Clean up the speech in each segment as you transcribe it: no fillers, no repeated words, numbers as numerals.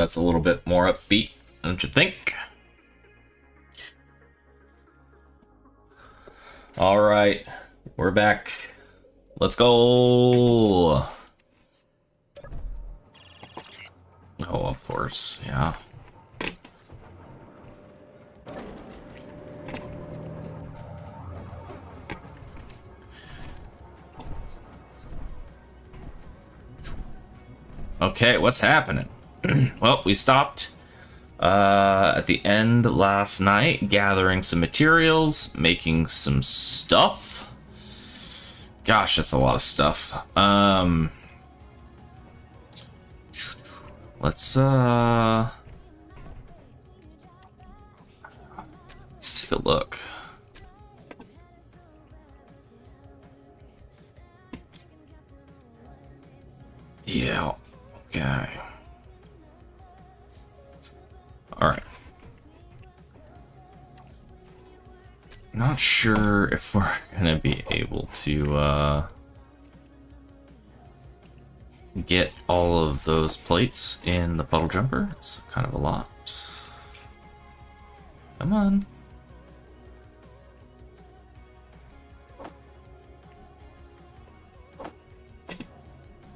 that's a little bit more upbeat, don't you think? All right, we're back. Let's go. Oh, of course, yeah. Okay, what's happening? Well, we stopped at the end last night, gathering some materials, making some stuff. Gosh, that's a lot of stuff. Let's take a look. Yeah, okay. All right. Not sure if we're gonna be able to get all of those plates in the puddle jumper. It's kind of a lot. Come on.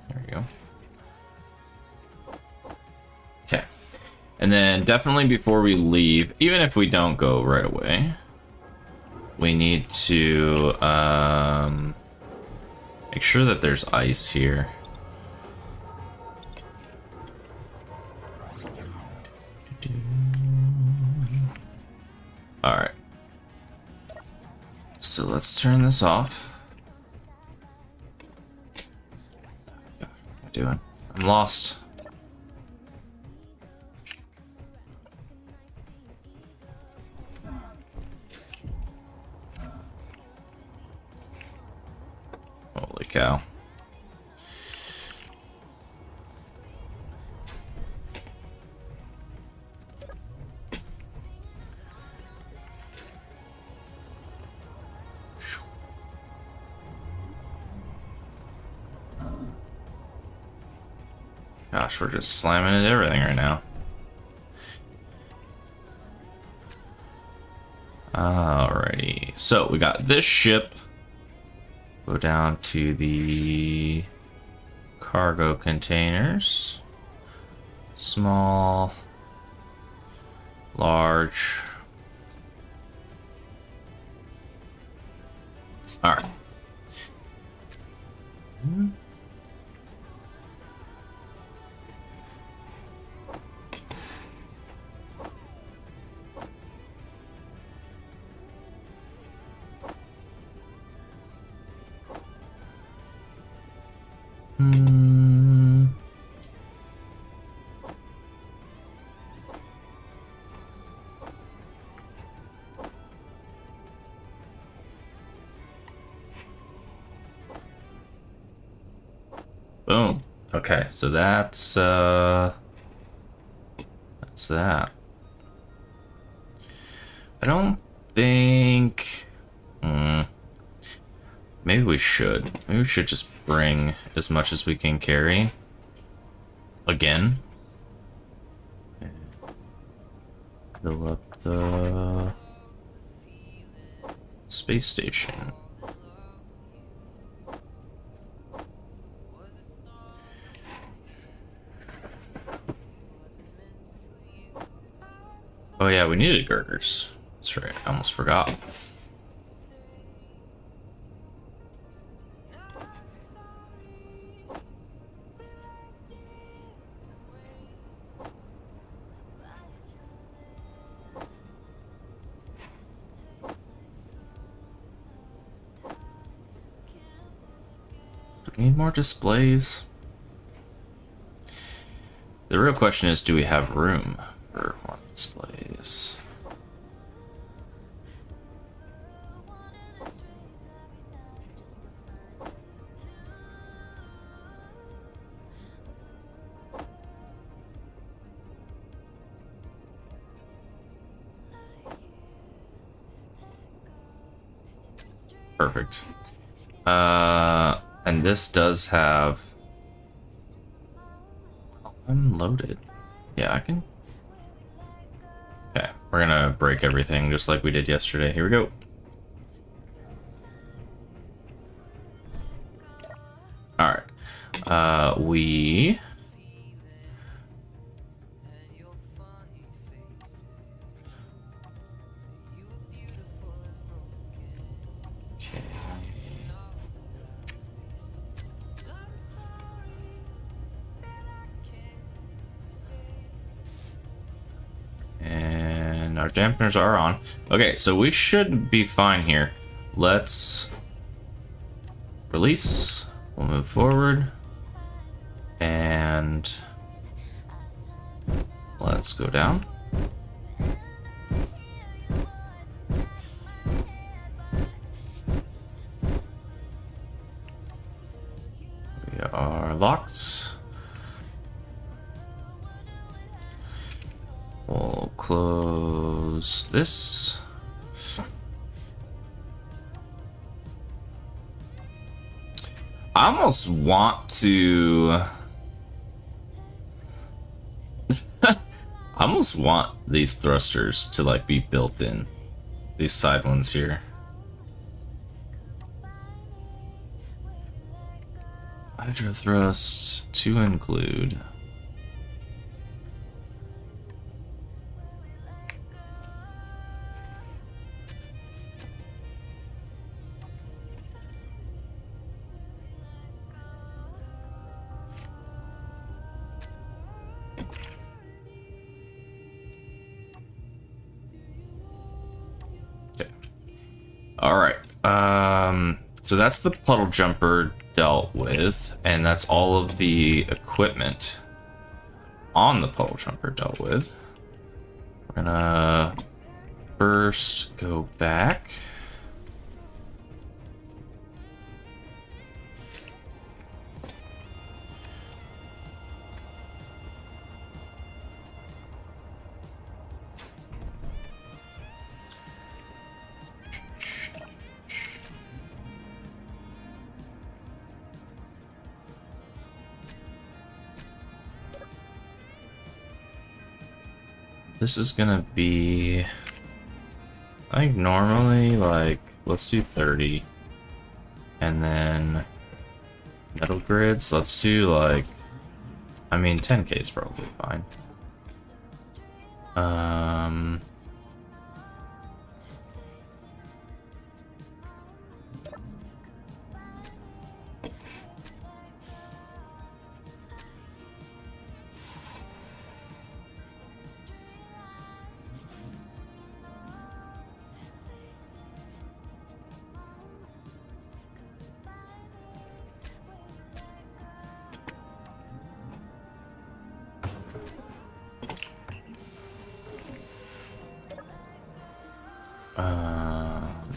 There we go. Okay. And then definitely before we leave, even if we don't go right away, we need to make sure that there's ice here. All right. So let's turn this off. What am I doing? I'm lost. Holy cow. Gosh, we're just slamming into everything right now. Alrighty, so we got this ship. Go down to the cargo containers. Small, large. Alright. Boom. Okay, so that's that. I don't think maybe we should. Maybe we should just bring as much as we can carry. Again. Fill up the space station. Oh yeah, we needed girders. That's right, I almost forgot. Do we need more displays? The real question is, do we have room for more displays? Perfect. And this does have unloaded. Yeah, I can. Okay, we're gonna break everything just like we did yesterday. Here we go. Alright. We... Okay. And our dampeners are on. Okay, so we should be fine here. Let's release. We'll move forward. And let's go down. We are locked. We'll close this. I almost want to... I almost want these thrusters to like be built in. These side ones here. Hydro thrusts to include. All right. So that's the puddle jumper dealt with, and that's all of the equipment on the puddle jumper dealt with. We're gonna first go back. This is gonna be, I think normally, like, let's do 30. And then metal grids, let's do like, I mean, 10K is probably fine.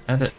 Edit.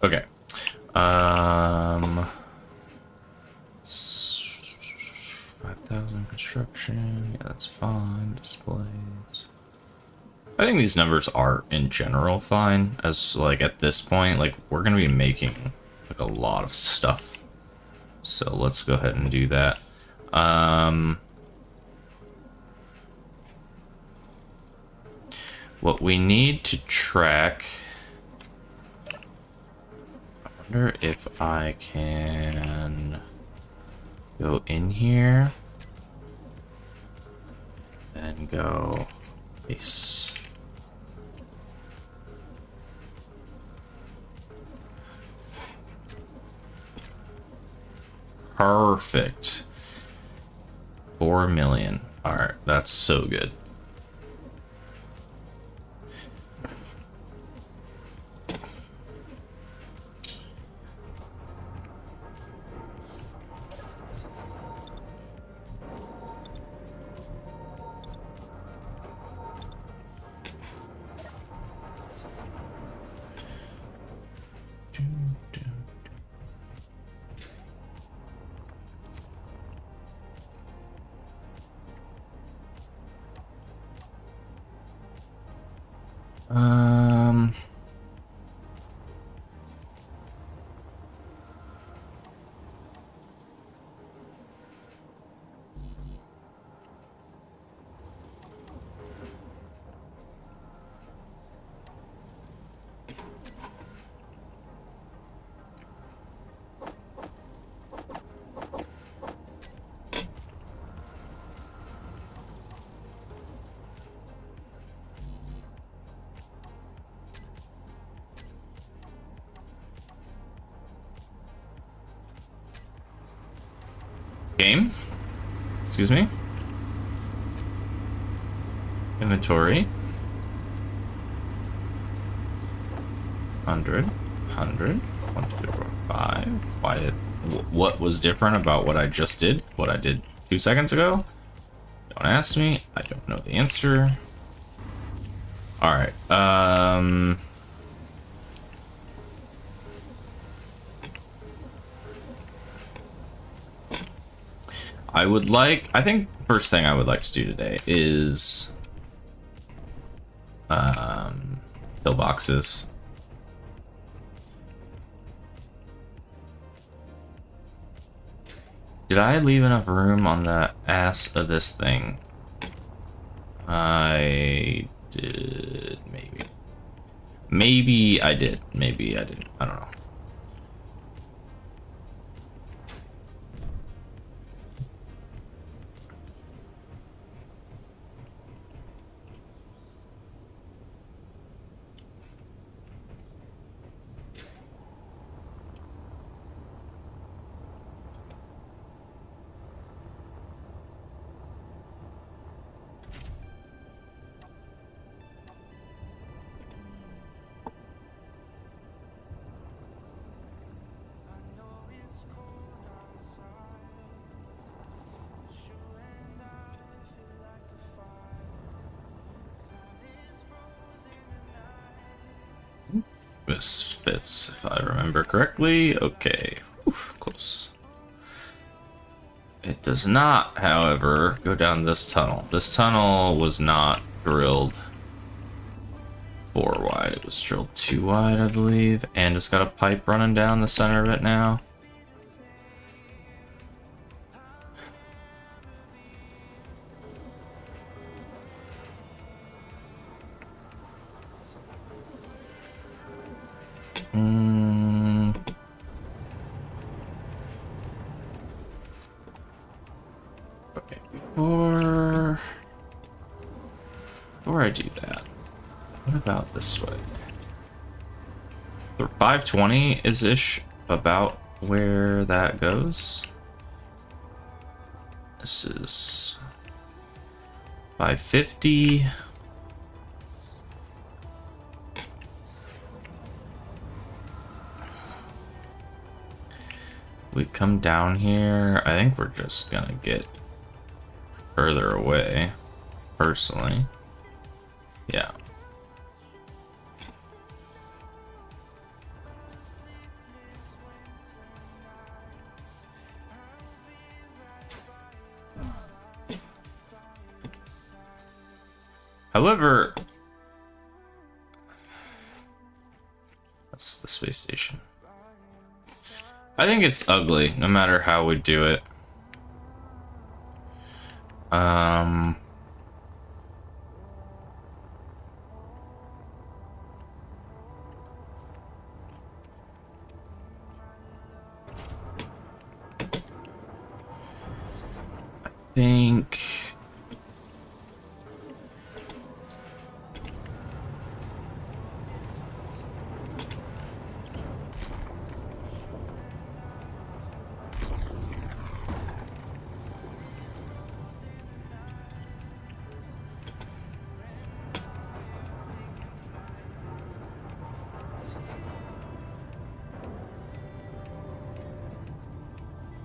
Okay. 5,000 construction. Yeah, that's fine. Displays. I think these numbers are in general fine, as like at this point, like we're gonna be making like a lot of stuff. So let's go ahead and do that. What we need to track, I wonder if I can go in here and go base. Perfect. 4 million. All right, that's so good. Um... Game? Excuse me? Inventory. 100. 100. 1, 2, 3, 4, 5. Why did... What was different about what I just did? What I did 2 seconds ago? Don't ask me. I don't know the answer. Alright. I think the first thing I would like to do today is pillboxes. Did I leave enough room on the ass of this thing? I did, maybe. Maybe I did. Maybe I didn't. I don't know. This fits, if I remember correctly. Okay. Oof, close. It does not, however, go down this tunnel. This tunnel was not drilled 4 wide. It was drilled 2 wide, I believe. And it's got a pipe running down the center of it now. Okay, before I do that, what about this way? The 520 is ish about where that goes. This is 550. We come down here. I think we're just gonna get further away, personally. Yeah. However, that's the space station. I think it's ugly, no matter how we do it. I think...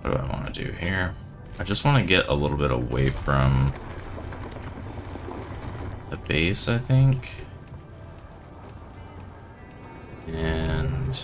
What do I want to do here? I just want to get a little bit away from the base, I think. And...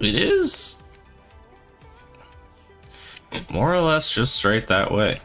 It is more or less just straight that way.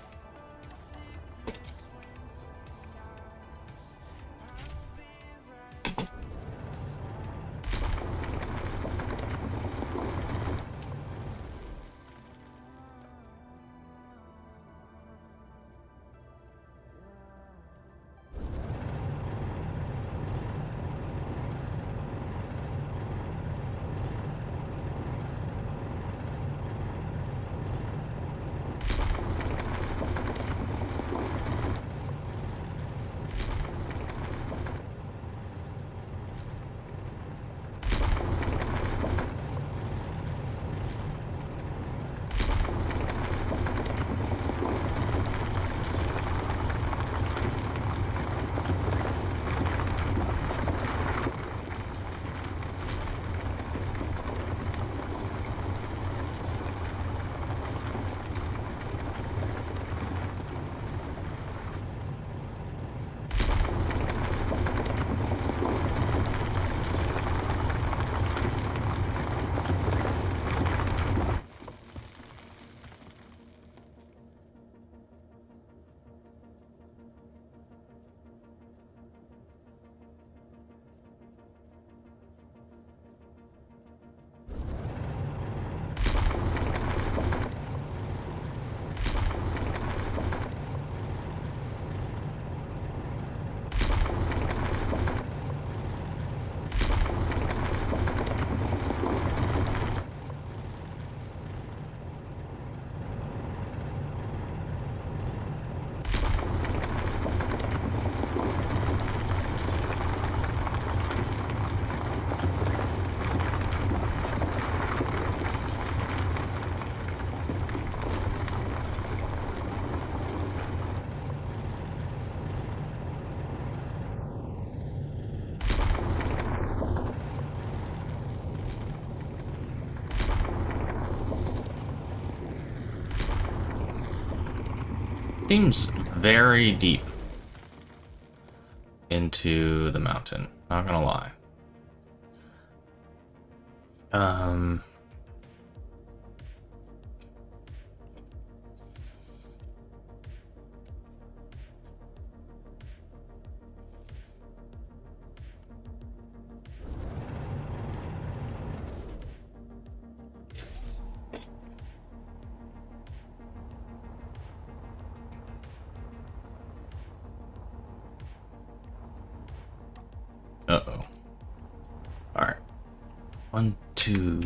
Seems very deep into the mountain, not gonna lie. Uh-oh. Alright. 1, 2.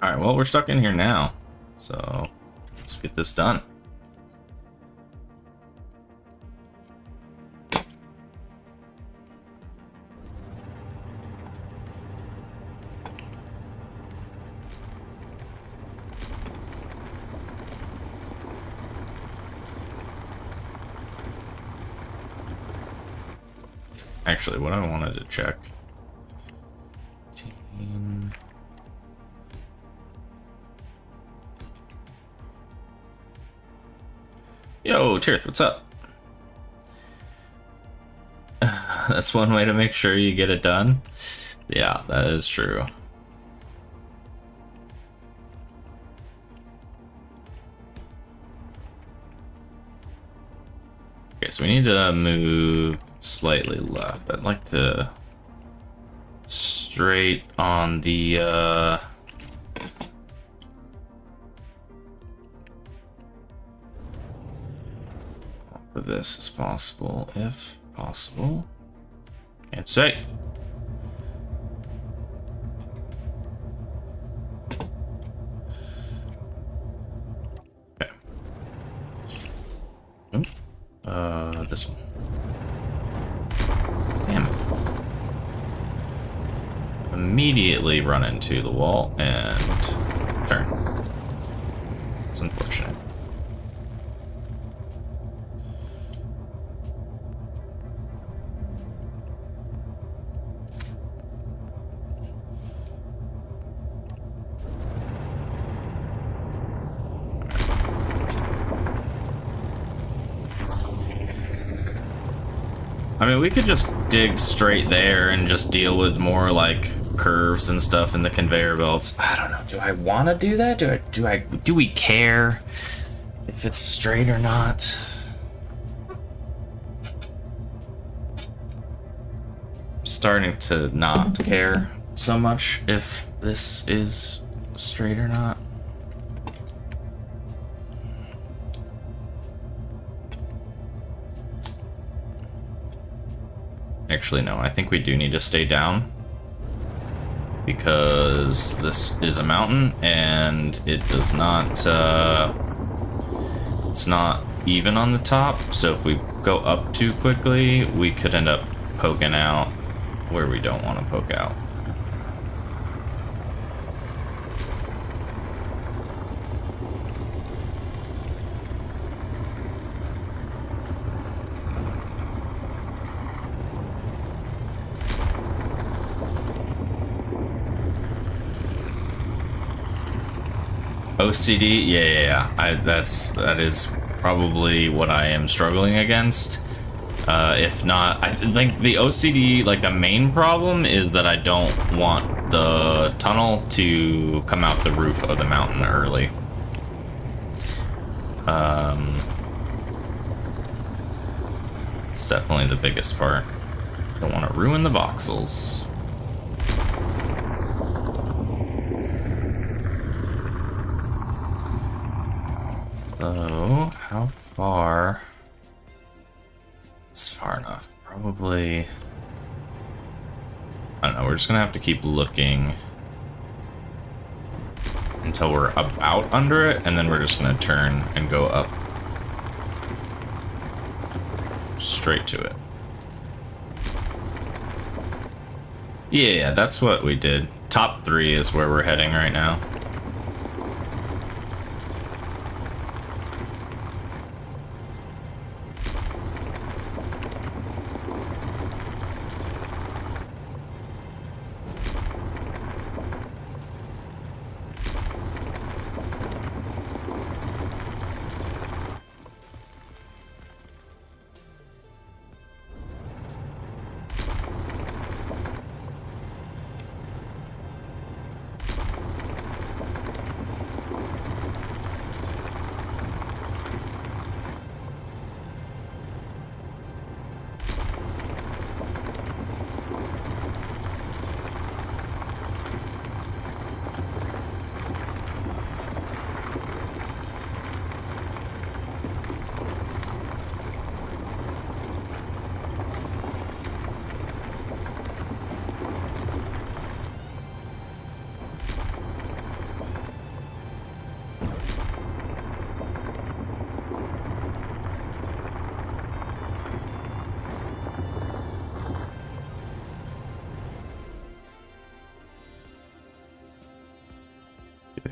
Alright, well, we're stuck in here now. So, let's get this done. Actually, what I wanted to check. Yo, Tirth, what's up? That's one way to make sure you get it done. Yeah, that is true. Okay, so we need to move slightly left. I'd like to straight on the for this as possible, if possible. It's right. Okay. This one. Damn it. Immediately run into the wall and turn. It's unfortunate. I mean, we could just dig straight there and just deal with more like curves and stuff in the conveyor belts. I don't know. Do I want to do that? Do we care if it's straight or not? I'm starting to not care so much if this is straight or not. Actually, no, I think we do need to stay down because this is a mountain and it does not, it's not even on the top. So if we go up too quickly, we could end up poking out where we don't want to poke out. OCD, yeah. That is probably what I am struggling against. If not, I think the OCD, like the main problem is that I don't want the tunnel to come out the roof of the mountain early. It's definitely the biggest part. Don't want to ruin the voxels. So, how far? It's far enough. Probably. I don't know, we're just gonna have to keep looking until we're about under it, and then we're just gonna turn and go up straight to it. Yeah, that's what we did. Top 3 is where we're heading right now.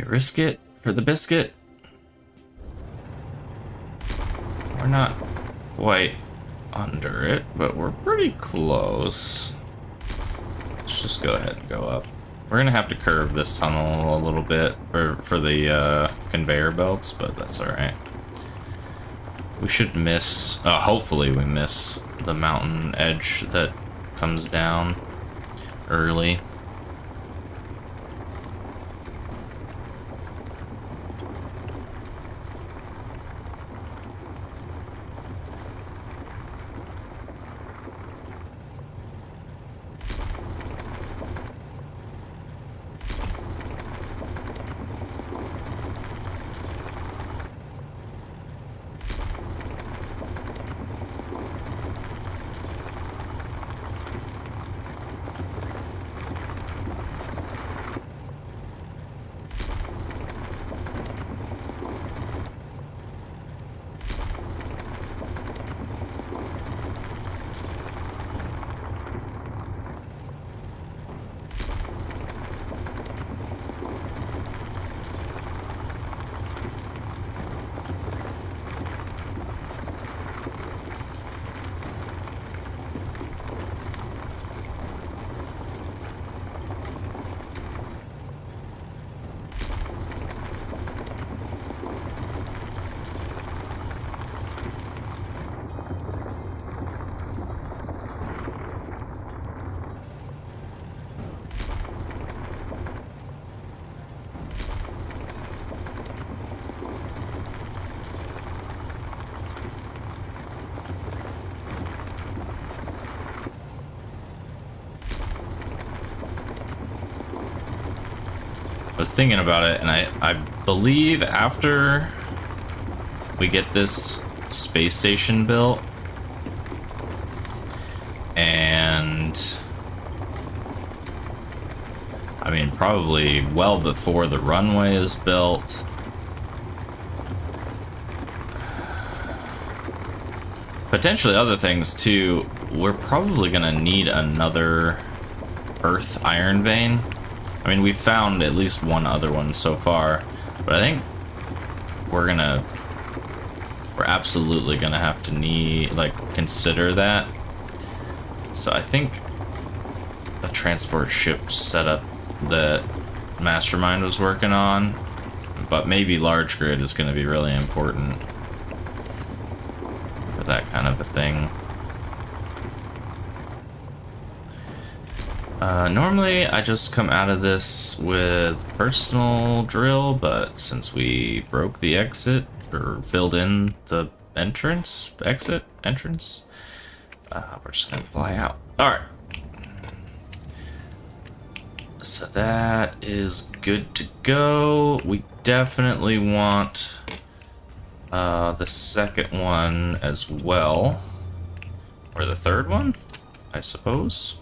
Risk it for the biscuit? Or not quite under it, but we're pretty close. Let's just go ahead and go up. We're gonna have to curve this tunnel a little bit for the conveyor belts, but that's alright. We should miss, hopefully we miss the mountain edge that comes down early. I was thinking about it, and I believe after we get this space station built, and I mean probably well before the runway is built, potentially other things too, we're probably gonna need another Earth iron vein. I mean, we've found at least one other one so far, but I think we're absolutely gonna have to consider that. So I think a transport ship setup that Mastermind was working on, but maybe large grid is gonna be really important for that kind of a thing. Normally I just come out of this with personal drill, but since we broke the exit, or filled in the entrance, we're just gonna fly out. Alright. So that is good to go. We definitely want the second one as well. Or the third one, I suppose.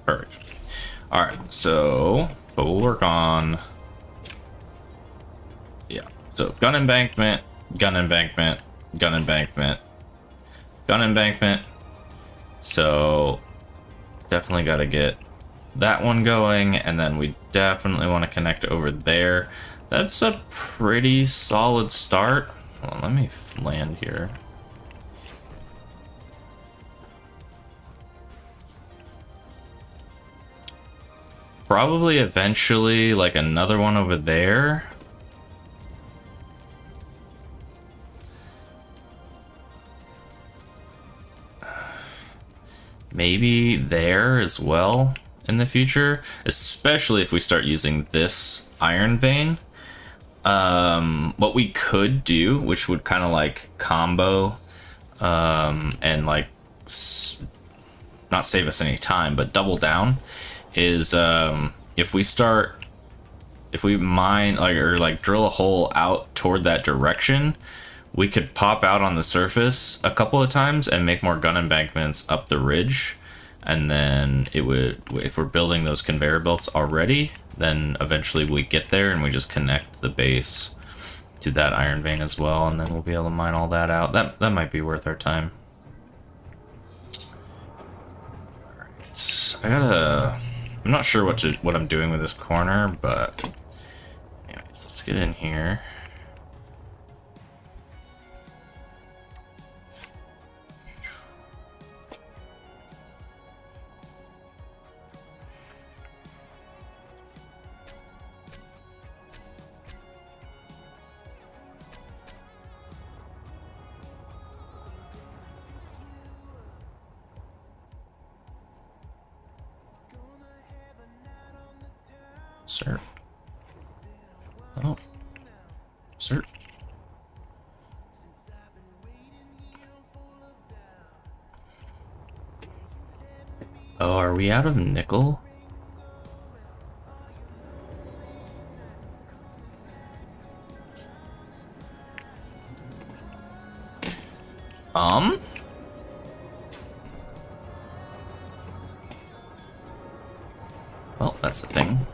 Perfect. Alright, so we'll work on, yeah, so gun embankment, gun embankment, gun embankment, gun embankment. So definitely got to get that one going, and then we definitely want to connect over there. That's a pretty solid start. Hold on, let me land here. Probably eventually, like, another one over there. Maybe there as well in the future, especially if we start using this iron vein. What we could do, which would kind of like combo and like not save us any time, but double down, is if we mine or drill a hole out toward that direction, we could pop out on the surface a couple of times and make more gun embankments up the ridge. and then it would, if we're building those conveyor belts already, then eventually we get there and we just connect the base to that iron vein as well, and then we'll be able to mine all that out. That might be worth our time. Alright, I'm not sure what I'm doing with this corner, but anyways, let's get in here. Sir. Oh. Sir. Oh, are we out of nickel? Well, that's the thing.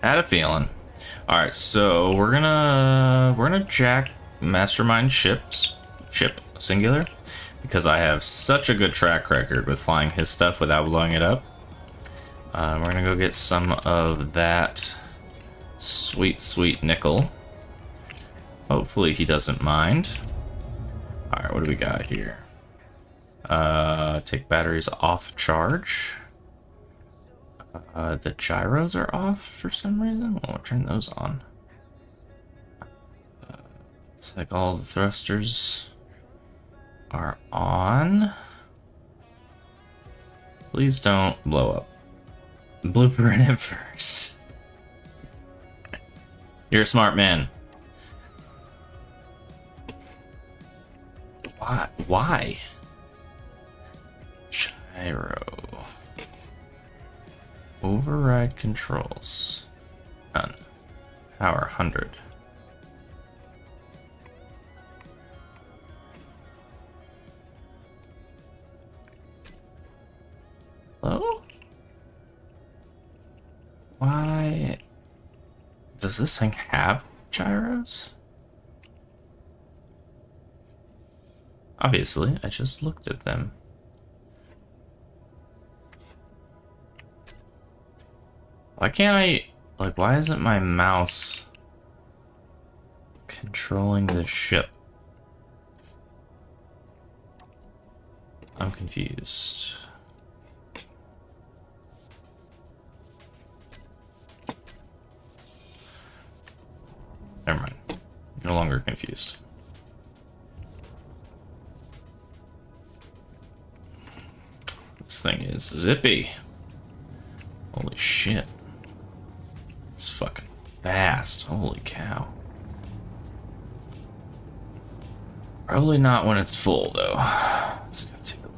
Had a feeling. All right, so we're gonna jack Mastermind ship singular, because I have such a good track record with flying his stuff without blowing it up. We're gonna go get some of that sweet nickel. Hopefully he doesn't mind. All right, what do we got here? Take batteries off charge. The gyros are off for some reason. We'll turn those on. It's like all the thrusters are on. Please don't blow up. Blueprint it first. You're a smart man. Why? Gyro. Override controls. None. Power 100. Hello? Why? Does this thing have gyros? Obviously, I just looked at them. Why can't I, like, why isn't my mouse controlling the ship? I'm confused. Never mind. No longer confused. This thing is zippy. Holy shit. It's fucking fast. Holy cow. Probably not when it's full, though. Let's go take a look.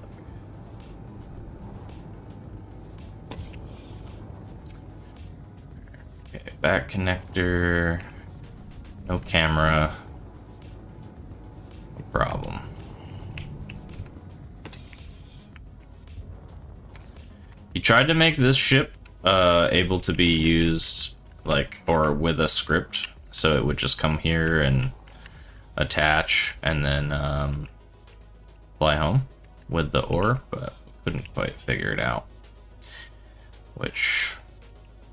Okay, back connector. No camera. No problem. He tried to make this ship able to be used like, or with a script, so it would just come here and attach and then fly home with the ore, but couldn't quite figure it out. Which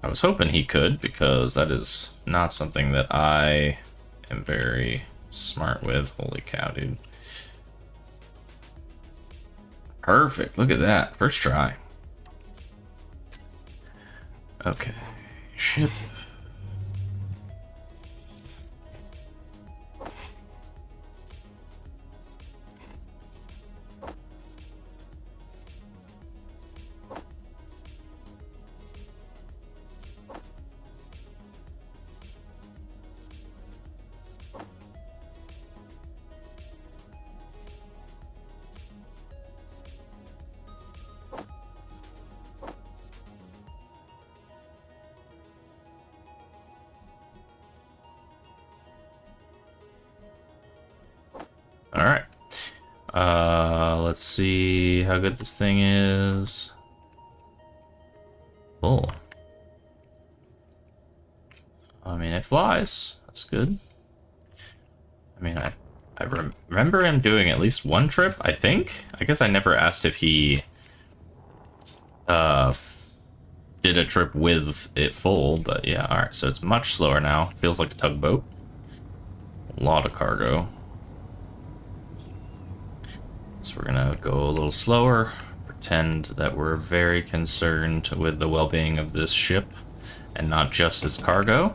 I was hoping he could, because that is not something that I am very smart with. Holy cow, dude. Perfect, look at that, first try. Okay, ship. Let's see how good this thing is. Oh. I mean, it flies. That's good. I mean, I remember him doing at least one trip, I think. I guess I never asked if he did a trip with it full, but yeah, alright, so it's much slower now. Feels like a tugboat. A lot of cargo. So we're gonna go a little slower, pretend that we're very concerned with the well-being of this ship and not just its cargo.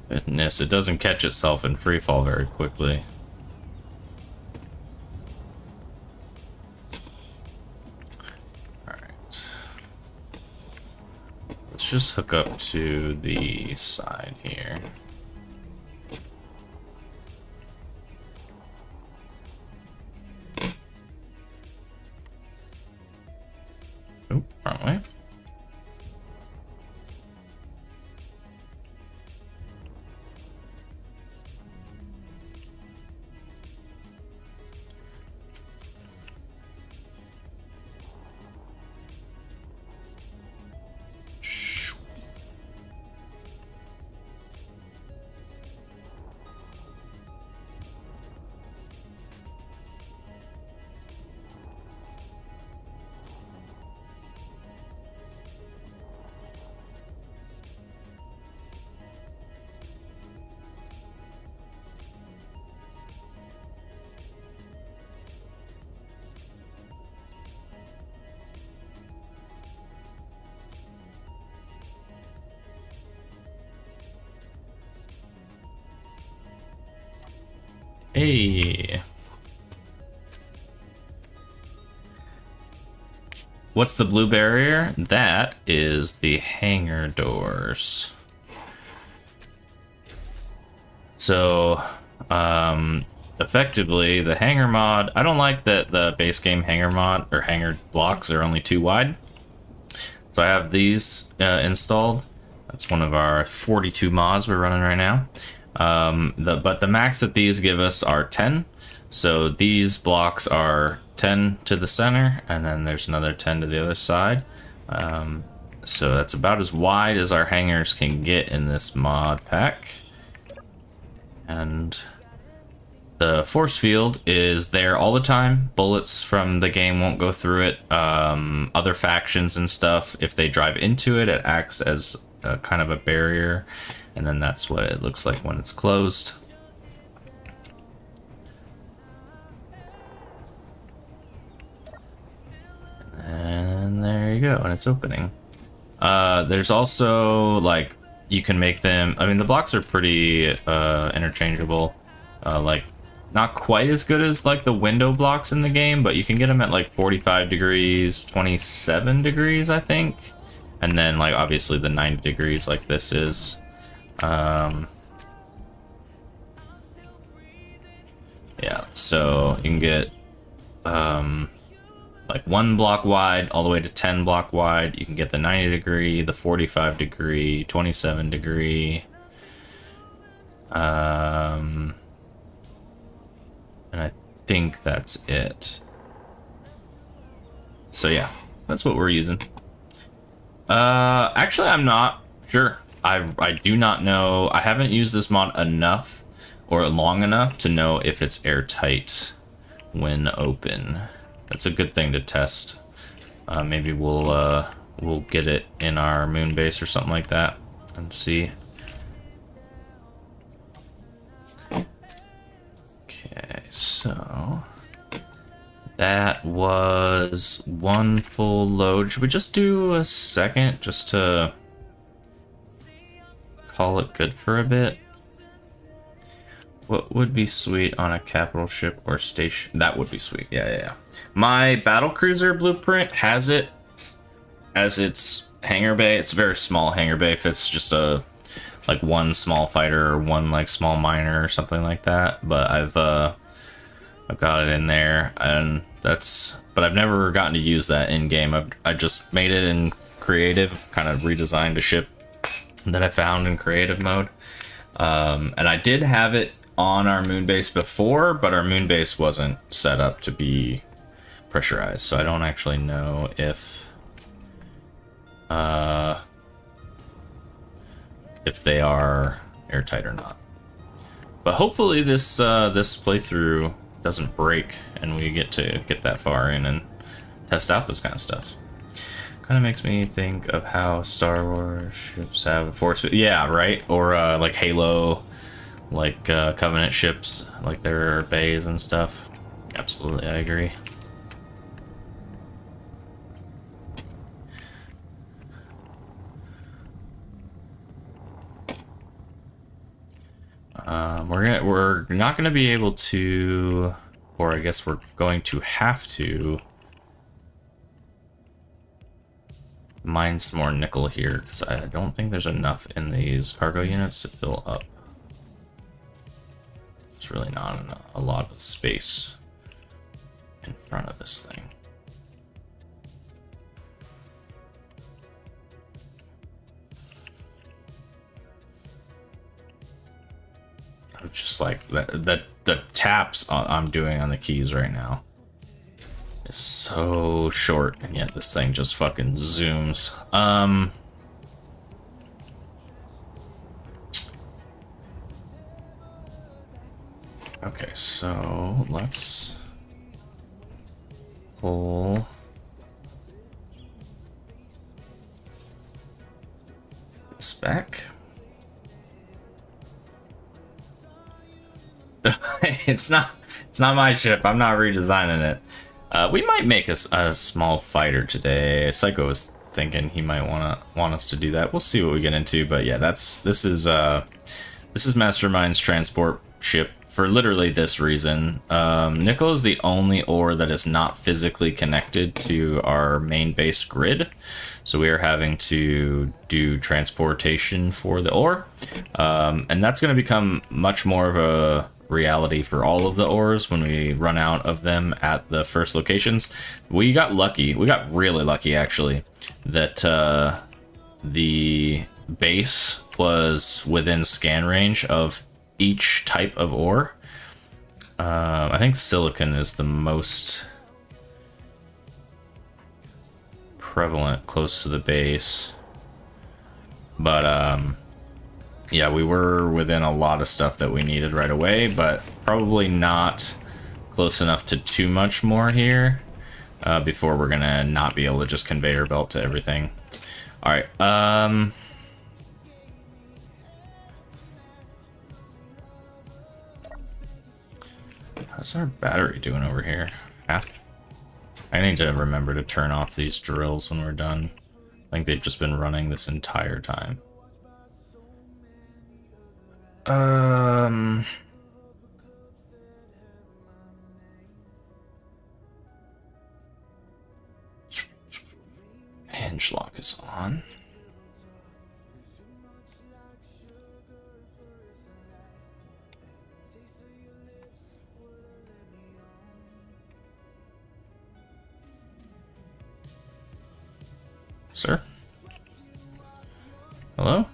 Goodness, it doesn't catch itself in freefall very quickly. Alright. Let's just hook up to the side here. Oh, wrong way. Hey. What's the blue barrier? That is the hangar doors. So, effectively, the hangar mod, I don't like that the base game hangar mod, or hangar blocks are only 2 wide. So I have these installed. That's one of our 42 mods we're running right now. But the max that these give us are 10. So these blocks are 10 to the center, and then there's another 10 to the other side. So that's about as wide as our hangars can get in this mod pack. And the force field is there all the time. Bullets from the game won't go through it. Other factions and stuff, if they drive into it, it acts as a kind of a barrier. And then that's what it looks like when it's closed. And there you go, and it's opening. There's also, like, you can make them, I mean, the blocks are pretty interchangeable. Like, not quite as good as, like, the window blocks in the game, but you can get them at, like, 45 degrees, 27 degrees, I think. And then, like, obviously the 90 degrees like this is. Yeah, so you can get like 1 block wide all the way to 10 block wide. You can get the 90 degree, the 45 degree, 27 degree. And I think that's it. So yeah, that's what we're using. Actually, I'm not sure. I do not know. I haven't used this mod enough or long enough to know if it's airtight when open. That's a good thing to test. Maybe we'll get it in our moon base or something like that and see. Okay, so that was 1 full load. Should we just do a second just to call it good for a bit? What would be sweet on a capital ship or station? That would be sweet. Yeah. My battlecruiser blueprint has it as its hangar bay. It's a very small hangar bay. Fits just a like one small fighter or one like small miner or something like that. But I've got it in there, and but I've never gotten to use that in game. I just made it in creative, kind of redesigned a ship that I found in creative mode. And I did have it on our moon base before, but our moon base wasn't set up to be pressurized, so I don't actually know if they are airtight or not. But hopefully this playthrough doesn't break and we get to get that far in and test out this kind of stuff. Kind of makes me think of how Star Wars ships have a force. Yeah, right? Or like Halo, like Covenant ships, like their bays and stuff. Absolutely, I agree. We're not gonna be able to, or I guess we're going to have to mine some more nickel here, because I don't think there's enough in these cargo units to fill up. There's really not a lot of space in front of this thing. Just like the taps I'm doing on the keys right now is so short, and yet this thing just fucking zooms. Okay, so let's pull this back. It's not my ship. I'm not redesigning it. We might make a small fighter today. Psycho was thinking he might want us to do that. We'll see what we get into. But yeah, this is Mastermind's transport ship for literally this reason. Nickel is the only ore that is not physically connected to our main base grid, so we are having to do transportation for the ore, and that's going to become much more of a reality for all of the ores when we run out of them at the first locations. We got lucky. We got really lucky, actually, that the base was within scan range of each type of ore. I think silicon is the most prevalent close to the base, but yeah, we were within a lot of stuff that we needed right away, but probably not close enough to too much more here before we're gonna not be able to just conveyor belt to everything. All right, how's our battery doing over here? Half. I need to remember to turn off these drills when we're done. I think they've just been running this entire time. Hinge lock is on. Sir? Hello?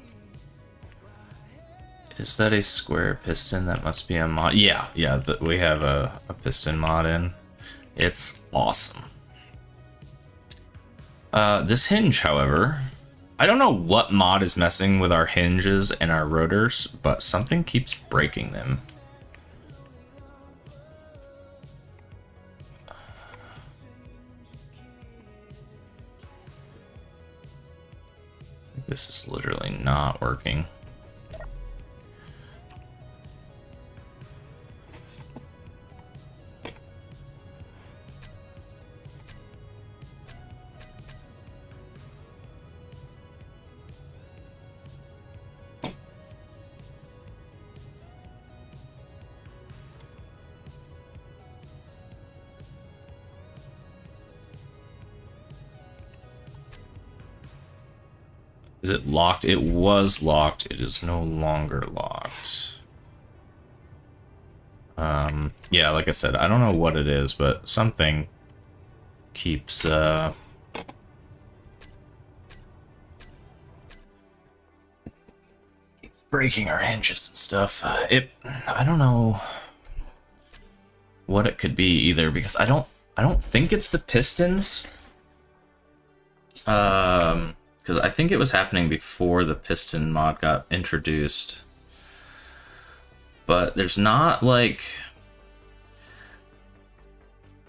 Is that a square piston? That must be a mod. Yeah, we have a piston mod in. It's awesome. This hinge, however, I don't know what mod is messing with our hinges and our rotors, but something keeps breaking them. This is literally not working. Is it locked? It was locked. It is no longer locked. Yeah, like I said, I don't know what it is, but something keeps, breaking our hinges and stuff. I don't know what it could be either, because I don't think it's the pistons. Because I think it was happening before the piston mod got introduced. But there's not like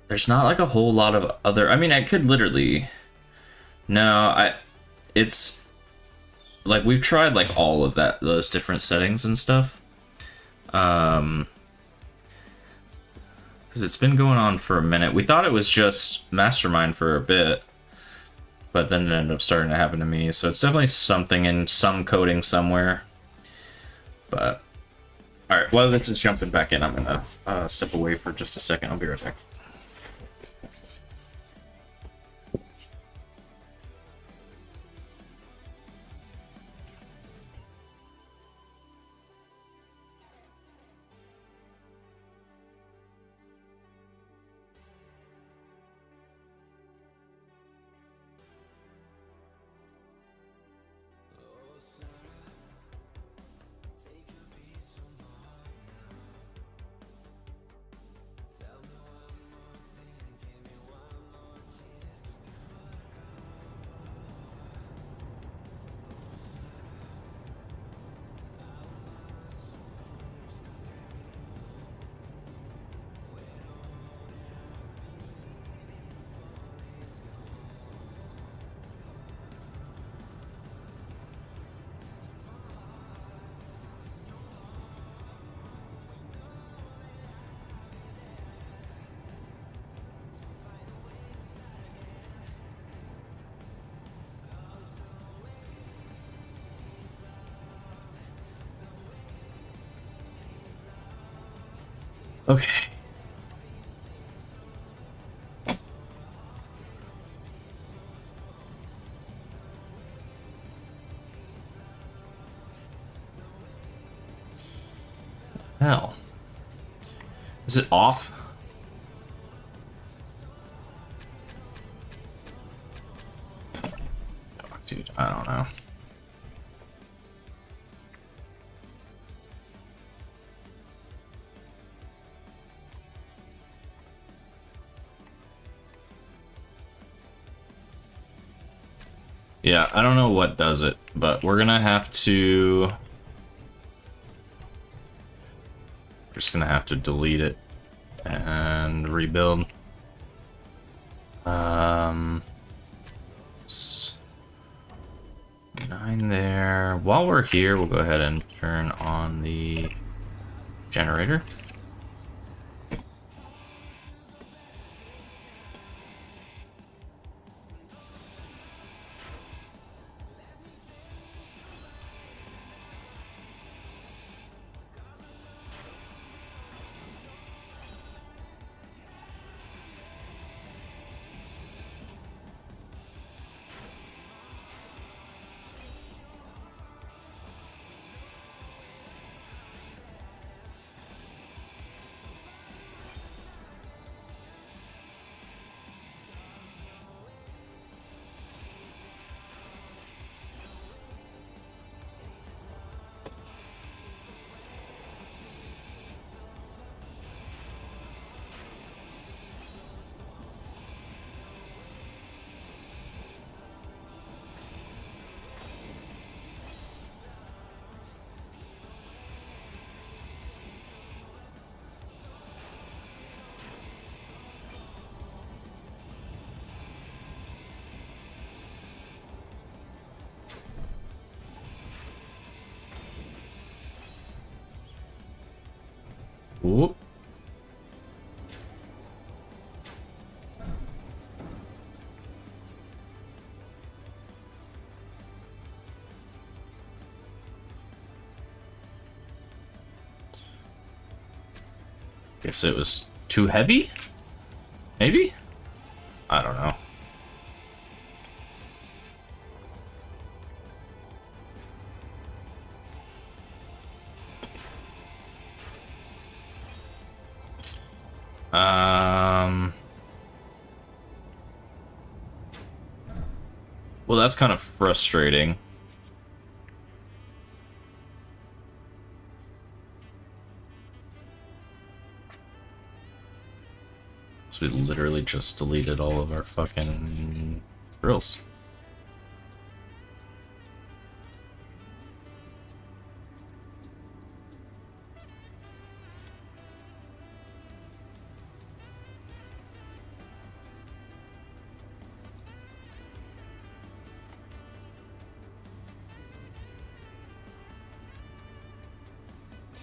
a whole lot of other. I mean, I could literally. No, it's like we've tried like all of those different settings and stuff. Because it's been going on for a minute. We thought it was just Mastermind for a bit, but then it ended up starting to happen to me. So it's definitely something in some coding somewhere. But all right, while this is jumping back in, I'm gonna step away for just a second. I'll be right back. Okay. Hell. Is it off? Oh, dude, I don't know. Yeah, I don't know what does it, but we're gonna have to... Just gonna have to delete it and rebuild. 9 there. While we're here, we'll go ahead and turn on the generator. Whoop. Guess it was too heavy? Maybe? I don't know. Well, that's kind of frustrating. So we literally just deleted all of our fucking drills.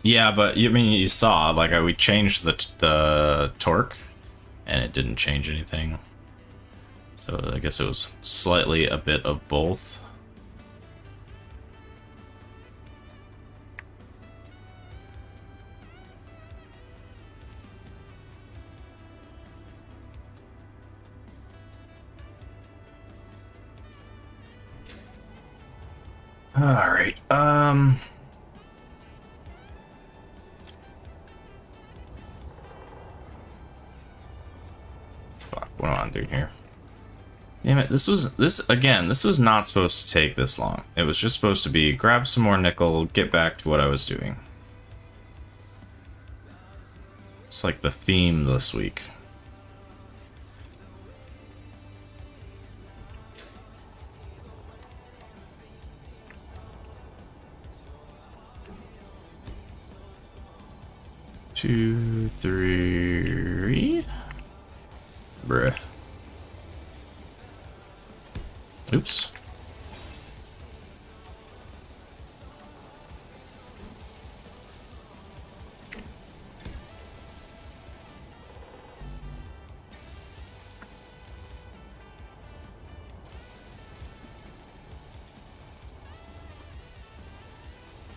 Yeah, but you saw, like, we changed the torque, and it didn't change anything. So I guess it was slightly a bit of both. All right. Fuck, what do I do here? Damn it, this was not supposed to take this long. It was just supposed to be grab some more nickel, get back to what I was doing. It's like the theme this week. Two, three. Bruh. Oops.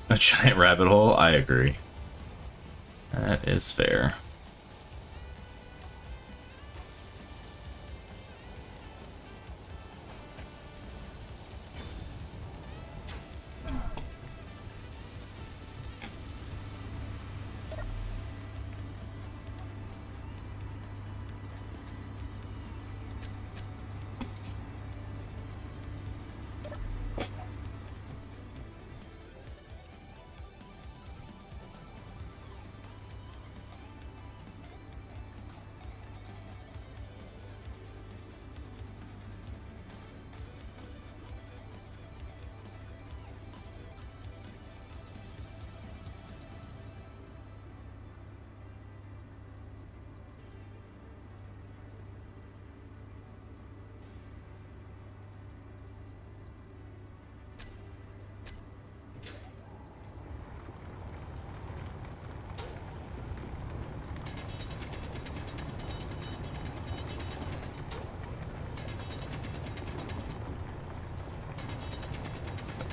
A giant rabbit hole? I agree. That is fair.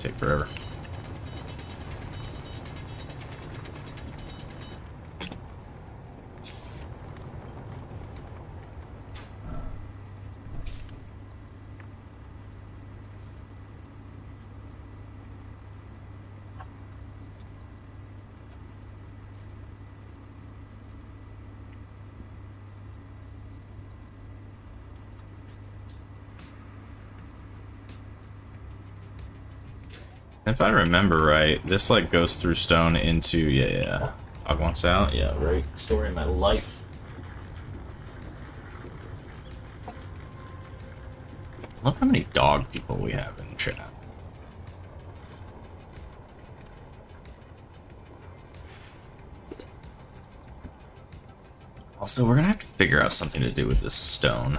Take forever. If I remember right, this like goes through stone into yeah. Dog wants out. Yeah, right. Story of my life. Look how many dog people we have in chat. Also, we're gonna have to figure out something to do with this stone.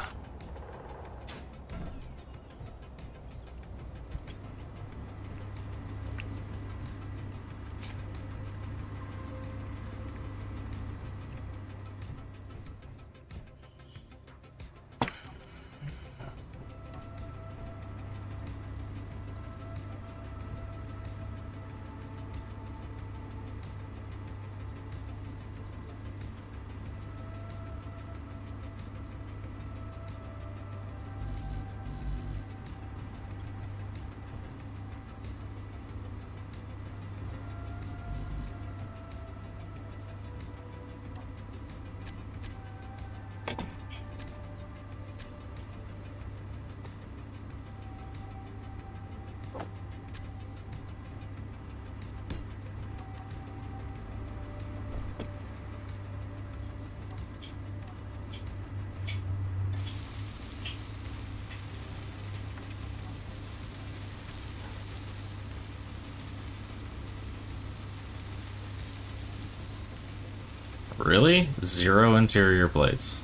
Really? 0 interior plates.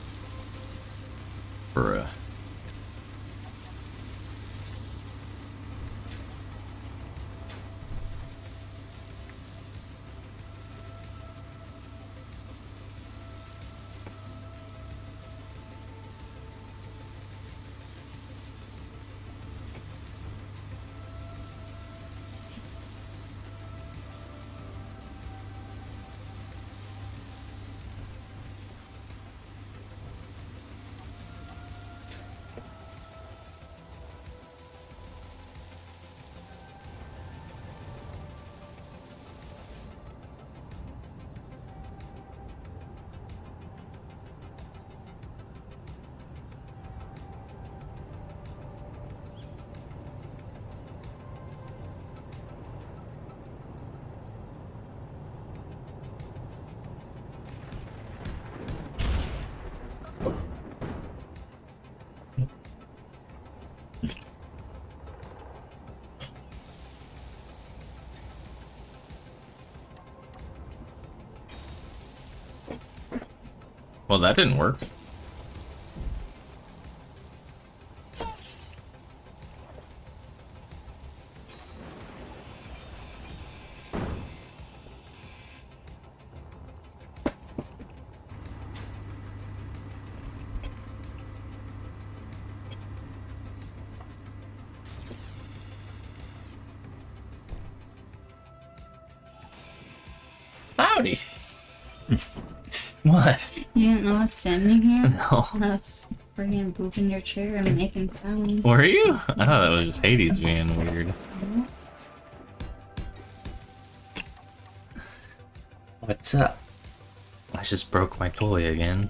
Bruh. Well, that didn't work. Howdy. What? You didn't know I was standing here? No. I was friggin' pooping your chair and making sound. Were you? I thought that was just Hades being weird. What's up? I just broke my toy again.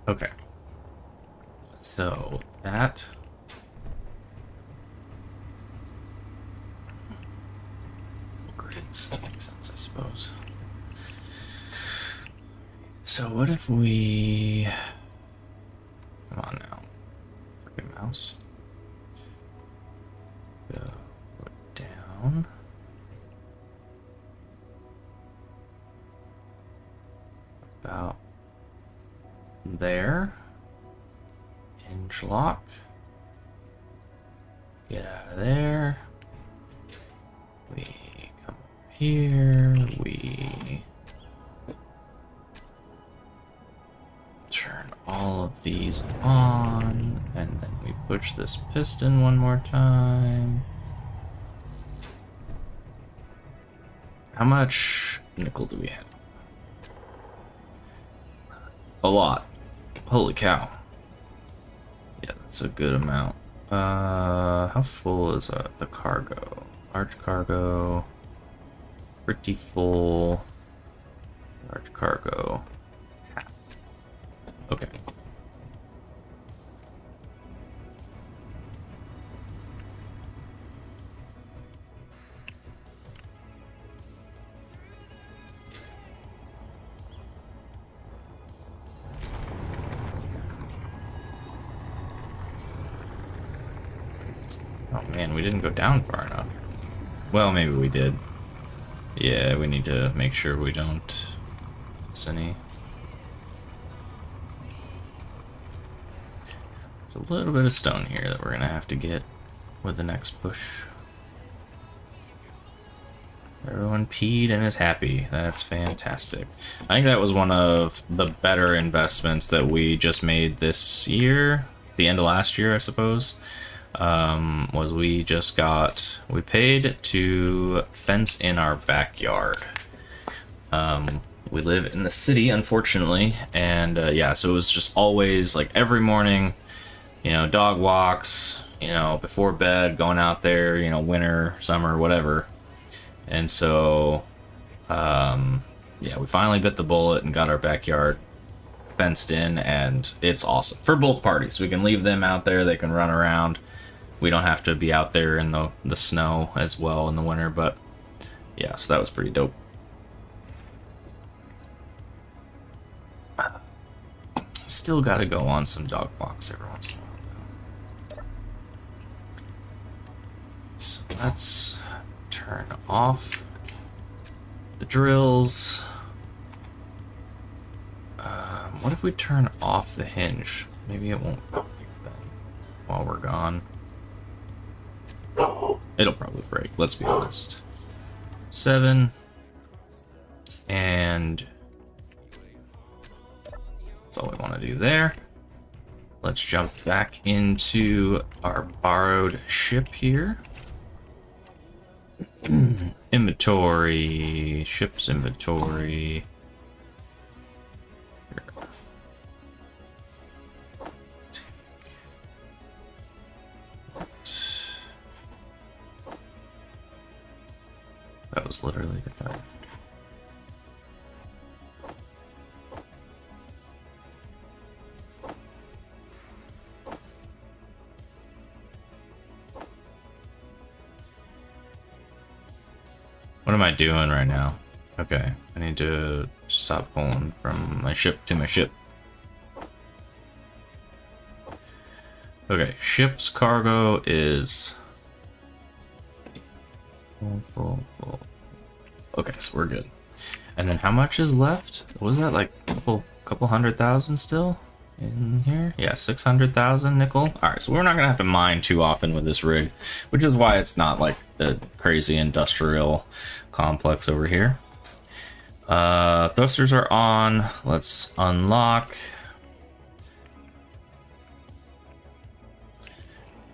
Okay. So that makes sense, I suppose. So what if we come on now, freaking mouse, go down. About there. Hinge lock. Get out of there. We come over here. We turn all of these on. And then we push this piston one more time. How much nickel do we have? A lot. Holy cow. Yeah, that's a good amount. How full is the cargo? Large cargo. Pretty full. Large cargo. Half. Okay. Oh man, we didn't go down far enough. Well, maybe we did. Yeah, we need to make sure we don't miss any. There's a little bit of stone here that we're gonna have to get with the next push. Everyone peed and is happy. That's fantastic. I think that was one of the better investments that we just made this year. The end of last year, I suppose. Was we paid to fence in our backyard. We live in the city, unfortunately, and yeah, so it was just always like every morning, you know, dog walks, you know, before bed, going out there, you know, winter, summer, whatever. And so, yeah, we finally bit the bullet and got our backyard fenced in, and it's awesome for both parties. We can leave them out there, they can run around. We don't have to be out there in the snow as well in the winter, but yeah, so that was pretty dope. Still gotta go on some dog walks every once in a while, though. So let's turn off the drills. What if we turn off the hinge? Maybe it won't break then while we're gone. It'll probably break, let's be honest. 7. And that's all we want to do there. Let's jump back into our borrowed ship here. Inventory, ship's inventory. That was literally the time. What am I doing right now? Okay, I need to stop pulling from my ship to my ship. Okay, ship's cargo is full. Okay, so we're good. And then how much is left? What was that, like a couple 100,000 still in here? Yeah, 600,000 nickel. All right, so we're not gonna have to mine too often with this rig, which is why it's not like a crazy industrial complex over here. Thrusters are on. Let's unlock.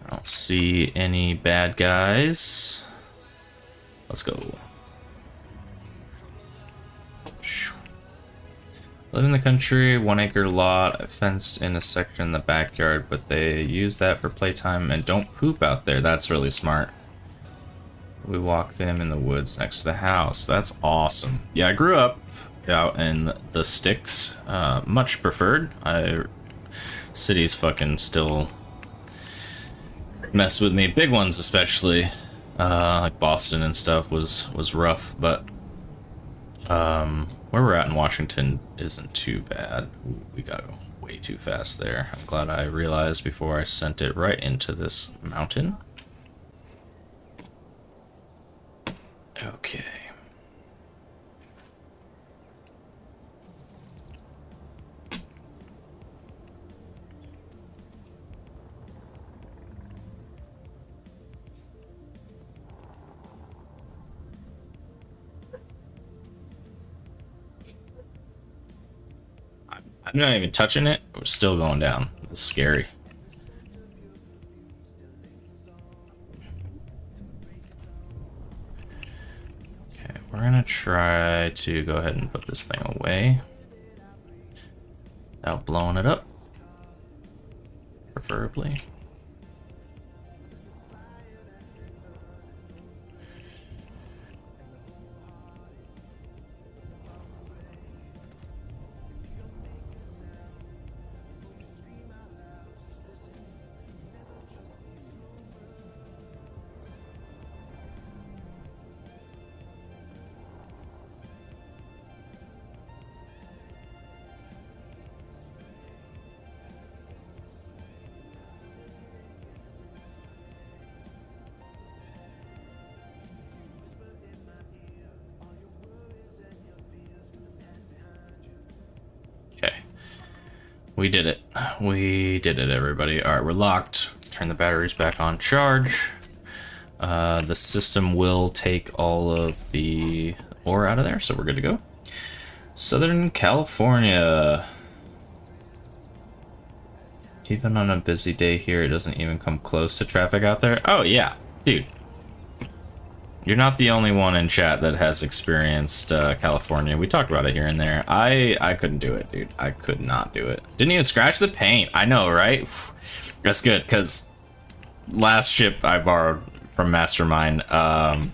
I don't see any bad guys. Let's go. Live in the country, 1 acre lot. I fenced in a section in the backyard, but they use that for playtime and don't poop out there. That's really smart. We walk them in the woods next to the house. That's awesome. Yeah, I grew up out in the sticks. Much preferred. Cities fucking still mess with me. Big ones especially. Like Boston and stuff was rough, but where we're at in Washington isn't too bad. We got way too fast there. I'm glad I realized before I sent it right into this mountain. Okay. I'm not even touching it. We're still going down. It's scary. Okay, we're gonna try to go ahead and put this thing away without blowing it up, preferably. We did it. We did it, everybody. All right, we're locked. Turn the batteries back on charge. The system will take all of the ore out of there, so we're good to go. Southern California. Even on a busy day here, it doesn't even come close to traffic out there. Oh, yeah. Dude. You're not the only one in chat that has experienced California. We talked about it here and there. I couldn't do it, dude. I could not do it. Didn't even scratch the paint. I know, right? That's good, because last ship I borrowed from Mastermind.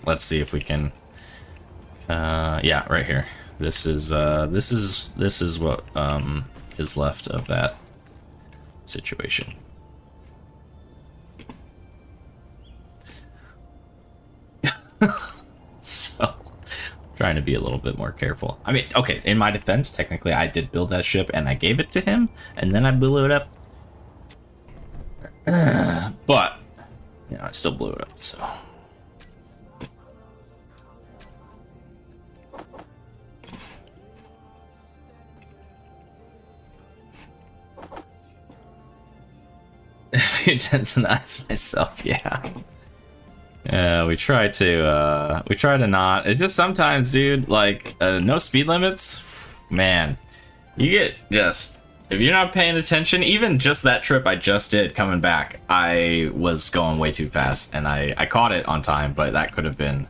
Let's see if we can... yeah, right here. This is what is left of that situation. So, trying to be a little bit more careful. I mean, okay, in my defense, technically I did build that ship and I gave it to him, and then I blew it up. But, you know, I still blew it up, so. If you intensize myself, yeah. Yeah, we try to not. It's just sometimes, dude, like, no speed limits, man, you get just, if you're not paying attention, even just that trip I just did coming back, I was going way too fast, and I caught it on time, but that could have been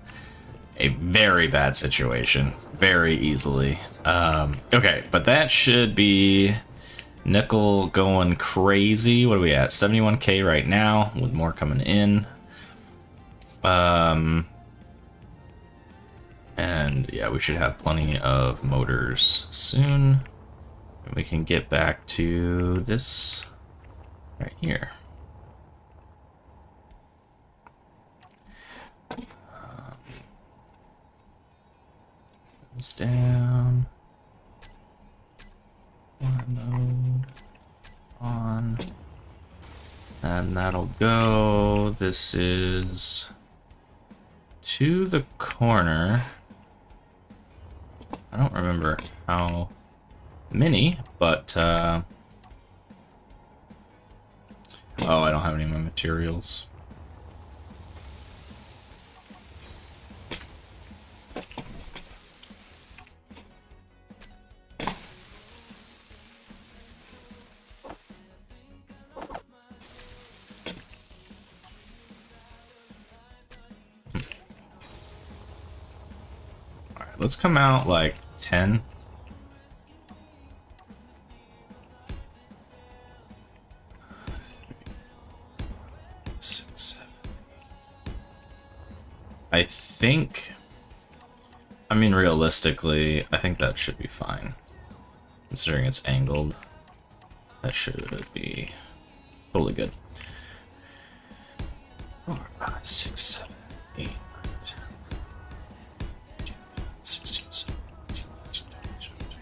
a very bad situation, very easily. Okay, but that should be nickel going crazy. What are we at? 71k right now, with more coming in. And yeah, we should have plenty of motors soon. And we can get back to this right here. Goes down. One mode on. And that'll go. This is to the corner. I don't remember how many, but oh, I don't have any of my materials. Let's come out like 10. Six, 7. I think, I mean, realistically, I think that should be fine. Considering it's angled, that should be totally good. 4, 5, 6, 7, 8. 16, 17, 18, 19, 20.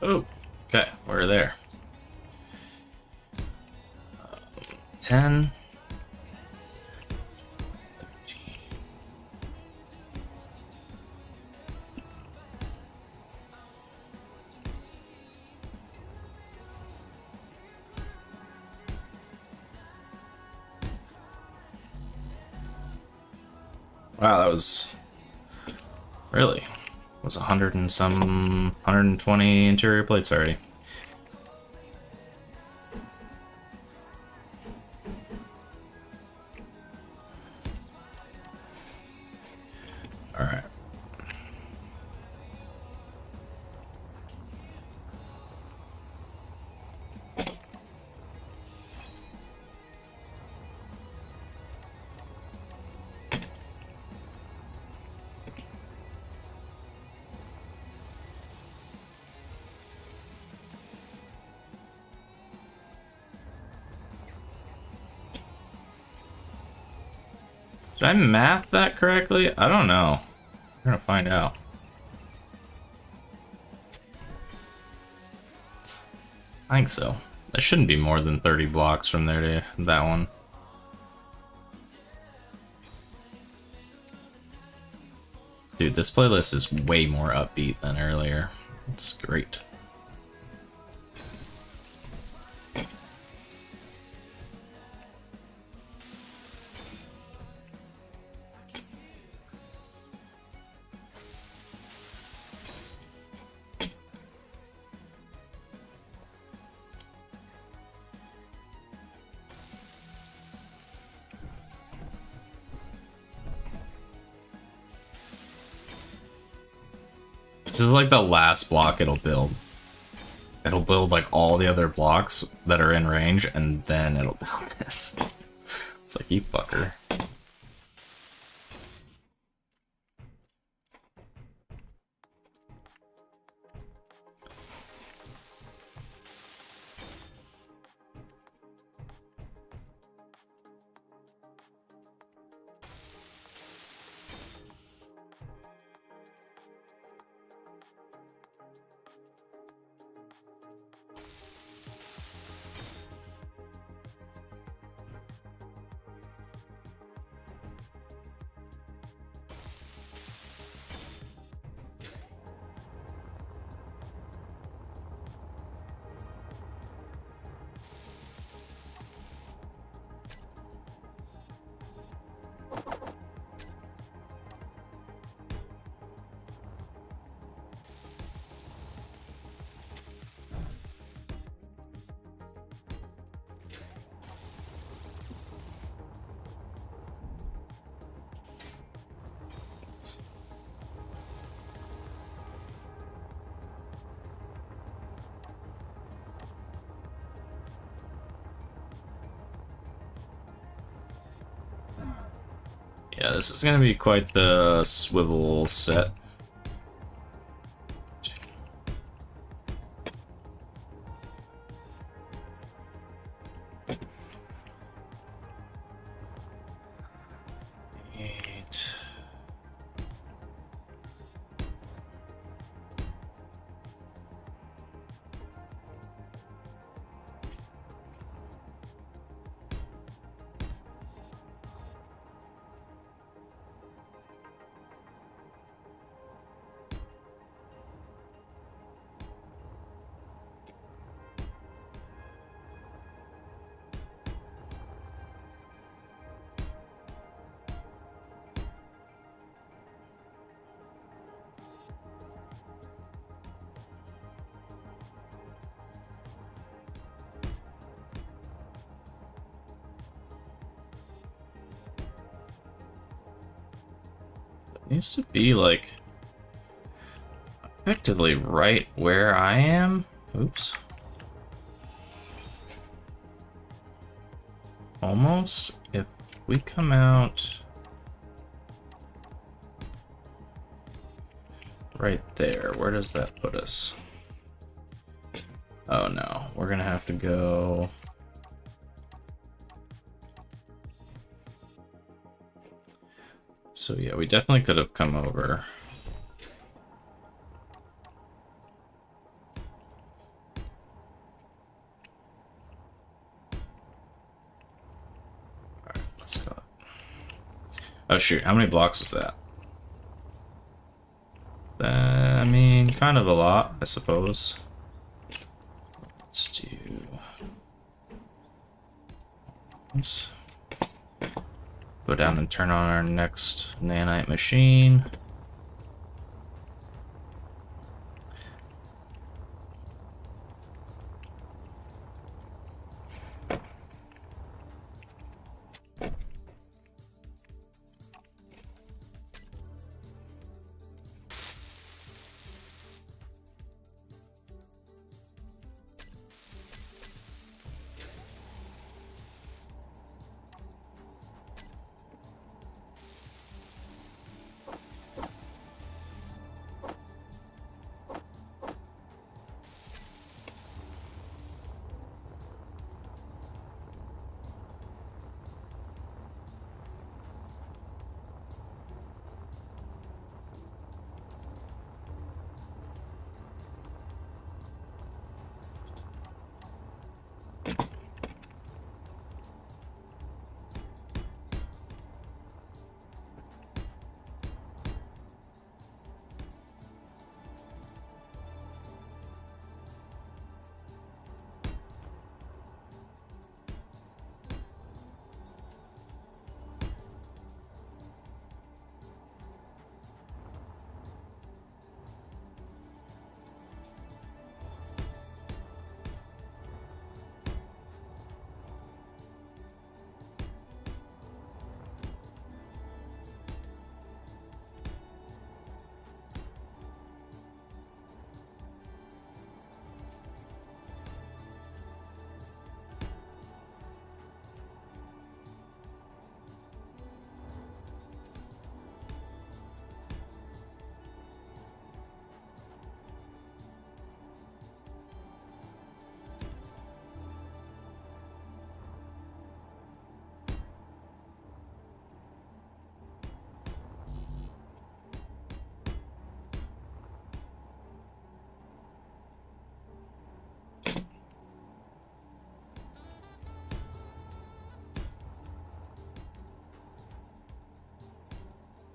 Oh, okay, we're there. 10. 13. Wow, that was really was 100 and some 120 interior plates already. All right. Did I math that correctly? I don't know. We're gonna find out. I think so. That shouldn't be more than 30 blocks from there to that one. Dude, this playlist is way more upbeat than earlier. It's great. This is like the last block it'll build. It'll build like all the other blocks that are in range, and then it'll build this. It's like, you fucker. Yeah, this is gonna be quite the swivel set. Needs to be like effectively right where I am. Oops. Almost. If we come out right there, where does that put us? Oh no, we're gonna have to go. So yeah, we definitely could have come over. Alright, let's go. Oh shoot, how many blocks was that? I mean, kind of a lot, I suppose. Let's do... Oops. Go down and turn on our next nanite machine.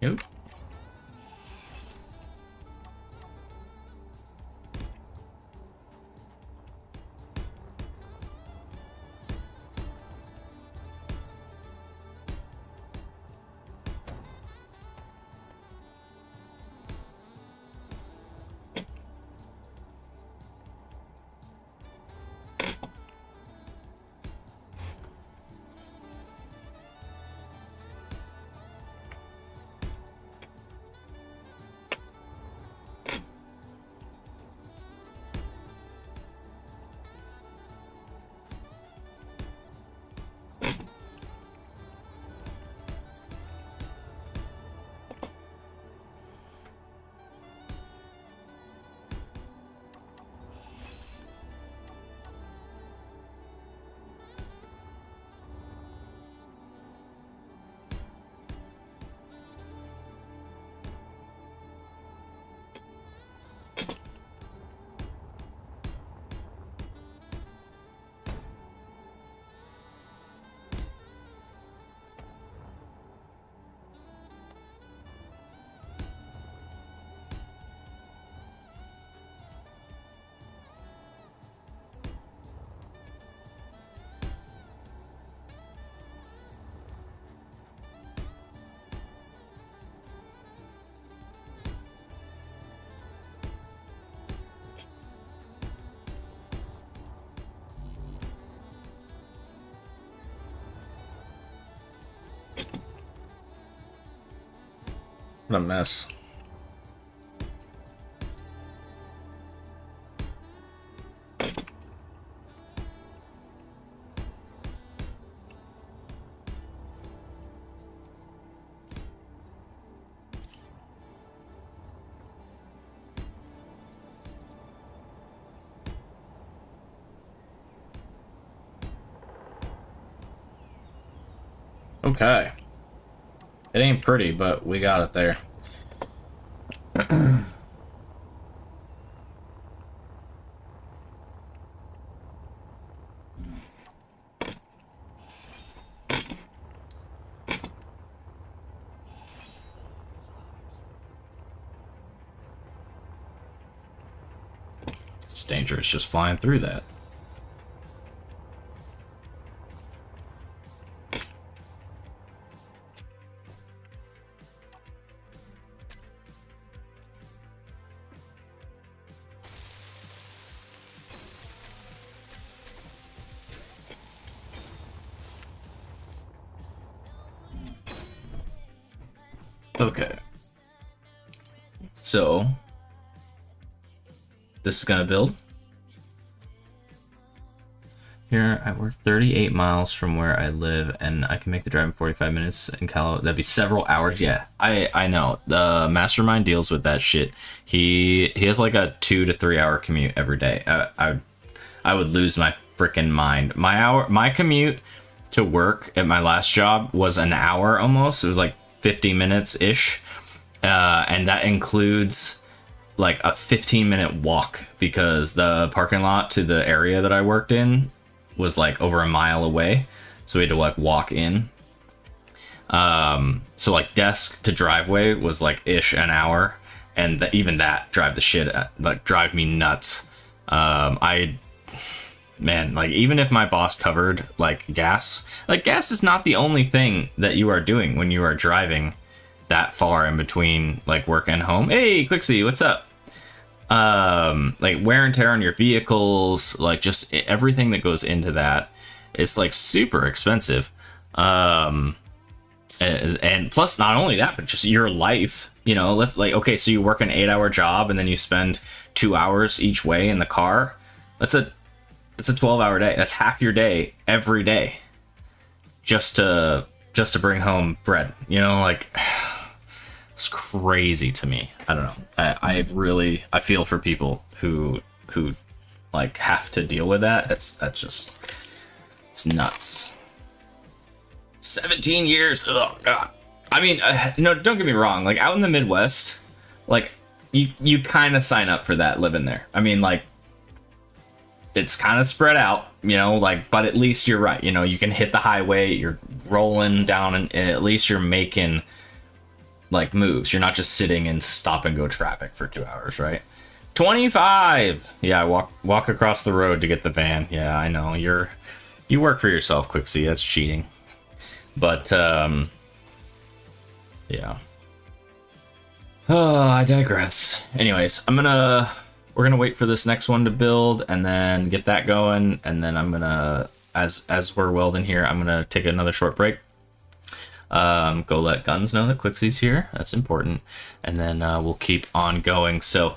Nope. What a mess. Okay. It ain't pretty, but we got it there. It's dangerous just flying through that. Okay. So, this is gonna build. Here, I work 38 miles from where I live, and I can make the drive in 45 minutes in Colorado. That'd be several hours. Yeah, I know. The mastermind deals with that shit. He has like a 2 to 3 hour commute every day. I would lose my freaking mind. My commute to work at my last job was an hour almost. It was like 50 minutes ish, and that includes like a 15-minute walk because the parking lot to the area that I worked in was like over a mile away, so we had to like walk in. So like desk to driveway was like ish an hour, and even that drive me nuts. Man, like even if my boss covered like gas is not the only thing that you are doing when you are driving that far in between like work and home. Hey, Quixie, what's up? Like wear and tear on your vehicles, like just everything that goes into that. It's like super expensive. And plus not only that, but just your life, you know, like, okay, so you work an 8-hour job and then you spend 2 hours each way in the car. That's a 12-hour day. That's half your day every day just to bring home bread, you know, like it's crazy to me. I don't know. I feel for people who like have to deal with that. It's nuts. 17 years. Oh god. I mean, no, don't get me wrong. Like out in the Midwest, like you kind of sign up for that living there. I mean, like it's kind of spread out, you know, like, but at least you're right. You know, you can hit the highway, you're rolling down, and at least you're making like moves. You're not just sitting in stop and go traffic for 2 hours, right? 25. Yeah, walk across the road to get the van. Yeah, I know. You work for yourself, Quixie. That's cheating. But yeah. Oh, I digress. Anyways, we're gonna wait for this next one to build and then get that going, and then I'm gonna, as we're welding here, I'm gonna take another short break. Go let Guns know that Quixie's here. That's important. And then we'll keep on going. So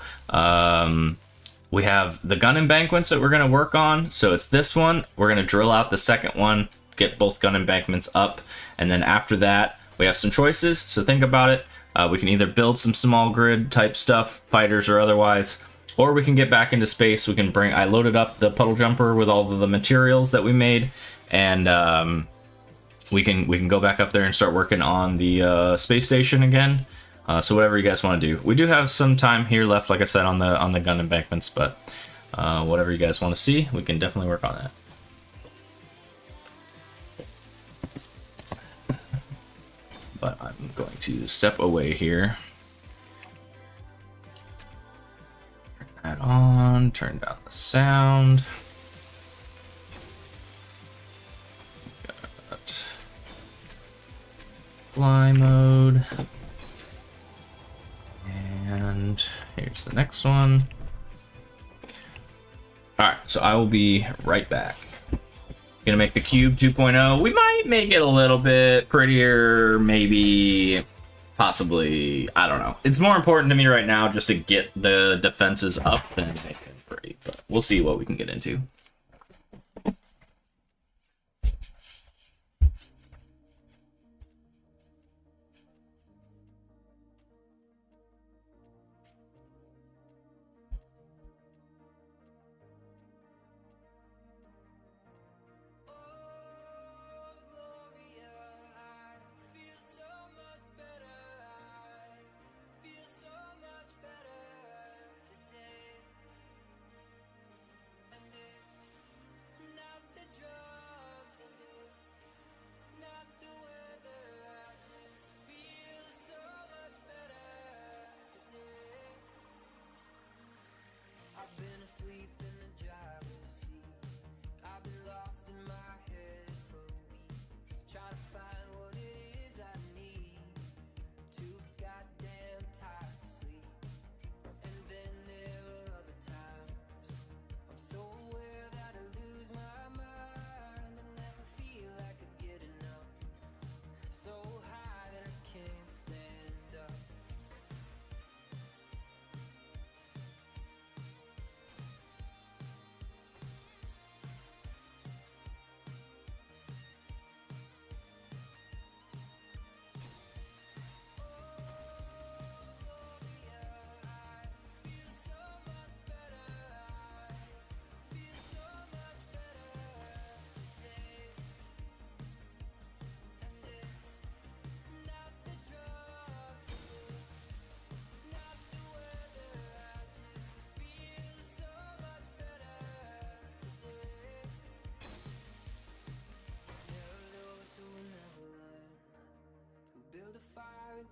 we have the gun embankments that we're going to work on. So it's this one. We're going to drill out the second one, get both gun embankments up. And then after that, we have some choices. So think about it. We can either build some small grid type stuff, fighters or otherwise, or we can get back into space. We can I loaded up the puddle jumper with all of the materials that we made, and we can go back up there and start working on the space station again. So whatever you guys want to do. We do have some time here left, like I said, on the gun embankments, but whatever you guys want to see, we can definitely work on that. But I'm going to step away here. Turn that on, turn down the sound. Fly mode. And here's the next one. Alright, so I will be right back. Gonna make the cube 2.0. We might make it a little bit prettier, maybe, possibly, I don't know. It's more important to me right now just to get the defenses up than make them pretty, but we'll see what we can get into.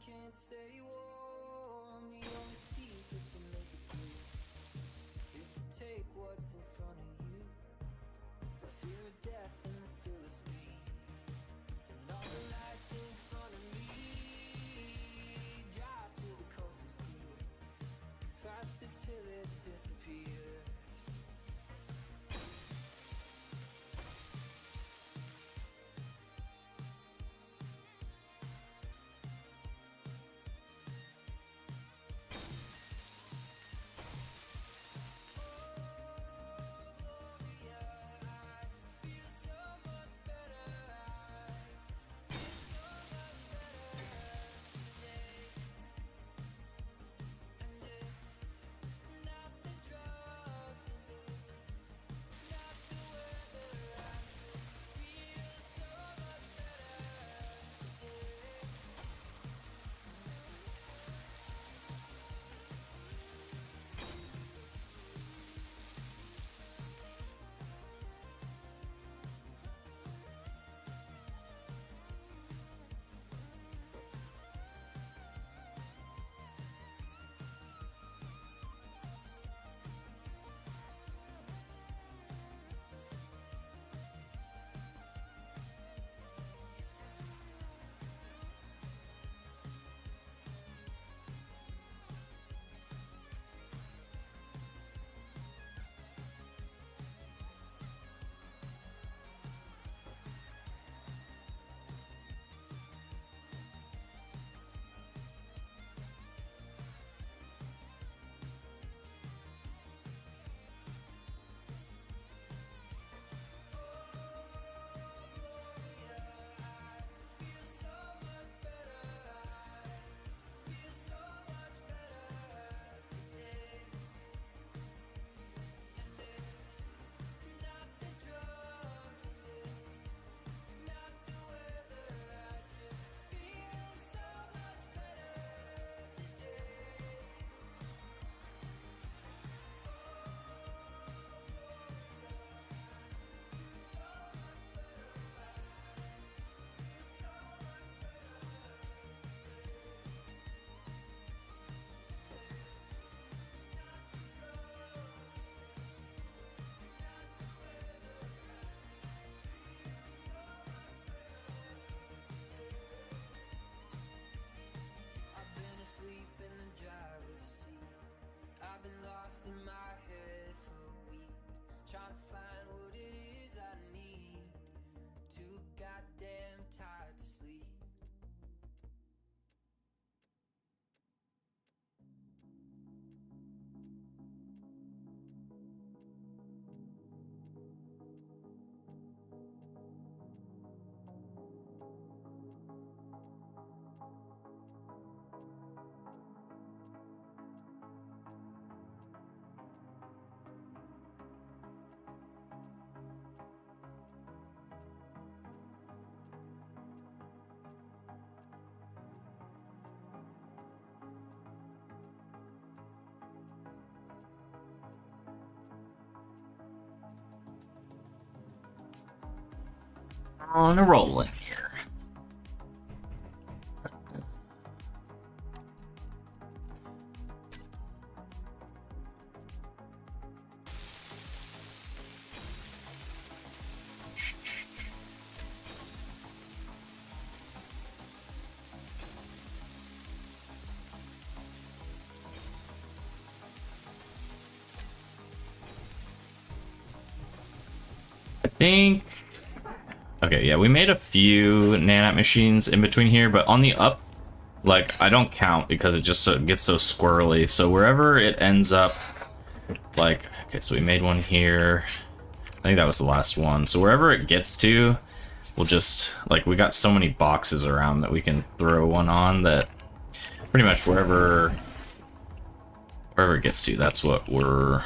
Can't stay warm. The only secret to make it through is to take what's in front of you. The fear of death and the thrill of speed, and all the lights in front of me. Drive till the coast is clear, faster till it disappears. on a rolling here. I think. Okay, yeah, we made a few nanite machines in between here, but on the up, like, I don't count because it just gets so squirrely. So wherever it ends up, like, okay, so we made one here. I think that was the last one. So wherever it gets to, we'll just, like, we got so many boxes around that we can throw one on that pretty much wherever it gets to, that's what I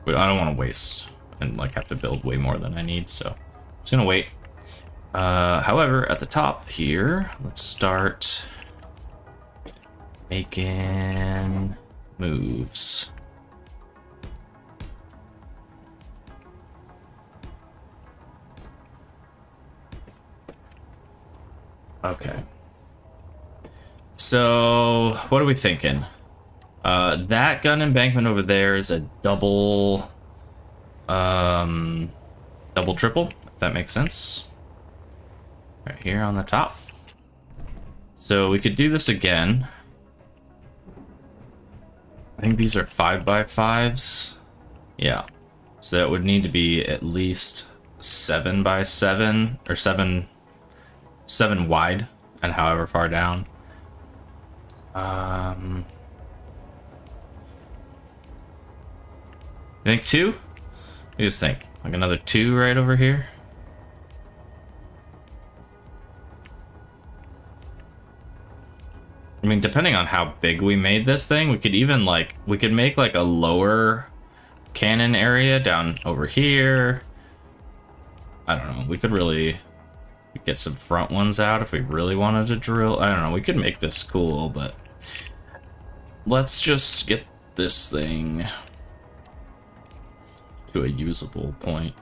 don't want to waste and, like, have to build way more than I need, so I'm just gonna wait. However, at the top here, let's start making moves. Okay. So, what are we thinking? That gun embankment over there is a double triple, if that makes sense. Right here on the top. So we could do this again. I think these are 5x5s. Yeah. So that would need to be at least 7x7 or 7 wide and however far down. I think 2? What do you just think? Like another 2 right over here? I mean, depending on how big we made this thing, we could even, like, we could make, like, a lower cannon area down over here. I don't know. We could really get some front ones out if we really wanted to drill. I don't know. We could make this cool, but let's just get this thing to a usable point.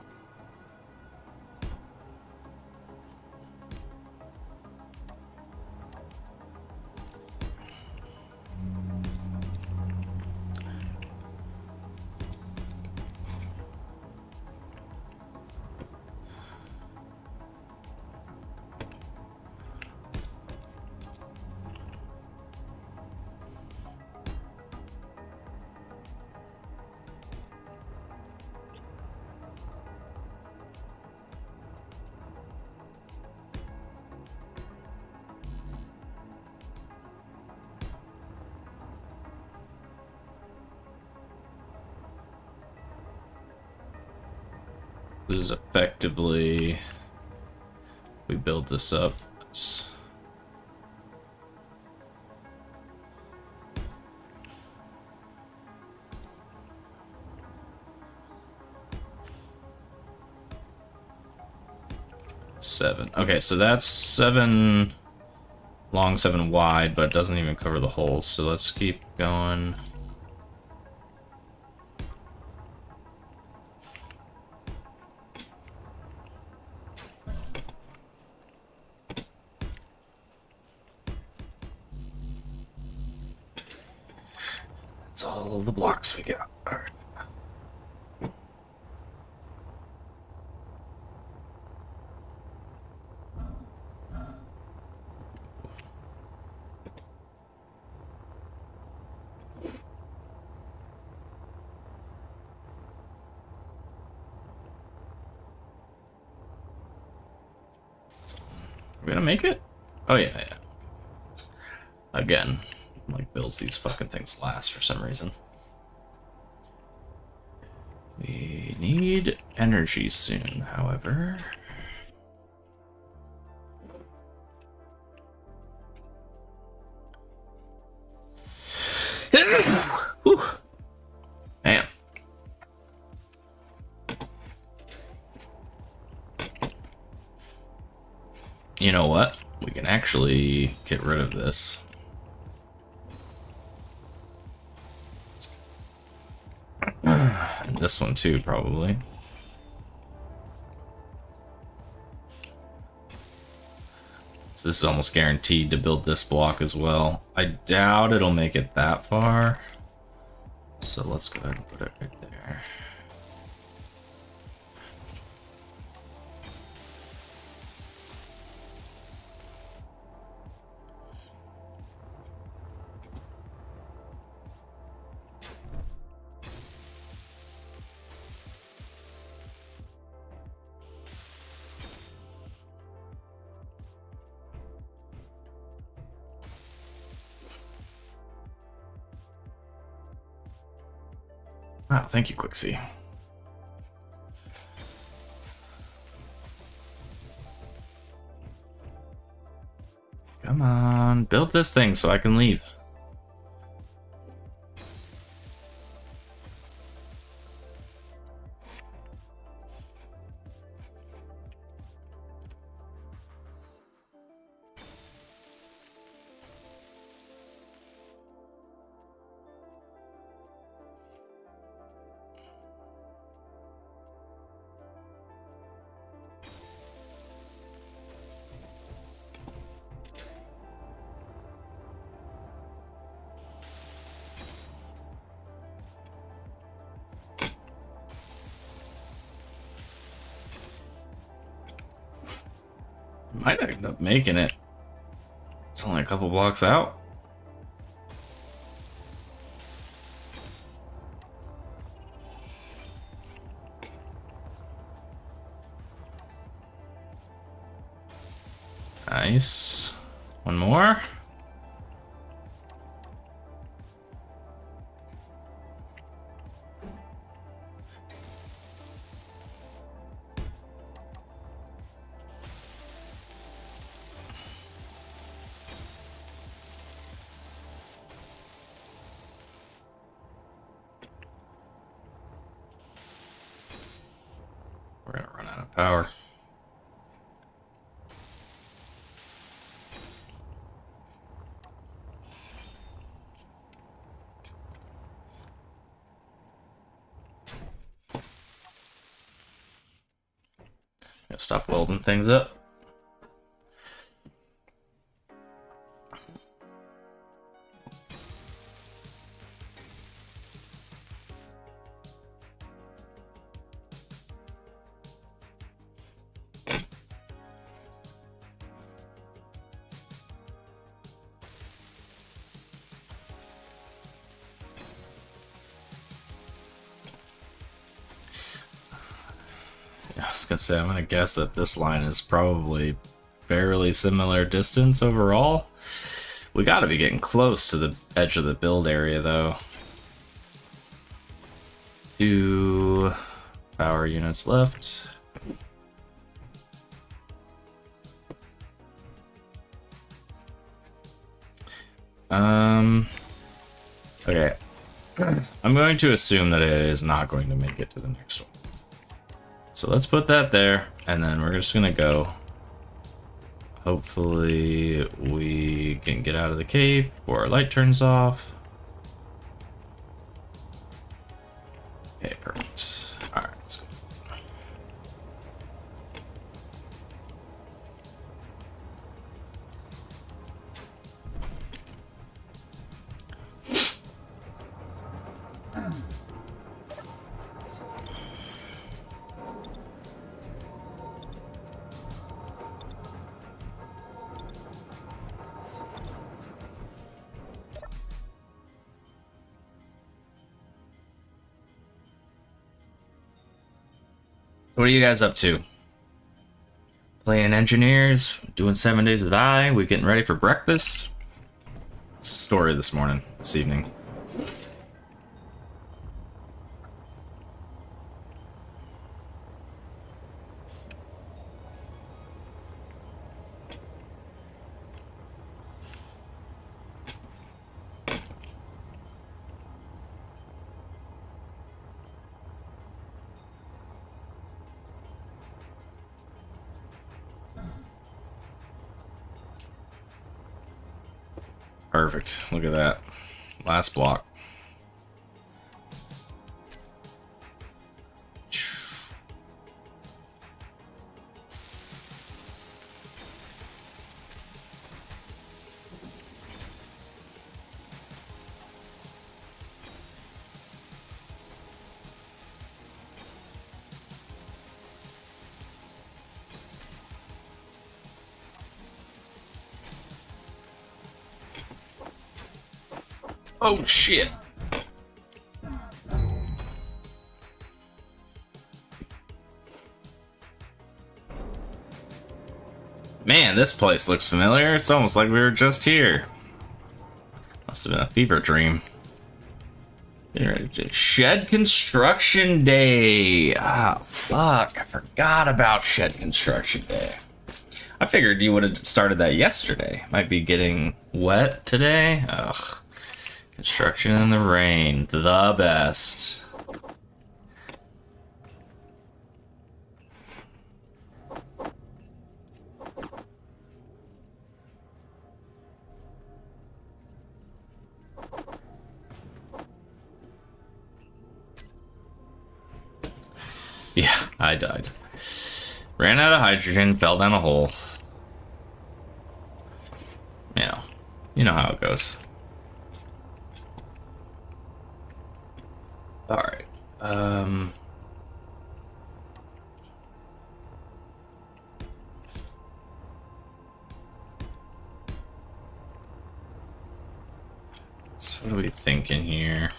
This is effectively, we build this up. It's, seven. Okay, so that's 7 long, 7 wide, but it doesn't even cover the holes. So let's keep going. That's all the blocks we got. All right. We're gonna make it? Oh yeah, yeah. Again, like builds these fucking things last for some reason. We need energy soon, however. Whew. Man. You know what? We can actually get rid of this. And this one too, probably. So this is almost guaranteed to build this block as well. I doubt it'll make it that far. So let's go ahead and put it right there. Oh, thank you, Quixie. Come on, build this thing so I can leave. Might end up making it. It's only a couple blocks out. Nice. One more. We're gonna run out of power. Gonna stop welding things up. I was gonna say, I'm gonna guess that this line is probably fairly similar distance overall. We gotta be getting close to the edge of the build area though. 2 power units left. Okay. I'm going to assume that it is not going to make it to the next one. So let's put that there, and then we're just gonna go. Hopefully we can get out of the cave before our light turns off. Okay, perfect. Alright, let's go. What are you guys up to? Playing engineers, doing 7 days of die, we getting ready for breakfast? It's a story this evening. Perfect. Look at that. Last block. Oh shit. Man, this place looks familiar. It's almost like we were just here. Must have been a fever dream. Shed Construction Day. Ah, fuck. I forgot about Shed Construction Day. I figured you would have started that yesterday. Might be getting wet today. Ugh. Construction in the rain. The best. Yeah, I died. Ran out of hydrogen, fell down a hole. Yeah, you know how it goes. Alright, so what are we thinking here?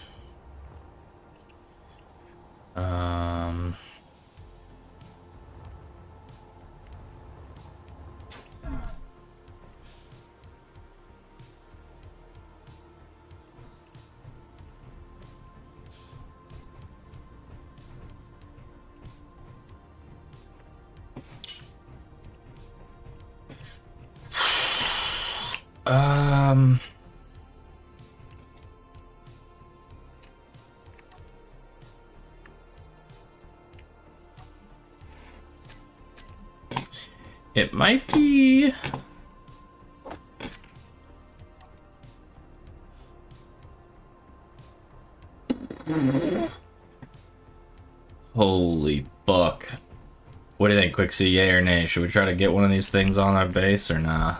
It might be... Holy fuck. What do you think, Quixie? Yay or nay? Should we try to get one of these things on our base or nah?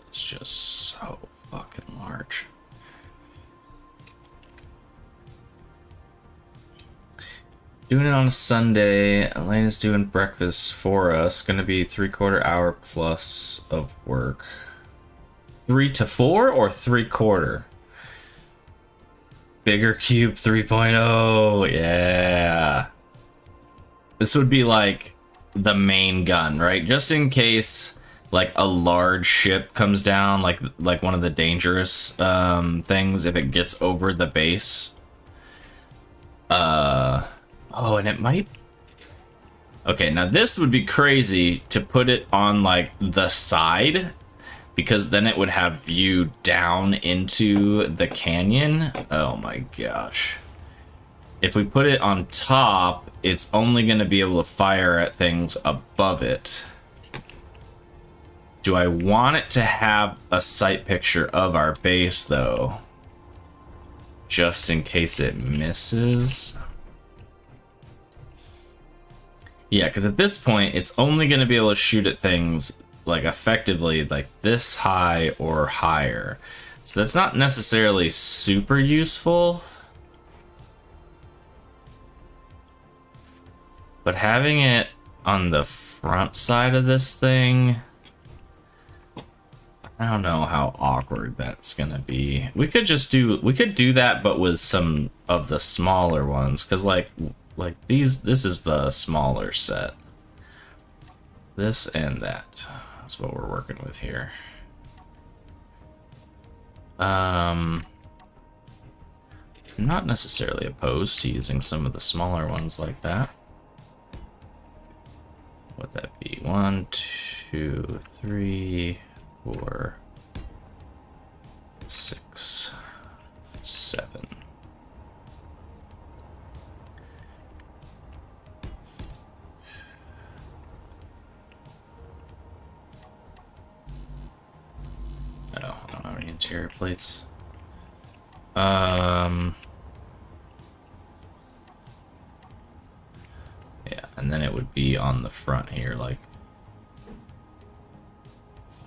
It's just so fucking large. Doing it on a Sunday. Elena's doing breakfast for us. Gonna be 3/4 hour plus of work. 3 to 4 or 3/4? Bigger cube 3.0. Yeah. This would be like the main gun, right? Just in case like a large ship comes down, like one of the dangerous things, if it gets over the base. Oh, and it might... Okay, now this would be crazy to put it on, like, the side, because then it would have view down into the canyon. Oh my gosh. If we put it on top, it's only going to be able to fire at things above it. Do I want it to have a sight picture of our base, though? Just in case it misses? Yeah, because at this point, it's only going to be able to shoot at things, like, effectively, like, this high or higher. So that's not necessarily super useful. But having it on the front side of this thing... I don't know how awkward that's going to be. We could just do... We could do that, but with some of the smaller ones, because, like these, this is the smaller set. This and that. That's what we're working with here. I'm not necessarily opposed to using some of the smaller ones like that. Would that be 1, 2, 3, 4, 6, 7. Oh, I don't have any interior plates. Yeah, and then it would be on the front here, like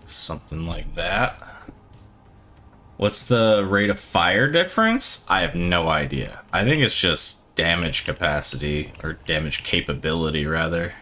something like that. What's the rate of fire difference? I have no idea. I think it's just damage capacity, or damage capability, rather.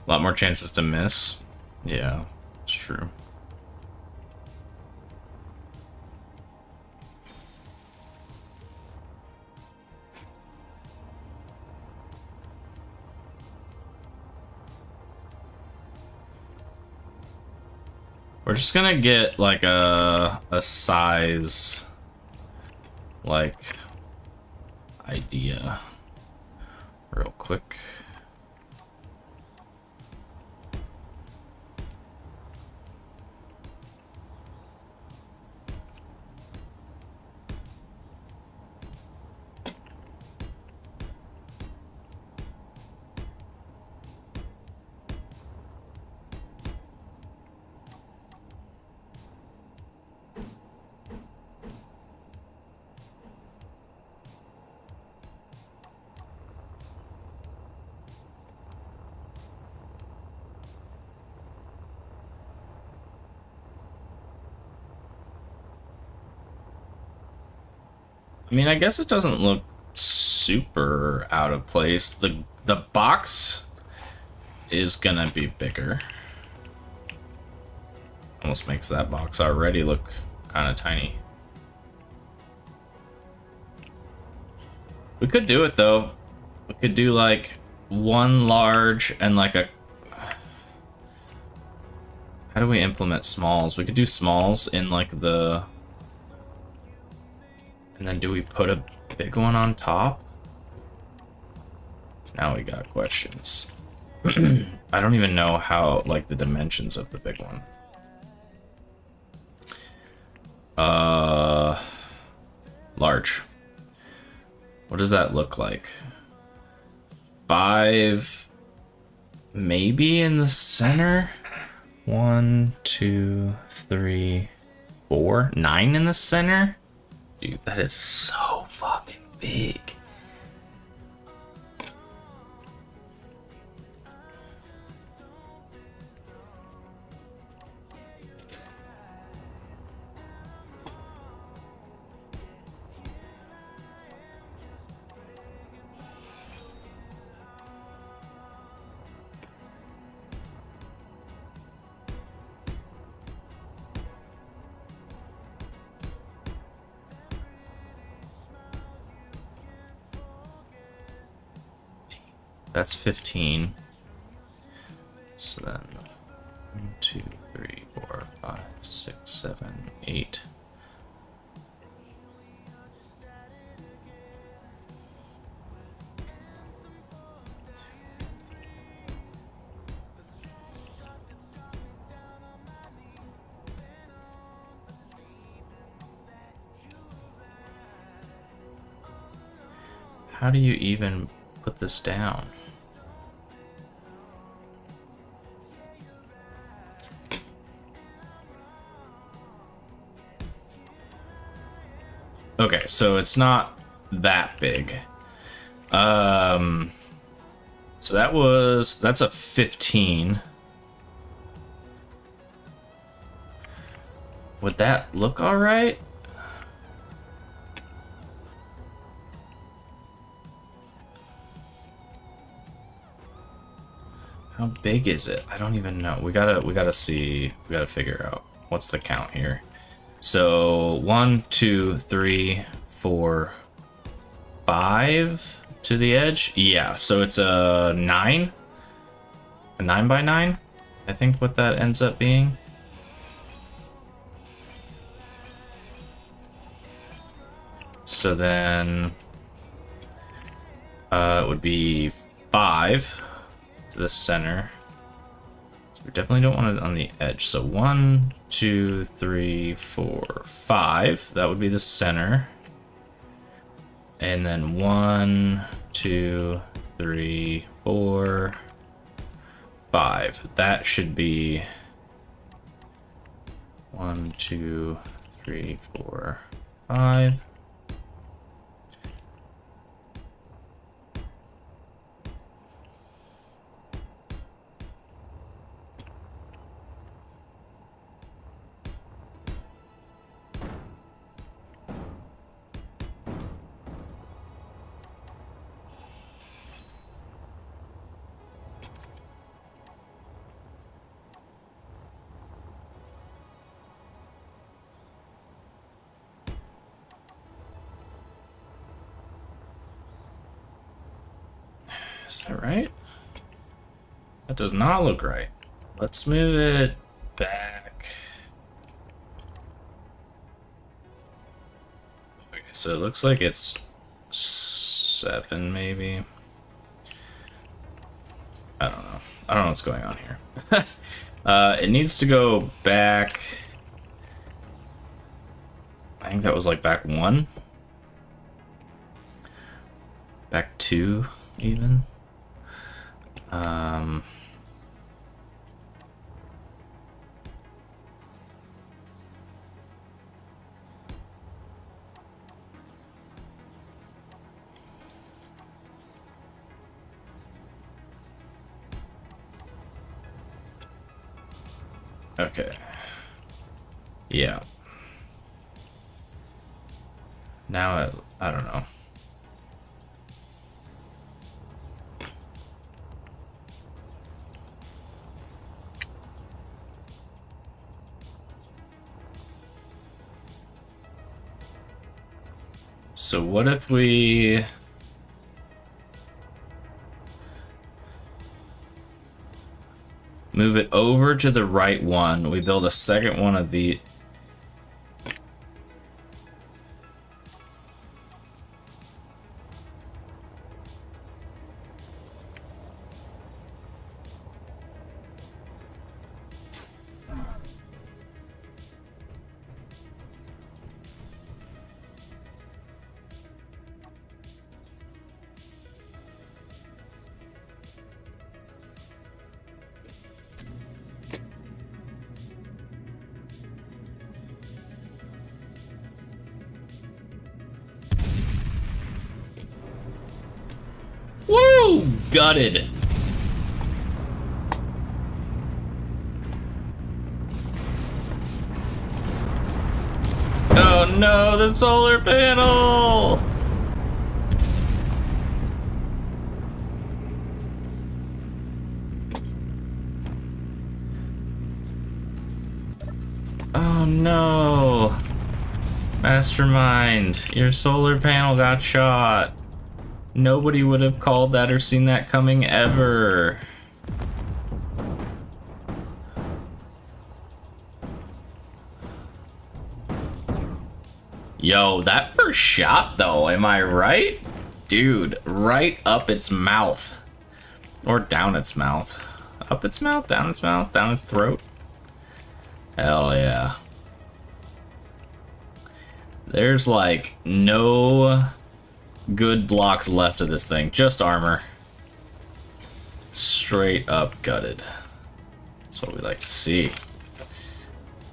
A lot more chances to miss. Yeah, it's true. We're just gonna get like a size like idea real quick. I mean, I guess it doesn't look super out of place. The box is gonna be bigger. Almost makes that box already look kind of tiny. We could do it though. We could do like one large and like a... How do we implement smalls? We could do smalls in like the... And then do we put a big one on top? Now we got questions. I don't even know how, like, the dimensions of the big one. Large. What does that look like? 5, maybe in the center? 1, 2, 3, 4, 9 in the center? Dude, that is so fucking big. That's 15. So then 1, 2, 3, 4, 5, 6, 7, 8. How do you even put this down? Okay, so it's not that big. So that's a 15. Would that look all right? How big is it? I don't even know. We gotta see. We gotta figure out what's the count here. So 1, 2, 3, 4, 5 to the edge. Yeah. So it's a 9. A 9 by 9. I think what that ends up being. So then it would be 5 to the center. So we definitely don't want it on the edge. So 1, 2, 3, 4, 5. That would be the center. And then 1, 2, 3, 4, 5. That should be 1, 2, 3, 4, 5. Is that right? That does not look right. Let's move it back. Okay, so it looks like it's 7 maybe. I don't know. I don't know what's going on here. It needs to go back. I think that was like back 1. Back 2 even. Okay. Yeah. Now I don't know. So what if we move it over to the right one? We build a second one of the... Woo! Gutted. Oh no, the solar panel! Oh no. Mastermind, your solar panel got shot. Nobody would have called that or seen that coming ever. Yo, that first shot though, am I right? Dude, right up its mouth. Or down its mouth. Up its mouth, down its throat. Hell yeah. There's like no good blocks left of this thing, just armor. Straight up gutted. That's what we like to see.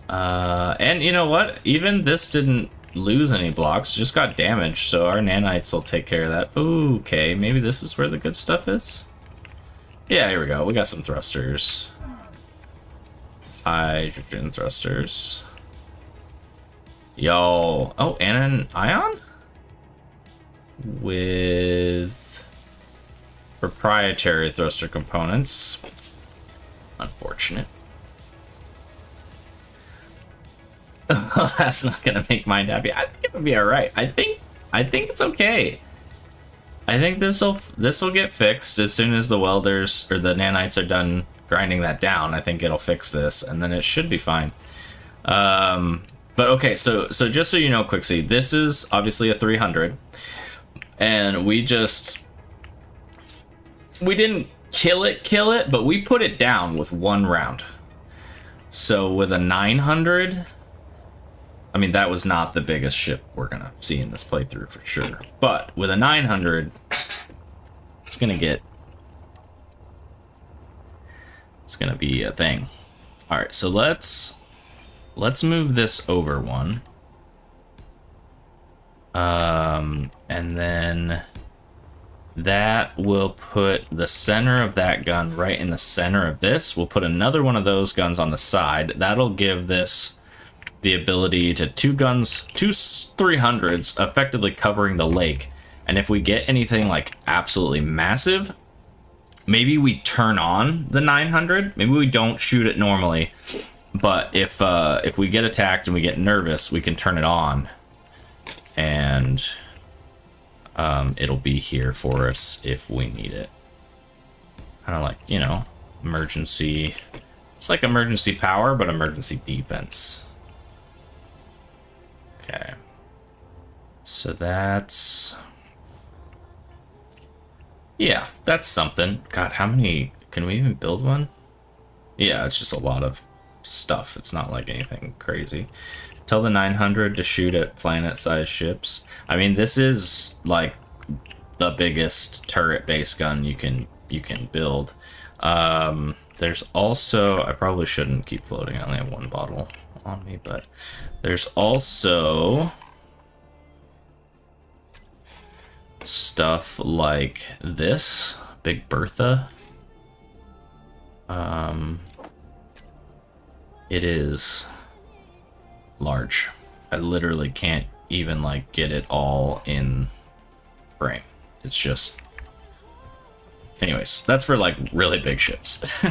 And you know what? Even this didn't lose any blocks, just got damaged, so our nanites will take care of that. Okay, maybe this is where the good stuff is? Yeah, here we go. We got some thrusters. Hydrogen thrusters. Yo. Oh, and an ion? With proprietary thruster components. Unfortunate. That's not gonna make mine happy. I think it would be alright. I think it's okay. I think this'll get fixed as soon as the welders or the nanites are done grinding that down. I think it'll fix this, and then it should be fine. But okay, so just so you know, Quixie, this is obviously a 300, and we didn't kill it, but we put it down with 1 round. So with a 900, I mean, that was not the biggest ship we're gonna see in this playthrough for sure. But with a 900, it's gonna be a thing. All right, so let's move this over 1. And then that will put the center of that gun right in the center of this. We'll put another one of those guns on the side. That'll give this the ability to 2 guns, 2 300s, effectively covering the lake. And if we get anything like absolutely massive, maybe we turn on the 900. Maybe we don't shoot it normally, but if we get attacked and we get nervous, we can turn it on, and it'll be here for us if we need it. Kind of like, you know, emergency. It's like emergency power, but emergency defense. Okay. So that's... yeah, that's something. God, how many... can we even build one? Yeah, it's just a lot of stuff. It's not like anything crazy. Tell the 900 to shoot at planet-sized ships. I mean, this is like the biggest turret-based gun you can build. There's also... I probably shouldn't keep floating. I only have one bottle on me, but there's also stuff like this, Big Bertha. It is large. I literally can't even like get it all in frame. It's just... anyways, that's for like really big ships. You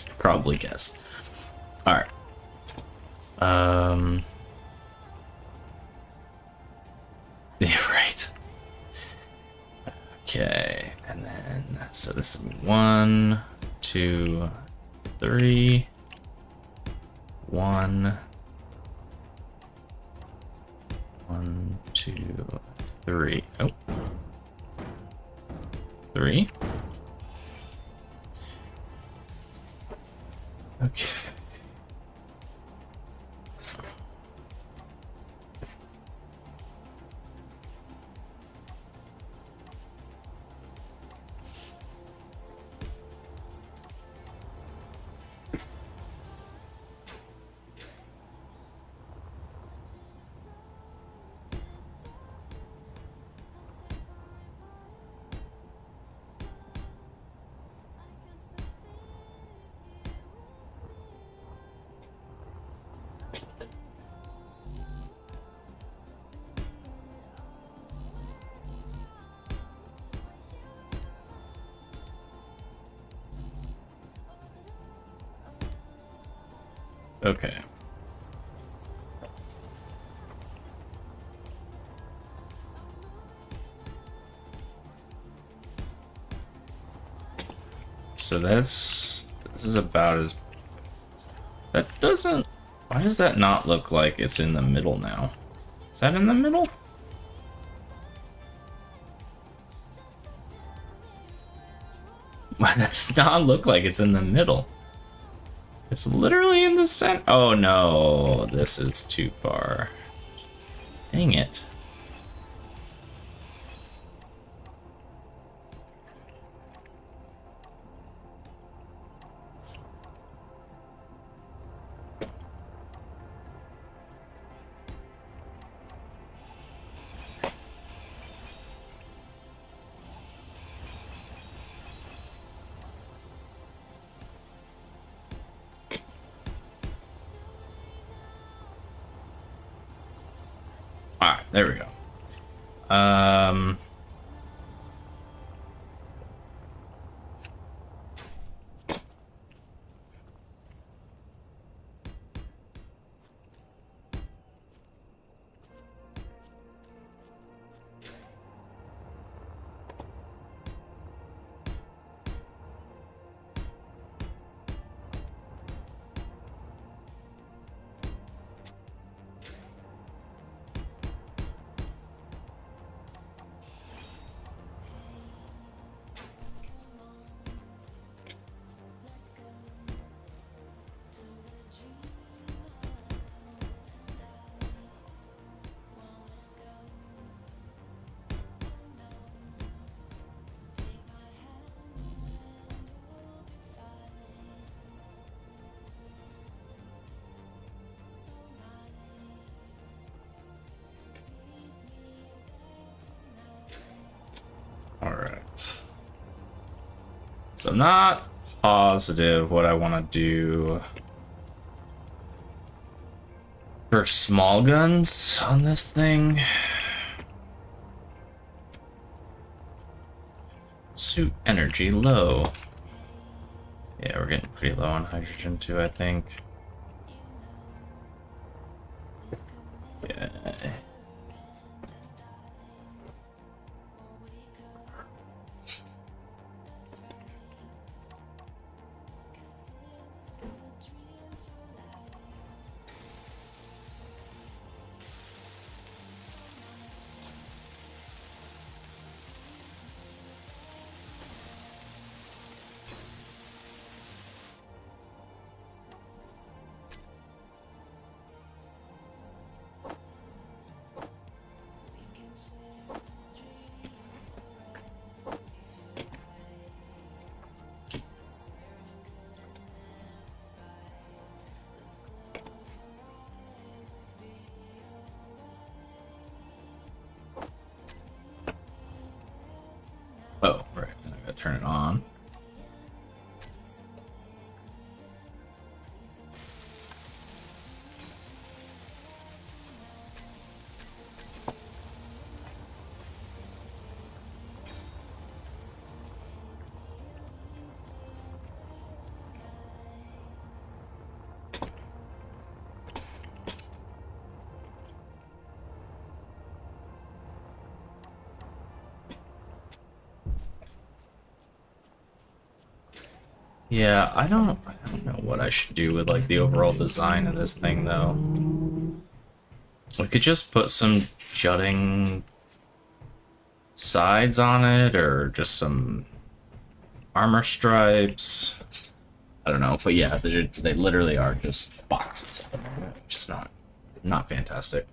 can probably guess. All right. Yeah, right. Okay, and then so this is 1, 2, 3. 1, 2, 3. Oh. 3. Okay. Okay. So this is about as... that doesn't... why does that not look like it's in the middle now? Is that in the middle? Why does not look like it's in the middle? It's literally in the center. Oh no, this is too far. Dang it. Alright, there we go. Alright. So I'm not positive what I want to do for small guns on this thing. Suit energy low. Yeah, we're getting pretty low on hydrogen too, I think. Yeah. Oh, right. I gotta turn it on. Yeah, I don't know what I should do with like the overall design of this thing though. We could just put some jutting sides on it, or just some armor stripes. I don't know, but yeah, they literally are just boxes, which is not fantastic.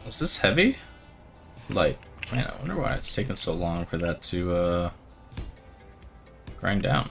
Was this heavy? Like, man, I wonder why it's taking so long for that to grind down.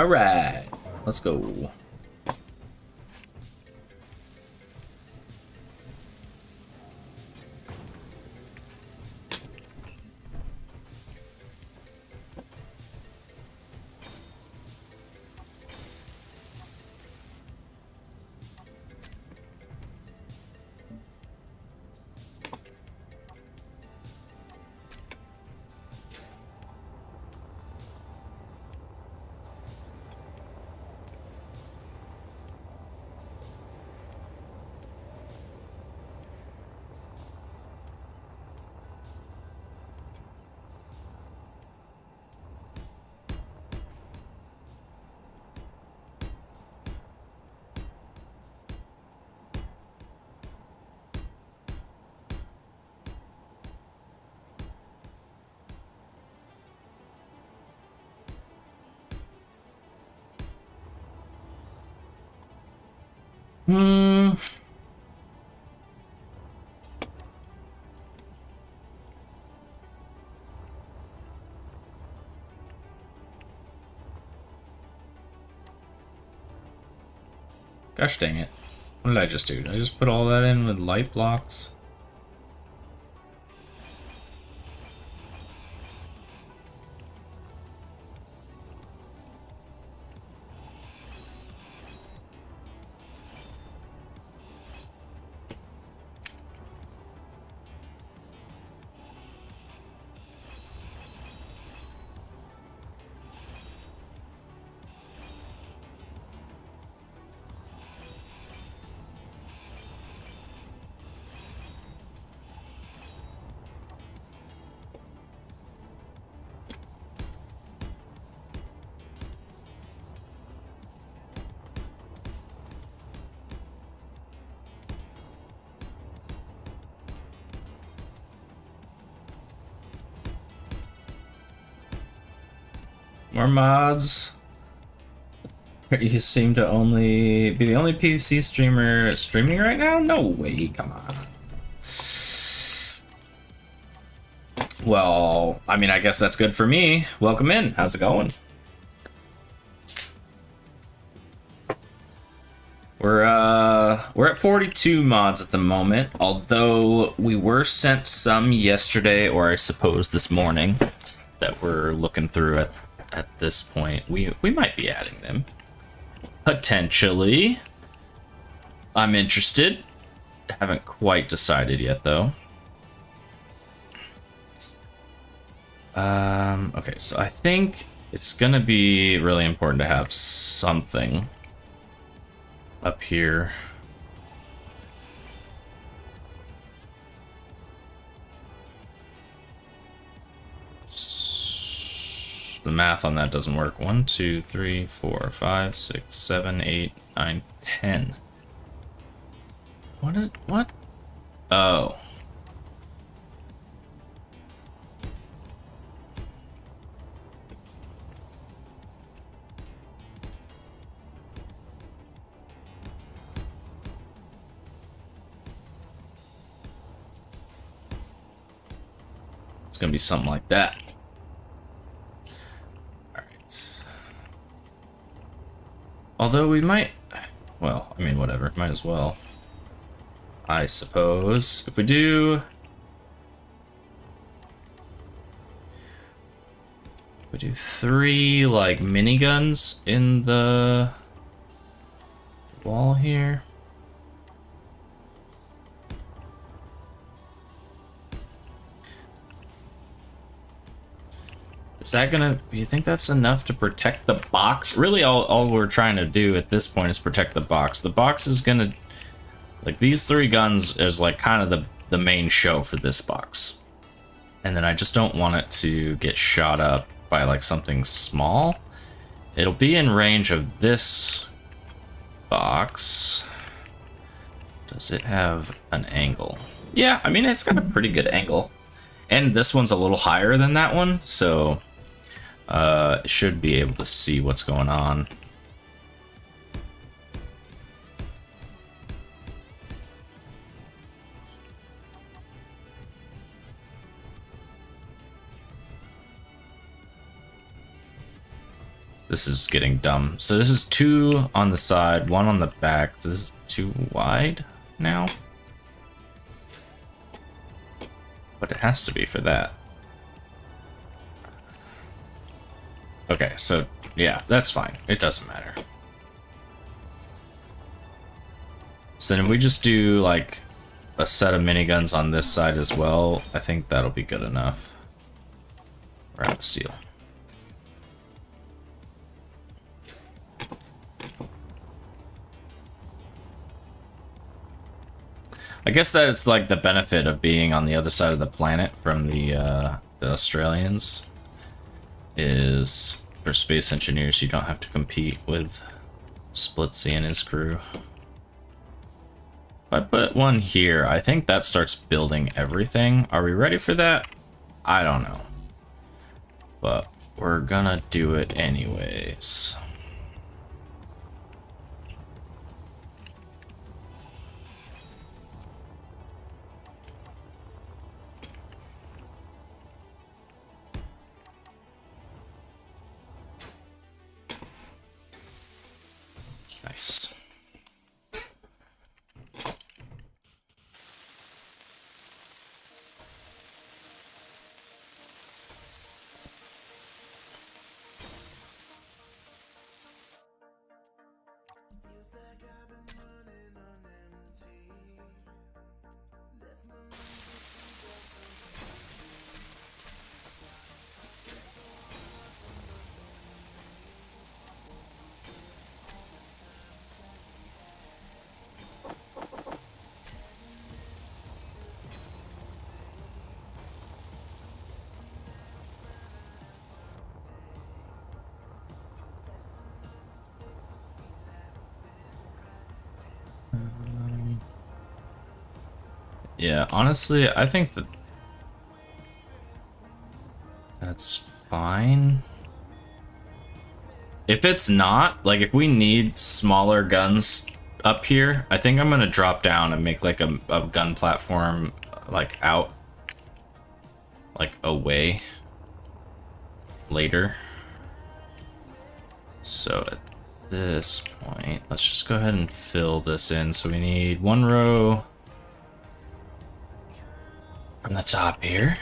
Alright, let's go. Hmm. Gosh dang it. What did I just do? Did I just put all that in with light blocks? More mods. You seem to only be the only PC streamer streaming right now? No way, come on. Well, I mean, I guess that's good for me. Welcome in. How's it going? We're at 42 mods at the moment, although we were sent some yesterday, or I suppose this morning, that we're looking through at this point. We might be adding them. Potentially. I'm interested. Haven't quite decided yet, though. Okay, so I think it's gonna be really important to have something up here. The math on that doesn't work. 1, 2, 3, 4, 5, 6, 7, 8, 9, 10. What? Oh. It's gonna be something like that. Although we might, well, I mean, whatever, might as well. I suppose if we do 3 like miniguns in the wall here. Is that gonna, you think that's enough to protect the box? Really, all we're trying to do at this point is protect the box. The box is gonna, like, these 3 guns is like kind of the main show for this box. And then I just don't want it to get shot up by like something small. It'll be in range of this box. Does it have an angle? Yeah, I mean, it's got a pretty good angle. And this one's a little higher than that one, so should be able to see what's going on. This is getting dumb. So this is 2 on the side, 1 on the back. So this is too wide now. But it has to be for that. Okay, so yeah, that's fine. It doesn't matter. So then if we just do like a set of miniguns on this side as well, I think that'll be good enough. We're out of steel. I guess that it's like the benefit of being on the other side of the planet from the Australians is for space engineers you don't have to compete with Splitsy and his crew. If I put one here, I think that starts building everything. Are we ready for that? I don't know. But we're gonna do it anyways. Nice. Yeah, honestly, I think that that's fine. If it's not, like if we need smaller guns up here, I think I'm gonna drop down and make like a gun platform like out, like away later. So at this point, let's just go ahead and fill this in. So we need 1 row from the top here.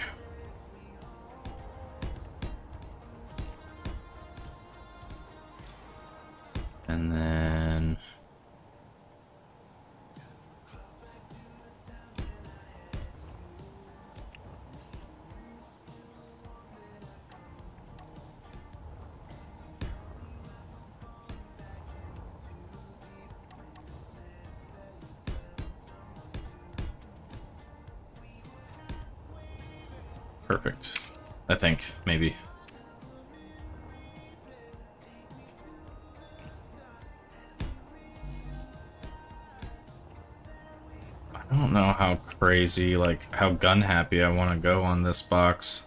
And then perfect. I think, maybe. I don't know how crazy, like, how gun happy I want to go on this box.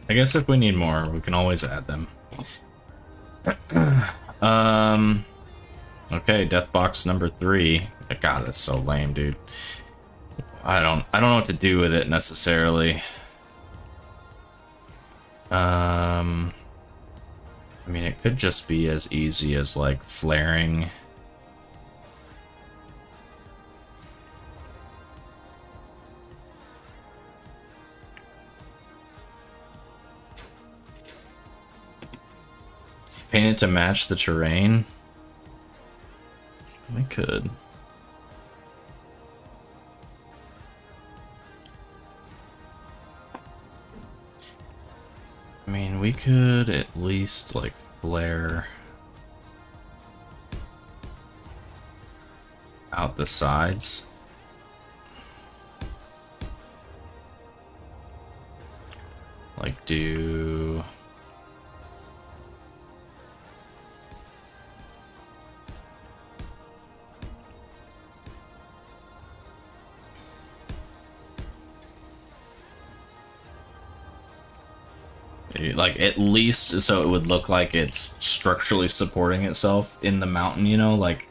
I guess if we need more, we can always add them. Okay, death box number 3. God, that's so lame, dude. I don't know what to do with it necessarily. I mean, it could just be as easy as like flaring. Paint it to match the terrain. We could. I mean, we could at least like flare out the sides. Like do Like, at least so it would look like it's structurally supporting itself in the mountain, you know? Like,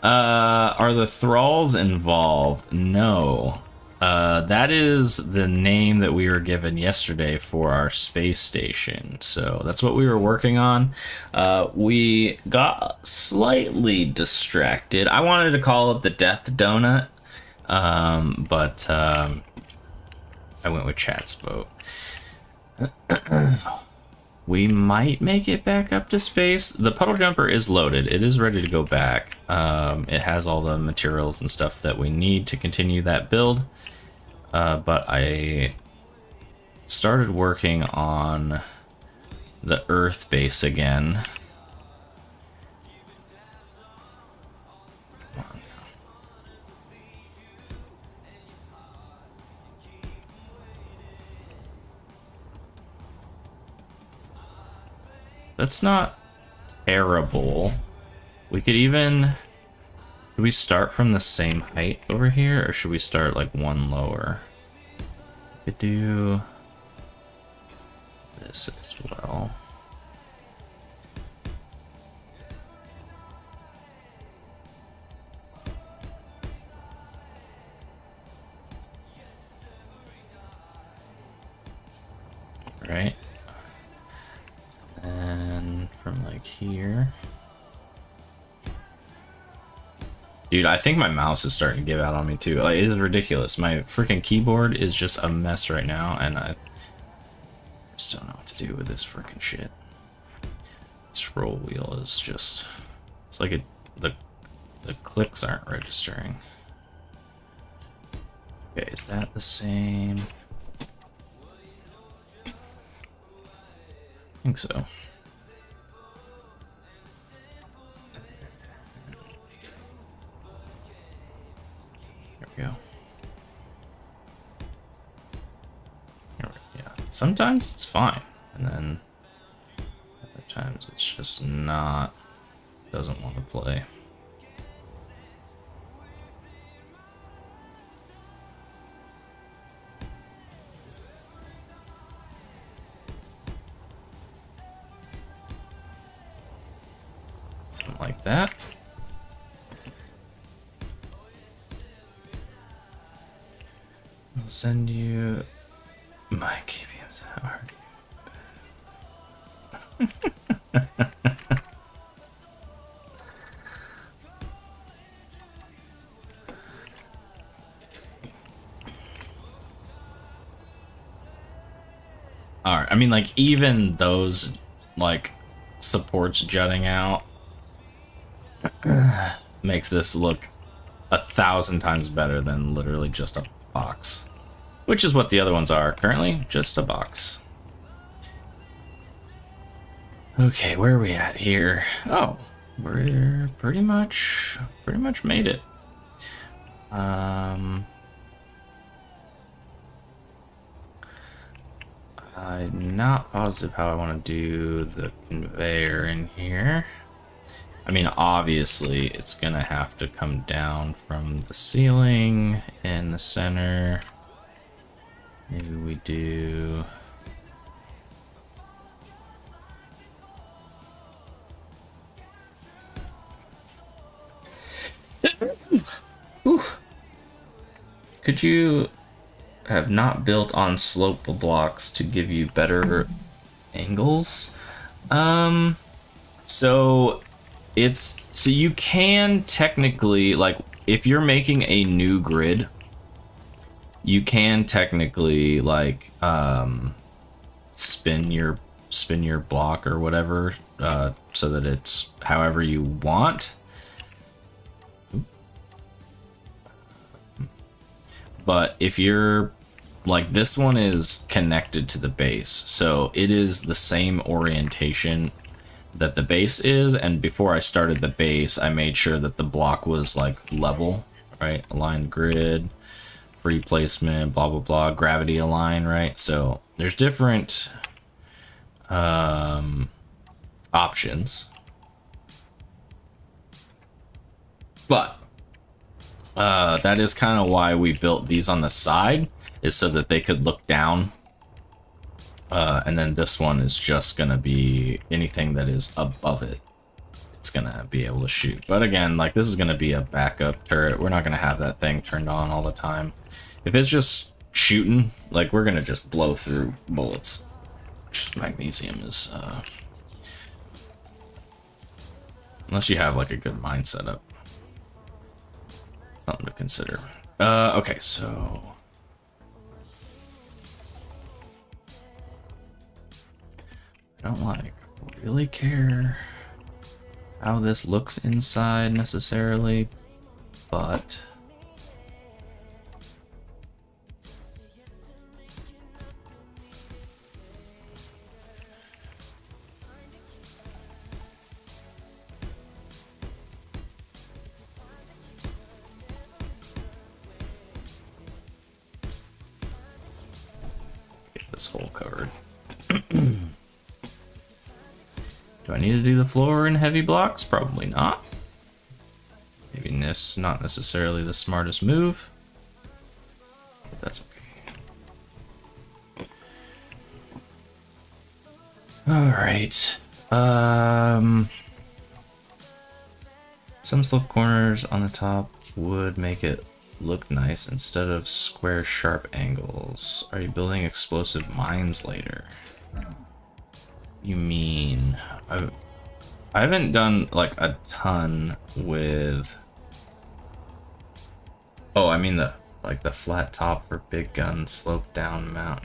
are the thralls involved? No. That is the name that we were given yesterday for our space station. So that's what we were working on. We got slightly distracted. I wanted to call it the Death Donut, but I went with Chat's vote. We might make it back up to space. The puddle jumper is loaded. It is ready to go back. It has all the materials and stuff that we need to continue that build. But I started working on the Earth base again. Come on. That's not terrible. We could even... Should we start from the same height over here, or should we start like one lower? We could do this as well. Right? And from like here. Dude, I think my mouse is starting to give out on me too. Like, it is ridiculous. My freaking keyboard is just a mess right now, and I just don't know what to do with this freaking shit. Scroll wheel is just... It's like the clicks aren't registering. Okay, is that the same? I think so. Go. Yeah, sometimes it's fine, and then other times it's just not, doesn't want to play. Something like that. I'll send you my KBMs. How hard Alright, I mean, like, even those, like, supports jutting out makes this look 1,000 times better than literally just a box. Which is what the other ones are currently, just a box. Okay, where are we at here? Oh, we're pretty much made it. I'm not positive how I want to do the conveyor in here. I mean, obviously, it's gonna have to come down from the ceiling in the center. Maybe we do... Could you have not built on slope blocks to give you better angles? So you can technically, like, if you're making a new grid, you can technically, like, spin your block or whatever, so that it's however you want. But if you're, like, this one is connected to the base, so it is the same orientation that the base is, and before I started the base, I made sure that the block was, like, level, right? Aligned grid, free placement, blah, blah, blah, gravity align, right? So there's different options. But that is kind of why we built these on the side, is so that they could look down And then this one is just gonna be anything that is above it. It's gonna be able to shoot. But again, like this is gonna be a backup turret. We're not gonna have that thing turned on all the time. If it's just shooting, like we're gonna just blow through bullets. Magnesium is unless you have like a good mine setup. Something to consider. Okay, so I don't like really care how this looks inside necessarily, but get this hole covered. Do I need to do the floor in heavy blocks? Probably not. Maybe this not necessarily the smartest move, but that's okay. All right. Some slope corners on the top would make it look nice instead of square sharp angles. Are you building explosive mines later? You mean I haven't done like a ton with. Oh, I mean the flat top for big gun slope down mount.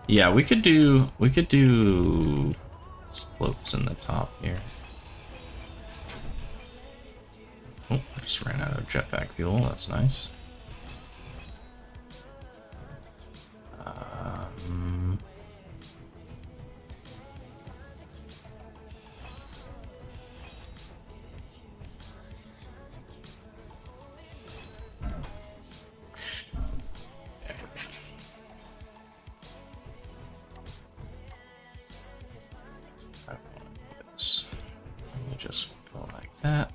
Yeah, we could do slopes in the top here. Oh, I just ran out of jetpack fuel. That's nice. Let me just go like that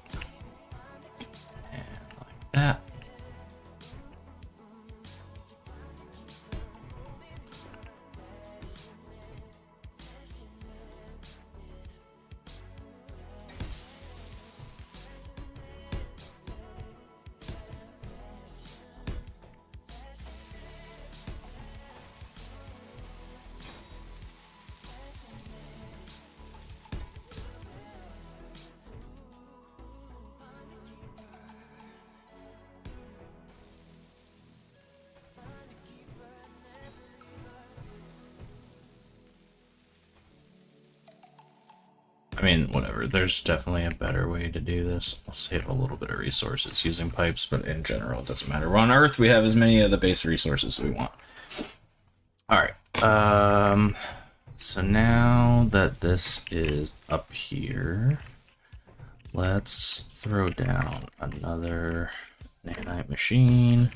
and like that. I mean, whatever. There's definitely a better way to do this. I'll save a little bit of resources using pipes, but in general, it doesn't matter. We're on Earth. We have as many of the base resources we want. All right. So now that this is up here, let's throw down another nanite machine.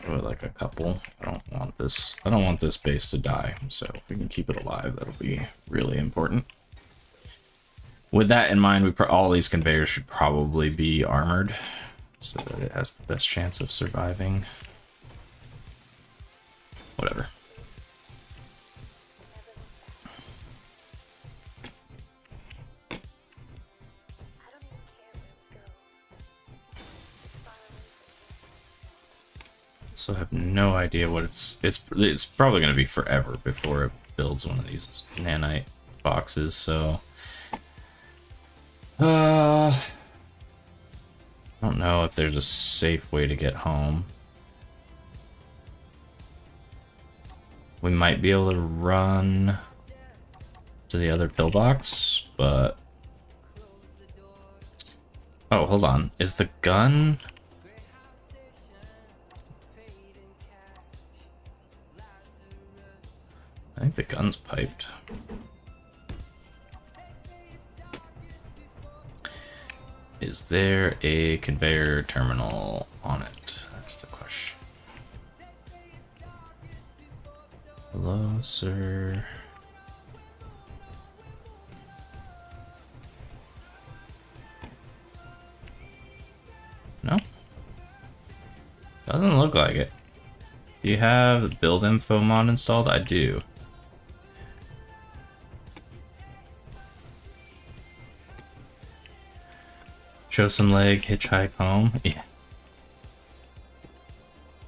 Like a couple. I don't want this base to die, so if we can keep it alive, that'll be really important. With that in mind, all these conveyors should probably be armored so that it has the best chance of surviving. Whatever. So I have no idea what it's probably going to be forever before it builds one of these nanite boxes, so I don't know if there's a safe way to get home. We might be able to run to the other pillbox, but oh, hold on. Is the gun? I think the gun's piped. Is there a conveyor terminal on it? That's the question. Hello, sir. No? Doesn't look like it. Do you have build info mod installed? I do. Show some leg, hitchhike home. Yeah.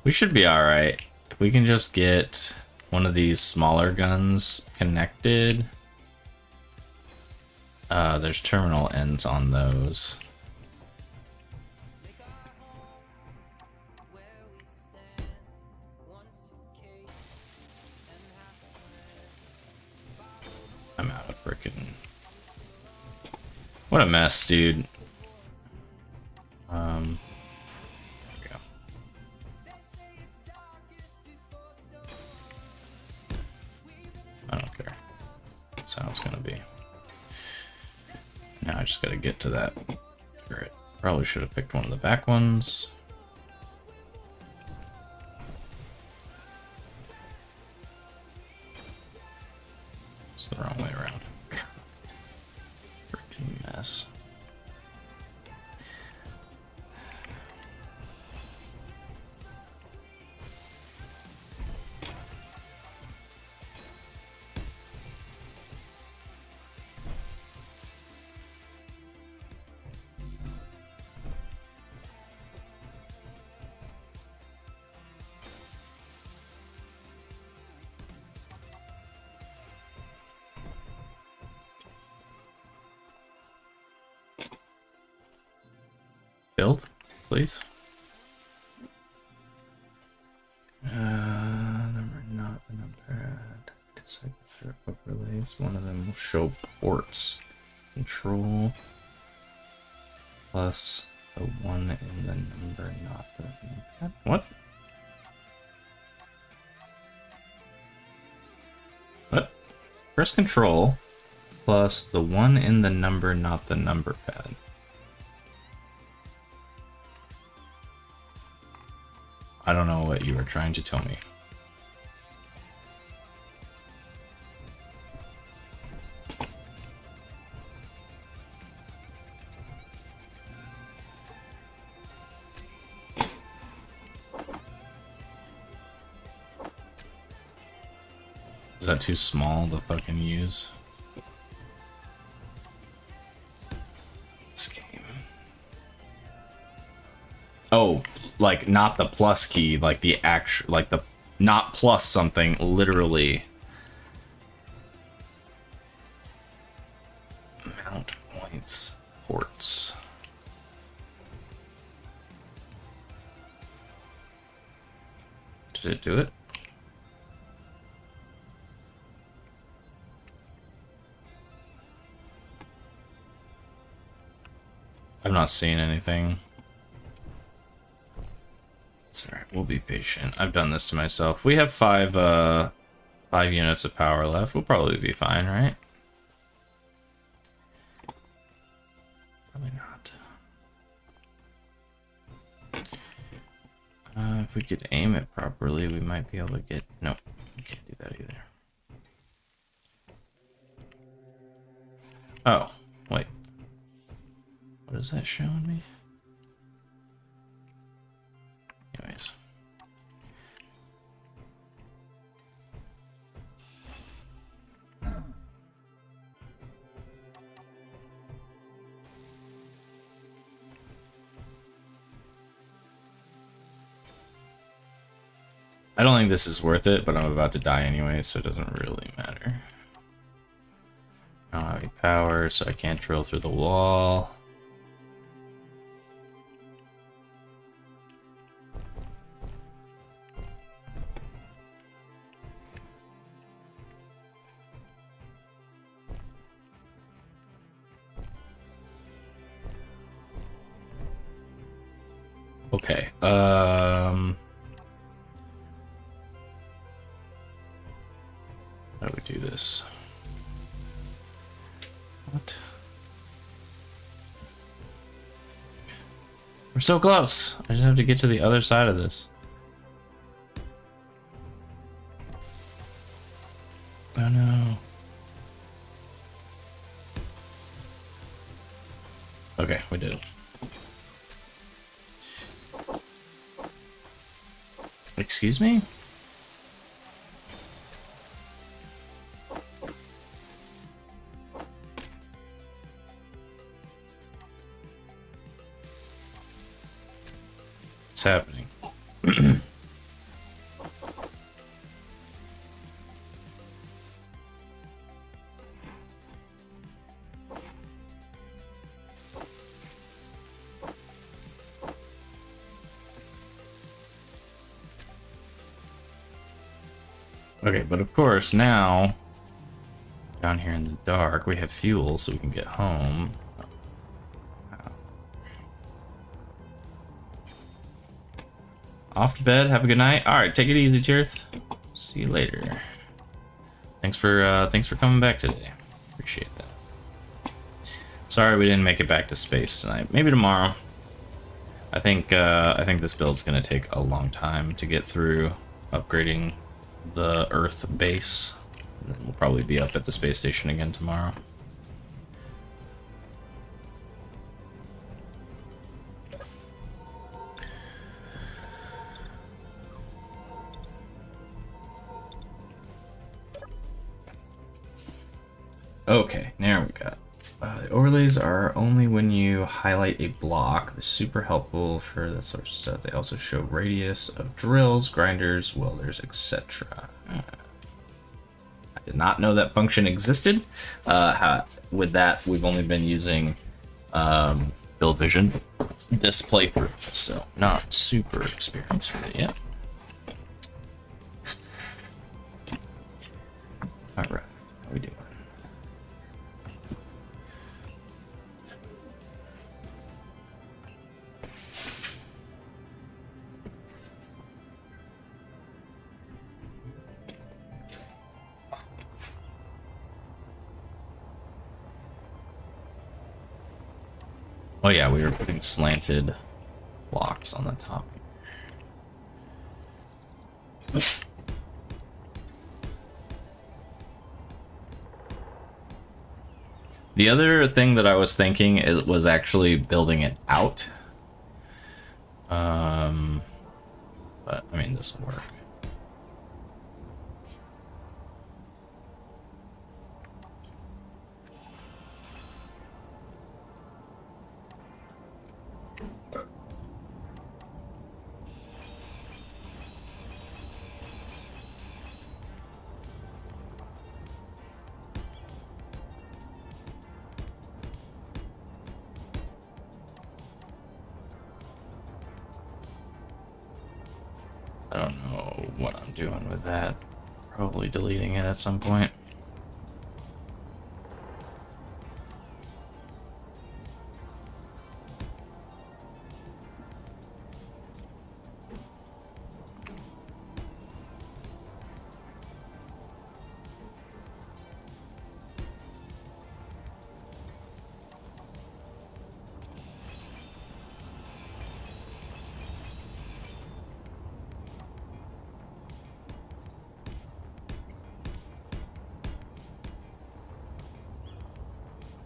We should be alright. If we can just get one of these smaller guns connected. There's terminal ends on those. I'm out of frickin'. What a mess, dude. There we go. I don't care. That's how it's gonna be. Now I just gotta get to that turret. Probably should have picked one of the back ones. It's the wrong way around. Freaking mess. Build, please. Number not the number. Disable through overlays. One of them will show ports. Control plus the one in the number, not the. What? What? Press Control plus the one in the number, not the number pad. I don't know what you were trying to tell me. Is that too small to fucking use? This game. Oh, like not the plus key, like the actual, like the not plus something, literally. Mount points, ports. Did it do it? I'm not seeing anything. It's alright, we'll be patient. I've done this to myself. We have five units of power left. We'll probably be fine, right? Probably not. If we could aim it properly, we might be able to get... Nope, we can't do that either. Oh, wait. What is that showing me? Anyways. I don't think this is worth it, but I'm about to die anyway, so it doesn't really matter. I don't have any power, so I can't drill through the wall. Okay, how do we do this? What? We're so close! I just have to get to the other side of this. Excuse me? What's happening? Okay, but of course now, down here in the dark, we have fuel so we can get home. Off to bed, have a good night. Alright, take it easy, Tirth. See you later. Thanks for coming back today. Appreciate that. Sorry we didn't make it back to space tonight. Maybe tomorrow. I think this build's gonna take a long time to get through upgrading the Earth base. And then we'll probably be up at the space station again tomorrow. Okay, now we got. The overlays are only when you highlight a block. They're super helpful for that sort of stuff. They also show radius of drills, grinders, welders, etc. I did not know that function existed. With that, we've only been using Build Vision this playthrough, so not super experienced with it yet. All right, how we doing? Oh yeah, we were putting slanted blocks on the top. The other thing that I was thinking it was actually building it out. But I mean, this will work. I don't know what I'm doing with that. Probably deleting it at some point.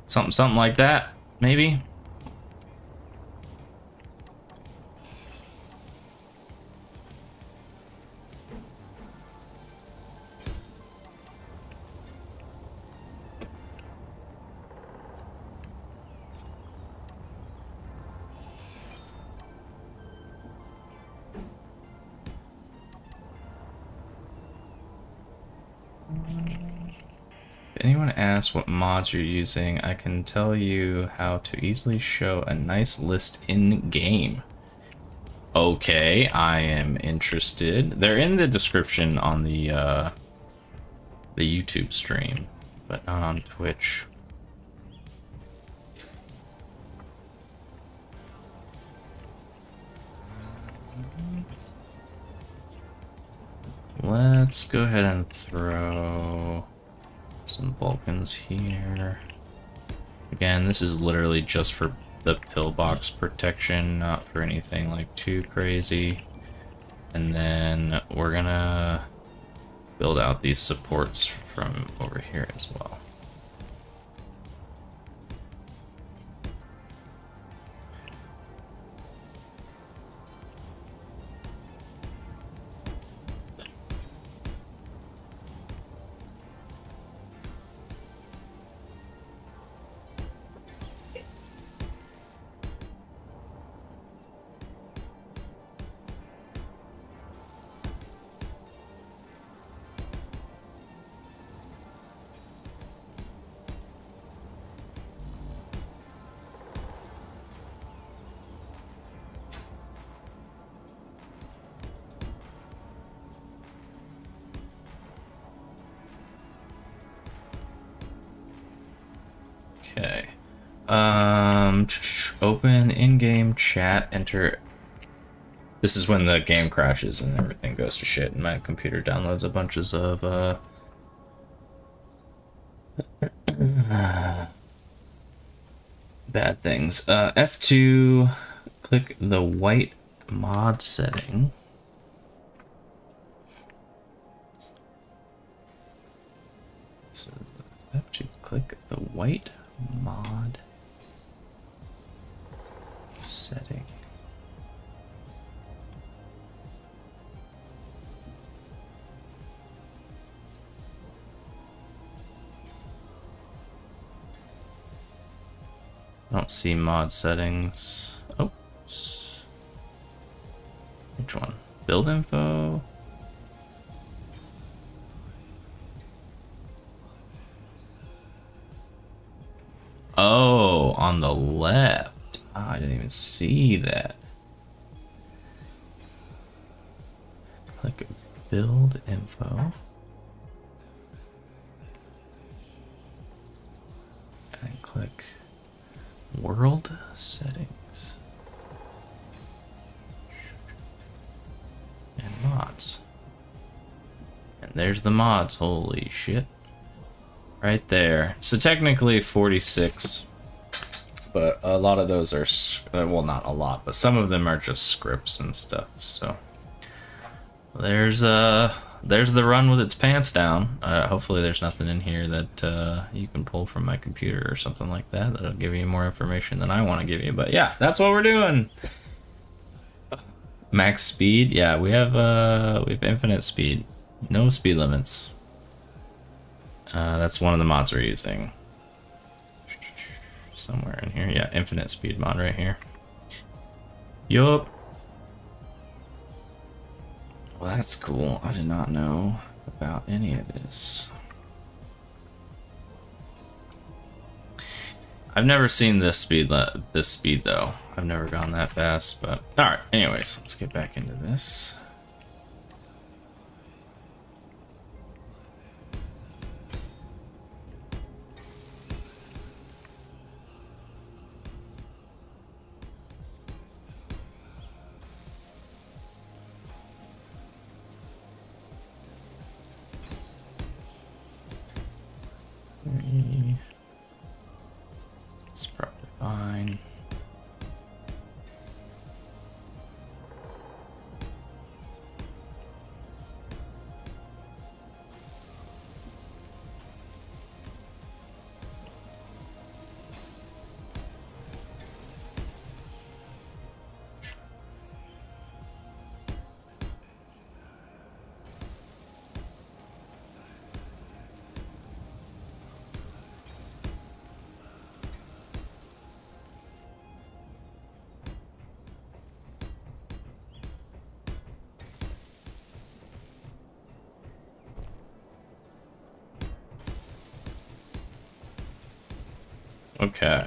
Something like that, maybe. If anyone asks what mods you're using, I can tell you how to easily show a nice list in game. Okay, I am interested. They're in the description on the YouTube stream, but not on Twitch. Let's go ahead and throw some Vulcans here. Again, this is literally just for the pillbox protection, not for anything like too crazy. And then we're gonna build out these supports from over here as well. Okay. Open in-game chat, enter. This is when the game crashes and everything goes to shit and my computer downloads a bunches of bad things. F2, click the white mod setting. So F2, click the white mod setting. I don't see mod settings. Oh. Which one? Build info. Oh, on the left. Oh, I didn't even see that. Click build info. And click world settings. And mods. And there's the mods, holy shit. Right there. So technically 46, but a lot of those are, well, not a lot, but some of them are just scripts and stuff. So there's the run with its pants down. Hopefully there's nothing in here that you can pull from my computer or something like that that'll give you more information than I want to give you. But yeah, that's what we're doing. Max speed, yeah, we have infinite speed, no speed limits. That's one of the mods we're using. Somewhere in here, yeah, infinite speed mod right here. Yup. Well, that's cool. I did not know about any of this. I've never seen this speed though. I've never gone that fast, but all right. Anyways, let's get back into this. It's probably fine. Okay.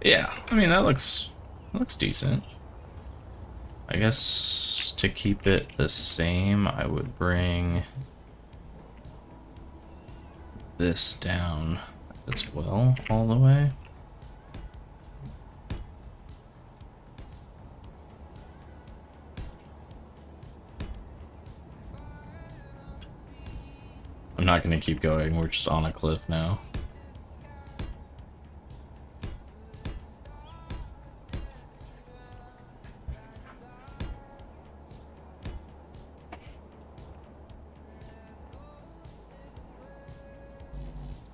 Yeah, I mean that looks decent. I guess to keep it the same, I would bring this down as well all the way. I'm not gonna keep going, we're just on a cliff now.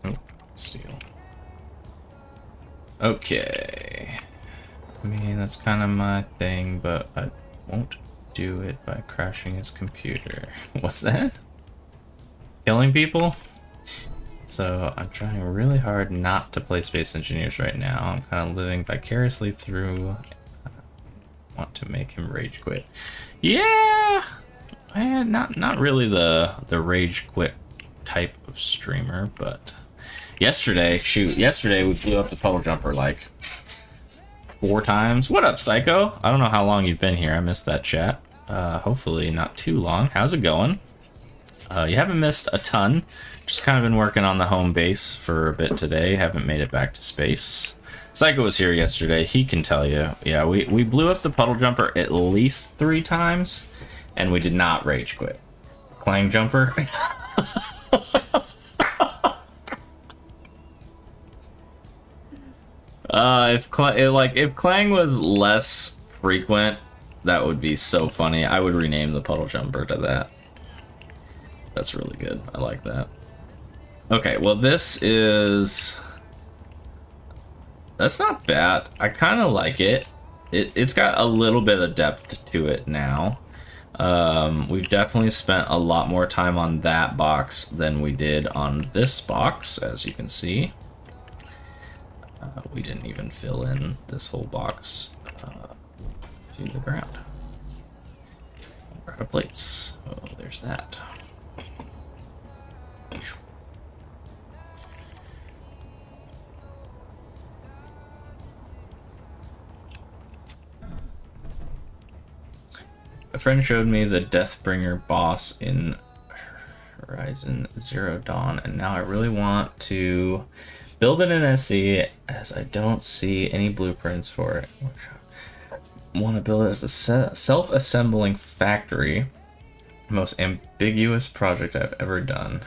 Oh, steel. Okay. I mean, that's kind of my thing, but I won't do it by crashing his computer. What's that? Killing people? So I'm trying really hard not to play Space Engineers right now. I'm kind of living vicariously through. I want to make him rage quit. Yeah, not really the rage quit type of streamer, but yesterday we blew up the puddle jumper like 4 times. What up, Psycho? I don't know how long you've been here. I missed that chat. Hopefully not too long. How's it going? You haven't missed a ton. Just kind of been working on the home base for a bit today. Haven't made it back to space. Psycho was here yesterday. He can tell you. Yeah, we blew up the puddle jumper at least 3 times, and we did not rage quit. Clang jumper. If Clang was less frequent, that would be so funny. I would rename the puddle jumper to that. That's really good. I like that. Okay, well this is... That's not bad. I kind of like it. It's got a little bit of depth to it now. We've definitely spent a lot more time on that box than we did on this box, as you can see. We didn't even fill in this whole box to the ground. We're out of plates. Oh, there's that. A friend showed me the Deathbringer boss in Horizon Zero Dawn, and now I really want to build it in SE, as I don't see any blueprints for it. I want to build it as a self-assembling factory. Most ambiguous project I've ever done.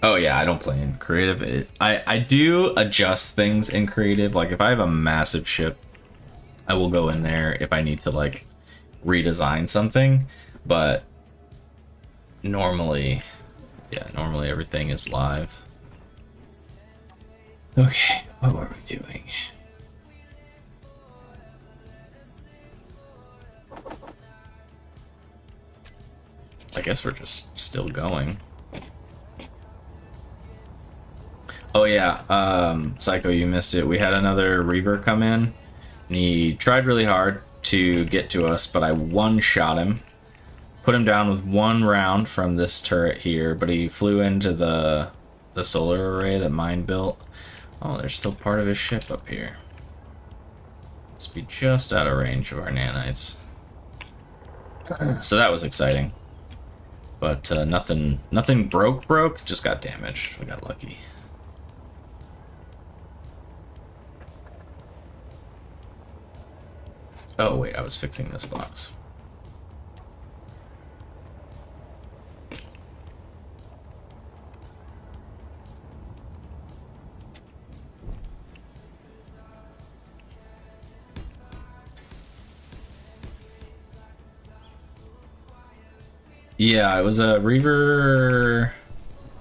Oh yeah, I don't play in creative. I do adjust things in creative. Like if I have a massive ship, I will go in there if I need to like redesign something, but normally everything is live. Okay, what were we doing? I guess we're just still going. Oh yeah, Psycho, you missed it. We had another Reaver come in, and he tried really hard to get to us, but I one-shot him. Put him down with 1 round from this turret here, but he flew into the solar array that mine built. Oh, there's still part of his ship up here. Must be just out of range of our nanites. So that was exciting. But nothing broke, just got damaged. We got lucky. Oh wait, I was fixing this box. Yeah, it was a Reaver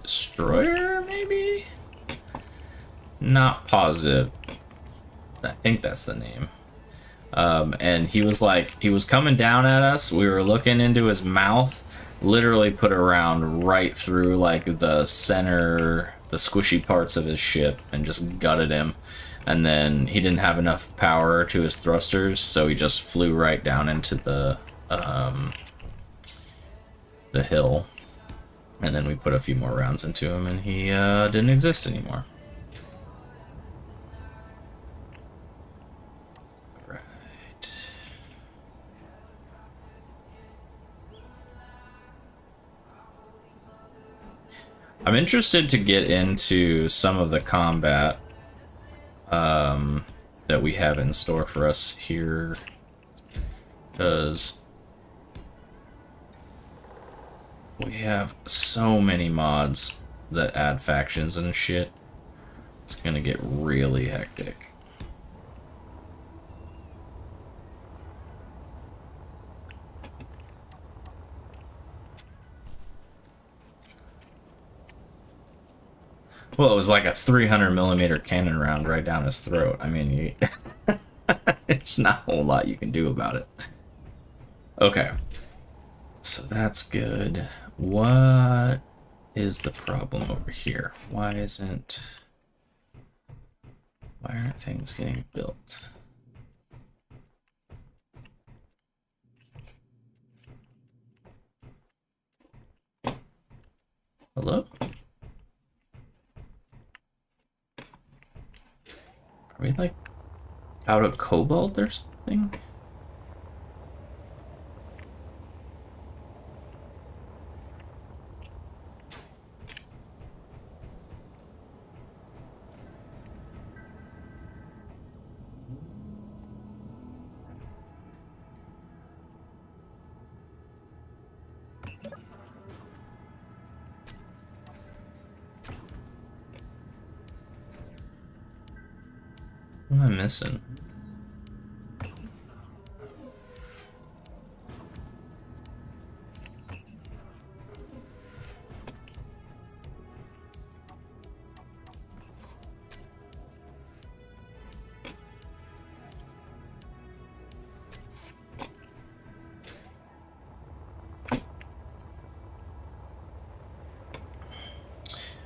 Destroyer, maybe? Not positive. I think that's the name. And he was coming down at us. We were looking into his mouth, literally put a round right through like the center, the squishy parts of his ship, and just gutted him. And then he didn't have enough power to his thrusters, so he just flew right down into the hill. And then we put a few more rounds into him, and he didn't exist anymore. I'm interested to get into some of the combat that we have in store for us here, because we have so many mods that add factions and shit. It's gonna get really hectic. Well, it was like a 300mm cannon round right down his throat. I mean, there's not a whole lot you can do about it. Okay. So that's good. What is the problem over here? Why aren't things getting built? Hello? Are we like out of cobalt or something? What am I missing?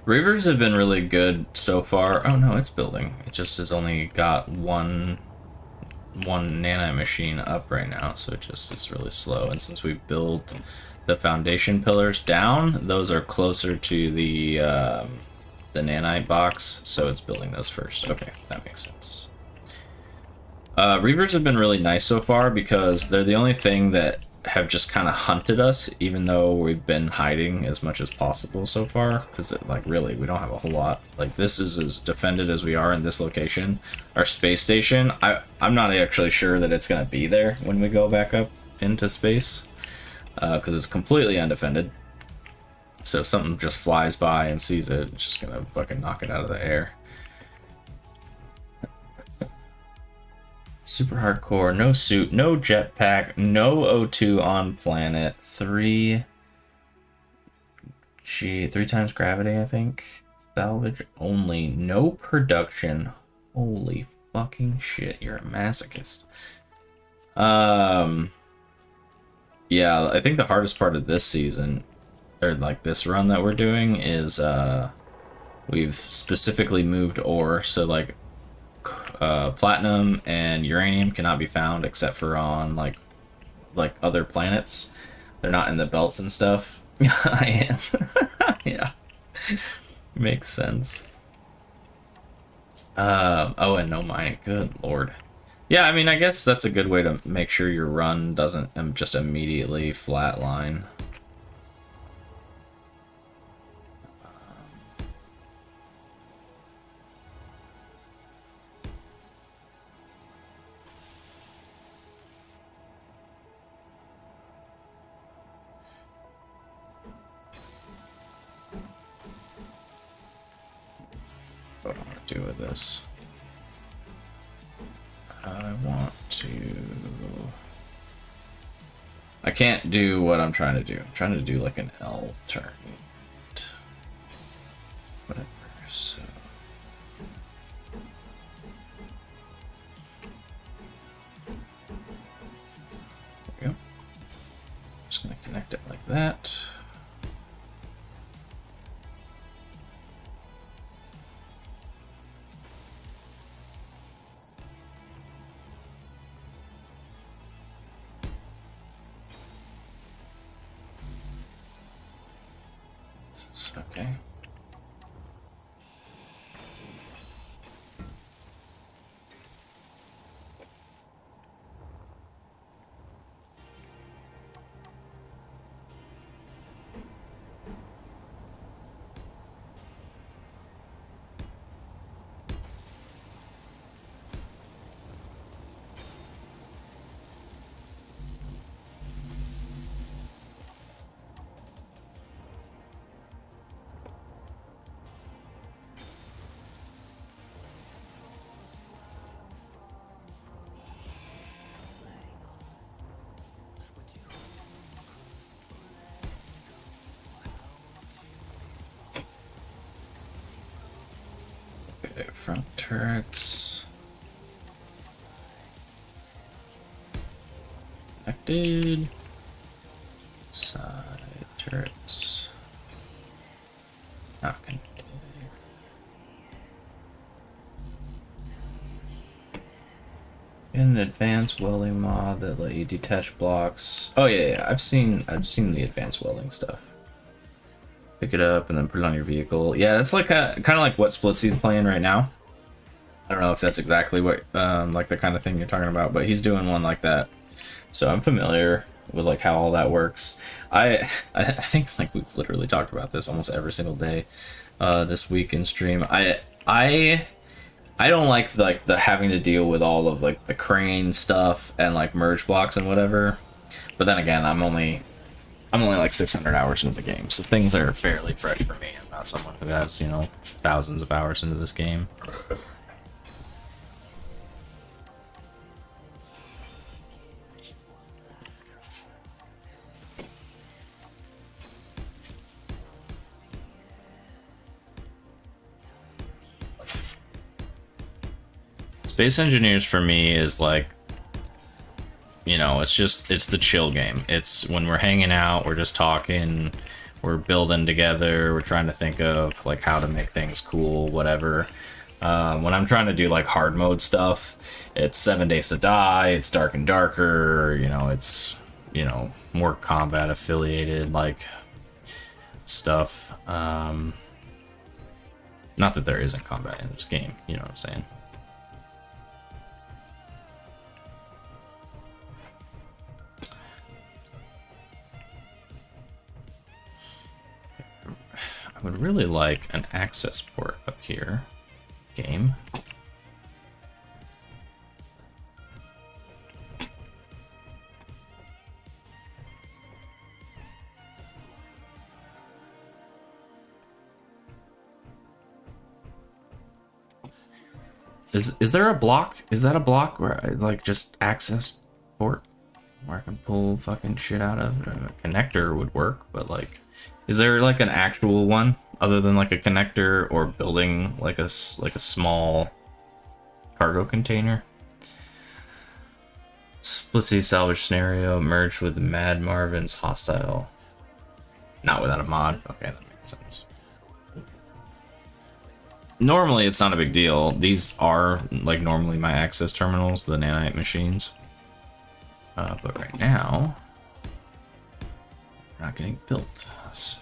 Reavers have been really good so far. Oh no, it's building. It just has only got one nano machine up right now, so it just is really slow. And since we built the foundation pillars down, those are closer to the nanite box, so it's building those first. Okay, that makes sense. Reavers have been really nice so far because they're the only thing that have just kind of hunted us, even though we've been hiding as much as possible so far, because like really we don't have a whole lot. Like this is as defended as we are in this location. Our space station, I'm not actually sure that it's gonna be there when we go back up into space, because it's completely undefended. So if something just flies by and sees it, it's just gonna fucking knock it out of the air. Super hardcore, no suit, no jetpack, no O2 on planet, 3 times gravity, I think. Salvage only, no production. Holy fucking shit, you're a masochist. Yeah, I think the hardest part of this season, or like this run that we're doing, is we've specifically moved ore, so like platinum and uranium cannot be found except for on like other planets. They're not in the belts and stuff. I am. Yeah, makes sense. Oh, and no mining. Good lord. Yeah, I mean, I guess that's a good way to make sure your run doesn't just immediately flatline. What do I want to do with this? I can't do what I'm trying to do. I'm trying to do like an L turn. Whatever, so. There we go. Just gonna connect it like that. Okay. Front turrets connected. Side turrets not connected. An advanced welding mod that let you detach blocks. Oh yeah, I've seen the advanced welding stuff. Pick it up and then put it on your vehicle. Yeah, that's like kind of like what Splitsy's playing right now. I don't know if that's exactly what like the kind of thing you're talking about, but he's doing one like that. So I'm familiar with like how all that works. I think like we've literally talked about this almost every single day this week in stream. I don't like the having to deal with all of like the crane stuff and like merge blocks and whatever. But then again, I'm only like 600 hours into the game, so things are fairly fresh for me. I'm not someone who has, you know, thousands of hours into this game. Space Engineers for me is like, you know, it's the chill game. It's when we're hanging out, we're just talking, we're building together, we're trying to think of like how to make things cool, whatever. When I'm trying to do like hard mode stuff, it's 7 Days to Die, it's Dark and Darker, you know, it's, you know, more combat affiliated like stuff. Not that there isn't combat in this game, you know what I'm saying? I would really like an access port up here, game. Is there a block? Is that a block where I like just access port where I can pull fucking shit out of? A connector would work, but like, is there like an actual one other than like a connector or building like a small cargo container? Split sea salvage scenario merged with Mad Marvin's hostile. Not without a mod. Okay, that makes sense. Normally, it's not a big deal. These are, like, normally my access terminals, the nanite machines. But right now, they're not getting built, so...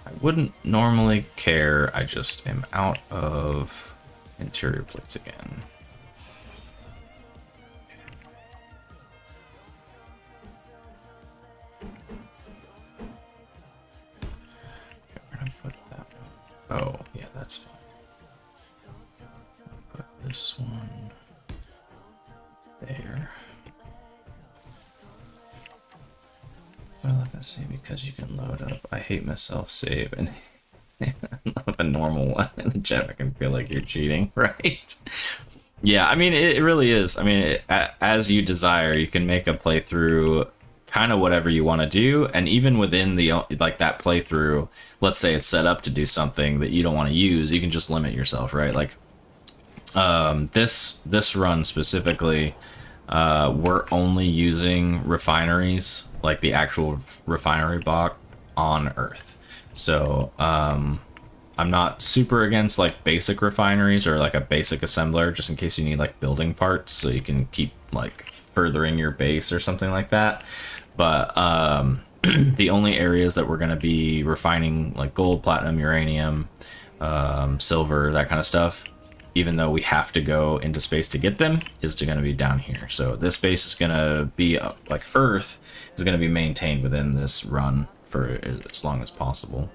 I wouldn't normally care, I just am out of interior plates again. Oh, yeah, that's fine. Put this one there. I let that save because you can load up. I hate myself save and load a normal one in the chat. I can feel like you're cheating, right? Yeah, I mean, it really is. I mean, as you desire, you can make a playthrough kind of whatever you want to do, and even within the like that playthrough, let's say it's set up to do something that you don't want to use, you can just limit yourself, right? Like this run specifically, we're only using refineries, like the actual refinery block on Earth. So I'm not super against like basic refineries or like a basic assembler, just in case you need like building parts so you can keep like furthering your base or something like that. But the only areas that we're going to be refining like gold, platinum, uranium, silver, that kind of stuff, even though we have to go into space to get them, is going to be down here. So this base is going to be like Earth is going to be maintained within this run for as long as possible.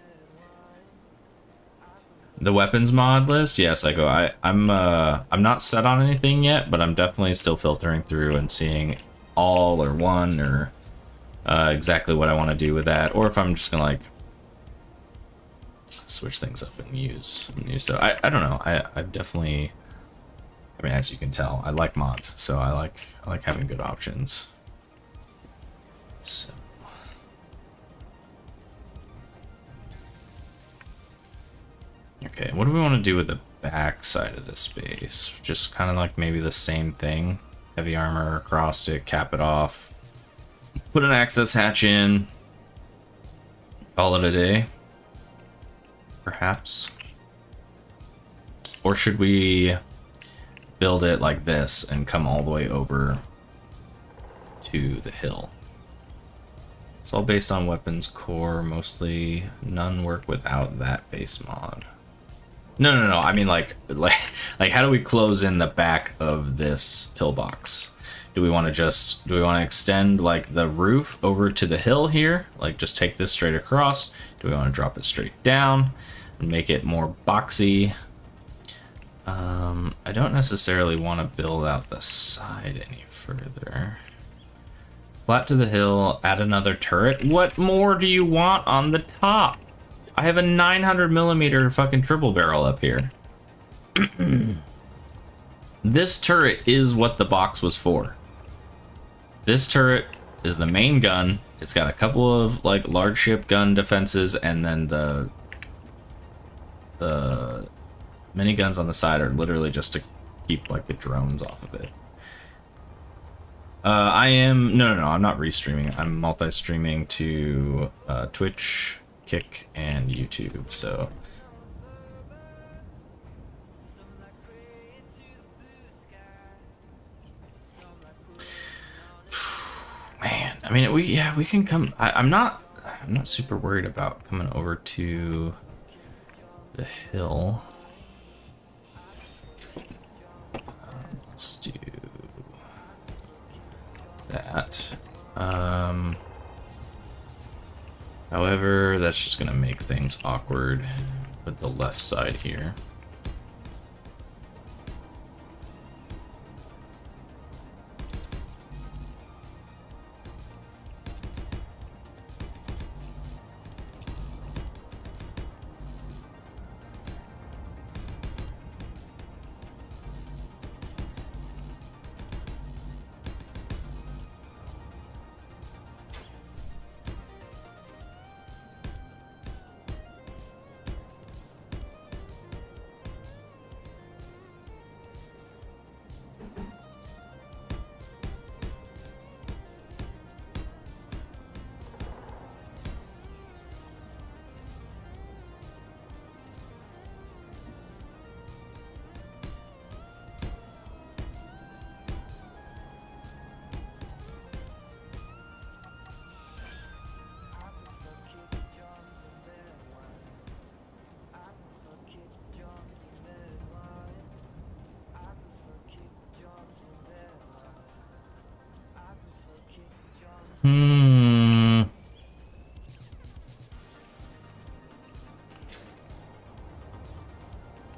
The weapons mod list, yes, I'm not set on anything yet, but I'm definitely still filtering through and seeing all or one or exactly what I want to do with that, or if I'm just gonna like switch things up and use new stuff. I don't know. I've definitely, I mean, as you can tell, I like mods, so I like having good options. So okay, what do we want to do with the back side of this base? Just kind of like maybe the same thing. Heavy armor across it, cap it off. Put an access hatch in. Call it a day. Perhaps. Or should we build it like this and come all the way over to the hill? It's all based on weapons core, mostly. None work without that base mod. No. I mean, like, how do we close in the back of this pillbox? Do we want to extend like the roof over to the hill here? Like just take this straight across? Do we want to drop it straight down and make it more boxy? I don't necessarily want to build out the side any further. Flat to the hill, add another turret. What more do you want on the top? I have a 900mm fucking triple barrel up here. This turret is what the box was for. This turret is the main gun. It's got a couple of like large ship gun defenses, and then the Miniguns on the side are literally just to keep like the drones off of it. I am no, I'm not restreaming. I'm multi-streaming to Twitch, Kick, and YouTube. So man, I mean, we can come. I'm not super worried about coming over to the hill. Let's do that. However, that's just gonna make things awkward with the left side here.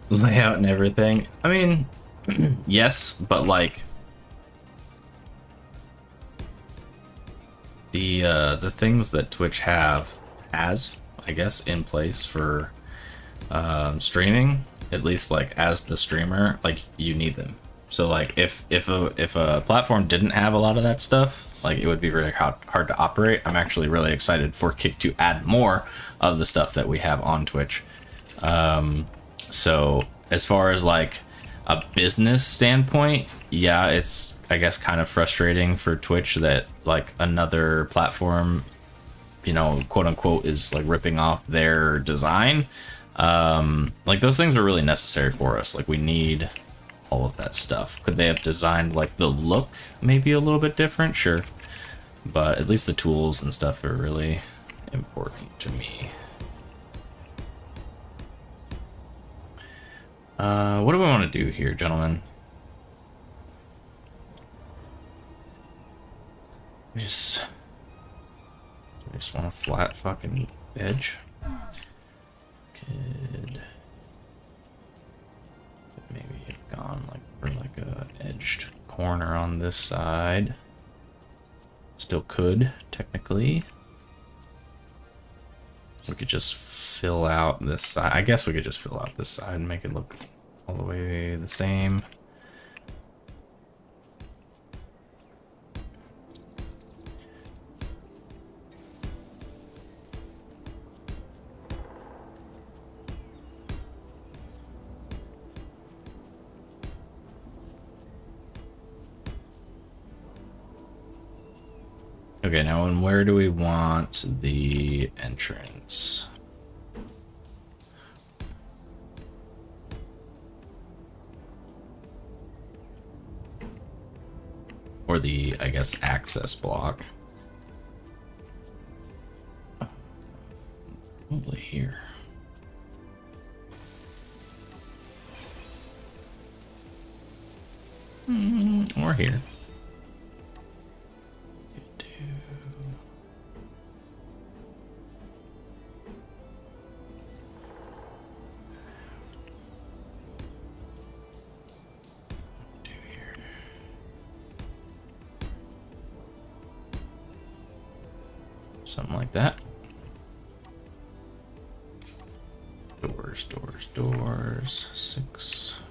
Layout and everything. I mean, yes, but like the things that Twitch has, I guess, in place for streaming, at least like as the streamer, like you need them. So like if a platform didn't have a lot of that stuff, like it would be really hard to operate. I'm actually really excited for Kick to add more of the stuff that we have on Twitch. So as far as like a business standpoint, yeah, it's I guess kind of frustrating for Twitch that like another platform, you know, quote unquote, is like ripping off their design. Like those things are really necessary for us. Like we need all of that stuff. Could they have designed like the look maybe a little bit different? Sure, but at least the tools and stuff are really important to me. What do we want to do here, gentlemen? We just want a flat fucking edge. Could maybe have gone like for like a edged corner on this side. Still could, technically. We could just fill out this side. I guess we could just fill out this side and make it look all the way the same. Okay, now and where do we want the entrance? Or the, I guess, access block. Probably here. Or here. Something like that. Doors, doors, doors. 6.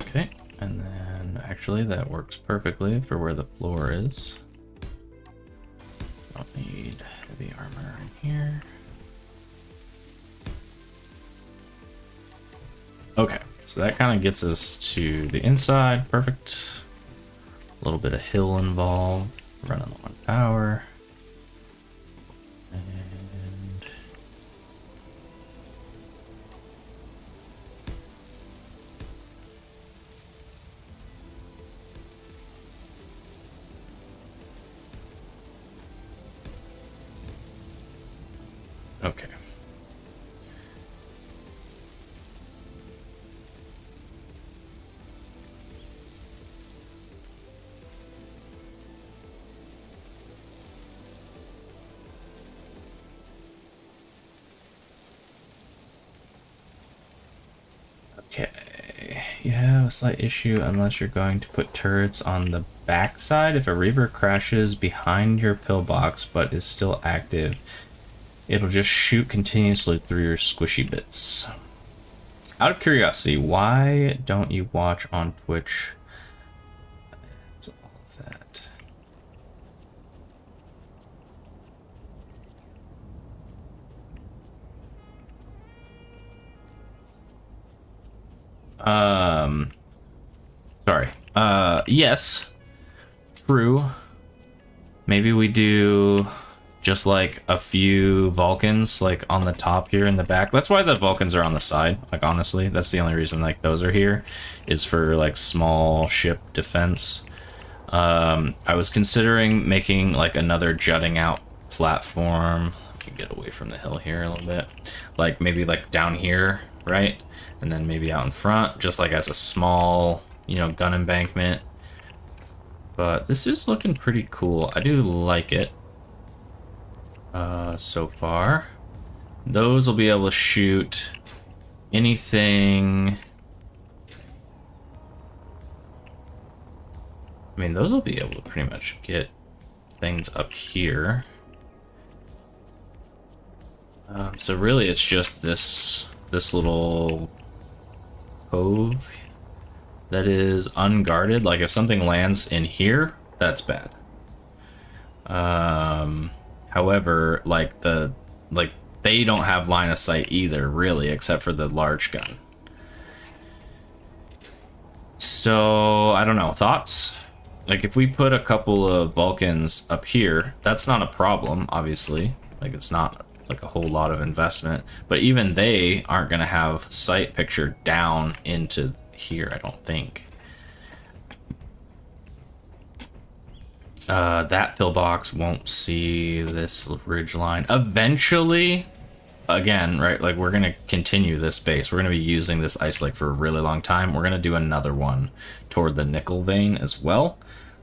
Okay, and then actually. That works perfectly for where the floor is. Don't need heavy armor in here. Okay, so that kind of gets us to the inside. Perfect. A little bit of hill involved. Running on 1 power. And okay. Okay, you have a slight issue unless you're going to put turrets on the backside. If a Reaver crashes behind your pillbox but is still active, it'll just shoot continuously through your squishy bits. Out of curiosity, why don't you watch on Twitch? All of that. Sorry. Yes. True. Maybe we do just like a few Vulcans like on the top here in the back. That's why the Vulcans are on the side. Like honestly, that's the only reason like those are here is for like small ship defense. I was considering making like another jutting out platform. Let me get away from the hill here a little bit. Like maybe like down here, right? And then maybe out in front, just like as a small, you know, gun embankment. But this is looking pretty cool. I do like it so far. Those will be able to shoot anything. I mean, those will be able to pretty much get things up here. So really, it's just this little cove that is unguarded. Like if something lands in here, that's bad. However, like they don't have line of sight either, really, except for the large gun. So I don't know, thoughts? Like if we put a couple of Vulcans up here, that's not a problem, obviously. Like it's not like a whole lot of investment, but even they aren't going to have sight picture down into here, I don't think. That pillbox won't see this ridge line. Eventually, again, right, like we're going to continue this base. We're going to be using this ice lake for a really long time. We're going to do another one toward the nickel vein as well.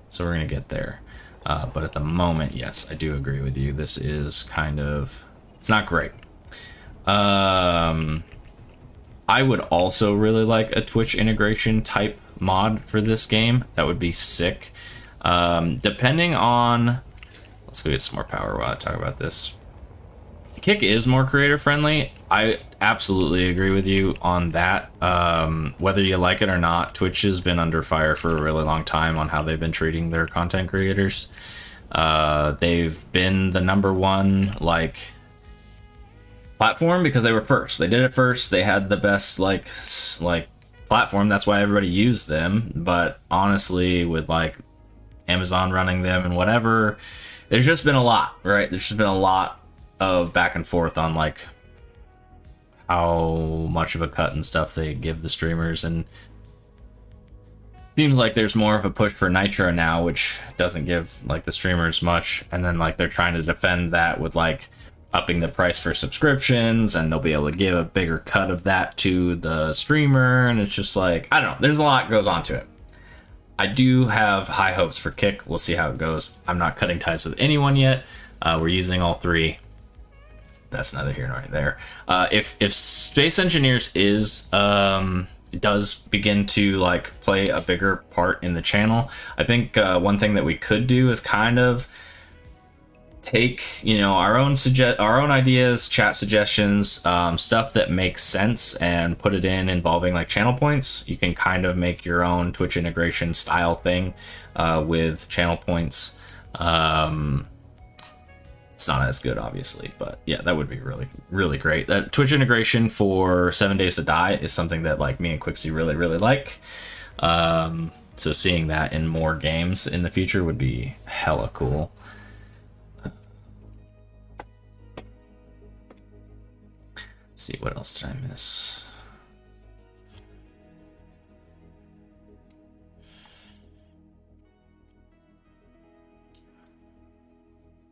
So we're going to get there. But at the moment, yes, I do agree with you. This is kind of... It's not great. I would also really like a Twitch integration type mod for this game. That would be sick. Depending on... Let's go get some more power while I talk about this. Kick is more creator friendly. I absolutely agree with you on that. Whether you like it or not, Twitch has been under fire for a really long time on how they've been treating their content creators. They've been the #1 like platform because they were first. They did it first. They had the best like platform. That's why everybody used them. But honestly, with like Amazon running them and whatever, there's just been a lot, right? There's just been a lot of back and forth on like how much of a cut and stuff they give the streamers, and seems like there's more of a push for Nitro now, which doesn't give like the streamers much, and then like they're trying to defend that with like upping the price for subscriptions, and they'll be able to give a bigger cut of that to the streamer, and it's just like, I don't know, there's a lot goes on to it. I do have high hopes for Kick. We'll see how it goes. I'm not cutting ties with anyone yet. We're using all three. That's neither here nor there. If Space Engineers does begin to like play a bigger part in the channel, I think one thing that we could do is kind of take, you know, our own ideas, chat suggestions, stuff that makes sense, and put it in involving like channel points. You can kind of make your own Twitch integration style thing with channel points. It's not as good, obviously, but yeah, that would be really, really great. That Twitch integration for 7 Days to Die is something that like me and Quixie really, really like. So seeing that in more games in the future would be hella cool. Let's see, what else did I miss?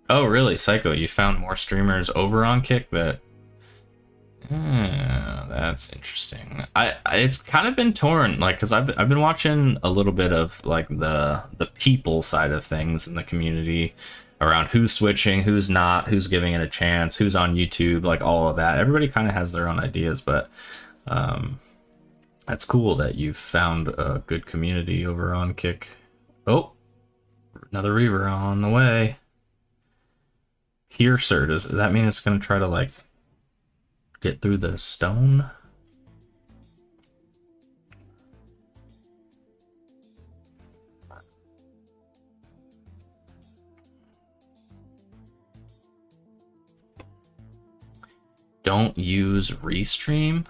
Oh, really, Psycho? You found more streamers over on Kick that... that's interesting. It's kind of been torn, like, because I've been watching a little bit of like the people side of things in the community around who's switching, who's not, who's giving it a chance, who's on YouTube, like all of that. Everybody kind of has their own ideas, but that's cool that you've found a good community over on Kick. Oh, another Reaver on the way. Piercer, does that mean it's going to try to like get through the stone? Don't use Restream?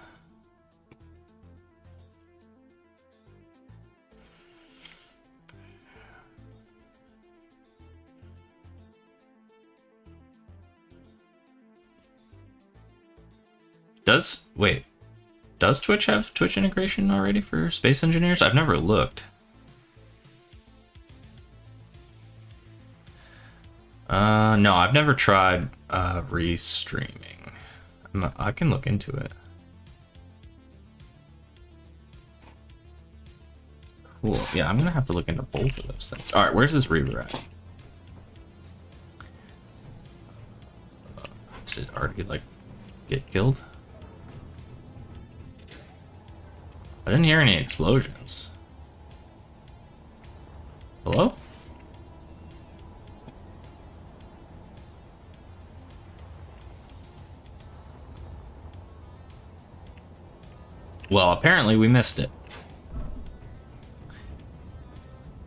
Does Twitch have Twitch integration already for space engineers? I've never looked. No, I've never tried restreaming. I can look into it. Cool. Yeah, I'm gonna have to look into both of those things. All right, where's this Reaver at? Did it already like get killed? I didn't hear any explosions. Hello? Well, apparently we missed it.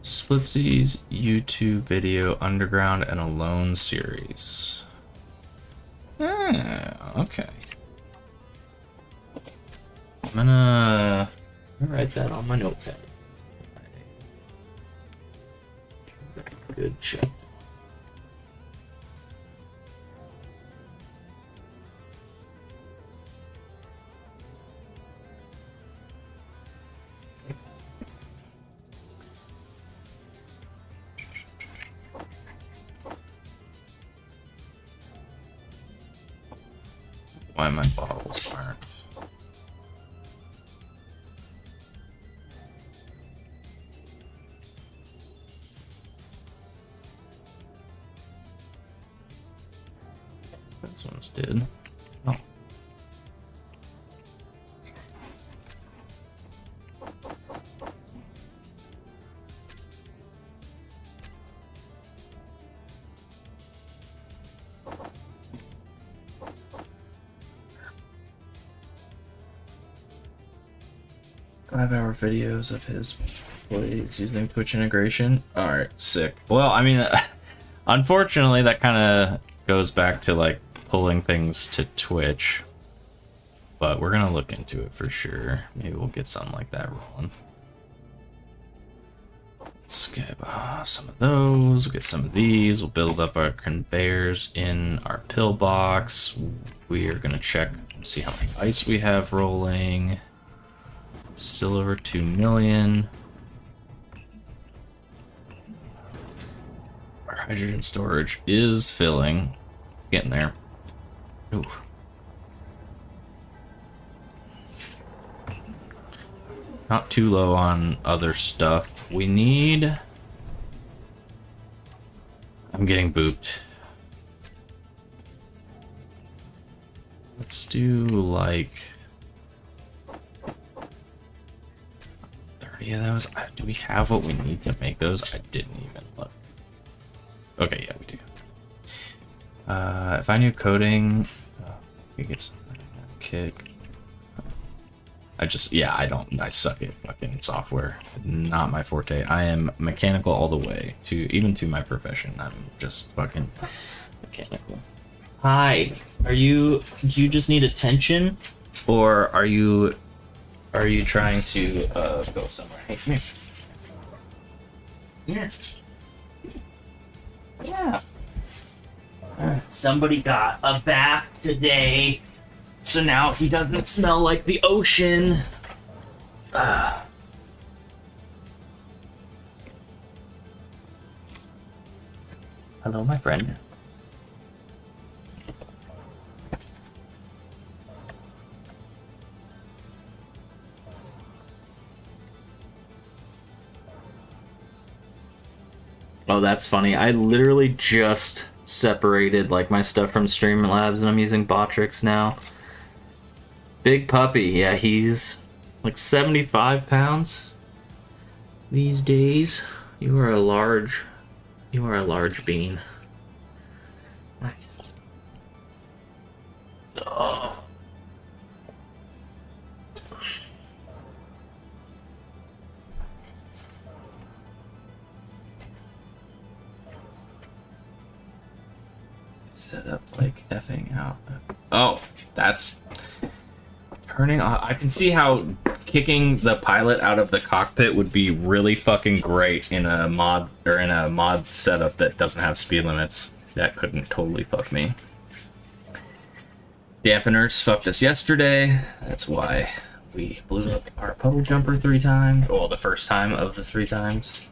Splitsies YouTube video Underground and Alone series. Okay. I'm gonna write that on my notepad. Good check. Why my bottles aren't? Those ones did. Oh. Five-hour videos of his plays using Twitch integration. Alright, sick. Well, I mean, unfortunately, that kind of goes back to, like, pulling things to Twitch. But we're gonna look into it for sure. Maybe we'll get something like that rolling. Let's get some of those, get some of these. We'll build up our conveyors in our pillbox. We are gonna check and see how many ice we have rolling. Still over 2 million. Our hydrogen storage is filling. Getting there. Ooh. Not too low on other stuff. We need... I'm getting booped. Let's do like... 30 of those. Do we have what we need to make those? I didn't even look. Okay, yeah, we do. If I knew coding, I could get something. Kick. I suck at fucking software. Not my forte. I am mechanical all the way, even to my profession. I'm just fucking mechanical. Hi, do you just need attention? Or are you trying to go somewhere? Hey, come here. Yeah. Somebody got a bath today, so now he doesn't smell like the ocean. Hello, my friend. Oh, that's funny. I literally just separated like my stuff from Streamlabs and I'm using Botrix now. Big puppy. Yeah, he's like 75 pounds these days. You are a large bean. Oh. Set up like effing out. Oh, that's turning off. I can see how kicking the pilot out of the cockpit would be really fucking great in a mod setup that doesn't have speed limits. That couldn't totally fuck me. Dampeners fucked us yesterday. That's why we blew up our puddle jumper 3 times. Well, the first time of the 3 times.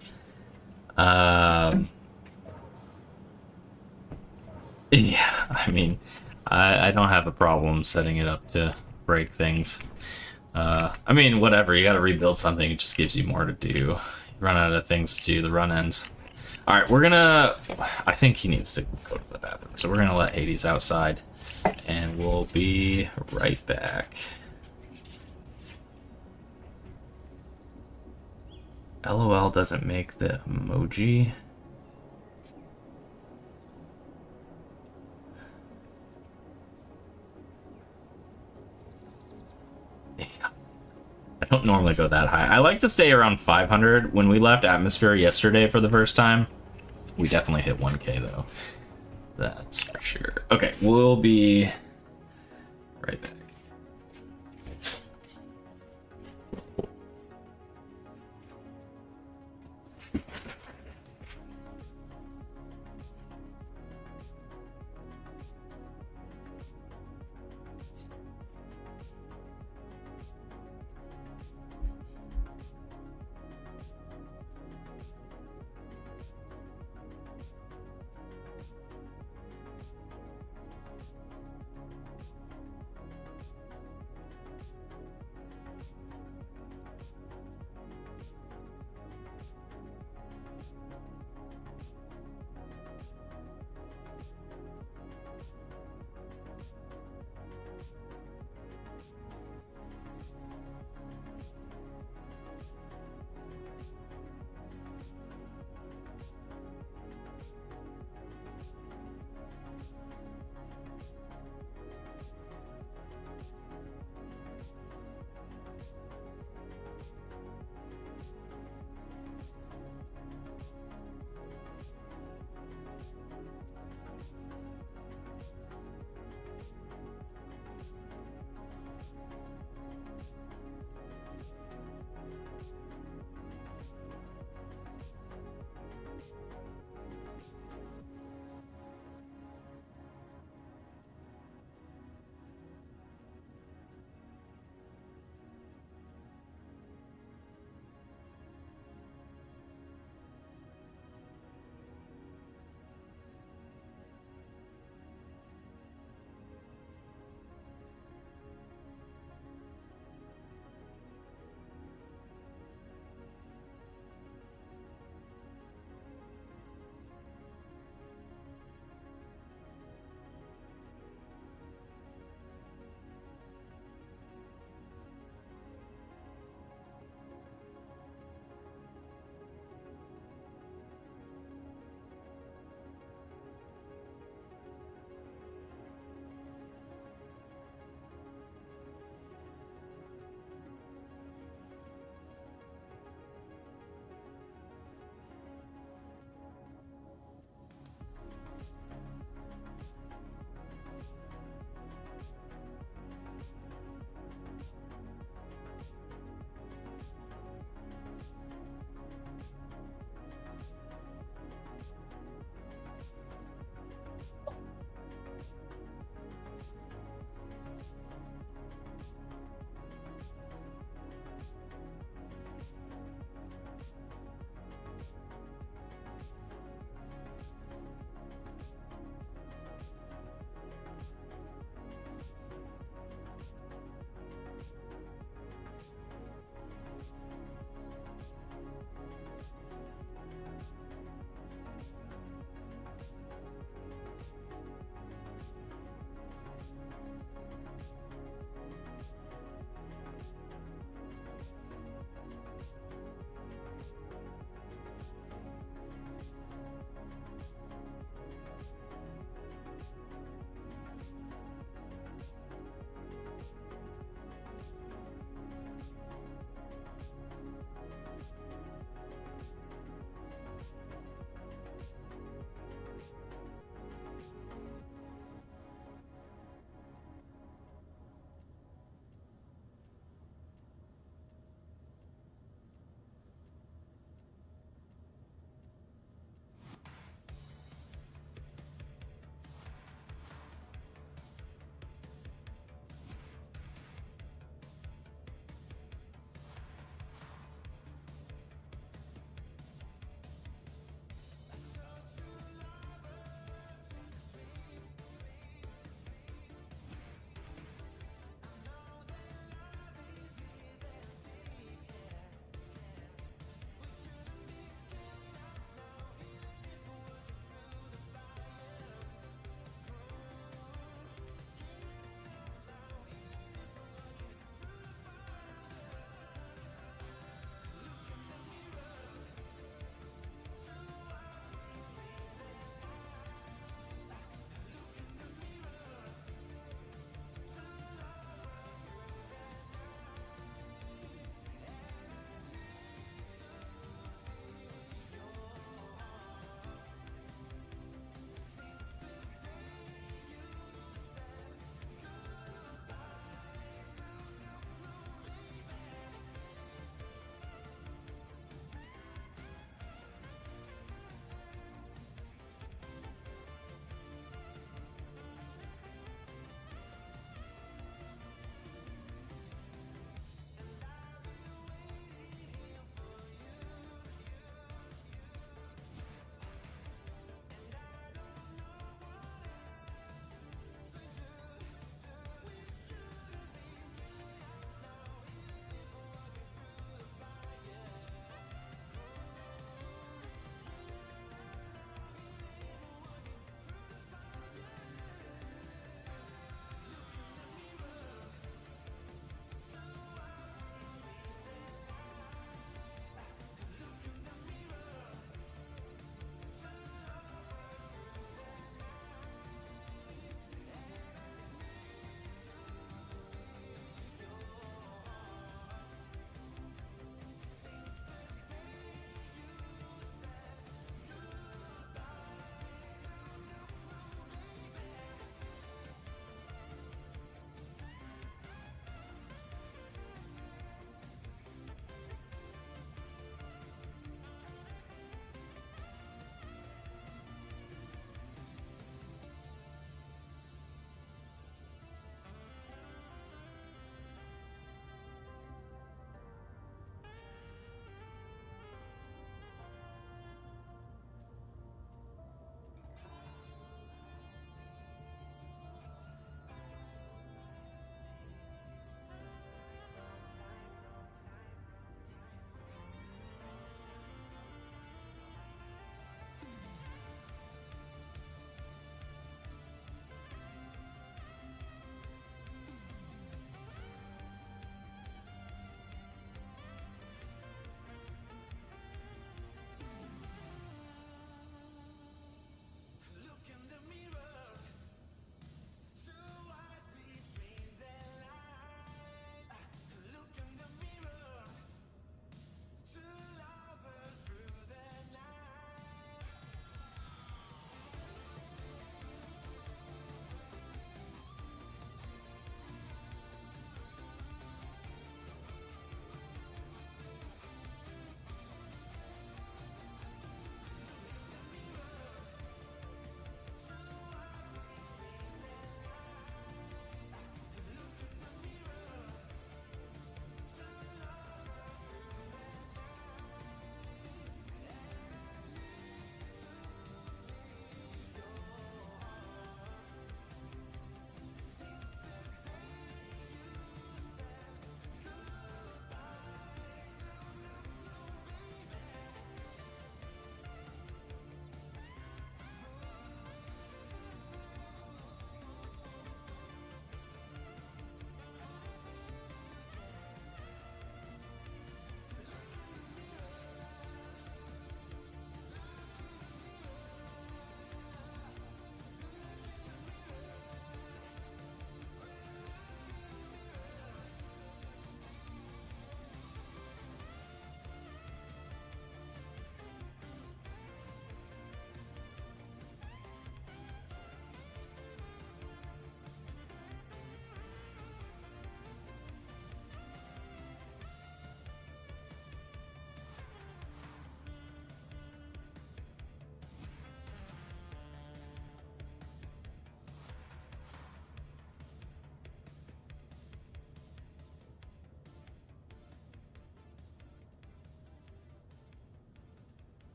Yeah, I mean, I don't have a problem setting it up to break things. I mean, whatever, you gotta rebuild something, it just gives you more to do. You run out of things to do, the run ends. Alright, I think he needs to go to the bathroom, so we're gonna let Hades outside, and we'll be right back. LOL doesn't make the emoji. I don't normally go that high. I like to stay around 500. When we left Atmosphere yesterday for the first time, we definitely hit 1K though. That's for sure. Okay, we'll be right back.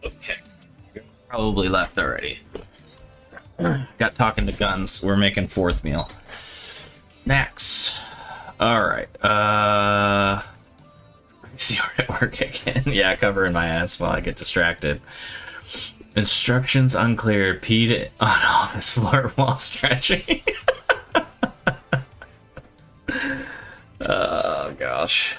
Okay. Probably left already. Got talking to guns. We're making fourth meal. Snacks. Alright. See hard at work again. Yeah, covering my ass while I get distracted. Instructions unclear. Peed on office floor while stretching. Oh gosh.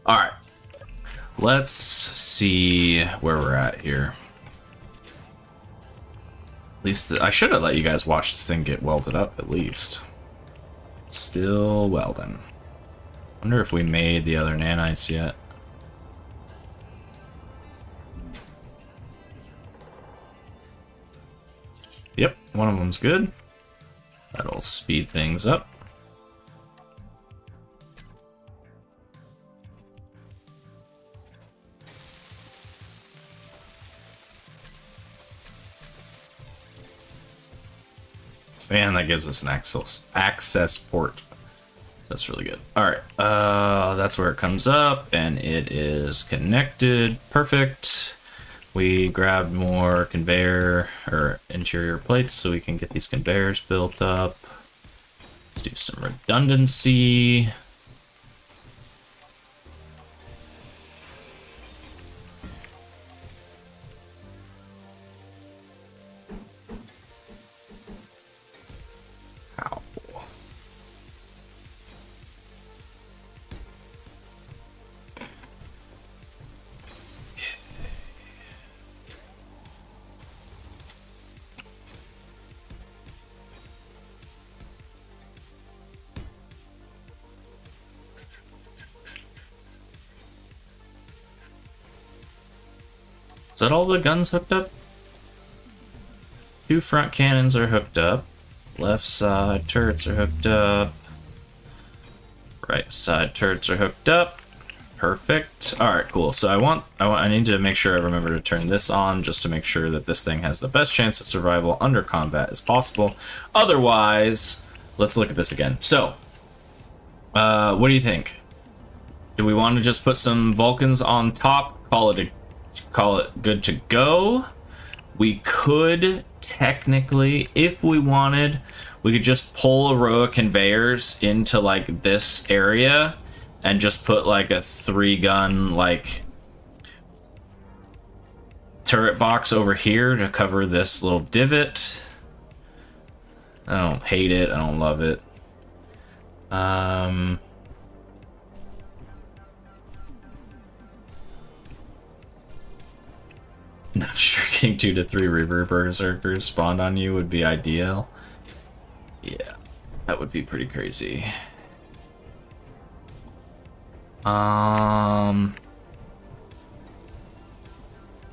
All right, let's see where we're at here. At least I should have let you guys watch this thing get welded up at least. Still welding. Wonder if we made the other nanites yet. Yep, one of them's good. That'll speed things up. And that gives us an access port. That's really good. All right, that's where it comes up, and it is connected. Perfect. We grabbed more conveyor or interior plates so we can get these conveyors built up. Let's do some redundancy. Ow. Is that all the guns hooked up? 2 front cannons are hooked up. Left side turrets are hooked up. Right side turrets are hooked up. Perfect. All right, cool. So I need to make sure I remember to turn this on just to make sure that this thing has the best chance of survival under combat as possible. Otherwise, let's look at this again. So, what do you think? Do we want to just put some Vulcans on top, call it good to go? We could technically, if we wanted, we could just pull a row of conveyors into like this area and just put like a 3-gun like turret box over here to cover this little divot. I don't hate it. I don't love it. Not sure getting 2 to 3 Reaver Berserkers spawned on you would be ideal. Yeah, that would be pretty crazy. We're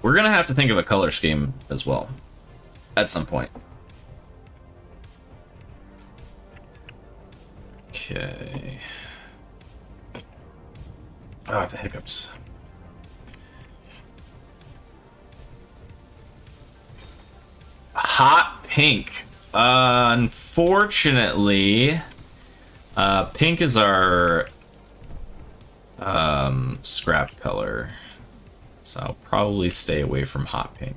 gonna have to think of a color scheme as well at some point. Okay. Oh, the hiccups. Hot pink. Unfortunately, pink is our scrap color, so I'll probably stay away from hot pink.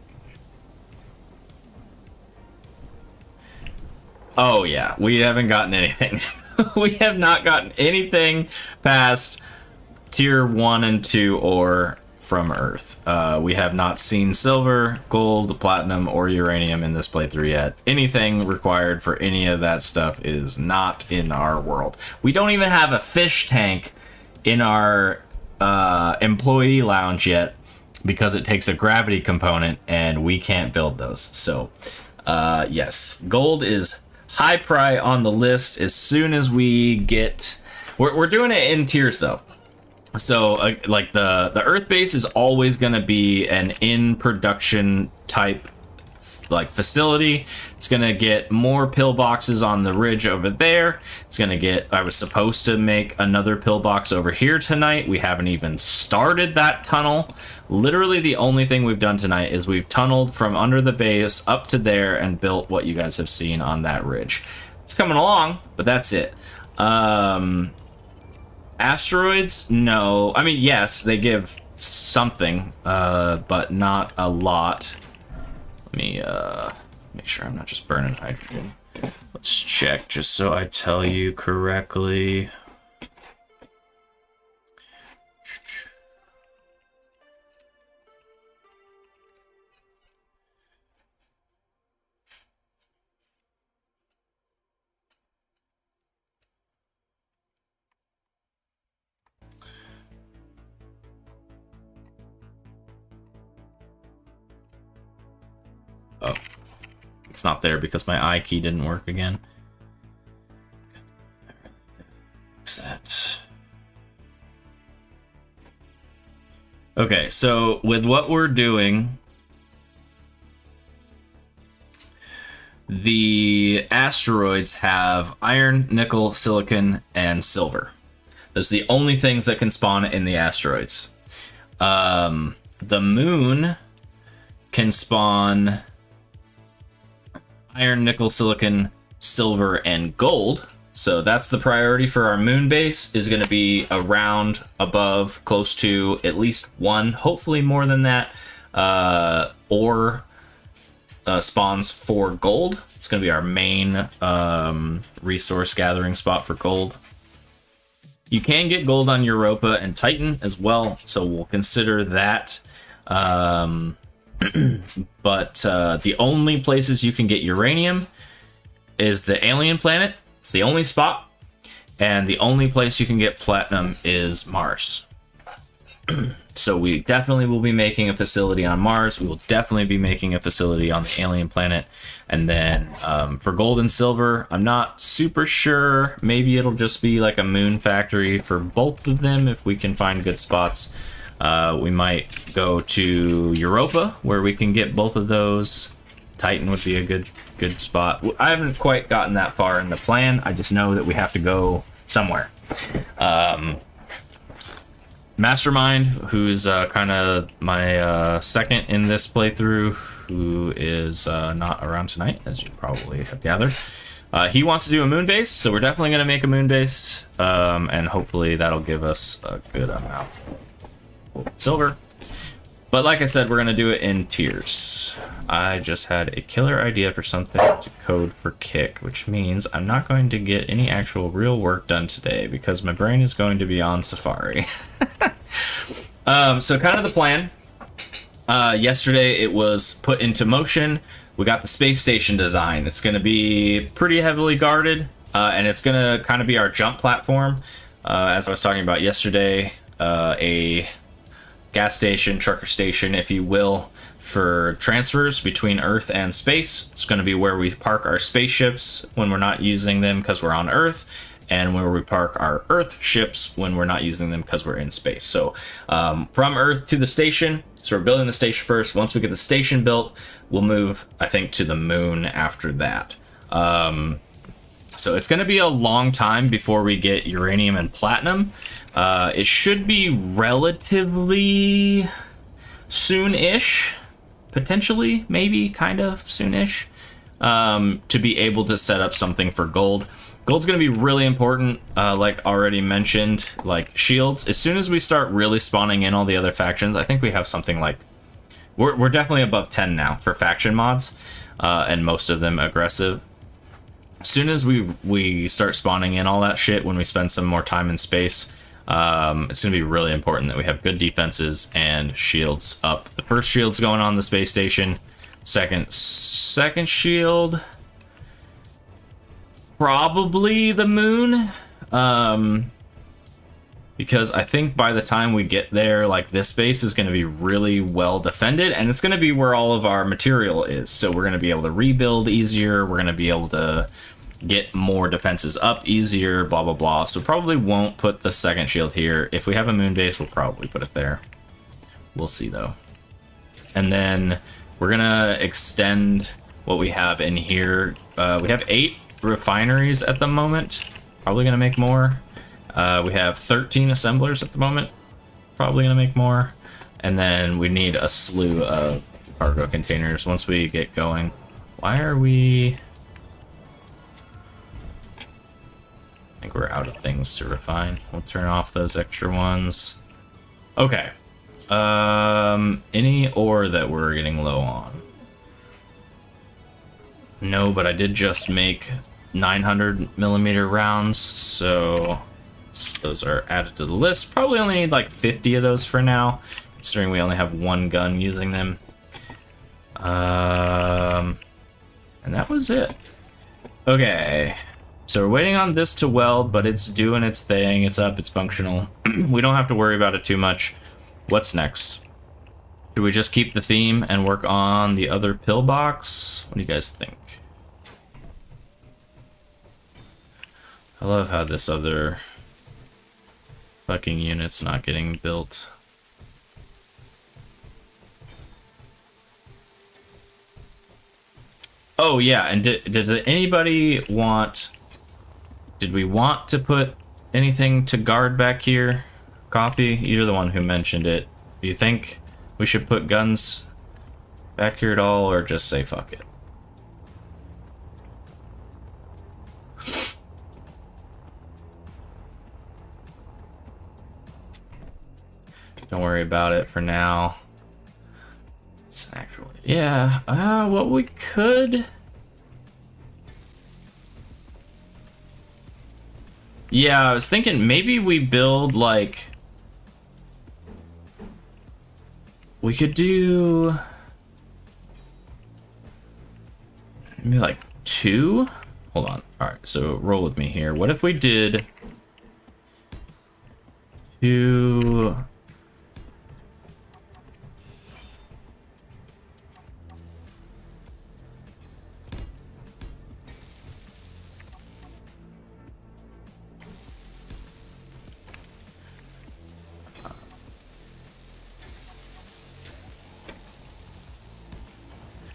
Oh yeah, we haven't gotten anything. We have not gotten anything past tier 1 and 2 ore from Earth. We have not seen silver, gold, platinum, or uranium in this playthrough yet. Anything required for any of that stuff is not in our world. We don't even have a fish tank in our employee lounge yet because it takes a gravity component and we can't build those. So yes, gold is high pry on the list as soon as we get... We're doing it in tiers though. So like the Earth base is always going to be an in production type like facility. It's gonna get more pillboxes on the ridge over there. It's gonna get, I was supposed to make another pillbox over here tonight. We haven't even started that tunnel. Literally the only thing we've done tonight is we've tunneled from under the base up to there and built what you guys have seen on that ridge. It's coming along, but that's it. Asteroids? No. I mean, yes, they give something, but not a lot. Let me make sure I'm not just burning hydrogen. Let's check just so I tell you correctly. Oh, it's not there because my I key didn't work again. That. Okay, so with what we're doing, the asteroids have iron, nickel, silicon, and silver. Those are the only things that can spawn in the asteroids. The moon can spawn iron, nickel, silicon, silver, and gold. So that's the priority for our moon base, is going to be around, above, close to at least one, hopefully more than that, ore spawns for gold. It's going to be our main resource gathering spot for gold. You can get gold on Europa and Titan as well, so we'll consider that. But the only places you can get uranium is the alien planet. It's the only spot. And the only place you can get platinum is Mars. So we definitely will be making a facility on Mars. We will definitely be making a facility on the alien planet. And then for gold and silver, I'm not super sure. Maybe it'll just be like a moon factory for both of them if we can find good spots. We might go to Europa, where we can get both of those. Titan would be a good spot. I haven't quite gotten that far in the plan. I just know that we have to go somewhere. Mastermind, who's kind of my second in this playthrough, who is not around tonight, as you probably have gathered. He wants to do a moon base, so we're definitely going to make a moon base, and hopefully that'll give us a good amount of silver. But like I said, we're going to do it in tiers. I just had a killer idea for something to code for Kick, which means I'm not going to get any actual real work done today because my brain is going to be on Safari. So kind of the plan. Yesterday it was put into motion. We got the space station design. It's going to be pretty heavily guarded, and it's going to kind of be our jump platform. As I was talking about yesterday, a gas station, trucker station, if you will, for transfers between Earth and space. It's going to be where we park our spaceships when we're not using them because we're on Earth, and where we park our Earth ships when we're not using them because we're in space. So from Earth to the station, so we're building the station first. Once we get the station built, we'll move, I think, to the moon after that. So it's going to be a long time before we get uranium and platinum. It should be relatively soon-ish, potentially, maybe, kind of soon-ish, to be able to set up something for gold. Gold's going to be really important, like already mentioned, like shields. As soon as we start really spawning in all the other factions, I think we have something like... We're definitely above 10 now for faction mods, and most of them aggressive. As soon as we start spawning in all that shit, when we spend some more time in space, it's going to be really important that we have good defenses and shields up. The first shield's going on the space station. Second shield, probably the moon. Because I think by the time we get there, like, this base is going to be really well defended, and it's going to be where all of our material is. So we're going to be able to rebuild easier. We're going to be able to get more defenses up easier, blah, blah, blah. So probably won't put the second shield here. If we have a moon base, we'll probably put it there. We'll see, though. And then We're gonna extend what we have in here. We have 8 refineries at the moment. Probably gonna make more. We have 13 assemblers at the moment. Probably gonna make more. And then we need a slew of cargo containers once we get going. Why are we... I think we're out of things to refine. We'll turn off those extra ones. Okay. Any ore that we're getting low on? No, but I did just make 900mm rounds, so those are added to the list. Probably only need like 50 of those for now, considering we only have 1 gun using them. And that was it. Okay. So we're waiting on this to weld, but it's doing its thing. It's up, it's functional. We don't have to worry about it too much. What's next? Should we just keep the theme and work on the other pillbox? What do you guys think? I love how this other fucking unit's not getting built. Oh yeah, and did anybody want... Did we want to put anything to guard back here? Coffee, you're the one who mentioned it. Do you think we should put guns back here at all, or just say fuck it? Don't worry about it for now. It's actually... Yeah, what we could... Yeah, I was thinking maybe we build, like... We could do... Maybe like 2? Hold on. Alright, so roll with me here. What if we did... 2...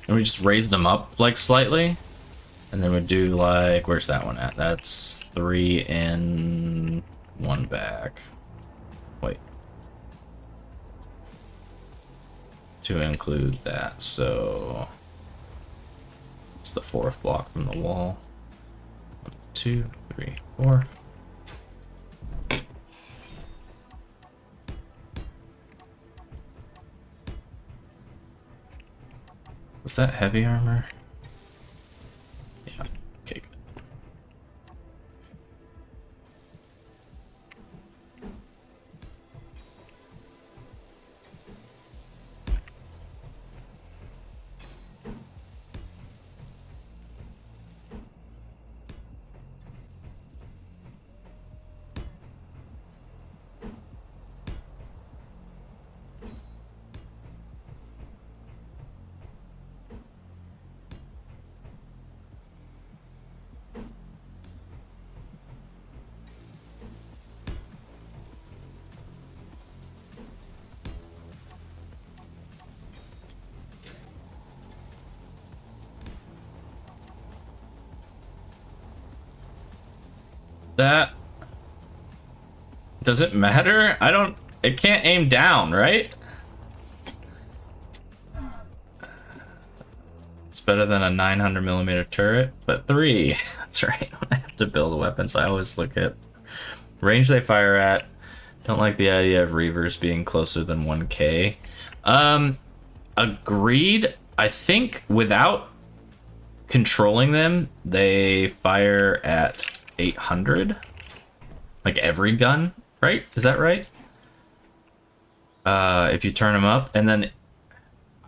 And we just raised them up like slightly, and then we do like, where's that one at? That's 3 in 1 back. Wait, to include that, so it's the 4th block from the wall. 1, 2, 3, 4. Was that heavy armor? Yeah, okay, good. That... Does it matter? I don't... It can't aim down, right? It's better than a 900mm turret, but 3. That's right. When I have to build weapons, I always look at range they fire at. Don't like the idea of Reavers being closer than 1K. Agreed. I think without controlling them, they fire at 800, like every gun, right? Is that right? If you turn them up, and then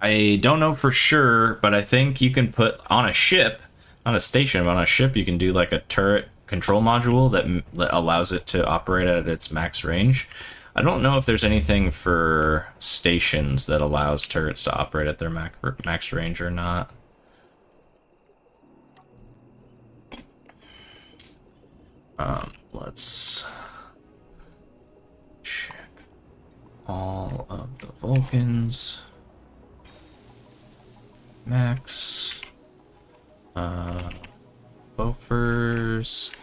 I don't know for sure, but I think you can put on a ship, not a station, but on a ship, you can do like a turret control module that allows it to operate at its max range. I don't know if there's anything for stations that allows turrets to operate at their max range or not. Let's check all of the Vulcans. Max. Bofers.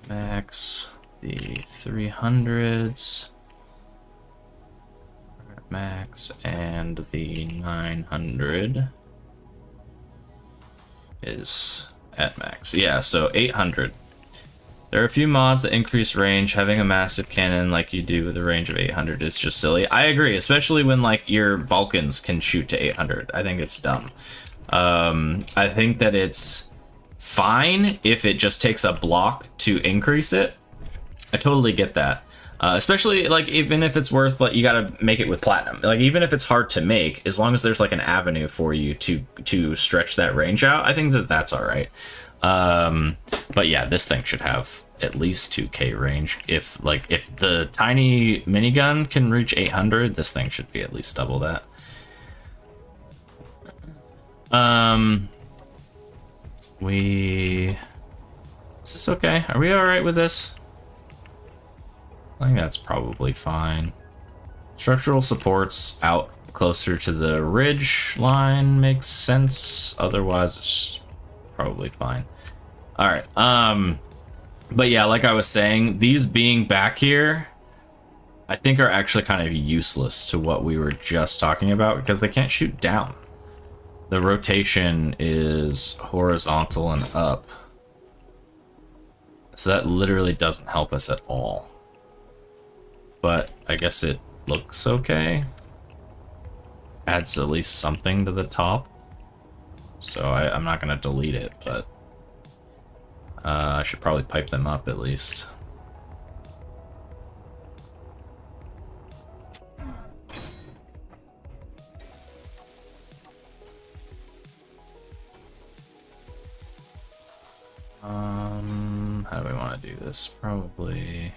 Max. The 300s. Max and the 900 is at max. Yeah, so 800. There are a few mods that increase range. Having a massive cannon like you do with a range of 800 is just silly. I agree, especially when like your Vulcans can shoot to 800. I think it's dumb. I think that it's fine if it just takes a block to increase it. I totally get that. Especially like even if it's worth, like, you gotta make it with platinum. Like even if it's hard to make, as long as there's like an avenue for you to stretch that range out, I think that that's all right. But yeah, this thing should have at least 2k range. If the tiny minigun can reach 800, this thing should be at least double that. Is this okay? Are we all right with this? I think that's probably fine. Structural supports out closer to the ridge line makes sense. Otherwise, it's probably fine. All right. But yeah, like I was saying, these being back here, I think are actually kind of useless to what we were just talking about because they can't shoot down. The rotation is horizontal and up. So that literally doesn't help us at all. But I guess it looks okay. Adds at least something to the top. So I'm not going to delete it, but I should probably pipe them up at least. How do we want to do this? Probably...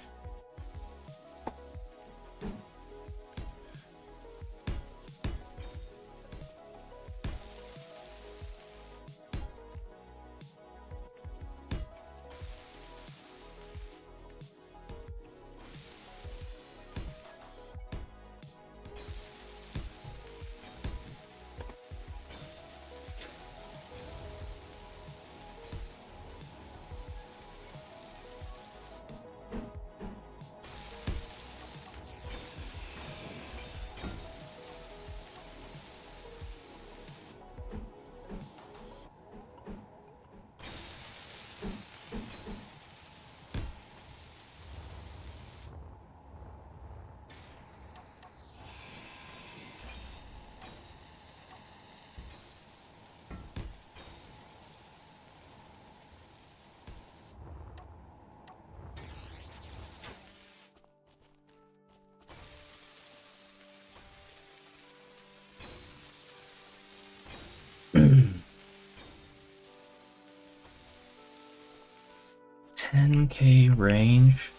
$10K range?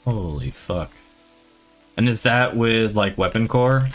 Holy fuck. And is that with, like, weapon core?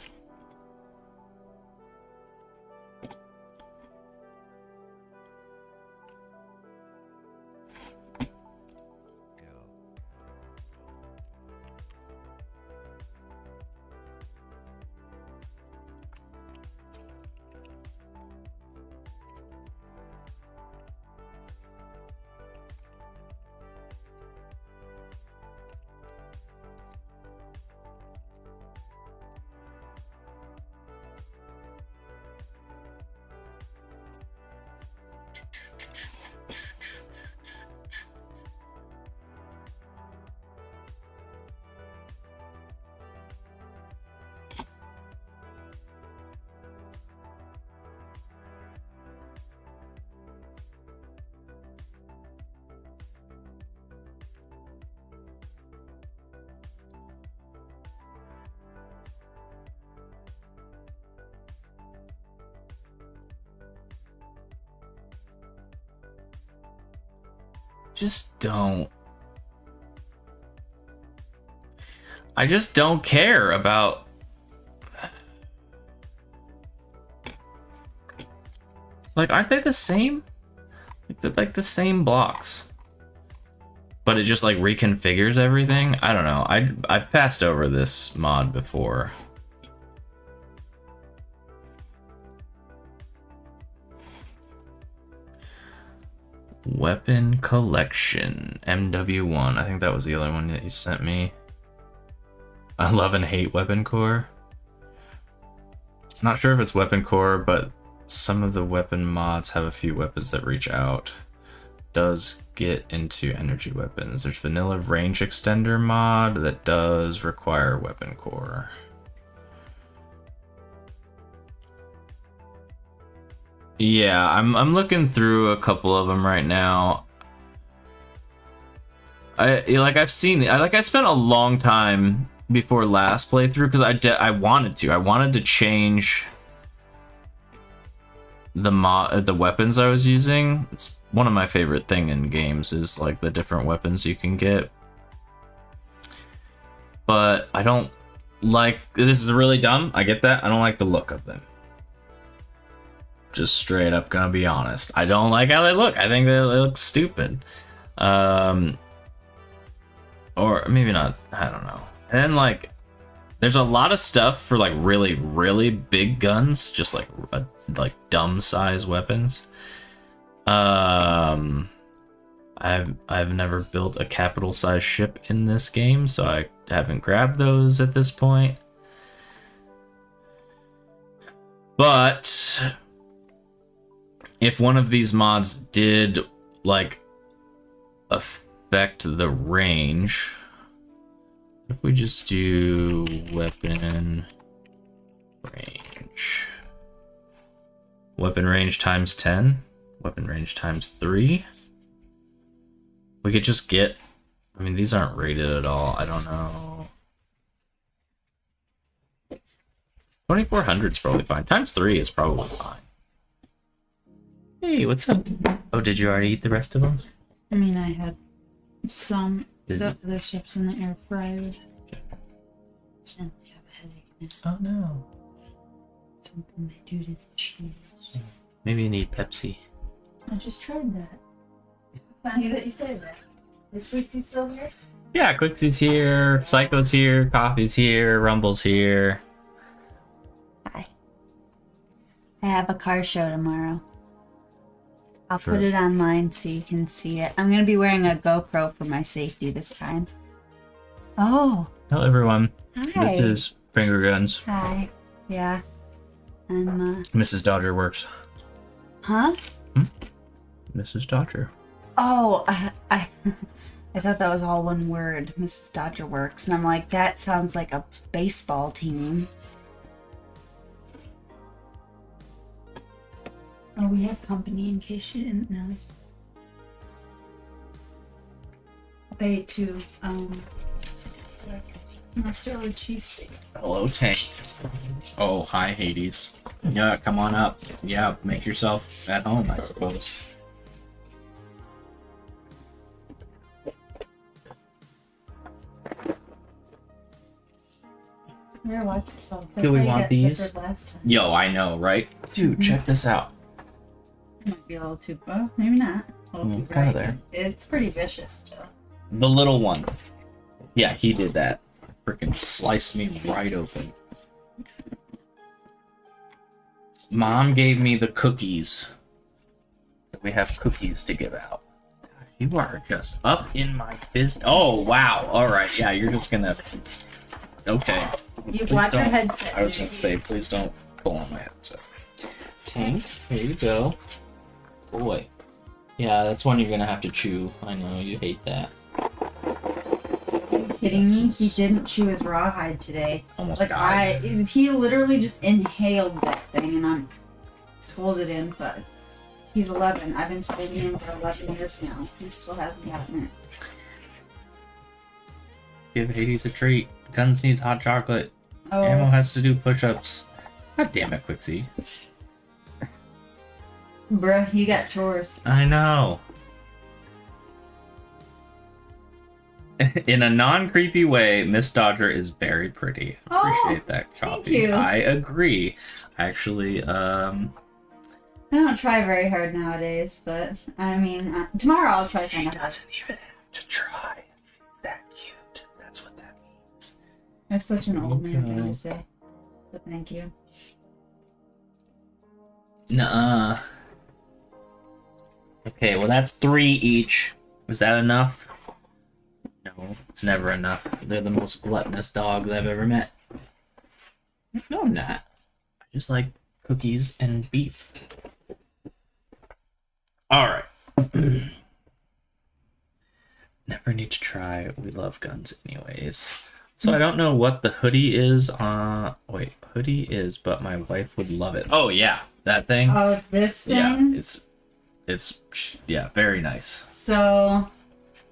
I just don't care about... Like, aren't they the same? Like, they're like the same blocks. But it just, like, reconfigures everything? I don't know. I've passed over this mod before. Weapon collection. MW1. I think that was the other one that you sent me. I love and hate Weapon Core. Not sure if it's Weapon Core, but some of the weapon mods have a few weapons that reach out. Does get into energy weapons. There's vanilla range extender mod that does require Weapon Core. Yeah, I'm looking through a couple of them right now. I spent a long time before last playthrough because I wanted to change the weapons I was using. It's one of my favorite thing in games is like the different weapons you can get. But I don't like, this is really dumb, I get that. I don't like the look of them. Just straight up gonna be honest. I don't like how they look. I think they look stupid. Or maybe not, I don't know. And then like, there's a lot of stuff for like really, really big guns, just like dumb size weapons. I've never built a capital size ship in this game, so I haven't grabbed those at this point. But if one of these mods did like affect the range, if we just do weapon range. Weapon range times 10. Weapon range times 3. We could just get... I mean, these aren't rated at all. I don't know. 2400 is probably fine. Times 3 is probably fine. Hey, what's up? Oh, did you already eat the rest of them? I mean, I had some. The other ships in the air fryer. So I have a headache now. Oh no. Something they do to the cheese. Maybe you need Pepsi. I just tried that. Funny that you say that. Is Quixie still here? Yeah, Quixie's here, Psycho's here, Coffee's here, Rumble's here. Hi. I have a car show tomorrow. I'll Sure. put it online so you can see it. I'm going to be wearing a GoPro for my safety this time. Oh. Hello everyone. Hi. This is Finger Guns. Hi. Yeah. I'm, Mrs. Dodger works. Huh? Mrs. Dodger. Oh, I thought that was all one word. Mrs. Dodger Works. And I'm like, that sounds like a baseball team. Oh, we have company in case you didn't know. I ate 2, mozzarella cheesesteak. Hello, Tank. Oh, hi, Hades. Yeah, come on up. Yeah, make yourself at home, I suppose. Here, watch yourself. Do we I want got these? zippered last time. Yo, I know, right? Dude, check this out. Might be a little too, well, maybe not. A little It's too kinda bright. there. It's pretty vicious still. The little one. Yeah, he did that. Freaking sliced me right open. Mom gave me the cookies. We have cookies to give out. God, you are just up in my business. Oh, wow. All right. Yeah, you're just gonna... Okay. You Please watch your don't- headset. I was gonna say, please don't pull on my headset. Tank, here you go. Boy. Yeah, that's one you're gonna have to chew. I know, you hate that. Kidding me? He didn't chew his rawhide today. Almost Like died. he literally just inhaled that thing, and I'm scolded him. But he's 11. I've been scolding him for 11 years now. He still hasn't gotten it. Give Hades a treat. Guns needs hot chocolate. Oh, Ammo has to do push-ups. God damn it, Quixie. bruh, you got chores. I know. In a non-creepy way, Miss Dodger is very pretty. Oh, Appreciate that, thank Coffee. you. I agree. Actually, I don't try very hard nowadays, but I mean, tomorrow I'll try she kind of hard. doesn't even have to try. She's that cute. That's what that means. That's such an old man thing Okay. to say. But thank you. Nuh-uh. Okay, well that's 3 each. Is that enough? No, it's never enough. They're the most gluttonous dogs I've ever met. No, I'm not. I just like cookies and beef. Alright. Never need to try. We love guns anyways. So I don't know what the hoodie is on... Wait, hoodie is, but my wife would love it. Oh, yeah. That thing? Oh, this thing? Yeah, it's yeah, very nice. So,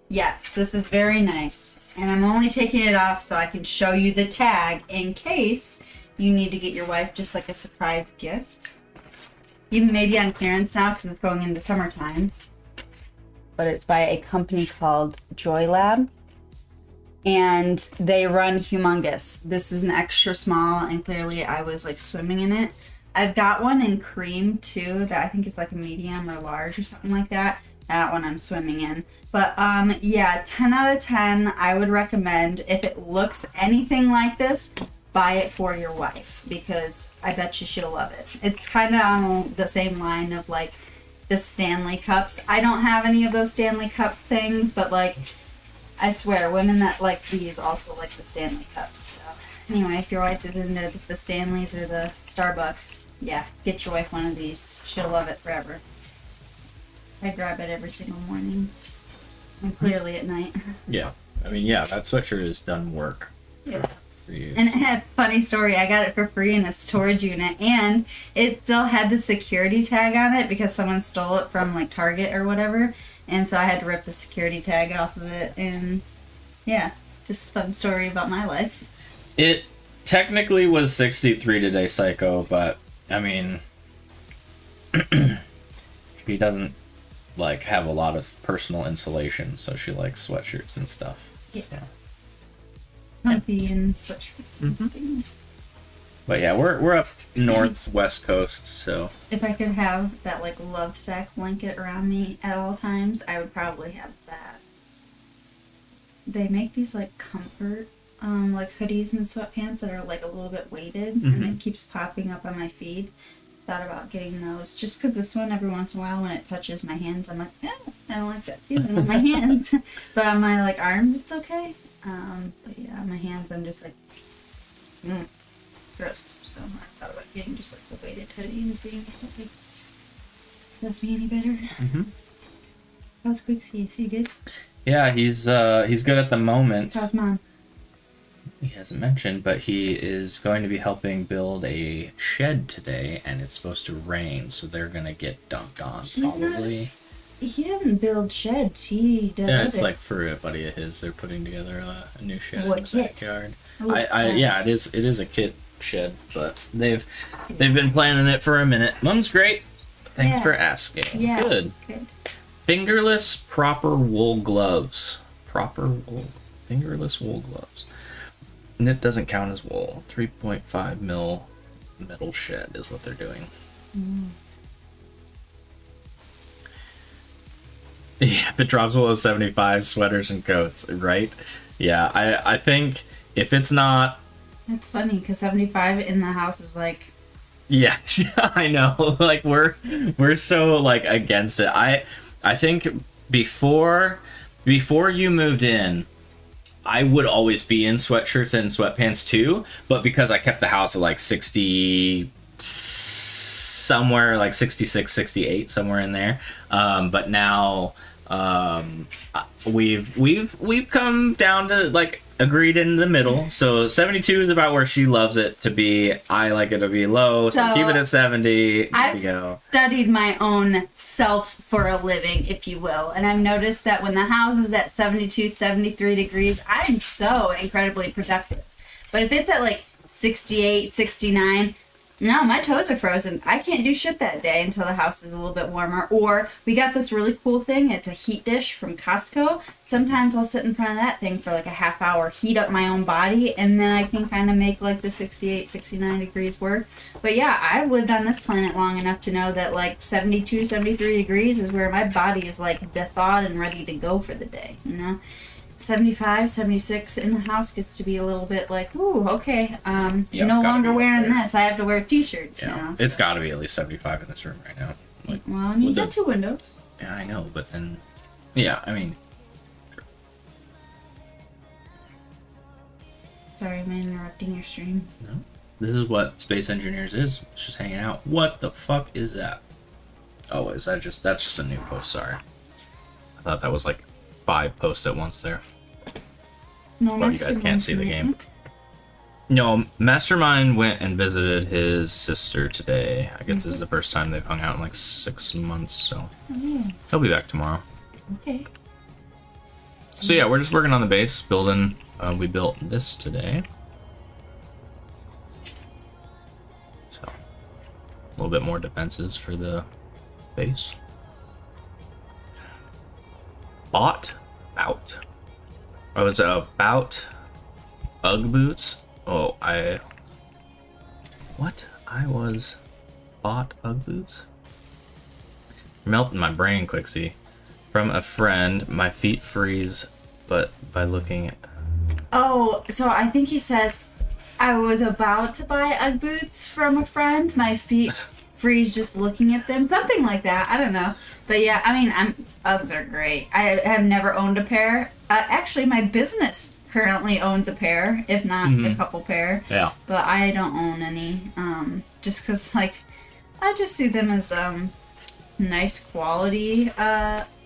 yes, this is very nice. And I'm only taking it off so I can show you the tag in case you need to get your wife just like a surprise gift. Even maybe on clearance now because it's going into summertime. But it's by a company called Joylab. And they run Humongous. This is an extra small, and clearly I was like swimming in it. I've got one in cream too that I think is like a medium or large or something like that. That one I'm swimming in. But yeah, 10 out of 10 I would recommend. If it looks anything like this, buy it for your wife because I bet you she'll love it. It's kind of on the same line of like the Stanley Cups. I don't have any of those Stanley Cup things, but like I swear women that like these also like the Stanley Cups. So anyway, if your wife is into the Stanleys or the Starbucks, yeah, get your wife one of these. She'll love it forever. I grab it every single morning. And clearly at night. Yeah. I mean, yeah, that sweatshirt has done work. Yeah. For you. And it had funny story. I got it for free in a storage unit, and it still had the security tag on it because someone stole it from like Target or whatever. And so I had to rip the security tag off of it. And yeah, just a fun story about my life. It technically was 63 today, Psycho, but I mean, she doesn't like have a lot of personal insulation, so she likes sweatshirts and stuff. Yeah. So. Comfy and sweatshirts and things. But yeah, we're up northwest coast, so If I could have that like love sack blanket around me at all times, I would probably have that. They make these like comfort like hoodies and sweatpants that are like a little bit weighted, and it keeps popping up on my feed. Thought about getting those just because this one every once in a while when it touches my hands I'm like, I don't like that feeling on my hands. But on my like arms it's okay. But yeah, on my hands I'm just like gross. So I thought about getting just like the weighted hoodie and seeing if it does me any better. How's Quixie? Is he good? yeah, he's good at the moment. How's Mom? He hasn't mentioned, but he is going to be helping build a shed today, and it's supposed to rain, so they're gonna get dunked on probably. He doesn't build sheds. He does. Yeah, it's like for a buddy of his. They're putting together a new shed What in the kit? backyard. Oh, Yeah, it is a kit shed, but they've been planning it for a minute. Mom's great. Thanks Yeah. for asking. Yeah. Good. Good. Fingerless proper wool gloves. Fingerless wool gloves. And it doesn't count as wool. 3.5 mil metal shed is what they're doing. Yeah, if it drops below 75, sweaters and coats, right? Yeah, I think if it's not... That's funny because 75 in the house is like. Yeah, I know. Like we're so like against it. I think before you moved in, I would always be in sweatshirts and sweatpants too, but because I kept the house at like 60 somewhere, like 66, 68, somewhere in there. But now we've come down to like agreed in the middle. So 72 is about where she loves it to be. I like it to be low, so keep it at 70. I've studied my own self for a living, if you will, and I've noticed that when the house is at 72, 73 degrees, I'm so incredibly productive. But if it's at like 68, 69, no, my toes are frozen. I can't do shit that day until the house is a little bit warmer. Or we got this really cool thing. It's a heat dish from Costco. Sometimes I'll sit in front of that thing for like a half hour, heat up my own body, and then I can kind of make like the 68, 69 degrees work. But yeah, I've lived on this planet long enough to know that like 72, 73 degrees is where my body is like thawed and ready to go for the day, you know? 75, 76 in the house gets to be a little bit like, ooh, okay, Yeah, no it's gotta longer be up wearing there. this. I have to wear t-shirts Yeah, now. it's got to be at least 75 in this room right now. Like, Well, I mean, you with got two windows. Yeah, I know, but then... Yeah, I mean... Sorry, am I interrupting your stream? No. This is what Space Engineers is. It's just hanging out. What the fuck is that? Oh, is that just... That's just a new post, sorry. I thought that was like 5 posts at once there. No, Well, you guys can't see the game. No, Mastermind went and visited his sister today. I guess this is the first time they've hung out in like 6 months, so... He'll be back tomorrow. Okay. So yeah, we're just working on the base, building... we built this today. So, a little bit more defenses for the base. Bought out. I was about Ugg boots. Oh, what? I was bought Ugg boots? Melting my brain, Quixie. From a friend, my feet freeze, but by looking at... Oh, so I think he says, I was about to buy Ugg boots from a friend. My feet freeze just looking at them. Something like that. I don't know. But yeah, I mean, Uggs are great. I have never owned a pair. Actually, my business currently owns a pair, if not a couple pair. Yeah. But I don't own any. Just because, like, I just see them as nice quality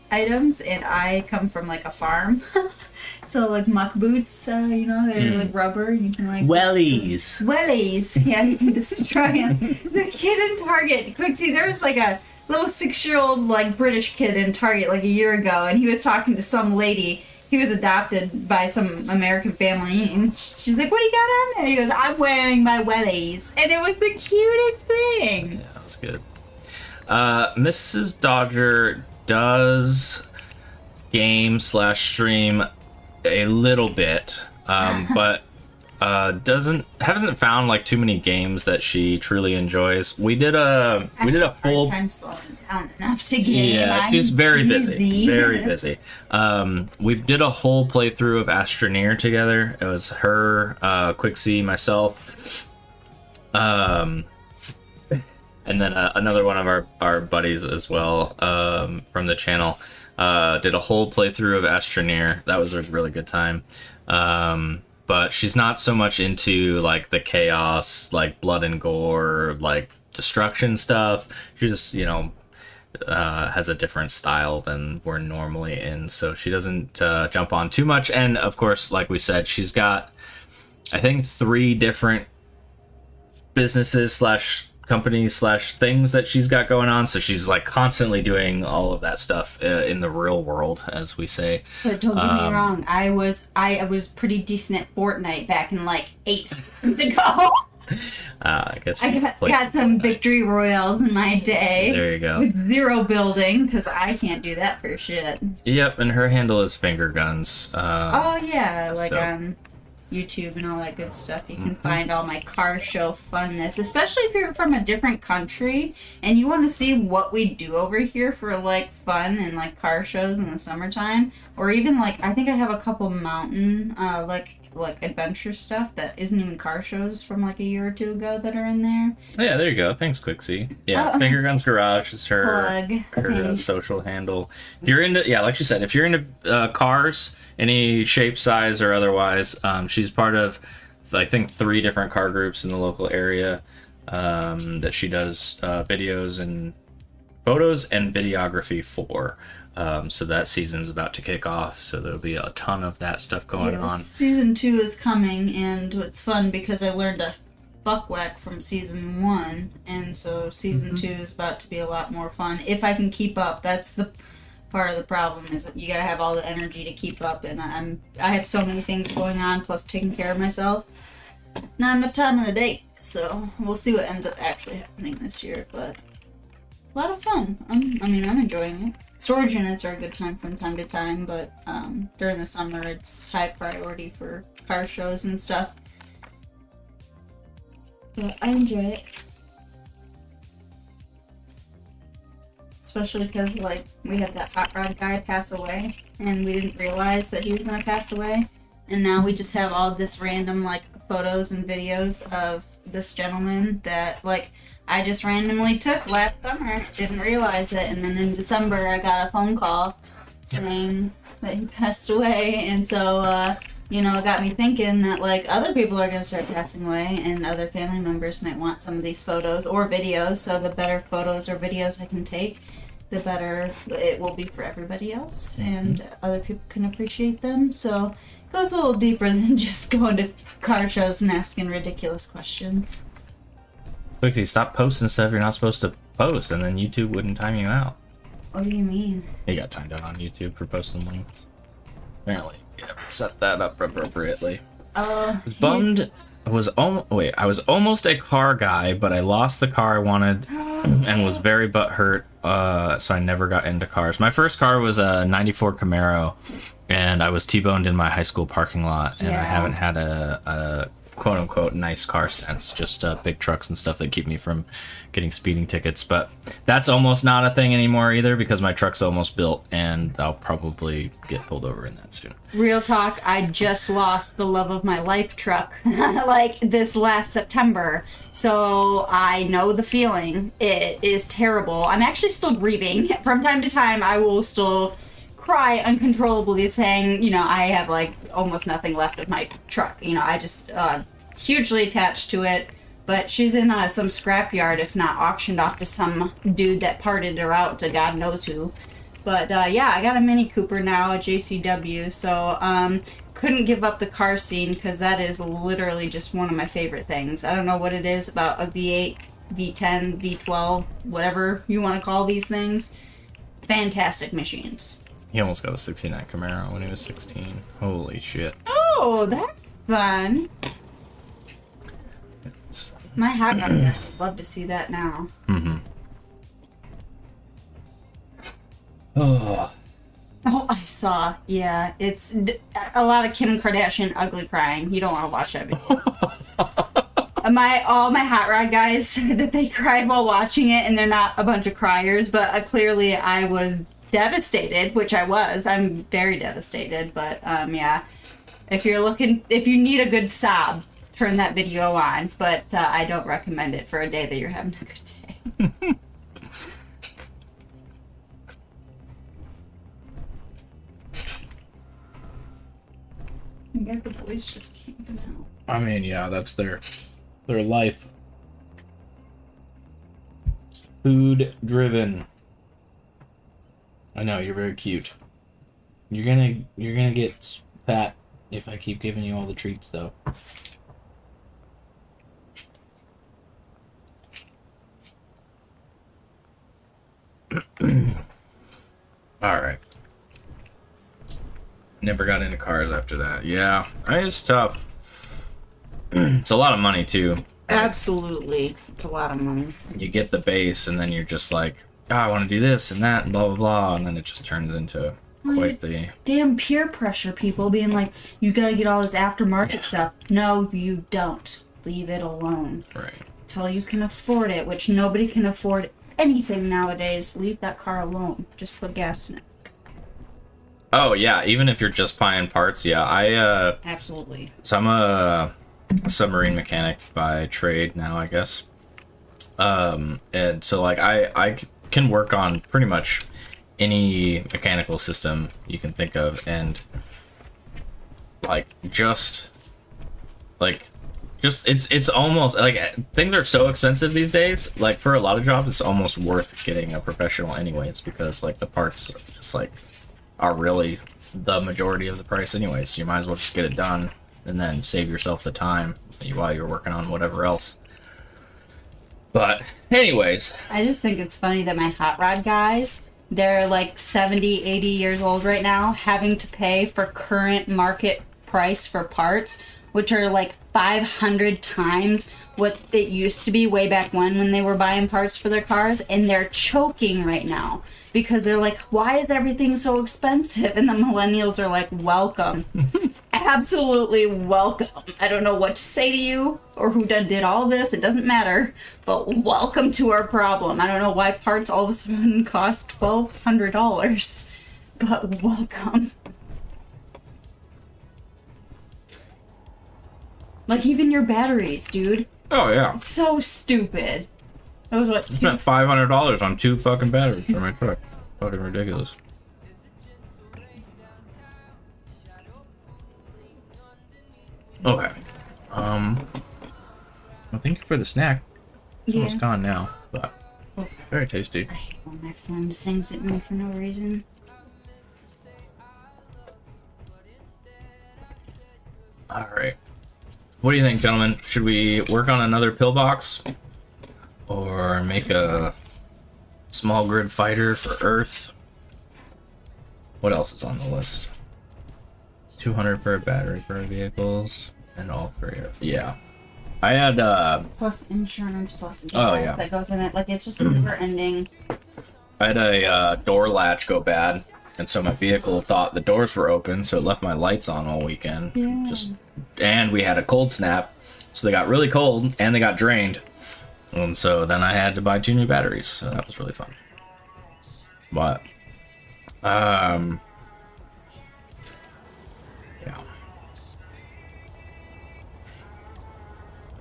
items, and I come from like a farm. So like muck boots, you know, they're like rubber. You can like wellies. Yeah, you can destroy them. The kid in Target, Quixie, there was like a little 6-year-old like British kid in Target like a year ago, and he was talking to some lady. He was adopted by some American family, and she's like, "What do you got on there?" He goes, "I'm wearing my wellies," and it was the cutest thing. Yeah, that was good. Mrs. Dodger does game/stream a little bit, but hasn't found like too many games that she truly enjoys. We did a full time slowing down enough to game. Yeah, she's very busy. Very busy. We did a whole playthrough of Astroneer together. It was her, Quixie, myself, and then another one of our buddies as well, from the channel. Did a whole playthrough of Astroneer. That was a really good time. But she's not so much into like the chaos, like blood and gore, like destruction stuff. She just, has a different style than we're normally in, so she doesn't jump on too much. And of course, like we said, she's got, I think, 3 different businesses / companies / things that she's got going on, so she's like constantly doing all of that stuff in the real world, as we say. But don't get me wrong, I was pretty decent at Fortnite back in like 8 seasons ago. I guess I got some victory royales in my day. There you go. With 0 building, because I can't do that for shit. Yep, and her handle is finger guns. Oh yeah, like so. on YouTube and all that good stuff. You can find all my car show funness, especially if you're from a different country and you want to see what we do over here for like fun and like car shows in the summertime, or even like I think I have a couple mountain like adventure stuff that isn't even car shows from like a year or 2 ago that are in there. Oh, yeah, there you go. Thanks, Quixie. Yeah, Oh. Finger Guns Garage is her Plug. social handle. If you're into, like she said, if you're into cars, any shape, size, or otherwise, she's part of, I think, 3 different car groups in the local area that she does videos and photos and videography for. So that season's about to kick off, so there'll be a ton of that stuff going on. Season 2 is coming, and it's fun because I learned a buckwhack from season 1, and so season 2 is about to be a lot more fun if I can keep up. That's the part of the problem, is that you gotta have all the energy to keep up, and I have so many things going on, plus taking care of myself. Not enough time in the day, so we'll see what ends up actually happening this year, but a lot of fun. I'm enjoying it. Storage units are a good time from time to time, but during the summer it's high priority for car shows and stuff. But I enjoy it. Especially because, like, we had that hot rod guy pass away, and we didn't realize that he was going to pass away. And now we just have all this random, like, photos and videos of this gentleman that, like, I just randomly took last summer. Didn't realize it, and then in December I got a phone call saying that he passed away, and so you know, it got me thinking that like other people are gonna start passing away, and other family members might want some of these photos or videos. So the better photos or videos I can take, the better it will be for everybody else, and other people can appreciate them. So it goes a little deeper than just going to car shows and asking ridiculous questions. Quixie, stop posting stuff you're not supposed to post, and then YouTube wouldn't time you out. What do you mean? You got timed out on YouTube for posting links. Apparently, you haven't set that up appropriately. I was bummed. I was almost a car guy, but I lost the car I wanted and was very butthurt. So I never got into cars. My first car was a '94 Camaro, and I was T-boned in my high school parking lot, and I haven't had a quote-unquote nice car since. Just big trucks and stuff that keep me from getting speeding tickets. But that's almost not a thing anymore either, because my truck's almost built, and I'll probably get pulled over in that soon. Real talk, I just lost the love of my life truck like this last September. So I know the feeling. It is terrible. I'm actually still grieving. From time to time, I will still cry uncontrollably saying, you know, I have like almost nothing left of my truck. You know, I just hugely attached to it. But she's in some scrapyard, if not auctioned off to some dude that parted her out to God knows who. But yeah, I got a Mini Cooper now, a JCW, so couldn't give up the car scene because that is literally just one of my favorite things. I don't know what it is about a V8, V10, V12, whatever you want to call these things. Fantastic machines. He almost got a 69 Camaro when he was 16. Holy shit. Oh, that's fun. My hot rod guys would love to see that now. Mm-hmm. Oh. Oh, I saw. Yeah, it's a lot of Kim Kardashian ugly crying. You don't want to watch that video. All my hot rod guys said that they cried while watching it, and they're not a bunch of criers, but clearly I was devastated, which I was. I'm very devastated, but yeah. If you need a good sob, turn that video on, but I don't recommend it for a day that you're having a good day. I guess the boys just camping out. I mean, yeah, that's their life. Food driven. I know, you're very cute. You're gonna get fat if I keep giving you all the treats, though. Alright. Never got into cars after that. Yeah, it's tough. It's a lot of money, too. Absolutely. It's a lot of money. You get the base, and then you're just like, oh, I want to do this and that, and blah, blah, blah, and then it just turns into quite the... Damn peer pressure, people being like, you gotta get all this aftermarket stuff. No, you don't. Leave it alone. Right. Until you can afford it, which nobody can afford anything nowadays. Leave that car alone. Just put gas in it. Oh, yeah, even if you're just buying parts, yeah, Absolutely. So I'm a submarine mechanic by trade now, I guess. And so, like, I can work on pretty much any mechanical system you can think of, and it's almost like things are so expensive these days. Like, for a lot of jobs, it's almost worth getting a professional anyways, because like the parts are just like are really the majority of the price anyways. So you might as well just get it done and then save yourself the time while you're working on whatever else. But anyways, I just think it's funny that my hot rod guys, they're like 70, 80 years old right now, having to pay for current market price for parts, which are like 500 times what it used to be way back when they were buying parts for their cars, and they're choking right now because they're like, why is everything so expensive? And the millennials are like, welcome. Absolutely welcome. I don't know what to say to you or who did all this. It doesn't matter, but welcome to our problem. I don't know why parts all of a sudden cost $1,200, but welcome. Like even your batteries, dude. oh yeah, So stupid. It was what, I spent $500 on 2 fucking batteries for my truck. Fucking ridiculous. Okay. Well, thank you for the snack. It's almost gone now, but very tasty. I hate when my phone sings at me for no reason. Alright. What do you think, gentlemen? Should we work on another pillbox? Or make a small grid fighter for Earth? What else is on the list? 200 per battery per vehicles, and all 3 are... Yeah. I had, Plus insurance, plus Oh, yeah. that goes in it. Like, it's just never ending. I had a door latch go bad, and so my vehicle thought the doors were open, so it left my lights on all weekend. Yeah. And we had a cold snap, so they got really cold, and they got drained. And so then I had to buy 2 new batteries, so that was really fun. But, yeah.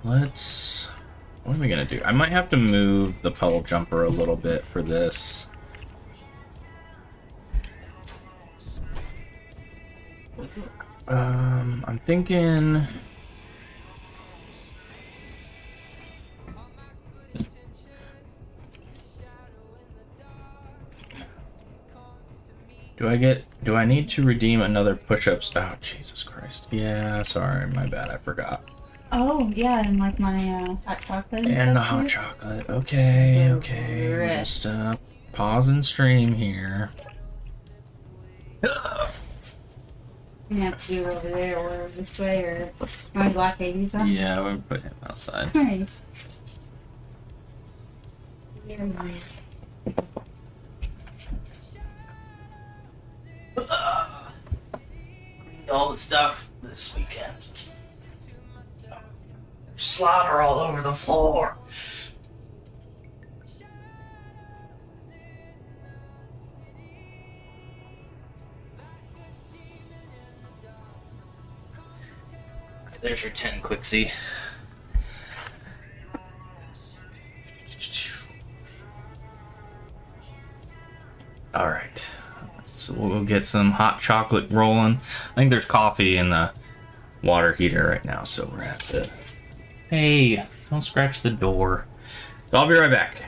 Let's... What am I gonna do? I might have to move the puddle jumper a little bit for this. I'm thinking... Do I need to redeem another push-ups? Oh, Jesus Christ. Yeah, sorry, my bad, I forgot. Oh, yeah, and like my hot chocolate. And the stuff hot too. chocolate. Okay, The okay. rip. Just pause and stream here. You have to do it over there or this way or my black babies on. Yeah, we'll put him outside. Nice. Never mind. All the stuff this weekend. Slaughter all over the floor. There's your 10 Quixie. Alright. So we'll get some hot chocolate rolling. I think there's coffee in the water heater right now, so we're gonna have to... Hey, don't scratch the door. So I'll be right back.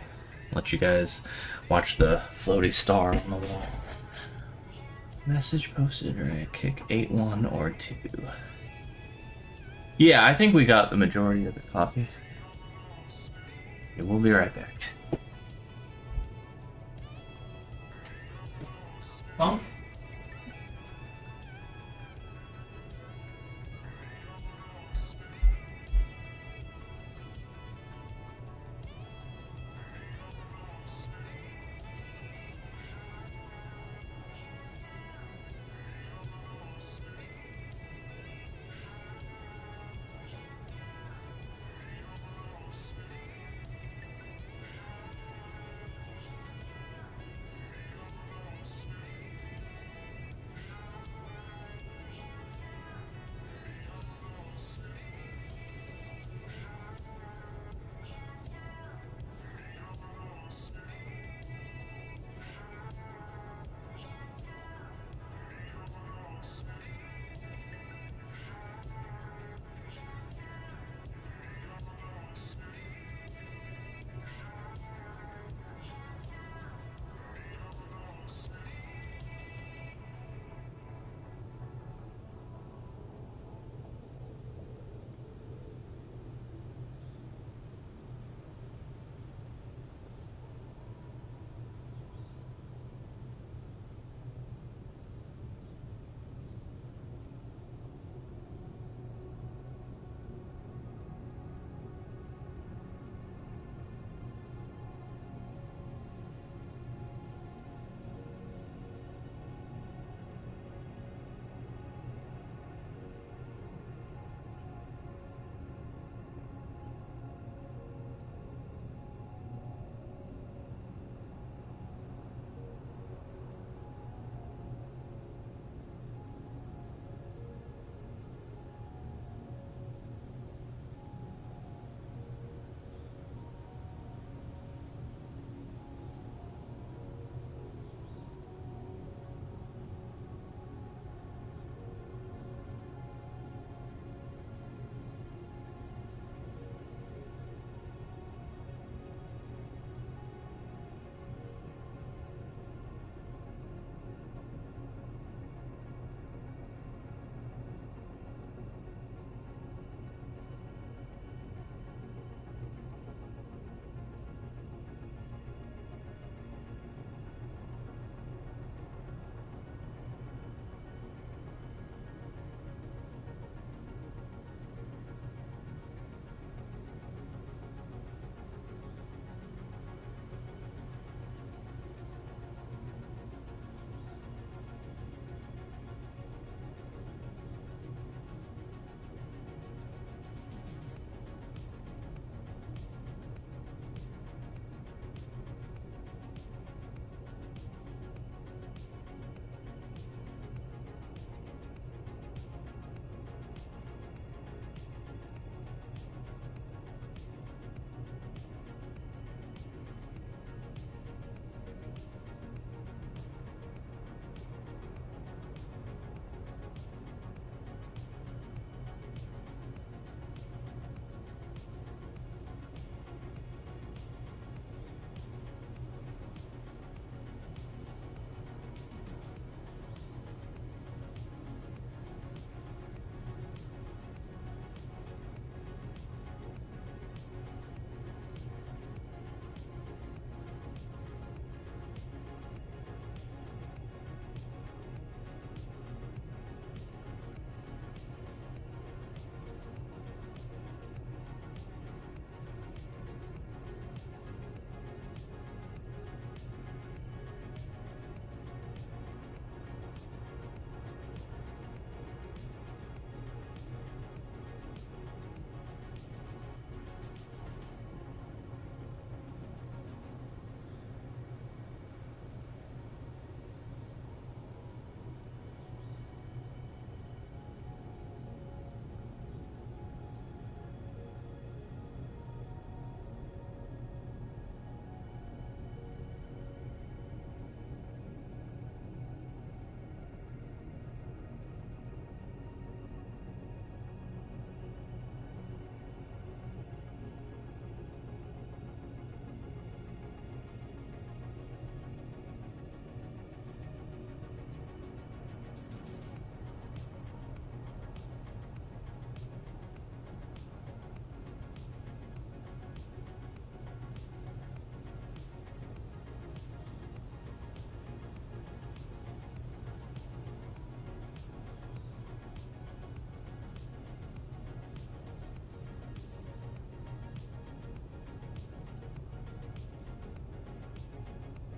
Let you guys watch the floaty star on the wall. Message posted, right? Kick 8-1 or 2. Yeah, I think we got the majority of the coffee. Yeah, we'll be right back. Punk?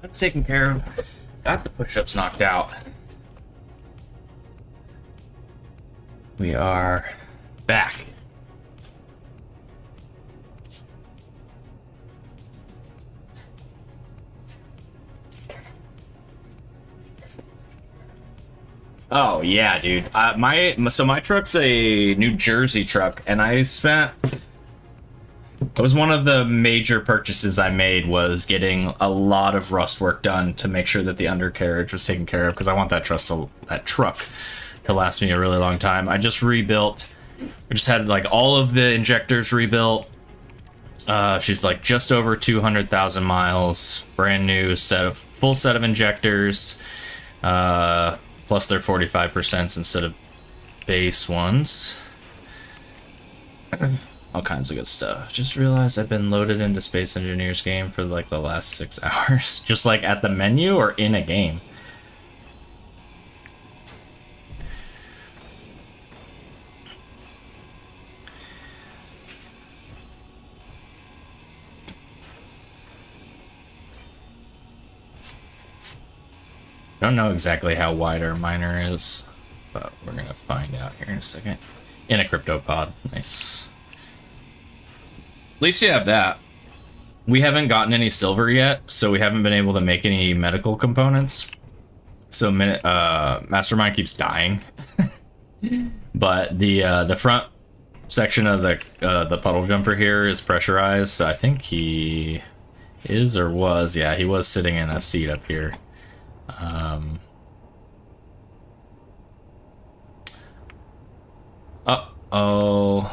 That's taken care of. Got the push-ups knocked out. We are back. Oh yeah, dude. My truck's a New Jersey truck, and it was one of the major purchases I made was getting a lot of rust work done to make sure that the undercarriage was taken care of, because I want that truck to last me a really long time. I just had like all of the injectors rebuilt. She's like just over 200,000 miles, brand new full set of injectors, plus their 45% instead of base ones. All kinds of good stuff. Just realized I've been loaded into Space Engineers game for like the last 6 hours. Just like at the menu or in a game. I don't know exactly how wide our miner is, but we're gonna find out here in a second. In a cryptopod. Nice. At least you have that. We haven't gotten any silver yet, so we haven't been able to make any medical components. So Mastermind keeps dying. But the front section of the puddle jumper here is pressurized, so I think he is or was, yeah, he was sitting in a seat up here. Uh-oh.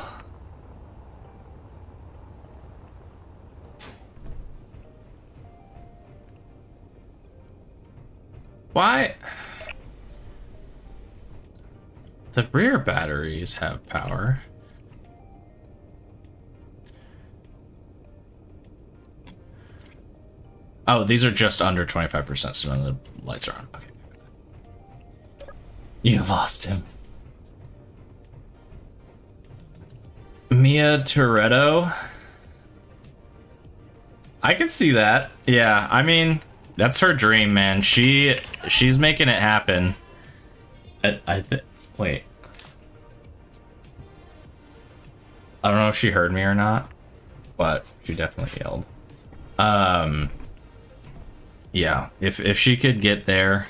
Why? The rear batteries have power. Oh, these are just under 25%, so none of the lights are on. Okay. You lost him. Mia Toretto. I could see that. Yeah, I mean, that's her dream, man. She's making it happen. Wait. I don't know if she heard me or not, but she definitely yelled. Yeah, if she could get there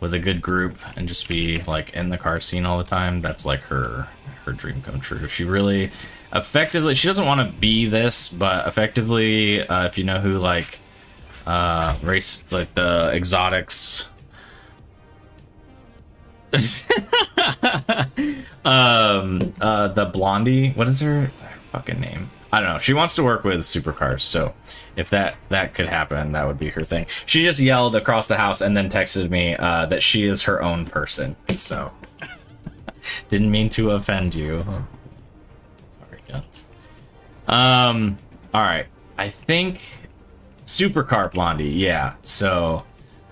with a good group and just be like in the car scene all the time, that's like her dream come true. She really effectively, she doesn't want to be this, but effectively, if you know who like race, like the exotics, the blondie, what is her fucking name? I don't know. She wants to work with supercars, so if that could happen, that would be her thing. She just yelled across the house and then texted me that she is her own person. So didn't mean to offend you. Sorry, guys. All right. I think supercar blondie. Yeah. So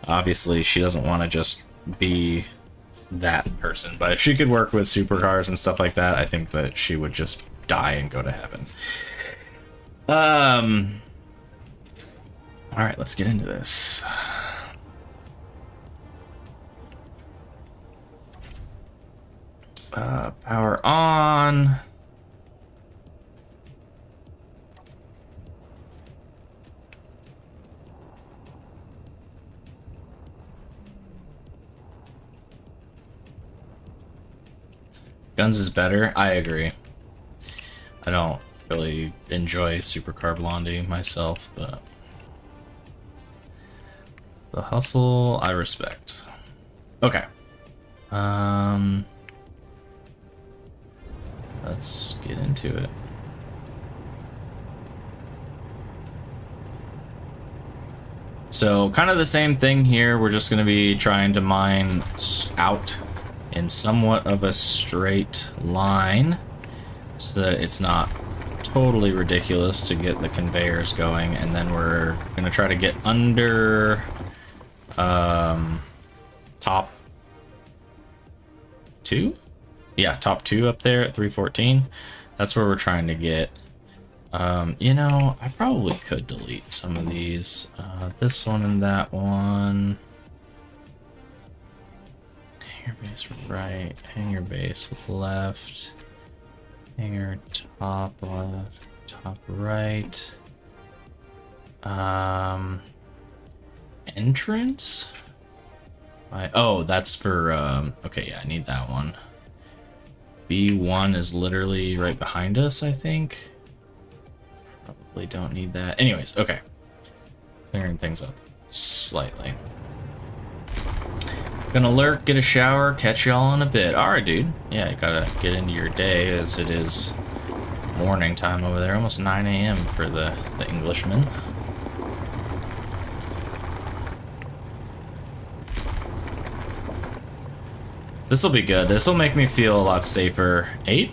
obviously she doesn't want to just be that person, but if she could work with supercars and stuff like that, I think that she would just die and go to heaven. All right, let's get into this. Power on. Guns is better. I agree. I don't really enjoy Supercar Blondie myself, but the hustle I respect. Okay. Let's get into it. So kind of the same thing here. We're just going to be trying to mine out in somewhat of a straight line so that it's not totally ridiculous to get the conveyors going, and then we're going to try to get under top 2? Yeah, top 2 up there at 314. That's where we're trying to get. You know, I probably could delete some of these. This one and that one. Hangar base right, hangar base left, hangar top left, top right. Entrance? Oh, that's for, okay, yeah, I need that one. B1 is literally right behind us, I think. Probably don't need that. Anyways, okay. Clearing things up slightly. Gonna lurk, get a shower, catch y'all in a bit. Alright, dude. Yeah, you gotta get into your day as it is morning time over there. Almost 9 a.m. for the Englishman. This'll be good. This'll make me feel a lot safer. 8?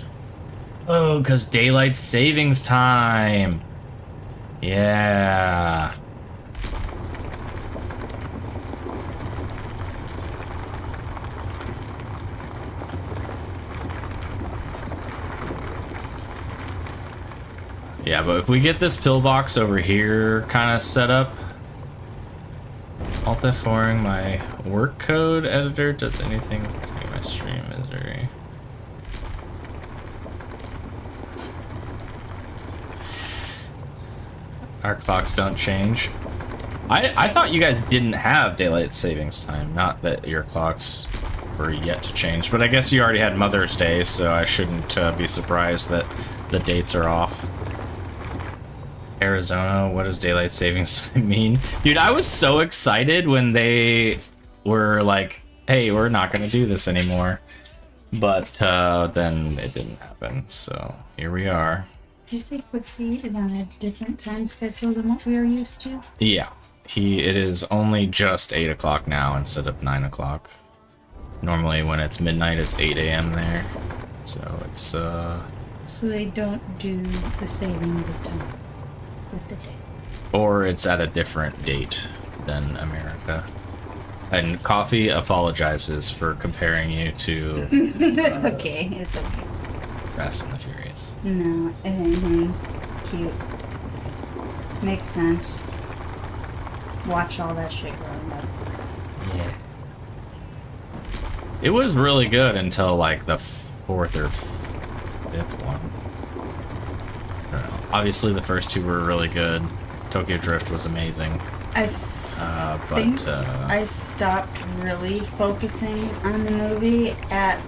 Oh, because daylight savings time. Yeah. Yeah, but if we get this pillbox over here kind of set up, Alt F4ing my work code editor does anything to my stream misery. Our clocks don't change. I thought you guys didn't have daylight savings time, not that your clocks were yet to change, but I guess you already had Mother's Day, so I shouldn't be surprised that the dates are off. Arizona, what does daylight savings time mean? Dude, I was so excited when they were like, hey, we're not gonna do this anymore. But then it didn't happen, so here we are. Did you say Quixie is on a different time schedule than what we are used to? Yeah, it is only just 8 o'clock now instead of 9 o'clock. Normally when it's midnight, it's 8 a.m. there. So it's, So they don't do the savings of time with the day. Or it's at a different date than America. And Coffee apologizes for comparing you to... It's okay, it's okay. Fast and the Furious. No, anything cute. Makes sense. Watch all that shit growing up. Yeah. It was really good until like the 4th or 5th one. I don't know. Obviously the first two were really good. Tokyo Drift was amazing. I think I stopped really focusing on the movie at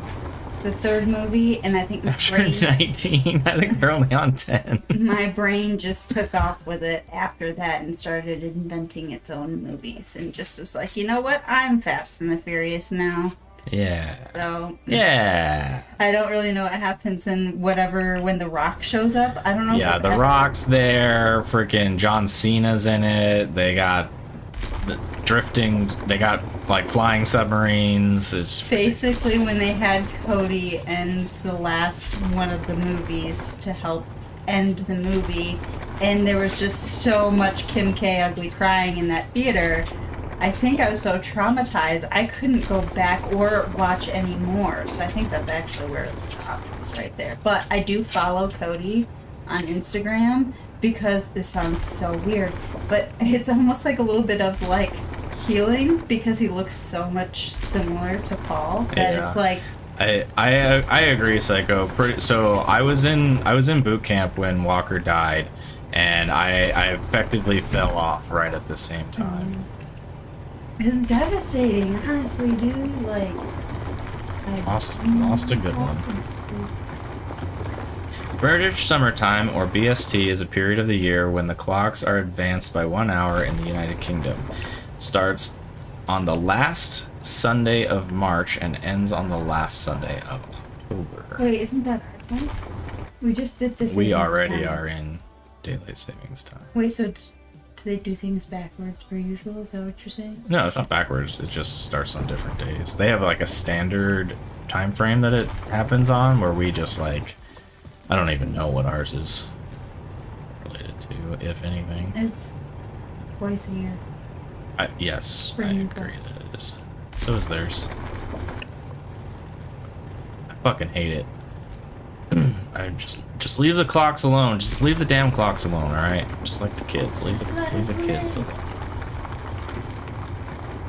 the 3rd movie, and I think my After brain, 19, I think they're only on 10. my brain just took off with it after that and started inventing its own movies and just was like, you know what? I'm Fast and the Furious now. Yeah. So Yeah. I don't really know what happens in whatever when The Rock shows up. I don't know. Yeah, The Rock's there. Freaking John Cena's in it. They got the drifting. They got like flying submarines. It's basically when they had Cody end the last one of the movies to help end the movie, and there was just so much Kim K ugly crying in that theater. I think I was so traumatized I couldn't go back or watch any more. So I think that's actually where it stopped. It's right there. But I do follow Cody on Instagram because this sounds so weird, but it's almost like a little bit of like healing because he looks so much similar to Paul that Yeah. it's like I agree, Psycho. So I was in boot camp when Walker died, and I effectively fell off right at the same time. it's devastating, honestly, dude. Like I Lost a good one. British summertime, or BST, is a period of the year when the clocks are advanced by 1 hour in the United Kingdom. Starts on the last Sunday of March and ends on the last Sunday of October. Wait, isn't that our time? We just did this. We already are in daylight savings time. Wait, so do they do things backwards per usual? Is that what you're saying? No, it's not backwards. It just starts on different days. They have like a standard time frame that it happens on, where we just like, I don't even know what ours is related to, if anything. It's twice a year. Yes, I Spring agree that it is. So is theirs. I fucking hate it. I just leave the clocks alone. Just leave the damn clocks alone, all right? Just like the kids. Leave the kids alone.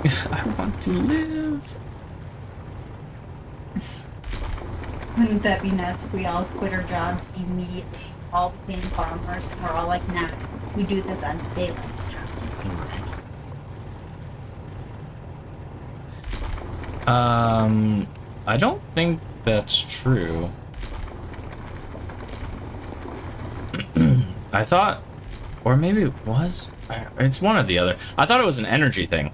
I want to live. Wouldn't that be nuts if we all quit our jobs immediately, all became farmers, and we're all like, nah, we do this on daylight stuff. I don't think that's true. I thought, or maybe it was. It's one or the other. I thought it was an energy thing.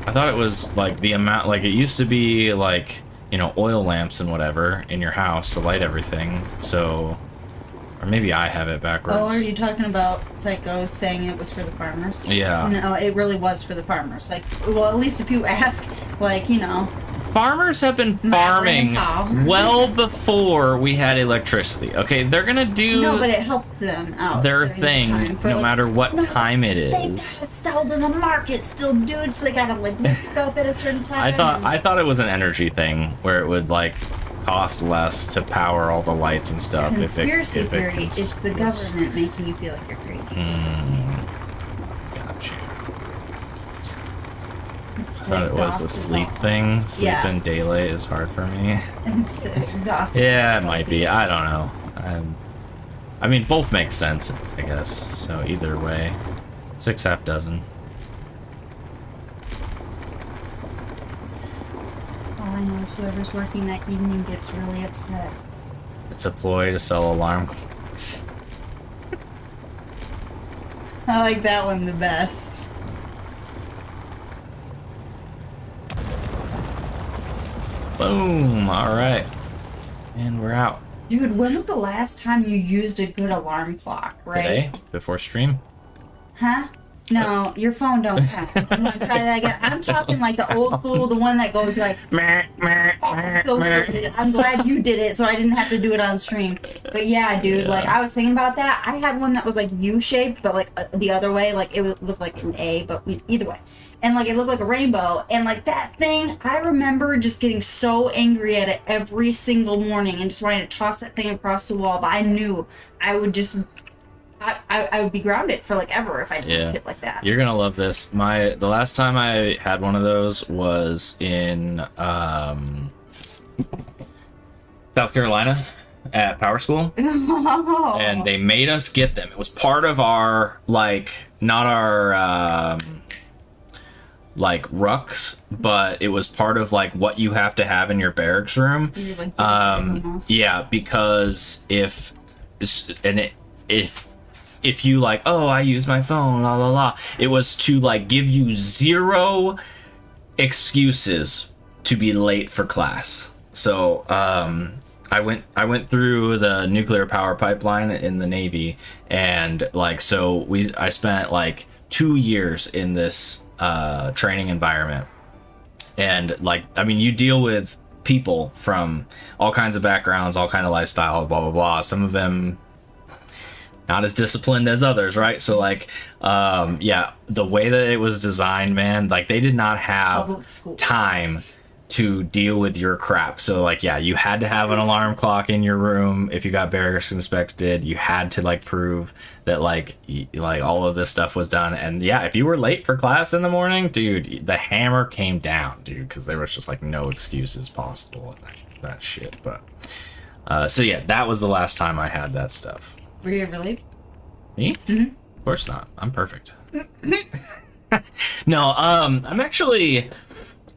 I thought it was like the amount, like it used to be like, you know, oil lamps and whatever in your house to light everything. So, or maybe I have it backwards. Oh, are you talking about Psycho saying it was for the farmers? Yeah. No, it really was for the farmers. Like, well, at least if you ask, like, you know. Farmers have been farming well before we had electricity. Okay, they're gonna do No, but it helped them out. their during thing the time for, no like, matter what no, time it They gotta is. sell to the market still, dude, so they gotta, like, wake up at a certain time. I thought it was an energy thing where it would like cost less to power all the lights and stuff. Conspiracy if it theory. It's the government making you feel like you're crazy. Gotcha. It's I thought it was a sleep thing. Sleep Yeah. in daylight is hard for me. It's exhausting. Yeah, it might be. I don't know. I mean, both make sense, I guess. So either way, 6 half dozen. All I know is whoever's working that evening gets really upset. It's a ploy to sell alarm clocks. I like that one the best. Boom! Alright. And we're out. Dude, when was the last time you used a good alarm clock, right? Today? Before stream? Huh? No, your phone don't count. You wanna try that again? I'm talking like the old school, the one that goes like... I'm glad you did it, so I didn't have to do it on stream. But yeah, dude, Yeah. like, I was thinking about that. I had one that was like U-shaped, but like the other way, like it would look like an A, but either way. And like it looked like a rainbow, and like that thing, I remember just getting so angry at it every single morning and just wanting to toss that thing across the wall, but I knew I would just... I would be grounded for like ever if I did shit like that. You're gonna love this. The last time I had one of those was in South Carolina at Power School. Oh. And they made us get them. It was part of our, like, not our like rucks, but it was part of like what you have to have in your barracks room. Yeah, because if you like, oh, I use my phone, la la la, it was to like give you zero excuses to be late for class. So I went through the nuclear power pipeline in the Navy, and like I spent like 2 years in this training environment, and like, I mean, you deal with people from all kinds of backgrounds, all kind of lifestyle, blah blah blah. Some of them not as disciplined as others, right? So like, yeah, the way that it was designed, man, like they did not have time to deal with your crap. So like, yeah, you had to have an alarm clock in your room. If you got barracks inspected, you had to like prove that like all of this stuff was done. And yeah, if you were late for class in the morning, dude, the hammer came down, dude, because there was just like no excuses possible and that shit. But so yeah, that was the last time I had that stuff. Were you ever late? Me? Mm-hmm. Of course not. I'm perfect. No, I'm actually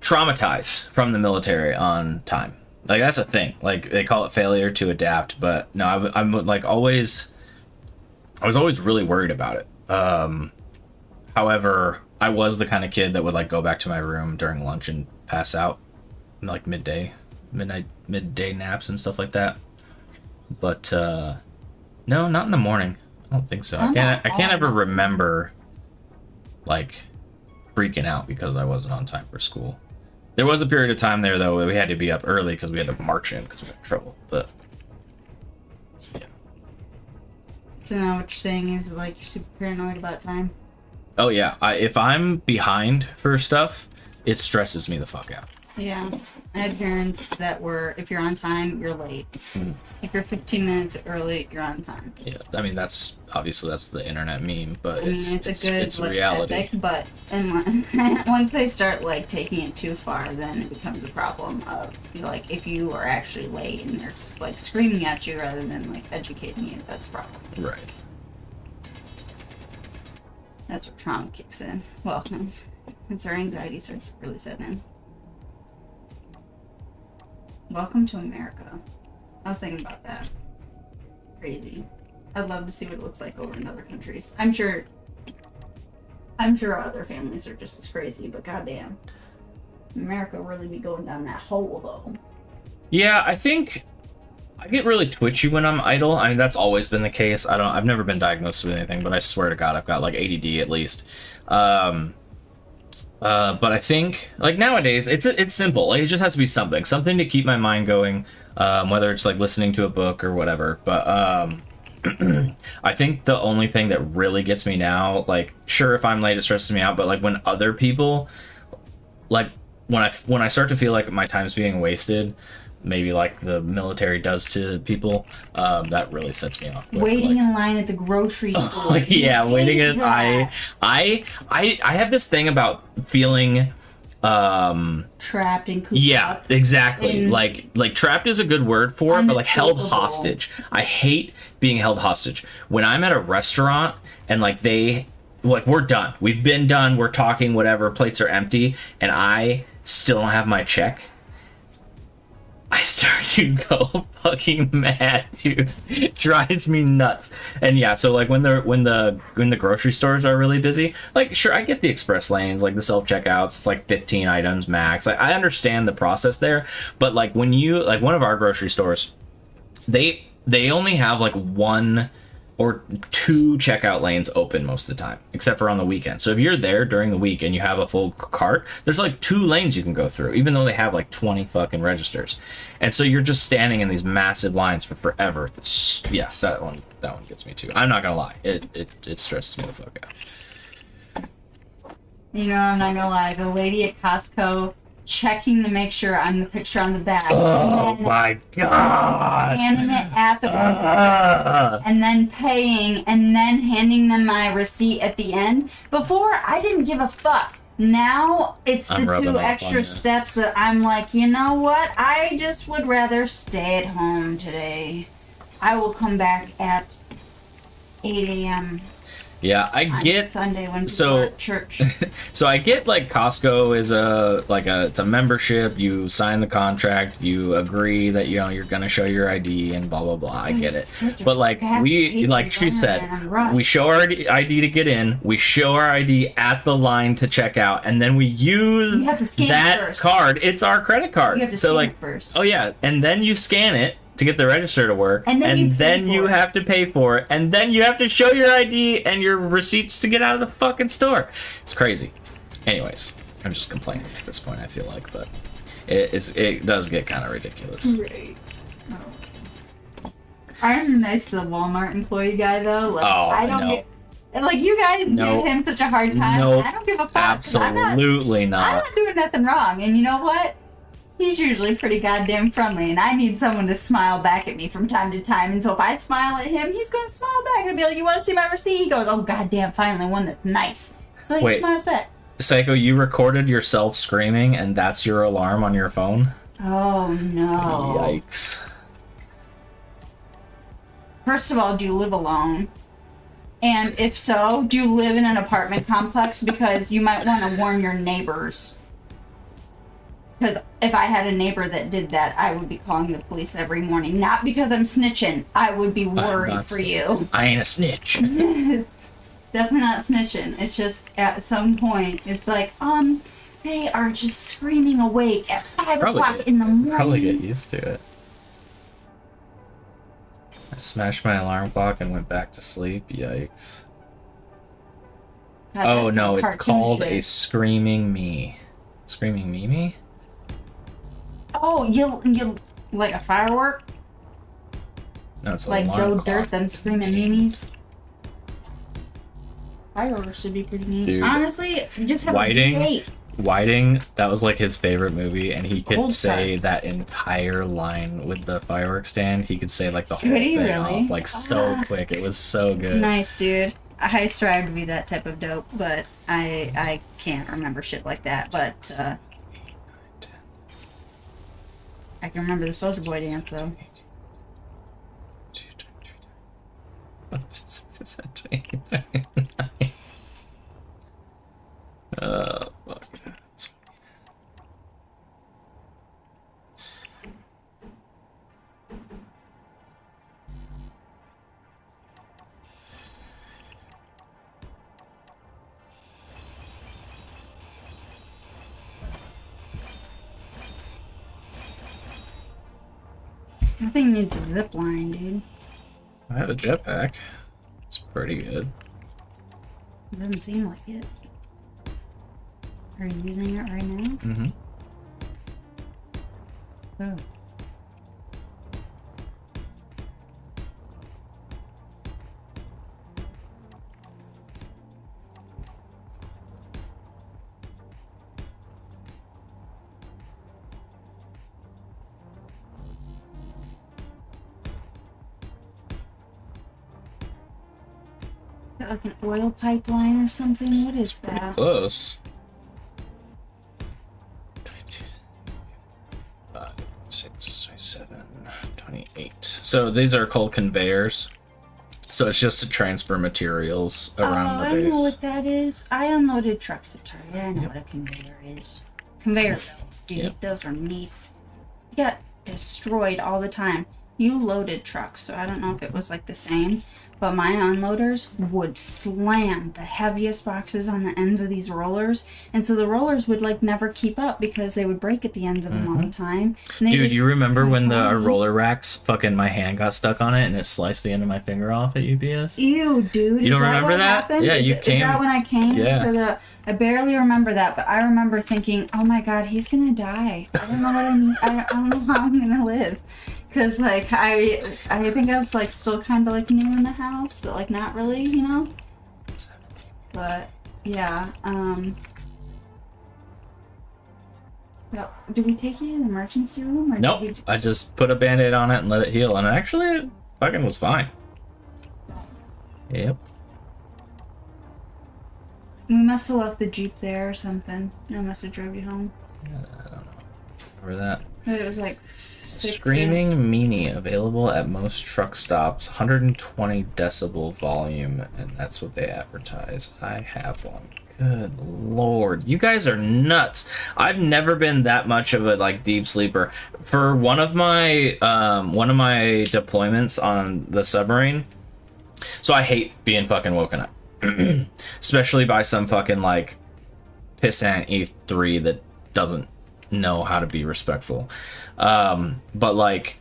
traumatized from the military on time. Like, that's a thing. Like, they call it failure to adapt, but no, I was always really worried about it. However, I was the kind of kid that would like go back to my room during lunch and pass out, like midday naps and stuff like that. But no, not in the morning. I don't think so. I can't ever remember like freaking out because I wasn't on time for school. There was a period of time there though where we had to be up early because we had to march in because we got in trouble. But yeah. So now what you're saying is like you're super paranoid about time? Oh yeah. If I'm behind for stuff, it stresses me the fuck out. Yeah. I had parents that were, if you're on time, you're late. If you're 15 minutes early, you're on time. Yeah, I mean that's the internet meme, but I mean, it's a good it's like, reality. ethic, but once they start like taking it too far, then it becomes a problem of like if you are actually late and they're just like screaming at you rather than like educating you, that's a problem. Right. That's where trauma kicks in. Well, it's our anxiety starts really setting in. Welcome to America. I was thinking about that. Crazy. I'd love to see what it looks like over in other countries. I'm sure other families are just as crazy, but goddamn, America really be going down that hole though. Yeah, I think I get really twitchy when I'm idle. I mean, that's always been the case. I've never been diagnosed with anything, but I swear to God, I've got like ADD at least. But I think like nowadays it's simple. Like, it just has to be something to keep my mind going, whether it's like listening to a book or whatever. But I think the only thing that really gets me now, like, sure, if I'm late, it stresses me out, but like when other people, like when I start to feel like my time's being wasted, maybe like the military does to people, that really sets me off. Waiting in line at the grocery store. Yeah, waiting at I have this thing about feeling trapped and cooped yeah, up. exactly. Like trapped is a good word for it, but like held Unescapable. hostage. I hate being held hostage. When I'm at a restaurant and like we're done. We've been done, we're talking, whatever, plates are empty, and I still don't have my check. I start to go fucking mad, dude. It drives me nuts. And yeah, so like when the grocery stores are really busy, like sure, I get the express lanes, like the self checkouts, it's like 15 items max. Like I understand the process there, but like when you like one of our grocery stores, they only have like 1 or 2 checkout lanes open most of the time, except for on the weekend. So if you're there during the week and you have a full cart, there's like 2 lanes you can go through, even though they have like 20 fucking registers. And so you're just standing in these massive lines for forever. Yeah, that one gets me too. I'm not gonna lie, it stresses me the fuck out. You know, I'm not gonna lie, the lady at Costco checking to make sure I'm the picture on the back. Oh my god! Handing it at the and then paying and then handing them my receipt at the end. Before, I didn't give a fuck. Now it's the 2 extra steps that I'm like, you know what? I just would rather stay at home today. I will come back at 8 a.m. Yeah, I get Sunday when people are at church. So I get like Costco is it's a membership. You sign the contract, you agree that you're gonna show your ID and blah blah blah. I get it, but like like she said, we show our ID to get in, we show our ID at the line to check out, and then we use that card. It's our credit card. You have to so scan like it first. Oh yeah, and then you scan it to get the register to work, and then you have to pay for it, and then you have to show your ID and your receipts to get out of the fucking store. It's crazy. Anyways, I'm just complaining at this point, I feel like, but it does get kind of ridiculous. Right. Oh. I'm nice to the Walmart employee guy though. Like, I don't get. And like you guys give him such a hard time. I don't give a fuck. Absolutely not. I'm not doing nothing wrong, and you know what? He's usually pretty goddamn friendly, and I need someone to smile back at me from time to time. And so if I smile at him, he's gonna smile back and be like, "You want to see my receipt?" He goes, "Oh goddamn, finally one that's nice." So he smiles back. Psycho, you recorded yourself screaming, and that's your alarm on your phone? Oh no! Yikes! First of all, do you live alone? And if so, do you live in an apartment complex? Because you might want to warn your neighbors. Because if I had a neighbor that did that, I would be calling the police every morning. Not because I'm snitching. I would be worried for you. I ain't a snitch. Definitely not snitching. It's just at some point, it's like, they are just screaming awake at 5 o'clock in the morning. Probably get used to it. I smashed my alarm clock and went back to sleep. Yikes. God, oh no, it's called a Screaming Me. Screaming Mimi? Oh, you like a firework? No, it's like Joe Dirt, them screaming memes. Fireworks would be pretty neat. Dude, honestly, you just have whiting, a Whiting, that was like his favorite movie, and he could Old say Shark. that entire line with the fireworks stand. He could say like the whole Could he thing really? off like so quick. It was so good. Nice, dude. I strive to be that type of dope, but I can't remember shit like that. But I can remember the Soldier Boy dance though. Fuck. Nothing needs a zip line, dude. I have a jetpack. It's pretty good. It doesn't seem like it. Are you using it right now? Mm-hmm. Oh. Is that like an oil pipeline or something? What is Pretty that? close. 5, 6, 27, 28. So these are called conveyors. So it's just to transfer materials around the I base. know what that is. I unloaded trucks at Target. I know what a conveyor is. Conveyor belts, dude. Yep. Those are neat. You got destroyed all the time. You loaded trucks, so I don't know if it was like the same, but my unloaders would slam the heaviest boxes on the ends of these rollers, and so the rollers would like never keep up because they would break at the ends of them all the time. And they Dude, would you remember when the heavy. roller racks, fucking my hand got stuck on it and it sliced the end of my finger off at UPS? Ew, dude. You don't Is that remember what that? happened? Yeah, you Is came- that when I came Yeah. to the... I barely remember that, but I remember thinking, oh my god, he's gonna die. I don't know what I don't know how I'm gonna live. Because, like, I think I was, like, still kind of, like, new in the house, but, like, not really, you know? But, yeah, well, did we take you to the emergency room? Or Nope. Did we... I just put a band-aid on it and let it heal, and actually it fucking was fine. Yep. We must have left the Jeep there or something. I must have drove you home. Remember that? It was, like, 6 Screaming Meanie available at most truck stops, 120 decibel volume, and that's what they advertise. I have one. Good lord, you guys are nuts. I've never been that much of a like deep sleeper. For one of my deployments on the submarine, so I hate being fucking woken up, especially by some fucking like pissant E3 that doesn't know how to be respectful. But like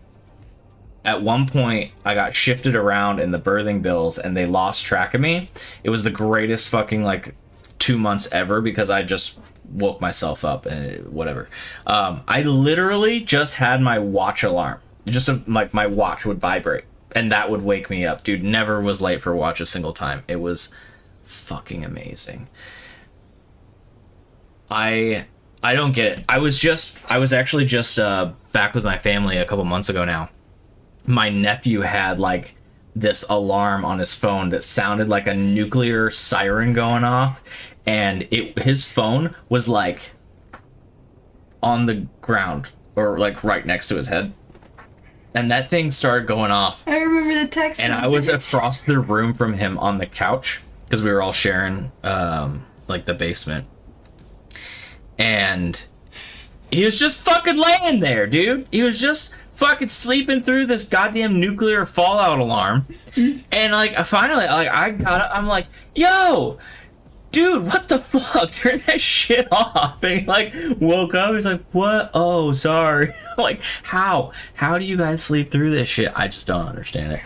at one point I got shifted around in the berthing bills and they lost track of me. It was the greatest fucking like 2 months ever because I just woke myself up and whatever. I literally just had my watch alarm. Like my watch would vibrate and that would wake me up. Dude, never was late for watch a single time. It was fucking amazing. I don't get it. I was actually just back with my family a couple months ago now. My nephew had like this alarm on his phone that sounded like a nuclear siren going off, and his phone was like on the ground or like right next to his head. And that thing started going off. I remember the text. And I was across the room from him on the couch because we were all sharing like the basement. And he was just fucking laying there, dude. He was just fucking sleeping through this goddamn nuclear fallout alarm. And like I finally I got up, I'm like, yo, dude, what the fuck? Turn that shit off. And he like woke up, he's like, what? Oh, sorry. Like, how do you guys sleep through this shit? I just don't understand it.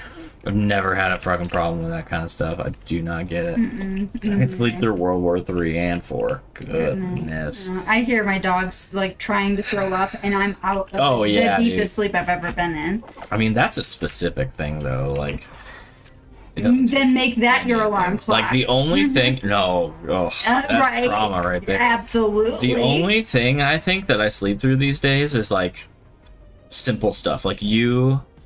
I've never had a fucking problem with that kind of stuff. I do not get it. I can sleep through World War 3 and 4. Goodness. I hear my dogs like trying to throw up, and I'm out of Oh, yeah, the deepest dude. sleep I've ever been in. I mean, that's a specific thing, though. Like, It doesn't take Then make that your any alarm hours. clock. Like the only thing, no, that's right. drama right there. Absolutely. The only thing I think that I sleep through these days is like simple stuff, like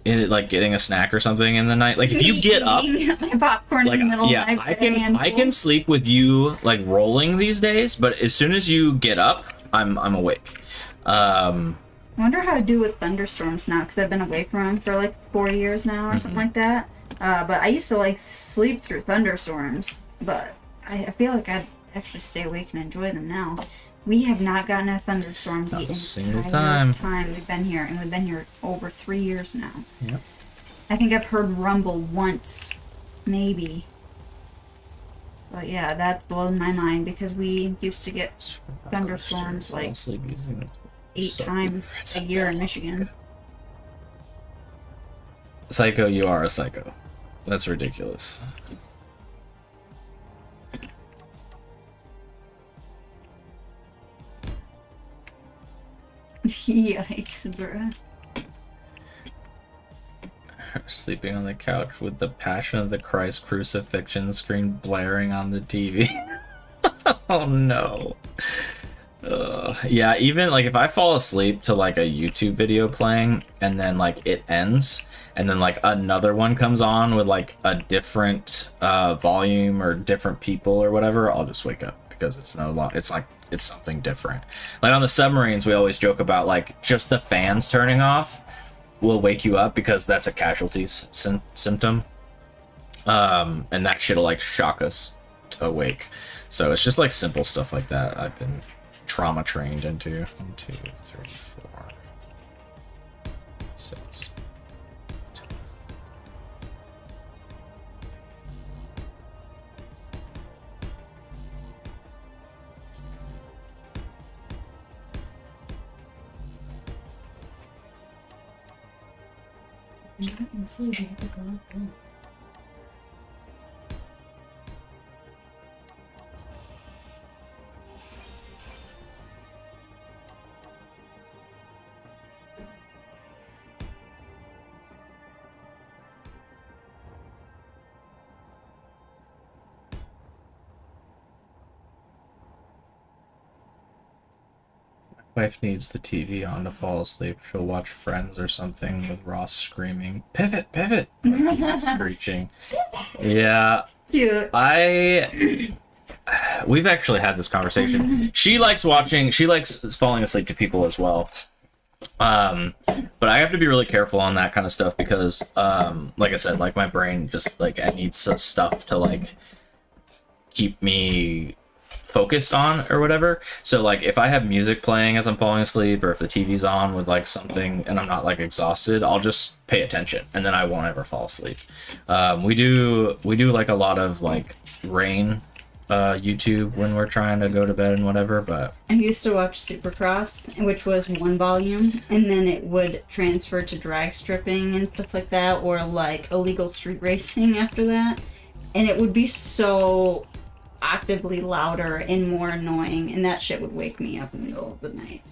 like getting a snack or something in the night. Like if you get up, my popcorn like in the middle yeah, of my I can sleep with you like rolling these days, but as soon as you get up, I'm awake. I wonder how I do with thunderstorms now, because I've been away from them for like 4 years now or something like that. But I used to like sleep through thunderstorms, but I feel like I'd actually stay awake and enjoy them now. We have not gotten a thunderstorm the Not a single entire time. time we've been here, and we've been here over 3 years now. Yep. I think I've heard rumble once, maybe. But yeah, that blows my mind, because we used to get thunderstorms like 8 times a year in Michigan. Psycho, you are a psycho. That's ridiculous. Yikes, bruh. Sleeping on the couch with the Passion of the Christ crucifixion screen blaring on the TV. Oh no. Yeah, even like if I fall asleep to like a YouTube video playing and then like it ends and then like another one comes on with like a different volume or different people or whatever, I'll just wake up, because it's it's something different. Like on the submarines, we always joke about like just the fans turning off will wake you up, because that's a casualties symptom. And that shit'll like shock us to awake. So it's just like simple stuff like that I've been trauma trained into. 1, 2, 3, 4, 6. Wife needs the TV on to fall asleep. She'll watch Friends or something with Ross screaming, "Pivot, pivot!" Screeching. Yeah. Cute. We've actually had this conversation. She likes falling asleep to people as well. But I have to be really careful on that kind of stuff, because like I said, like my brain just like it needs some stuff to like keep me focused on or whatever. So like if I have music playing as I'm falling asleep, or if the TV's on with like something and I'm not like exhausted, I'll just pay attention and then I won't ever fall asleep. We do like a lot of like rain YouTube when we're trying to go to bed and whatever, but I used to watch Supercross, which was 1 volume, and then it would transfer to drag stripping and stuff like that, or like illegal street racing after that, and it would be so actively louder and more annoying, and that shit would wake me up in the middle of the night.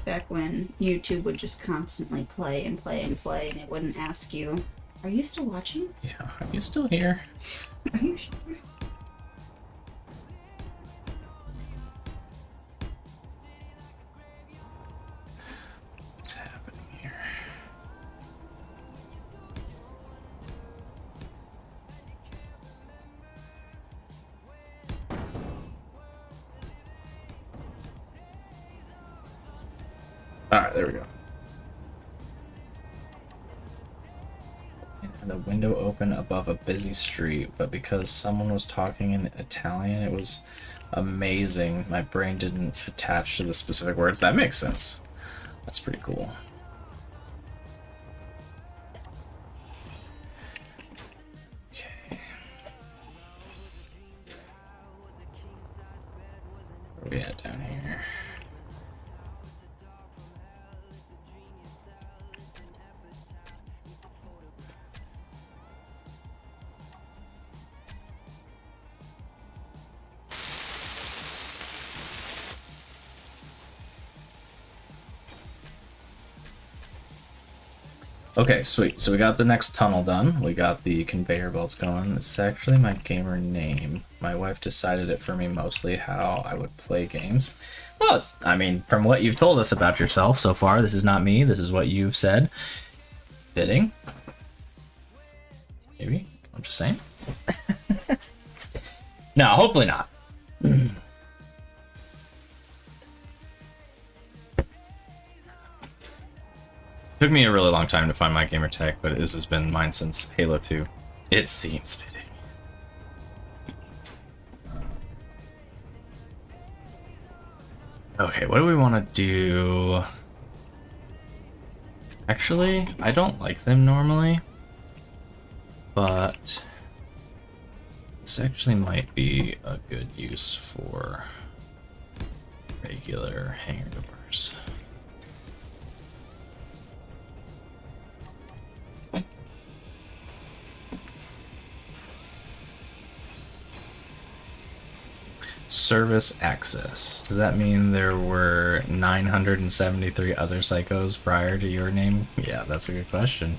Back when YouTube would just constantly play and play and play, and it wouldn't ask you, "Are you still watching? yeah, are you still here?" Are you sure?" What's happening here? Alright, there we go. And the window open above a busy street, but because someone was talking in Italian, it was amazing. My brain didn't attach to the specific words. That makes sense. That's pretty cool. Okay. Where are we at down here? Okay, sweet. So we got the next tunnel done. We got the conveyor belts going. This is actually my gamer name. My wife decided it for me mostly how I would play games. Well, I mean, from what you've told us about yourself so far, this is not me. This is what you've said. Fitting. Maybe. I'm just saying. No, hopefully not. Took me a really long time to find my gamer tag, but this has been mine since Halo 2. It seems fitting. Okay, what do we want to do? Actually, I don't like them normally, but this actually might be a good use for regular hangar doors. Service access. Does that mean there were 973 other psychos prior to your name? Yeah, that's a good question.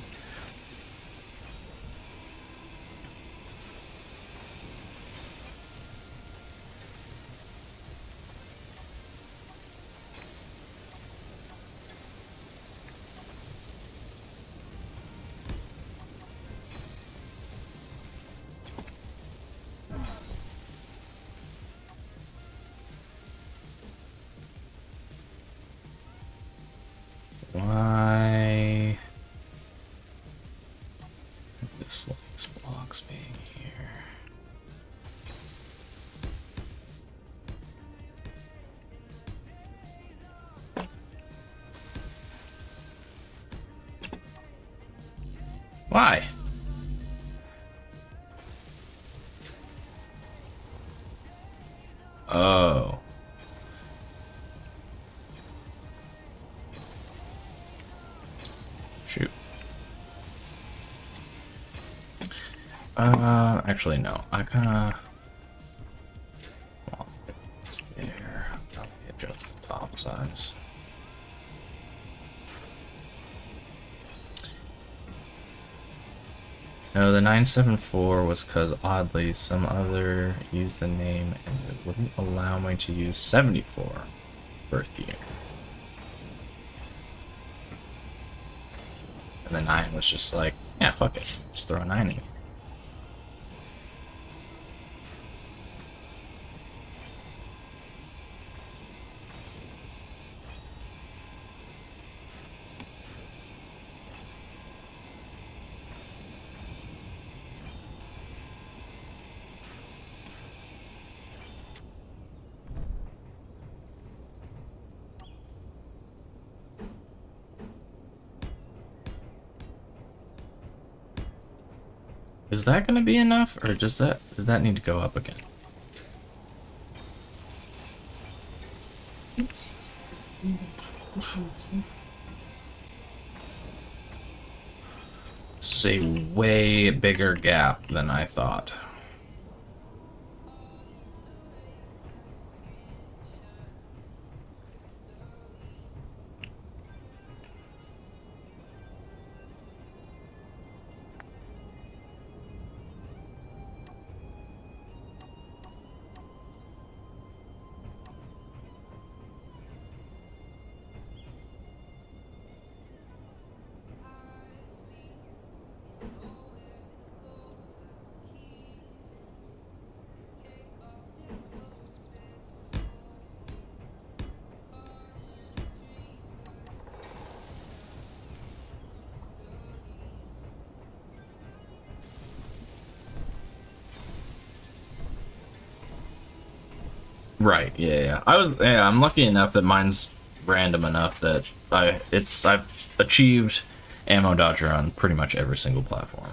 Why this box being here? Why? Oh. Shoot. Actually no. I kinda well, it's there. Probably adjust the top size. No, the 974 was because oddly some other used the name and it wouldn't allow me to use 74 birth year. And the 9 was just like, yeah, fuck it. Just throw a 9 in. Is that going to be enough, or does that need to go up again? Oops. This is a way bigger gap than I thought. Right, yeah. I'm lucky enough that mine's random enough that I've achieved ammo dodger on pretty much every single platform.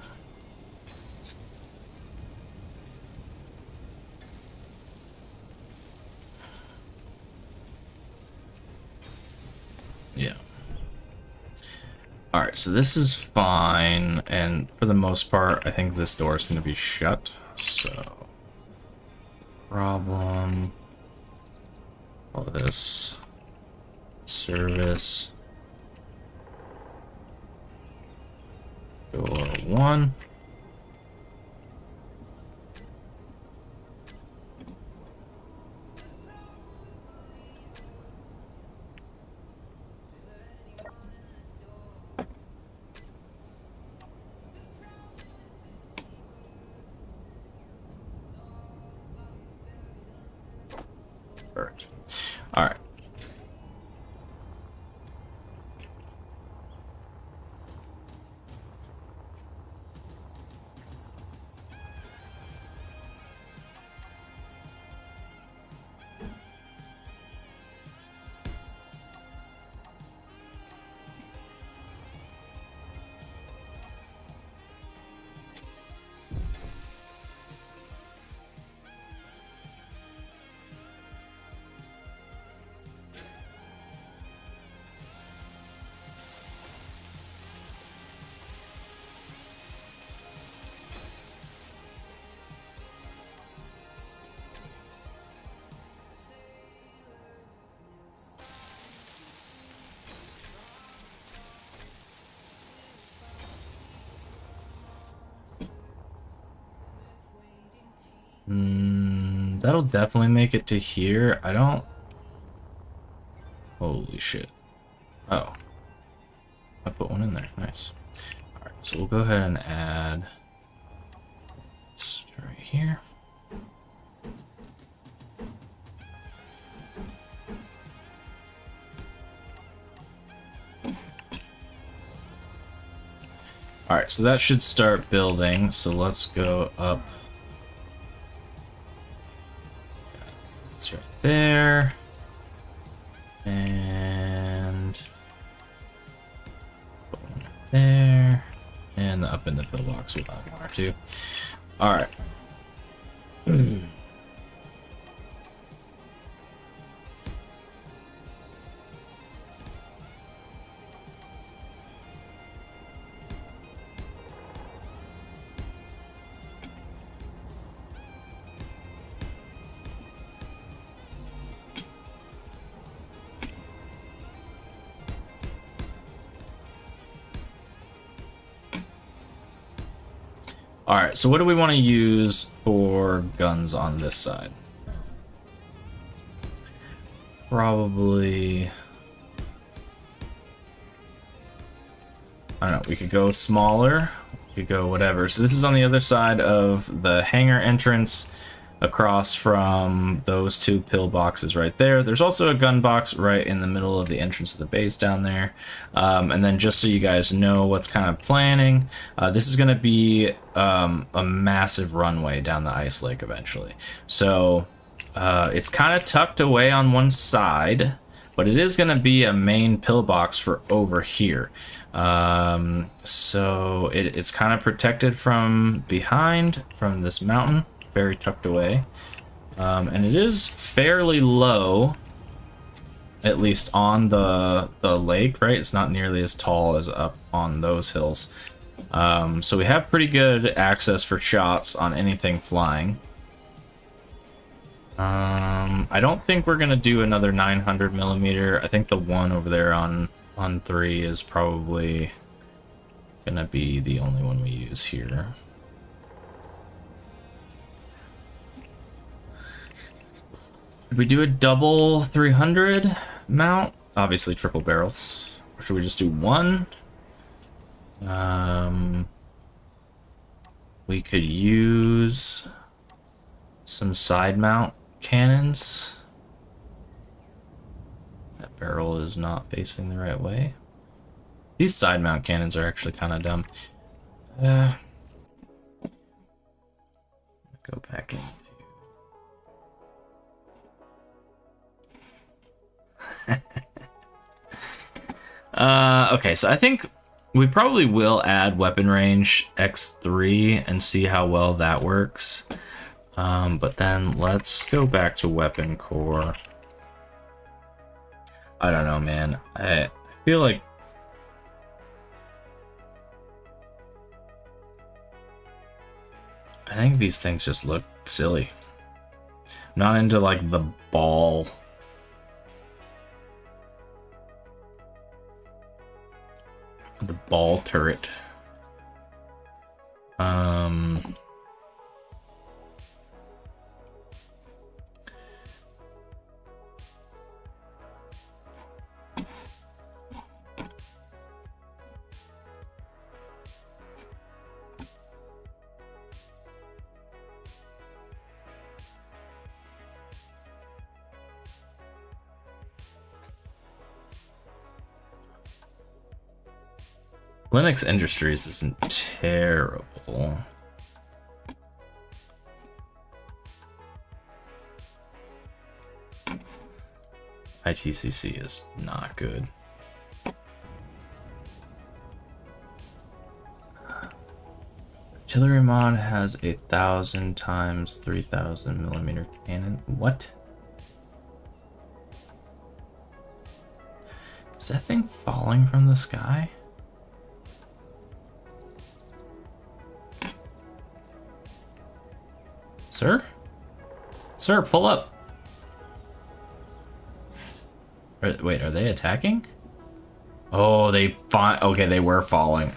Yeah. Alright, so this is fine, and for the most part, I think this door is going to be shut, so... Problem... All this service. 1. Perfect. All right. That'll definitely make it to here. I don't... Holy shit. Oh. I put one in there. Nice. Alright, so we'll go ahead and add... It's right here. Alright, so that should start building. So let's go up. It's right there. And there. And up in the pillbox with one or two. Alright. Alright, so what do we want to use for guns on this side? Probably... I don't know, we could go smaller, we could go whatever. So this is on the other side of the hangar entrance, across from those two pillboxes right there. There's also a gun box right in the middle of the entrance of the base down there. And then just so you guys know what's kind of planning, this is going to be a massive runway down the ice lake eventually. So it's kind of tucked away on one side, but it is going to be a main pillbox for over here. So it's kind of protected from behind, from this mountain. Very tucked away, and it is fairly low, at least on the lake, right? It's not nearly as tall as up on those hills, so we have pretty good access for shots on anything flying. I don't think we're gonna do another 900 millimeter. I think the one over there on 3 is probably gonna be the only one we use here. Should we do a double 300 mount? Obviously triple barrels. Or should we just do one? We could use some side mount cannons. That barrel is not facing the right way. These side mount cannons are actually kind of dumb. Go back into... Okay, so I think we probably will add weapon range X3 and see how well that works. But then let's go back to weapon core. I don't know, man. I feel like I think these things just look silly. I'm not into like the ball. The ball turret. Um, Linux Industries isn't terrible. ITCC is not good. Artillery mod has 1,000 times 3,000 millimeter cannon. What? Is that thing falling from the sky? Sir? Sir, pull up. Wait, are they attacking? Oh, okay, they were falling.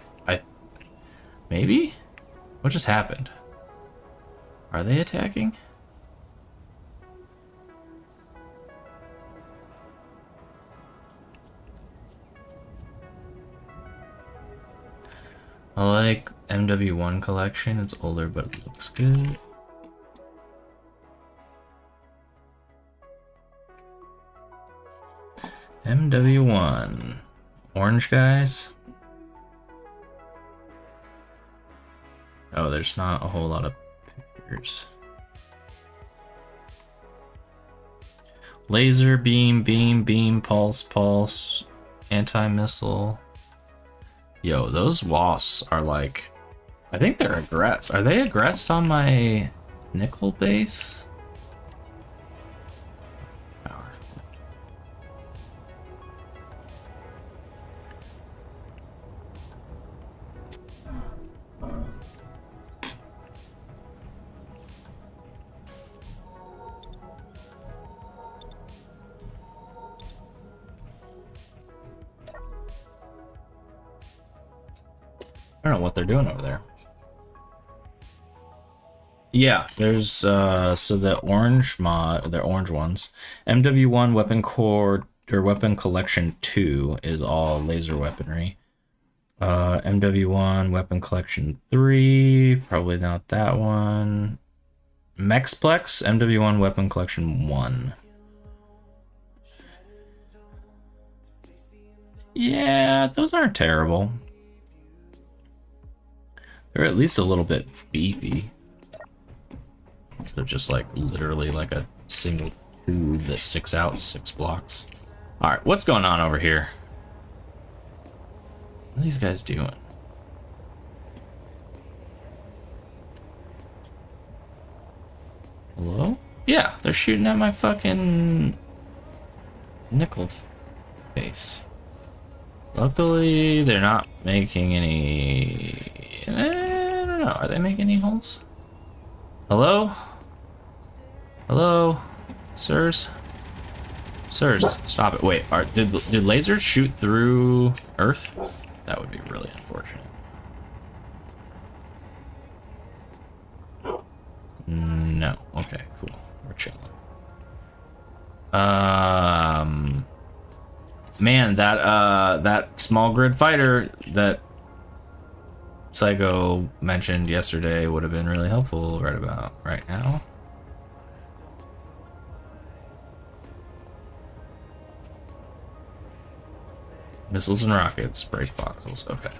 Maybe? What just happened? Are they attacking? I like MW1 collection. It's older, but it looks good. MW1. Orange guys. Oh, there's not a whole lot of pictures. Laser, beam, pulse, anti-missile. Yo, those wasps are like... I think they're aggressed. Are they aggressed on my nickel base? Power. I don't know what they're doing over there. Yeah, there's so the orange mod, the orange ones. MW1 weapon core or weapon collection 2 is all laser weaponry. MW1 weapon collection 3, probably not that one. Mexplex MW1 weapon collection 1. Yeah, those aren't terrible. They're at least a little bit beefy. So just like literally like a single tube that sticks out 6 blocks. Alright, what's going on over here? What are these guys doing? Hello? Yeah, they're shooting at my fucking nickel base. Luckily, they're not making any... I don't know, are they making any holes? Hello? Hello? Sirs? Sirs, stop it. Wait, did lasers shoot through Earth? That would be really unfortunate. No. Okay, cool. We're chilling. Man, that small grid fighter that Psycho mentioned yesterday would have been really helpful right about right now. Missiles and rockets, break voxels. Okay.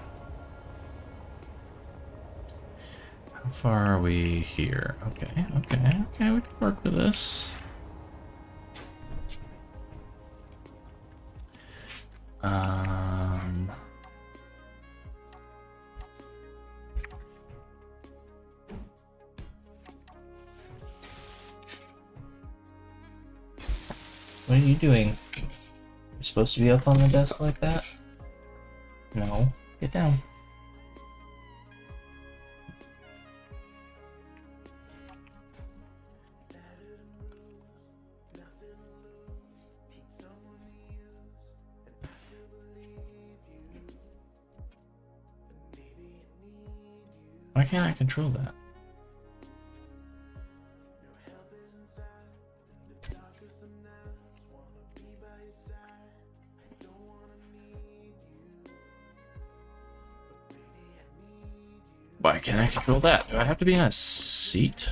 How far are we here? Okay, okay, okay, we can work with this. What are you doing? You're supposed to be up on the desk like that? No. Get down. Why can't I control that? Why can't I control that? Do I have to be in a seat?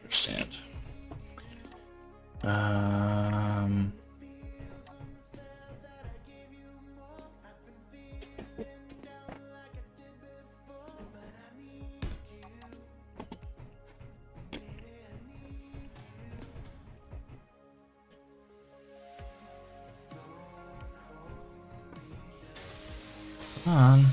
Understand. Come on.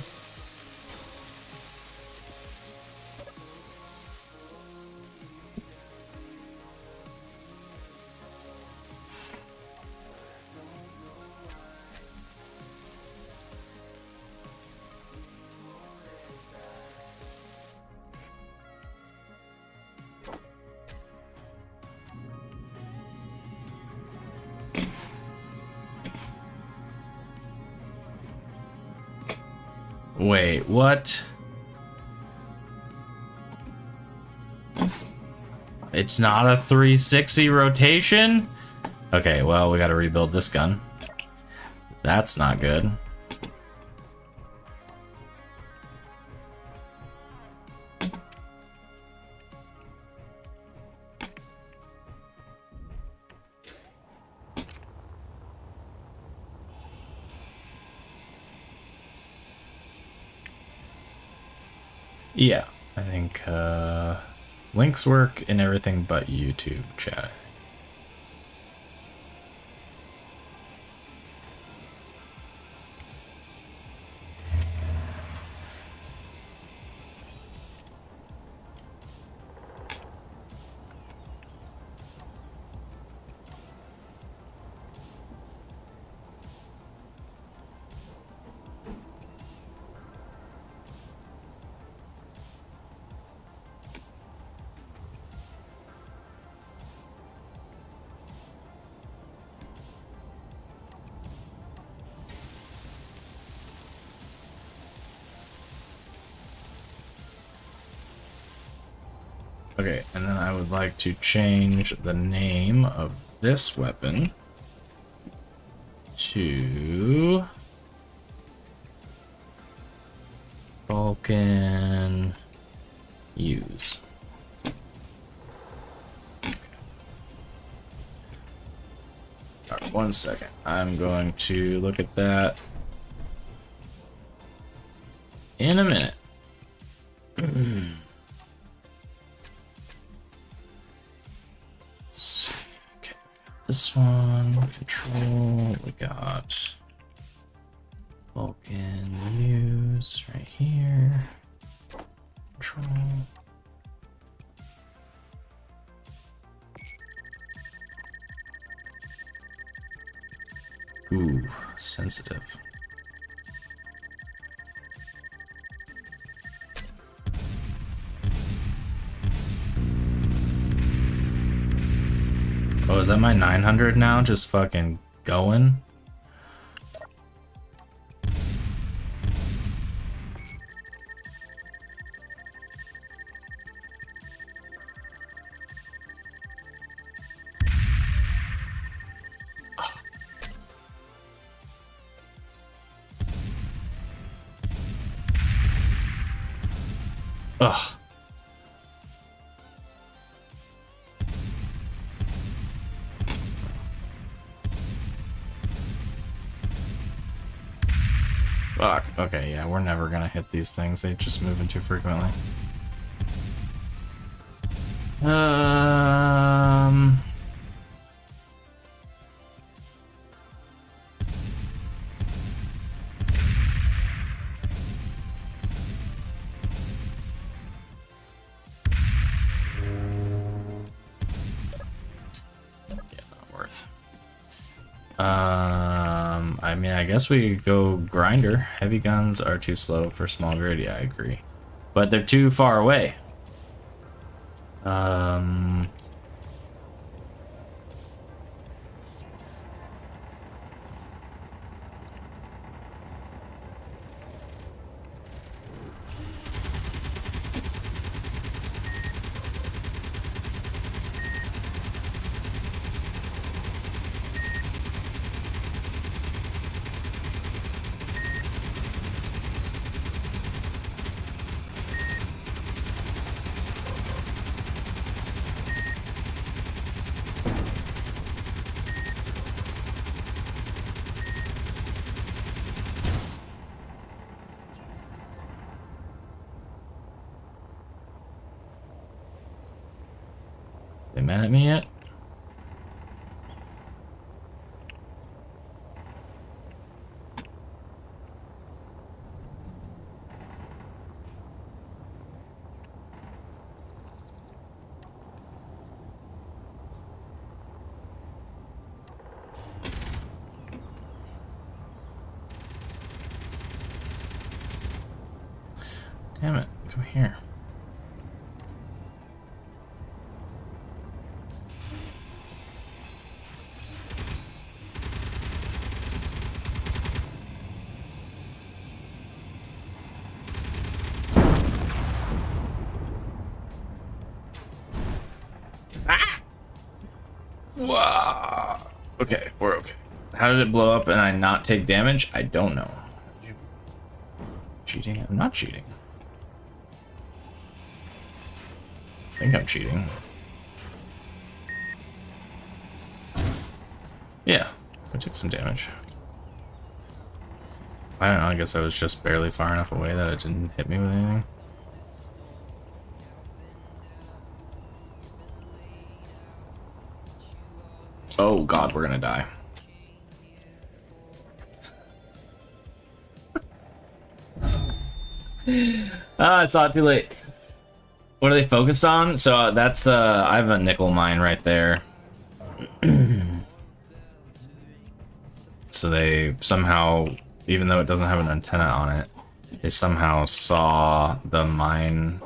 Wait, what? It's not a 360 rotation? Okay, well, we gotta rebuild this gun. That's not good. Yeah, I think links work in everything but YouTube chat. Okay, and then I would like to change the name of this weapon to Vulcan Use. Alright, 1 second. I'm going to look at that in a minute. Okay, this one, control, we got Vulcan Use right here. Control. Ooh, sensitive. Oh, is that my 900 now? Just fucking going? Ugh. Fuck. Okay, yeah, we're never gonna hit these things. They just move in too frequently. I mean, I guess we go grinder. Heavy guns are too slow for small grid. Yeah, I agree. But they're too far away. They mad at me yet? Damn it, come here. Wow. Okay, we're okay. How did it blow up and I not take damage? I don't know. Cheating? I'm not cheating. I think I'm cheating. Yeah, I took some damage. I don't know, I guess I was just barely far enough away that it didn't hit me with anything. Oh god, we're gonna die. Ah, I saw it too late. What are they focused on? So that's I have a nickel mine right there. So they somehow, even though it doesn't have an antenna on it, they somehow saw the mine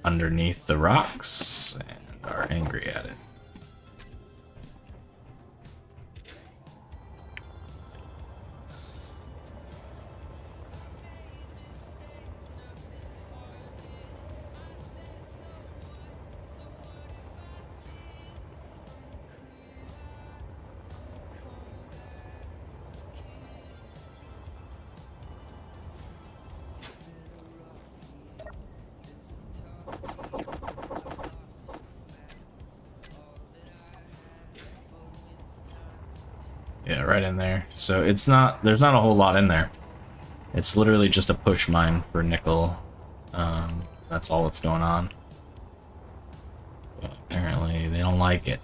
underneath the rocks and are angry at it. Yeah, right in there. So it's not, there's not a whole lot in there. It's literally just a push mine for nickel. That's all that's going on. But apparently they don't like it.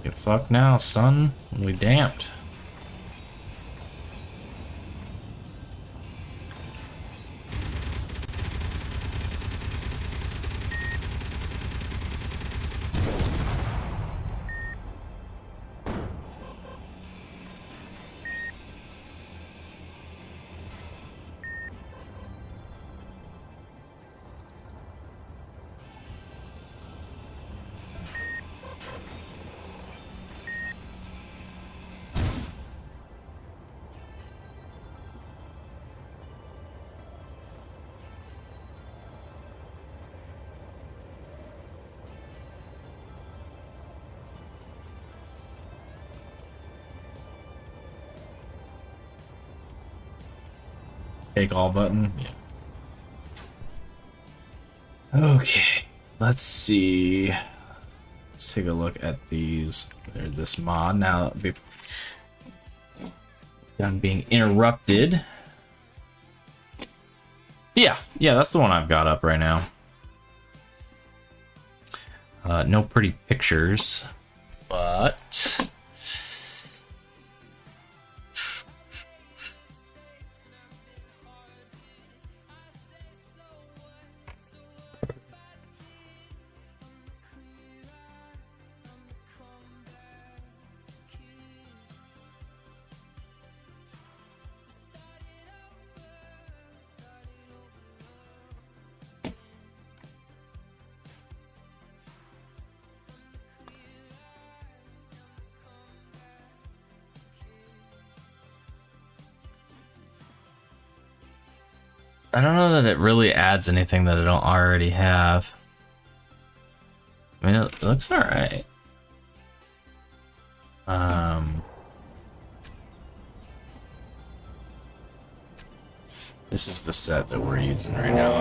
Get fucked now, son. We damped. Take all button. Yeah. Okay. Let's see. Let's take a look at these. There's this mod now. I'm being interrupted. Yeah, that's the one I've got up right now. No pretty pictures, but I don't know that it really adds anything that I don't already have. I mean, it looks alright. This is the set that we're using right now.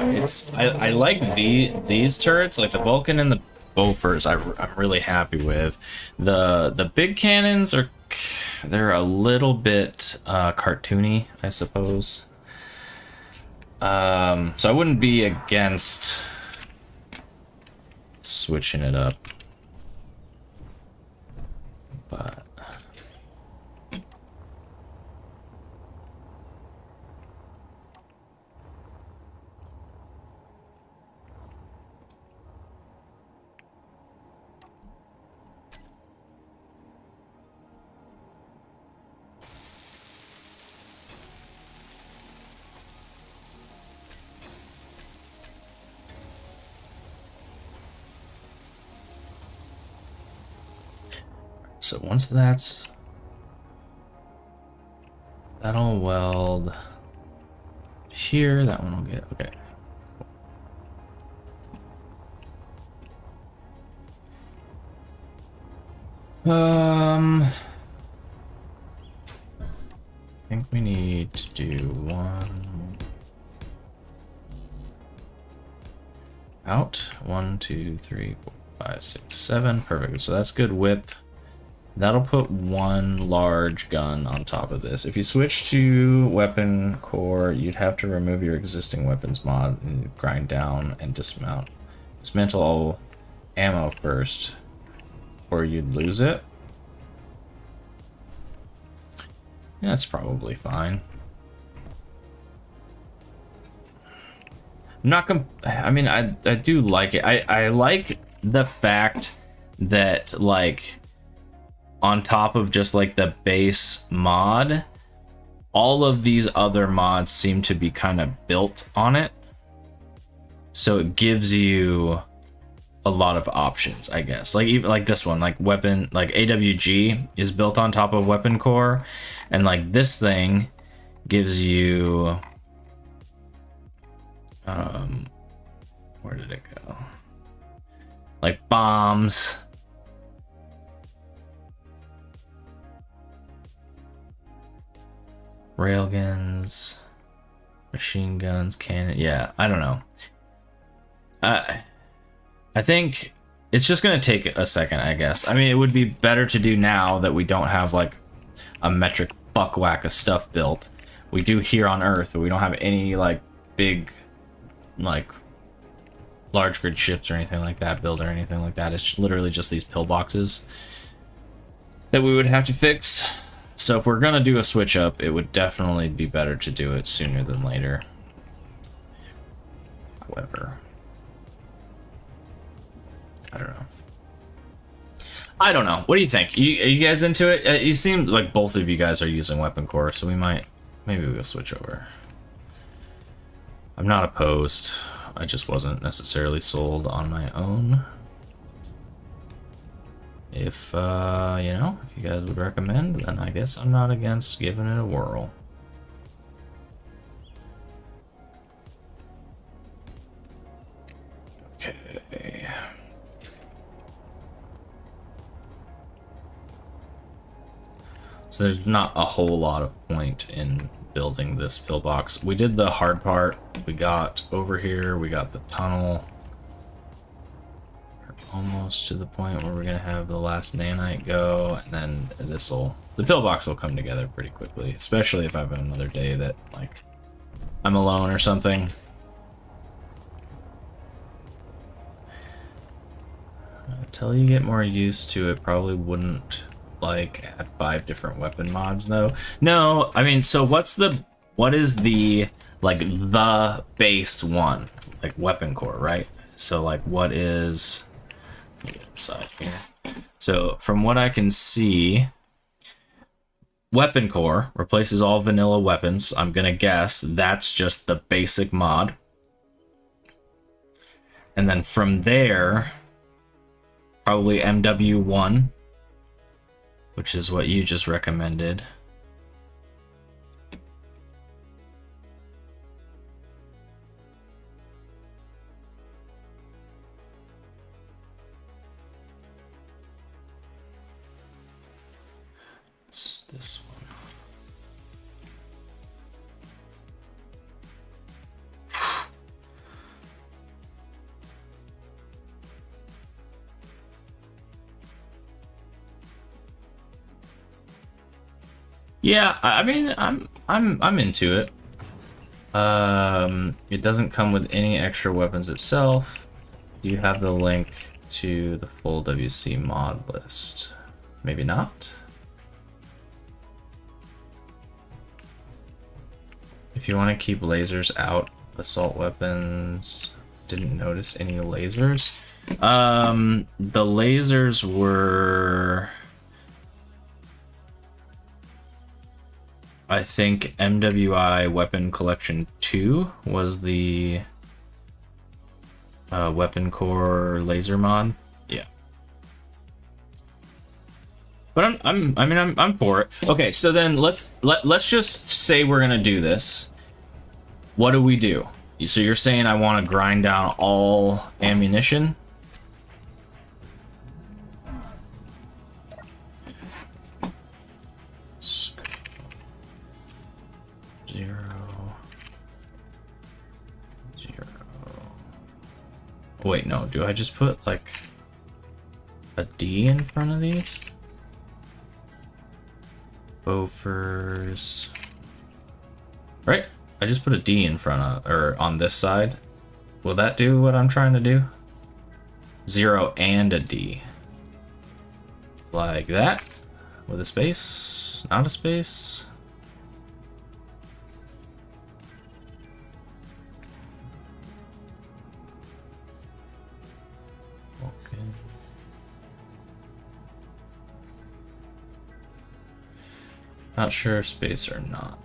I like these turrets, like the Vulcan and the Bofors. I'm really happy with. The big cannons they're a little bit cartoony, I suppose. So I wouldn't be against switching it up, but. So once that'll weld here, that one will get, okay. I think we need to do one out. 1, 2, 3, 4, 5, 6, 7. Perfect. So that's good width. That'll put one large gun on top of this. If you switch to weapon core, you'd have to remove your existing weapons mod and grind down and dismount. Dismantle all ammo first, or you'd lose it. Yeah, that's probably fine. I'm not I mean, I do like it. I like the fact that, like, on top of just like the base mod, all of these other mods seem to be kind of built on it. So it gives you a lot of options, I guess. Like even like this one, like weapon, like AWG is built on top of weapon core, and like this thing gives you where did it go? Like bombs, railguns, machine guns, cannon. Yeah, I don't know. I think it's just gonna take a second, I guess. I mean, it would be better to do now that we don't have like a metric buckwhack of stuff built. We do here on Earth, but we don't have any like big, like large grid ships or anything like that built or anything like that. It's literally just these pillboxes that we would have to fix. So if we're gonna do a switch up, it would definitely be better to do it sooner than later. However, I don't know. What do you think? Are you guys into it? You seem like both of you guys are using weapon core, so maybe we'll switch over. I'm not opposed. I just wasn't necessarily sold on my own. If, you know, if you guys would recommend, then I guess I'm not against giving it a whirl. Okay. So there's not a whole lot of point in building this pillbox. We did the hard part. We got over here, we got the tunnel. We're almost to the point where we're gonna have the last nanite go, and then the pillbox will come together pretty quickly, especially if I have another day that, like, I'm alone or something. Until you get more used to it, probably wouldn't like add 5 different weapon mods though. No, I mean, so what is the like the base one, like weapon core, right? So like what is, let me get inside here. So from what I can see, weapon core replaces all vanilla weapons. I'm gonna guess that's just the basic mod, and then from there probably MW1, which is what you just recommended. It's this one. Yeah, I mean, I'm into it. It doesn't come with any extra weapons itself. You have the link to the full WC mod list. Maybe not. If you want to keep lasers out, assault weapons. Didn't notice any lasers. The lasers were, I think MWI Weapon Collection 2 was the weapon core laser mod. Yeah. But I'm for it. Okay, so then let's just say we're gonna do this. What do we do? So you're saying I want to grind down all ammunition? Zero. Wait, no. Do I just put like a D in front of these? Bofers. Right? I just put a D in front of, or on this side. Will that do what I'm trying to do? 0 and a D. Like that. With a space. Not a space. Okay. Not sure if space or not.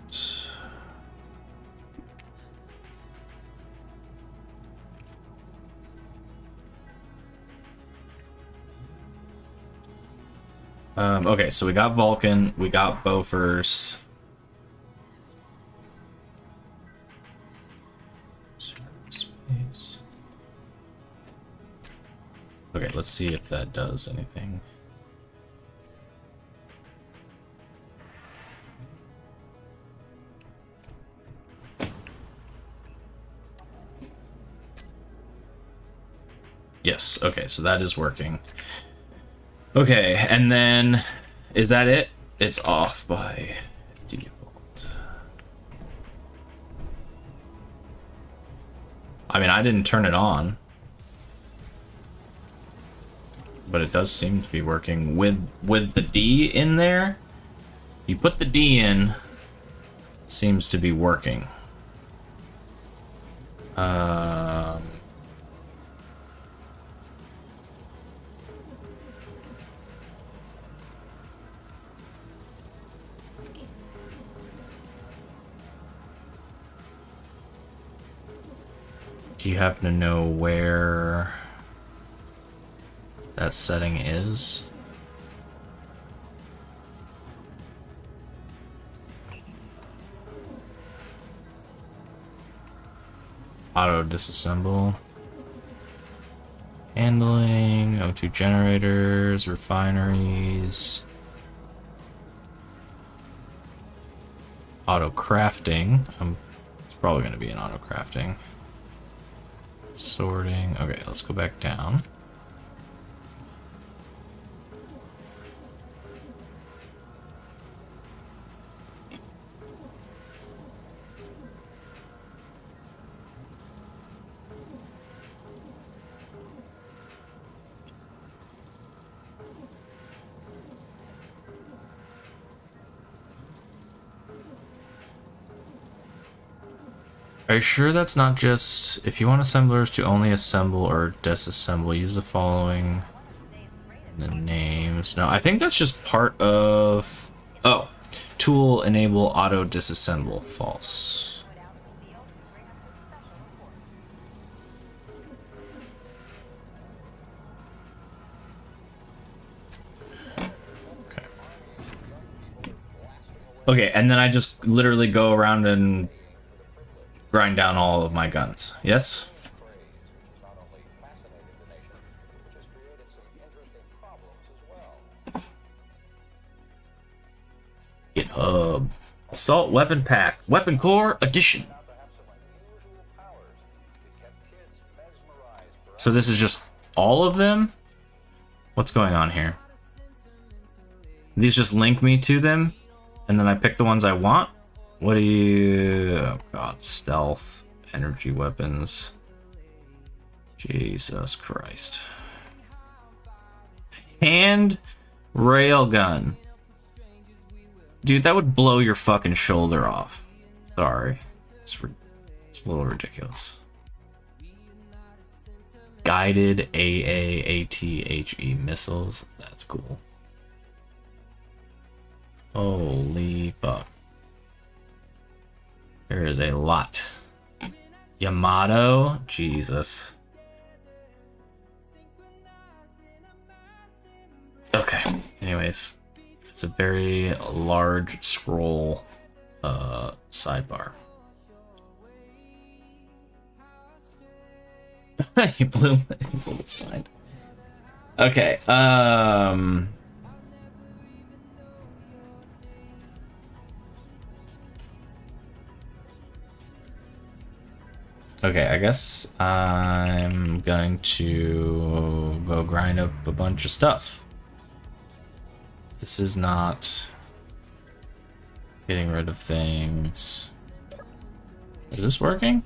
Okay, so we got Vulcan, we got Bofers. Space. Okay, let's see if that does anything. Yes, okay, so that is working. Okay, and then, is that it? It's off by default. I mean, I didn't turn it on. But it does seem to be working with the D in there. You put the D in, seems to be working. Do you happen to know where that setting is? Auto disassemble. Handling, O2 generators, refineries. Auto crafting. It's probably going to be an auto crafting. Sorting. Okay, let's go back down. Are you sure that's not just, if you want assemblers to only assemble or disassemble, use the following in the names. No, I think that's just part of, oh, tool enable auto disassemble, false. Okay. Okay, and then I just literally go around and grind down all of my guns. Yes? GitHub. Assault Weapon Pack. Weapon Core Edition. So this is just all of them? What's going on here? These just link me to them? And then I pick the ones I want. What do you... Oh god, stealth, energy weapons. Jesus Christ. Hand railgun. Dude, that would blow your fucking shoulder off. Sorry. It's a little ridiculous. Guided AAATHE missiles. That's cool. Holy fuck. There is a lot. Yamato. Jesus. Okay. Anyways. It's a very large scroll sidebar. You blew his mind. Okay, okay, I guess I'm going to go grind up a bunch of stuff. This is not getting rid of things. Is this working?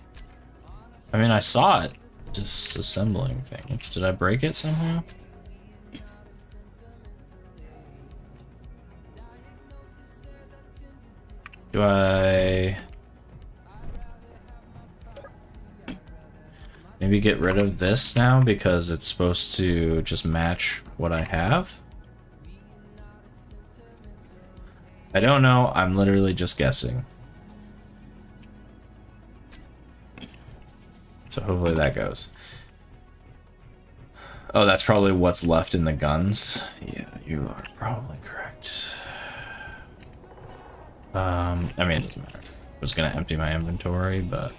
I mean, I saw it disassembling things. Did I break it somehow? Do I maybe get rid of this now because it's supposed to just match what I have? I don't know. I'm literally just guessing. So hopefully that goes. Oh, that's probably what's left in the guns. Yeah, you are probably correct. I mean, it doesn't matter. I was gonna empty my inventory, but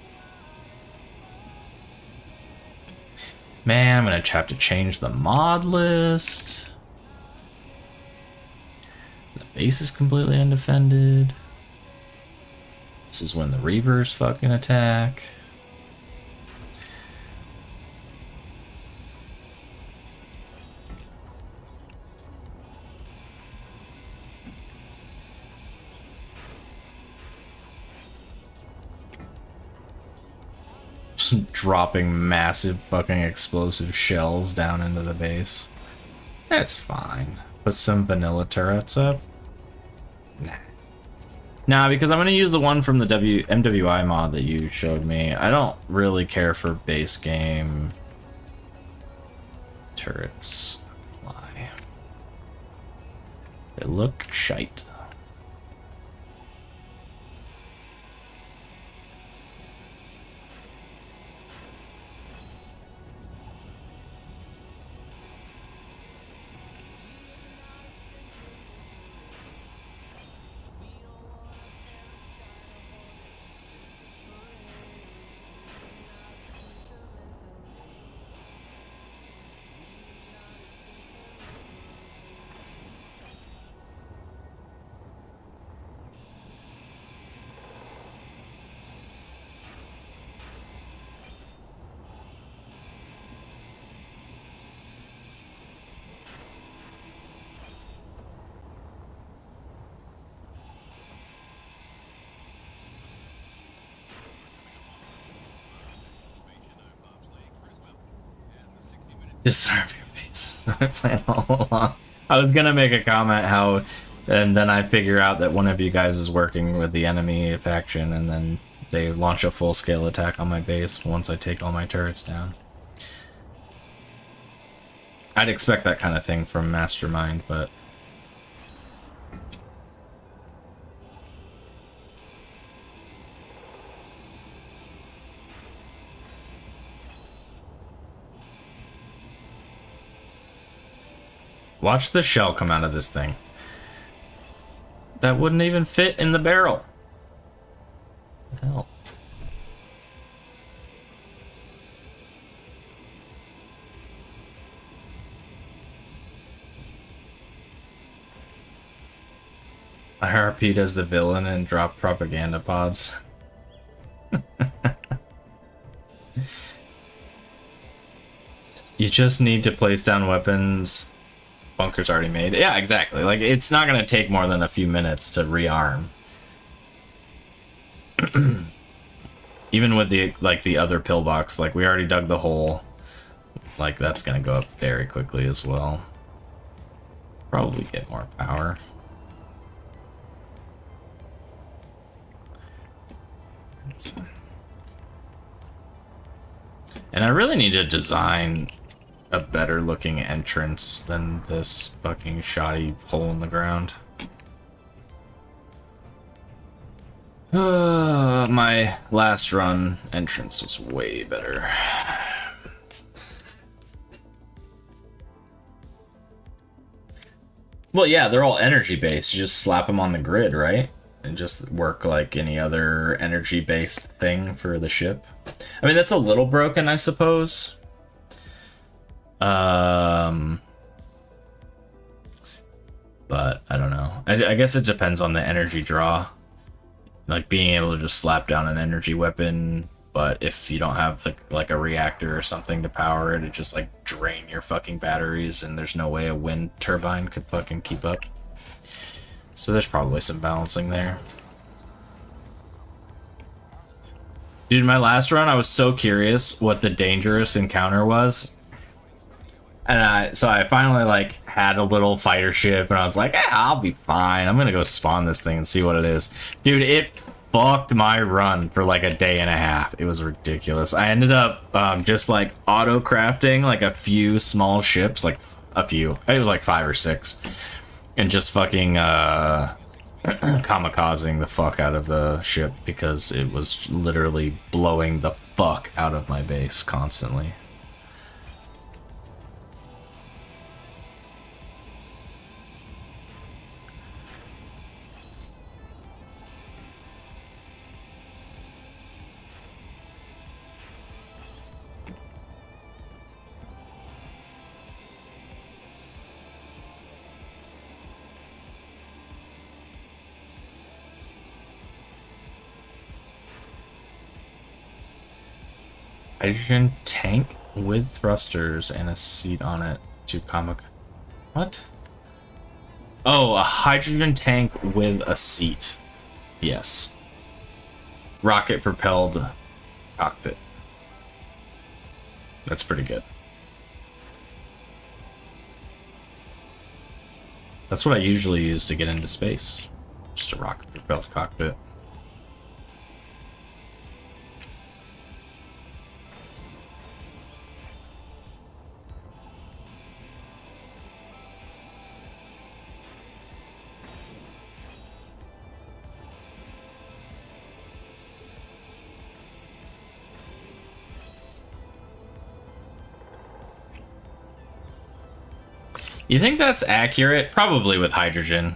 man, I'm gonna have to change the mod list. The base is completely undefended. This is when the Reavers fucking attack. Dropping massive fucking explosive shells down into the base. That's fine. Put some vanilla turrets up. Nah, because I'm gonna use the one from the MWI mod that you showed me. I don't really care for base game turrets. Why? They look shite. Disarm your base. I plan all along. I was gonna make a comment how, and then I figure out that one of you guys is working with the enemy faction, and then they launch a full-scale attack on my base once I take all my turrets down. I'd expect that kind of thing from Mastermind, but watch the shell come out of this thing. That wouldn't even fit in the barrel. What the hell? I harpied as the villain and dropped propaganda pods. You just need to place down weapons bunker's already made. Yeah, exactly. Like, it's not gonna take more than a few minutes to rearm. Even with the, like, the other pillbox, like, we already dug the hole. Like, that's gonna go up very quickly as well. Probably get more power. And I really need to design a better looking entrance than this fucking shoddy hole in the ground. My last run entrance was way better. Well, yeah, they're all energy based. You just slap them on the grid, right? And just work like any other energy based thing for the ship. I mean, that's a little broken, I suppose. But I don't know. I guess it depends on the energy draw. Like being able to just slap down an energy weapon, but if you don't have like a reactor or something to power it, it just like drain your fucking batteries, and there's no way a wind turbine could fucking keep up. So there's probably some balancing there. Dude, in my last run, I was so curious what the dangerous encounter was. And so I finally like had a little fighter ship, and I was like, I'll be fine. I'm gonna go spawn this thing and see what it is. Dude, it fucked my run for like a day and a half. It was ridiculous. I ended up just like auto crafting like a few small ships, like a few. It was like 5 or 6, and just fucking kamikazing the fuck out of the ship because it was literally blowing the fuck out of my base constantly. Hydrogen tank with thrusters and a seat on it to comic. What? Oh, a hydrogen tank with a seat. Yes. Rocket propelled cockpit. That's pretty good. That's what I usually use to get into space. Just a rocket propelled cockpit. You think that's accurate? Probably with hydrogen.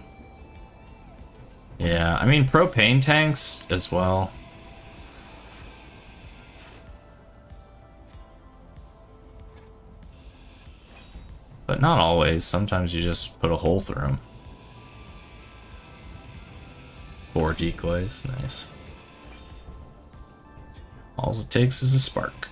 Yeah, I mean propane tanks as well. But not always. Sometimes you just put a hole through them. 4 decoys, nice. All it takes is a spark.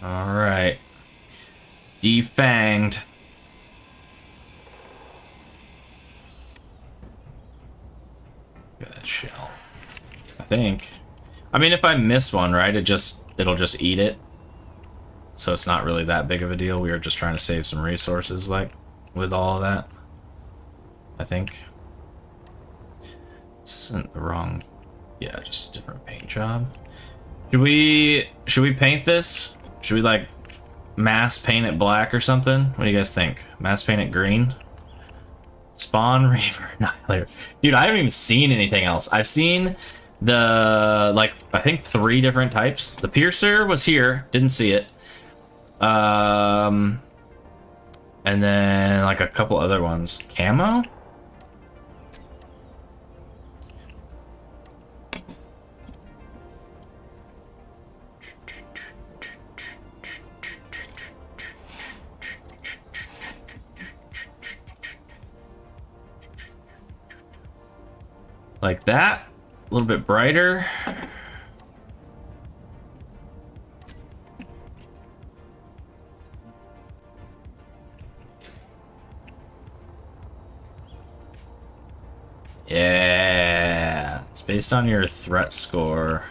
Alright. Defanged. Look at that shell. I think. I mean, if I miss one, right, it'll just eat it. So it's not really that big of a deal. We were just trying to save some resources, like, with all of that. I think. This isn't the wrong... Yeah, just a different paint job. Should we paint this? Should we, like, mass paint it black or something? What do you guys think? Mass paint it green? Spawn, Reaver, Annihilator. Dude, I haven't even seen anything else. I've seen the, like, I think 3 different types. The Piercer was here. Didn't see it. And then, like, a couple other ones. Camo? Like that. A little bit brighter. Yeah. It's based on your threat score,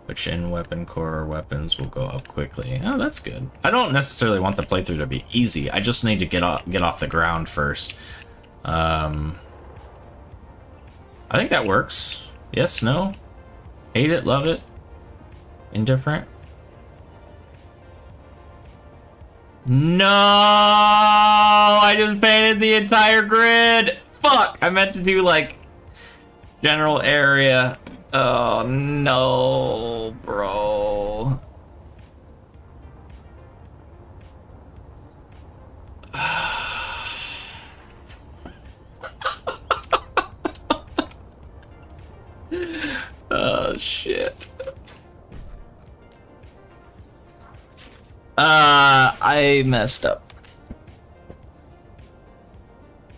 which in weapon core weapons will go up quickly. Oh, that's good. I don't necessarily want the playthrough to be easy. I just need to get off the ground first. I think that works. Yes, no? Hate it, love it, indifferent. No! I just painted the entire grid! Fuck! I meant to do, like, general area. Oh, no, bro. Oh, shit. I messed up.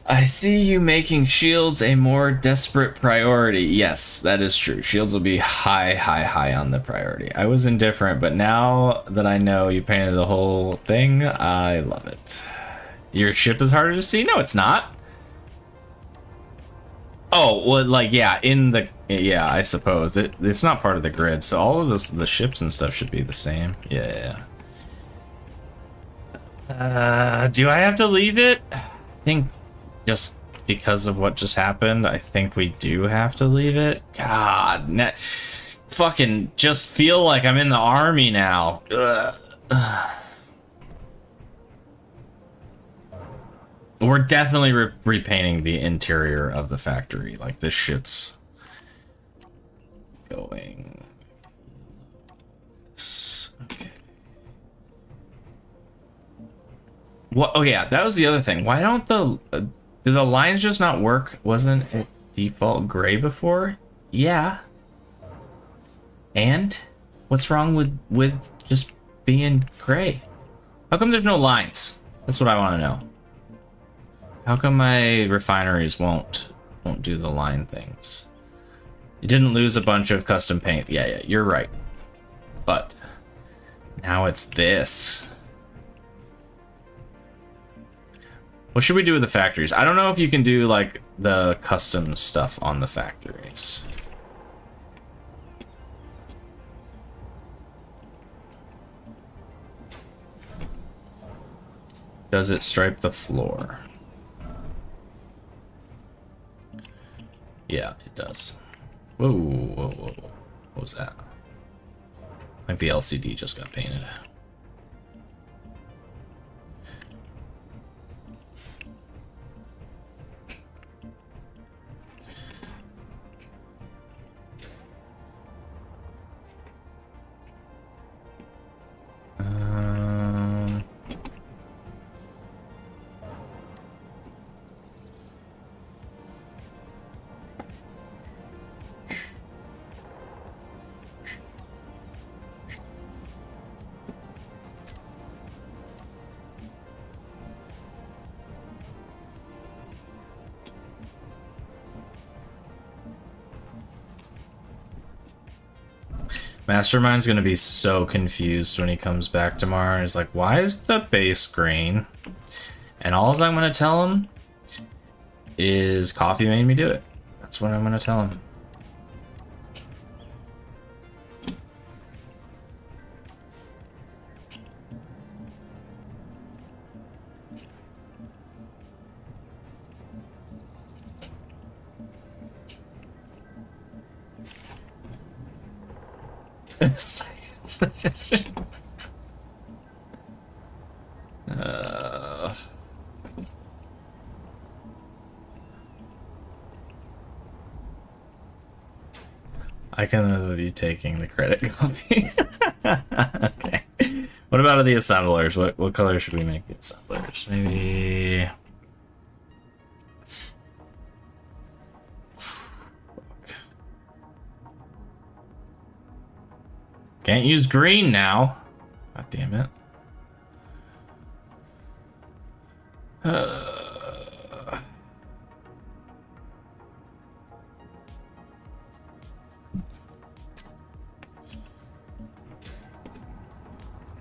I see you making shields a more desperate priority. Yes, that is true. Shields will be high on the priority. I was indifferent, but now that I know you painted the whole thing, I love it. Your ship is harder to see? No, it's not. Oh, well, like, yeah, yeah, I suppose. It's not part of the grid, so all of the ships and stuff should be the same. Yeah. Do I have to leave it? I think just because of what just happened, I think we do have to leave it. God, fucking just feel like I'm in the army now. We're definitely repainting the interior of the factory. Like, this shit's going. Okay. What? Oh yeah, that was the other thing. Why don't did the lines just not work? Wasn't it default gray before? Yeah. And what's wrong with just being gray? How come there's no lines? That's what I want to know. How come my refineries won't do the line things? You didn't lose a bunch of custom paint. Yeah, you're right. But now it's this. What should we do with the factories? I don't know if you can do, like, the custom stuff on the factories. Does it stripe the floor? Yeah, it does. Whoa. What was that? I think the LCD just got painted. Mastermind's gonna be so confused when he comes back tomorrow. He's like, why is the base green? And all I'm gonna tell him is coffee made me do it. That's what I'm gonna tell him. I can be taking the credit copy. Okay. What about the assemblers? What color should we make the assemblers? Maybe. Can't use green now. God damn it.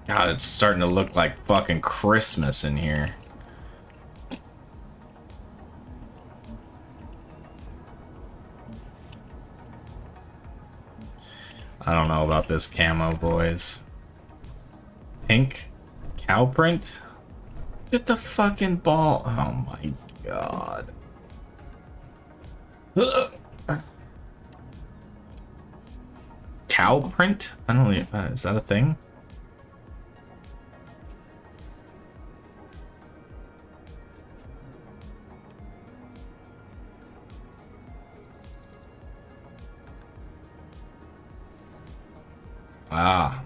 God, it's starting to look like fucking Christmas in here. I don't know about this camo, boys. Pink cow print? Get the fucking ball. Oh my god. Cow print? I don't even, is that a thing? Ah.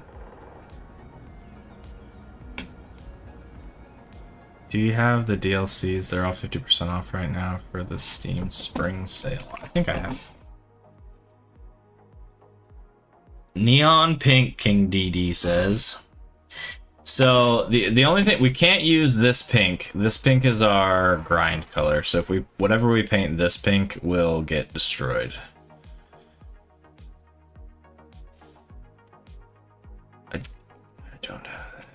Do you have the DLCs? They're all 50% off right now for the Steam Spring sale. I think I have. Neon Pink, King DD says. So the only thing, we can't use this pink. This pink is our grind color. So if whatever we paint this pink will get destroyed. I don't have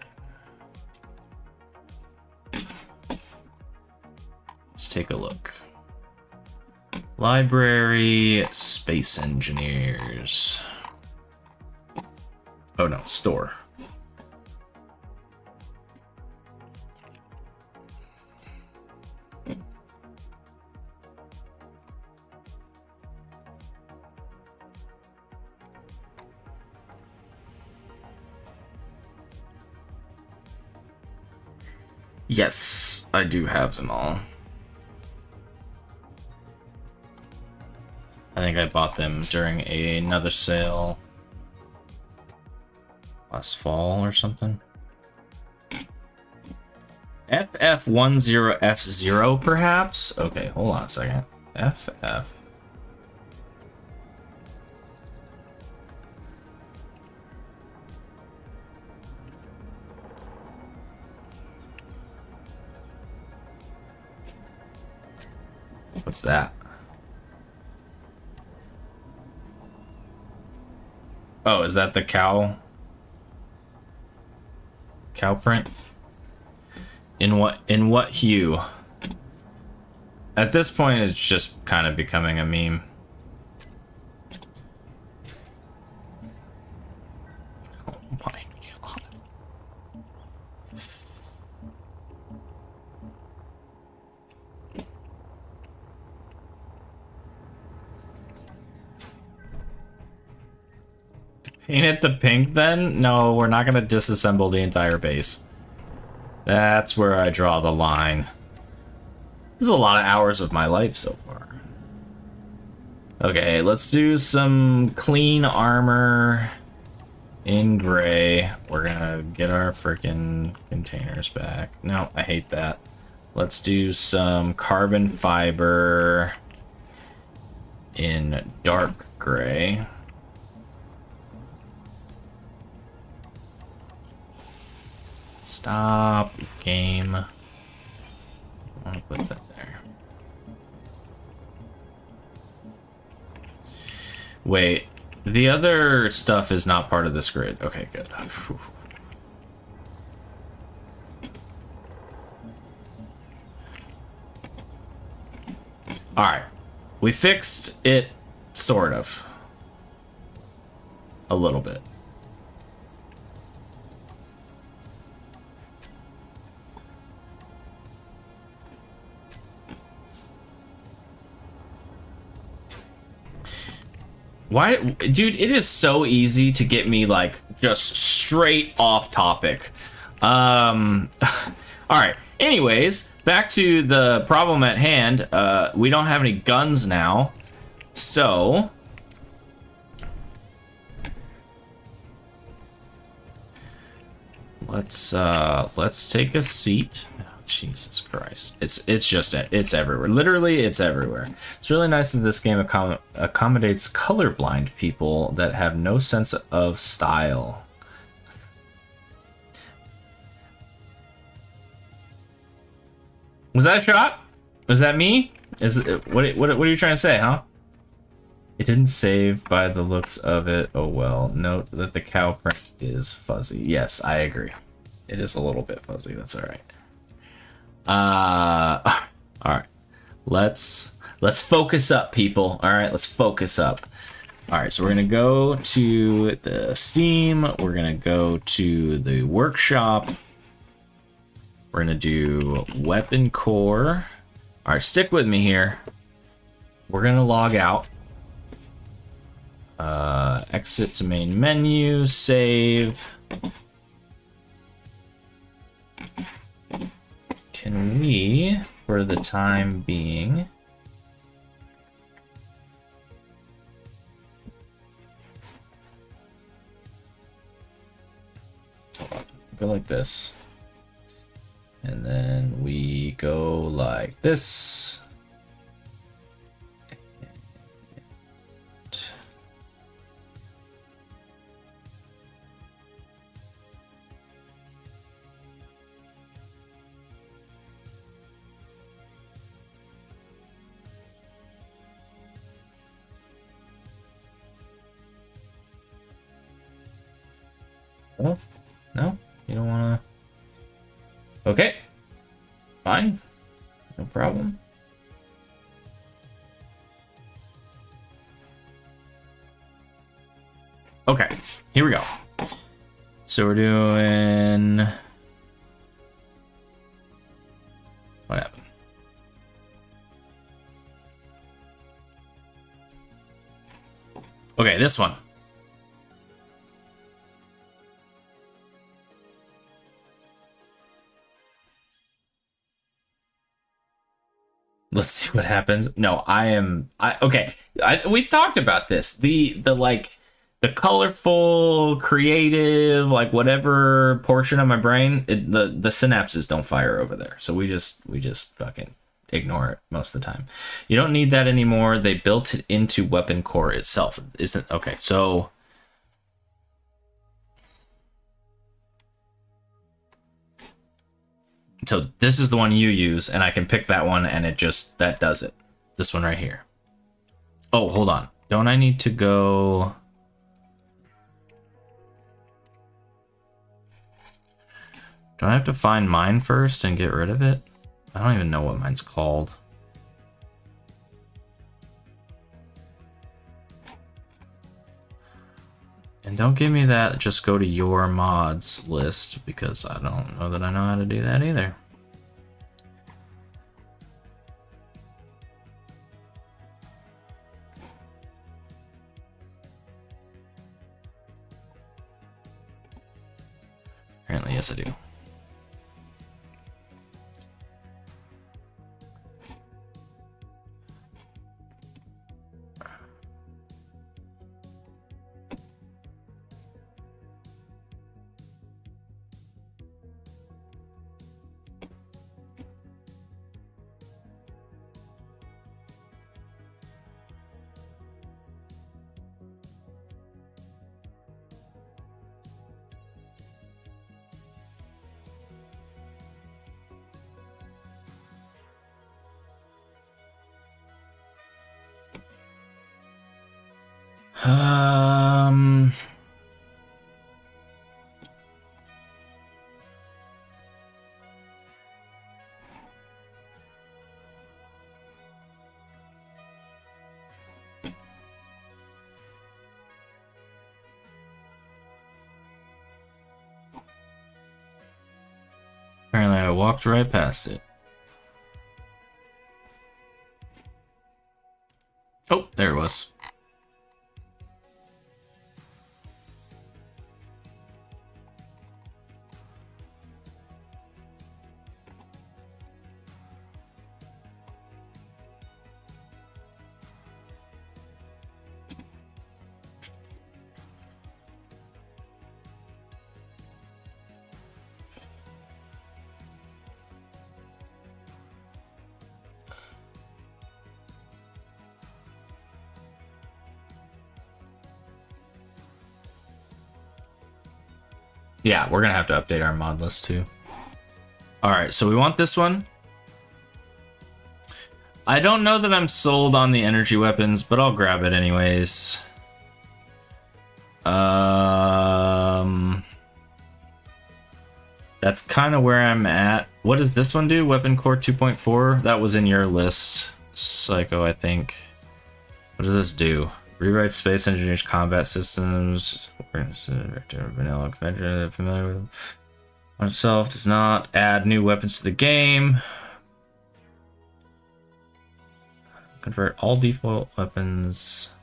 that. Let's take a look. Library, Space Engineers. Oh no, store. Yes, I do have them all. I think I bought them during another sale last fall or something. FF10F0 perhaps? Okay, hold on a second. FF. What's that? Oh, is that the cow print? In what hue? At this point, it's just kind of becoming a meme. Oh my god. Paint it the pink then? No, we're not gonna disassemble the entire base. That's where I draw the line. This is a lot of hours of my life so far. Okay, let's do some clean armor in gray. We're gonna get our freaking containers back. No, I hate that. Let's do some carbon fiber in dark gray. Stop, game. I want to put that there. Wait, the other stuff is not part of this grid. Okay, good. Alright. We fixed it, sort of. A little bit. Why, dude, it is so easy to get me, like, just straight off topic. Alright, anyways, back to the problem at hand. We don't have any guns now, so let's take a seat. Jesus Christ. It's everywhere. Literally, it's everywhere. It's really nice that this game accommodates colorblind people that have no sense of style. Was that a shot? Was that me? What are you trying to say, huh? It didn't save by the looks of it. Oh well. Note that the cow print is fuzzy. Yes, I agree. It is a little bit fuzzy. That's all right. All right. Let's focus up, people. All right, let's focus up. All right, so we're gonna go to the Steam. We're gonna go to the workshop. We're gonna do weapon core. All right, stick with me here. We're gonna log out. Exit to main menu, save. Can we, for the time being, go like this, and then we go like this. Oh, no, you don't want to. Okay, fine, no problem. Okay, here we go. So we're doing. What happened? Okay, this one. Let's see what happens. No, okay. We talked about this. The like the colorful, creative, like whatever portion of my brain, the synapses don't fire over there. So we just fucking ignore it most of the time. You don't need that anymore. They built it into weapon core itself. Isn't okay. So this is the one you use, and I can pick that one, and that does it. This one right here. Oh, hold on. Don't I need to go? Don't I have to find mine first and get rid of it? I don't even know what mine's called. And don't give me that, just go to your mods list, because I don't know that I know how to do that either. Apparently, yes, I do. Apparently I walked right past it. Oh, there it was. Yeah, we're gonna have to update our mod list too. All right, so we want this one. I don't know that I'm sold on the energy weapons, but I'll grab it anyways. That's kind of where I'm at. What does this one do? Weapon Core 2.4? That was in your list, Psycho, I think. What does this do? Rewrite Space Engineers combat systems. Vanilla Convention, familiar with oneself. Does not add new weapons to the game. Convert all default weapons.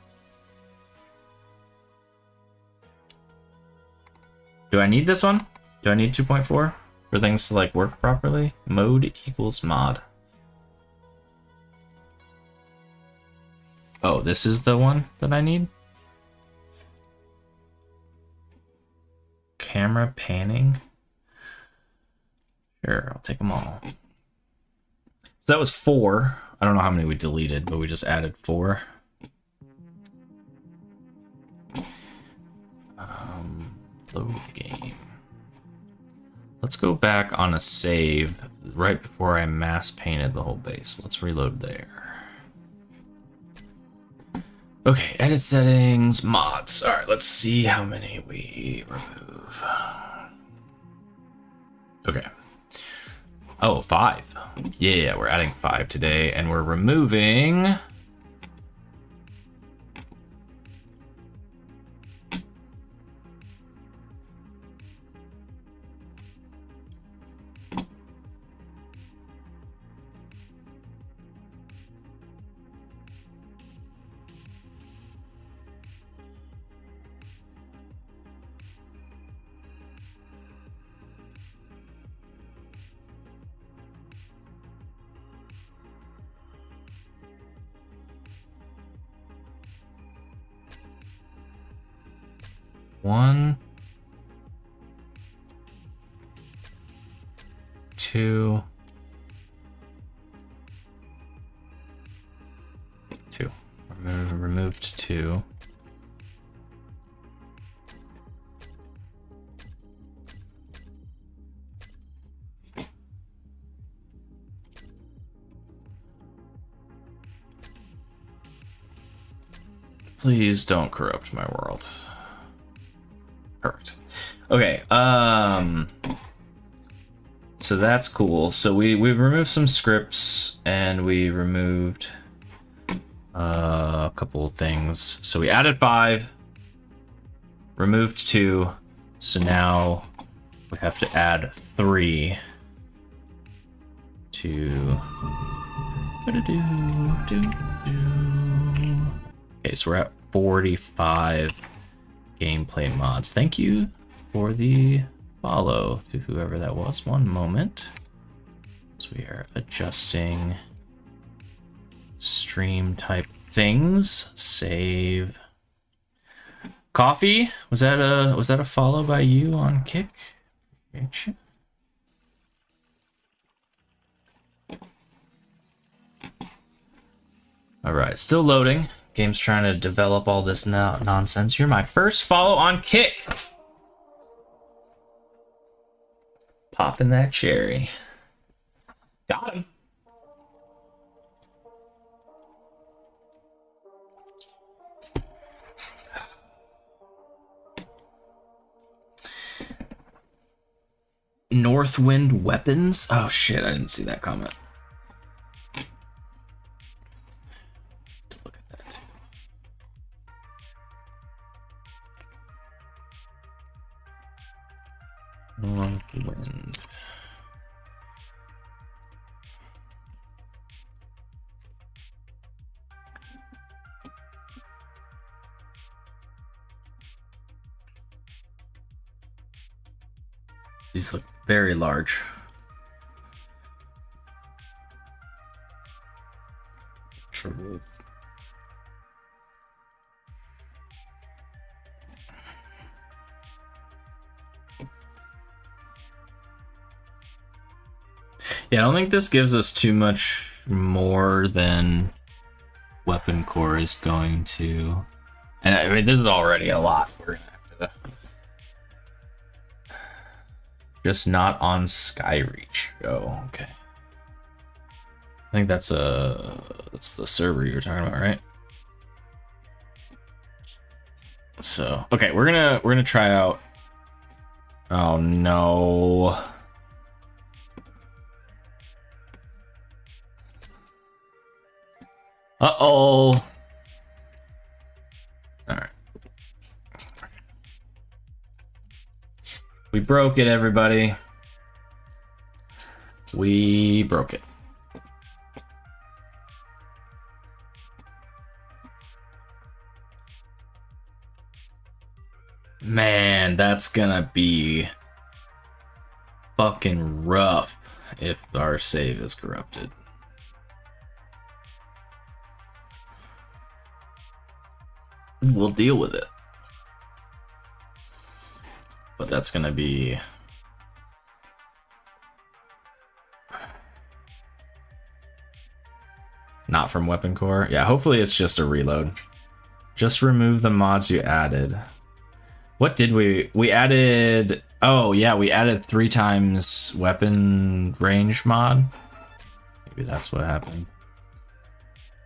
Do I need this one? Do I need 2.4 for things to like work properly? Mode equals mod. Oh, this is the one that I need? Camera panning. Sure, I'll take them all. So that was 4. I don't know how many we deleted, but we just added 4. Load game. Let's go back on a save right before I mass painted the whole base. Let's reload there. Okay, edit settings, mods. All right, let's see how many we remove. Okay. Oh, 5. Yeah, we're adding 5 today, and we're removing... One, 2, 2. Removed 2. Please don't corrupt my world. Perfect. Okay, so that's cool. So we removed some scripts and we removed a couple of things. So we added 5, removed 2, so now we have to add 3 to... Okay, so we're at 45 gameplay mods. Thank you for the follow to whoever that was. One moment. So we are adjusting stream type things. Save. Coffee? Was that a follow by you on Kick? All right, still loading. Game's trying to develop all this nonsense. You're my first follow on Kick. Popping that cherry. Got him. Northwind weapons? Oh shit, I didn't see that comment. Northwind. These look very large. True. Yeah, I don't think this gives us too much more than Weapon Core is going to. And I mean, this is already a lot. We're gonna have to. Just not on Skyreach. Oh, okay. think that's the server you were talking about, right? So, okay, we're gonna try out. Oh no. Uh-oh. Alright. We broke it, everybody. We broke it. Man, that's gonna be fucking rough if our save is corrupted. We'll deal with it. But that's gonna be... not from Weapon Core? Yeah, hopefully it's just a reload. Just remove the mods you added. What did we added? Oh yeah, we added 3 times weapon range mod. Maybe that's what happened.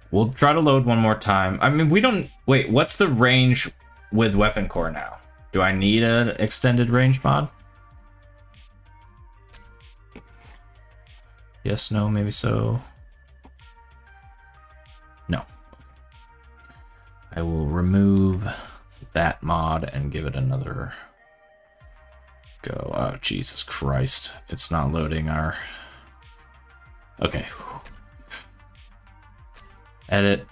We'll try to load one more time. I mean, we don't... Wait, what's the range with Weapon Core now? Do I need an extended range mod? Yes, no, maybe so. No. I will remove that mod and give it another go. Oh, Jesus Christ. It's not loading our... Okay. Edit.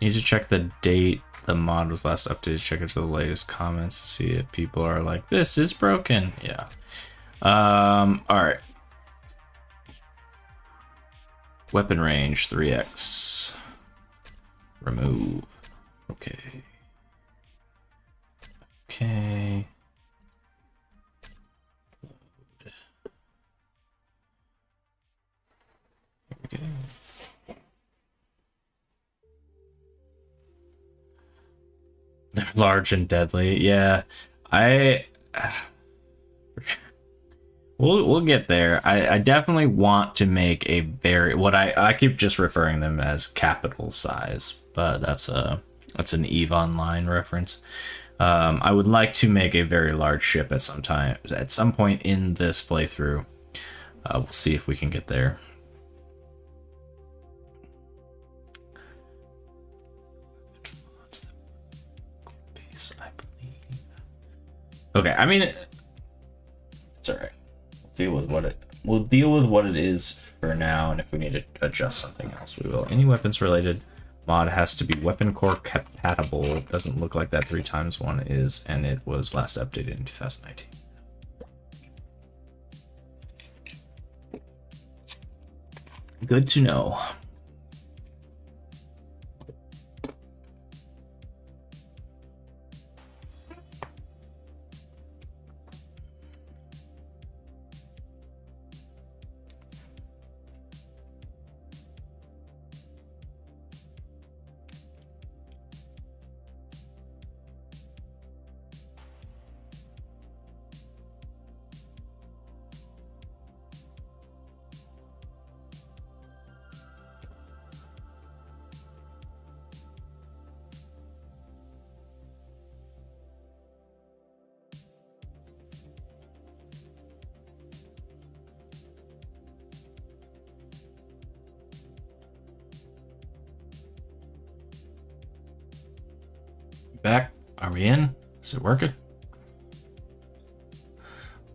Need to check the date the mod was last updated. Check it to the latest comments to see if people are like, this is broken. Yeah. Alright. Weapon range 3x. Remove. Okay. Okay. Load. Here we go. They're large and deadly. Yeah. We'll get there. I definitely want to make a very... What I keep just referring them as capital size, but that's an EVE Online reference. I would like to make a very large ship at some point in this playthrough. We'll see if we can get there. Okay, I mean, it's alright. We'll deal with what it is for now, and if we need to adjust something else, we will. Any weapons related mod has to be Weapon Core compatible. It doesn't look like that 3 times one is, and it was last updated in 2019. Good to know. Back? Are we in? Is it working?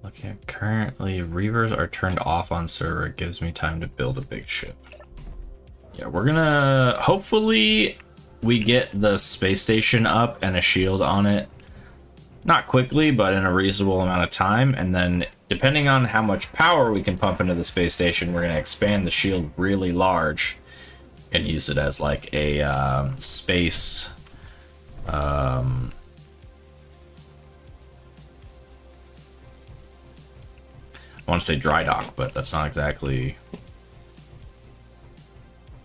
Okay, currently Reavers are turned off on server. It gives me time to build a big ship. Yeah, we're gonna... Hopefully we get the space station up and a shield on it. Not quickly, but in a reasonable amount of time. And then, depending on how much power we can pump into the space station, we're gonna expand the shield really large and use it as like a space... I want to say dry dock, but that's not exactly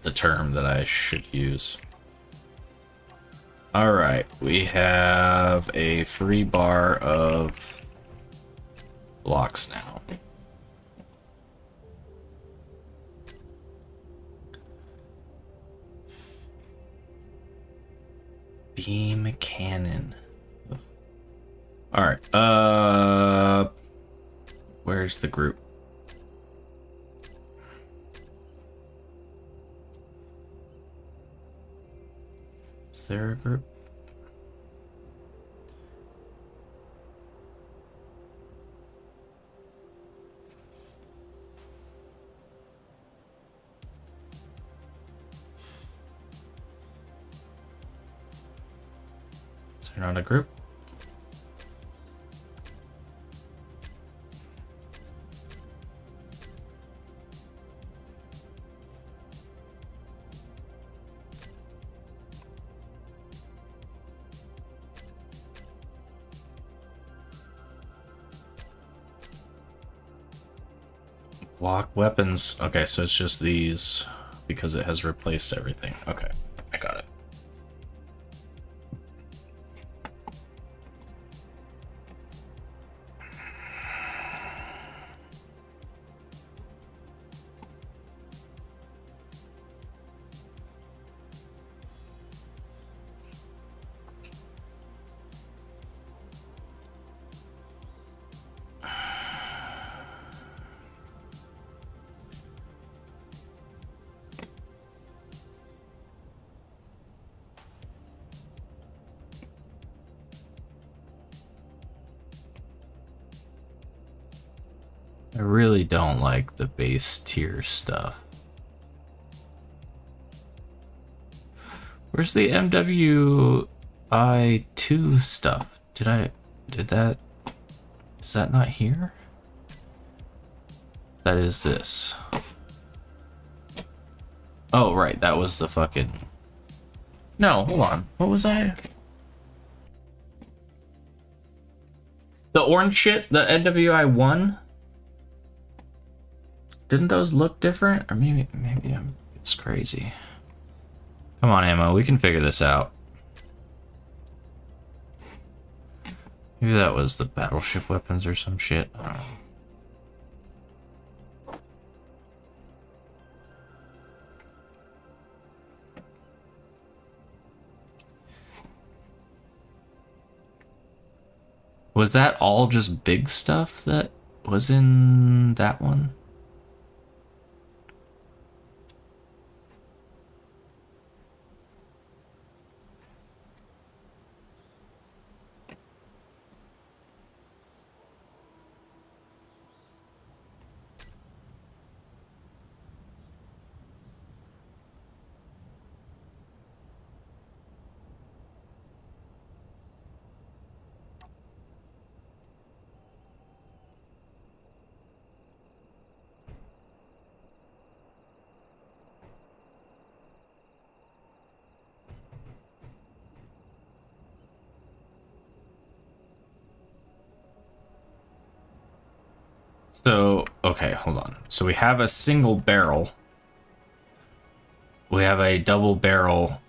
the term that I should use. Alright, we have a free bar of blocks now. beam cannon. All right. Where's the group? Is there a group? Is there not a group? Block weapons. Okay, so it's just these because it has replaced everything. Okay, I got it. I really don't like the base tier stuff. Where's the MWI2 stuff? Is that not here? That is this. Oh, right, that was the fucking... No, hold on. What was I? The orange shit? The NWI1? Didn't those look different? Or maybe it's crazy. Come on, Ammo, we can figure this out. Maybe that was the battleship weapons or some shit. I don't know. Was that all just big stuff that was in that one? So, okay, hold on. So we have a single barrel. We have a double barrel.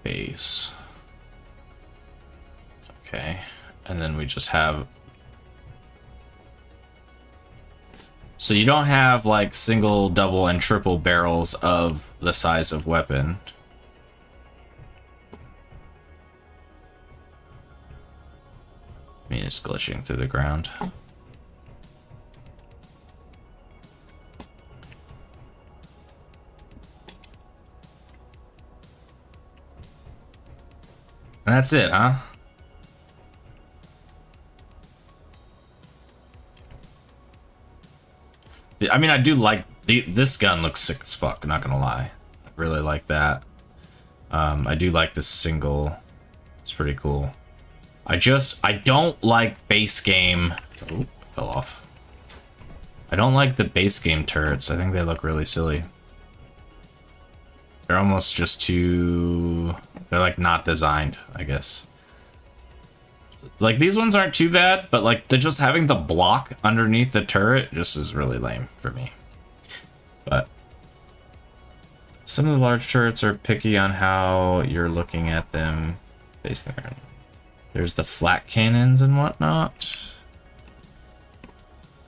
Base. Okay, and then we just have... So you don't have like single, double, and triple barrels of the size of weapon. I mean, it's glitching through the ground. And that's it, huh? I mean, I do like this gun looks sick as fuck, not gonna lie. I really like that. I do like this single. It's pretty cool. I don't like base game. Oh, fell off. I don't like the base game turrets. I think they look really silly. They're almost just too... They're like not designed, I guess. Like, these ones aren't too bad, but like, they're just having the block underneath the turret just is really lame for me. But some of the large turrets are picky on how you're looking at them. Face there. There's the flat cannons and whatnot.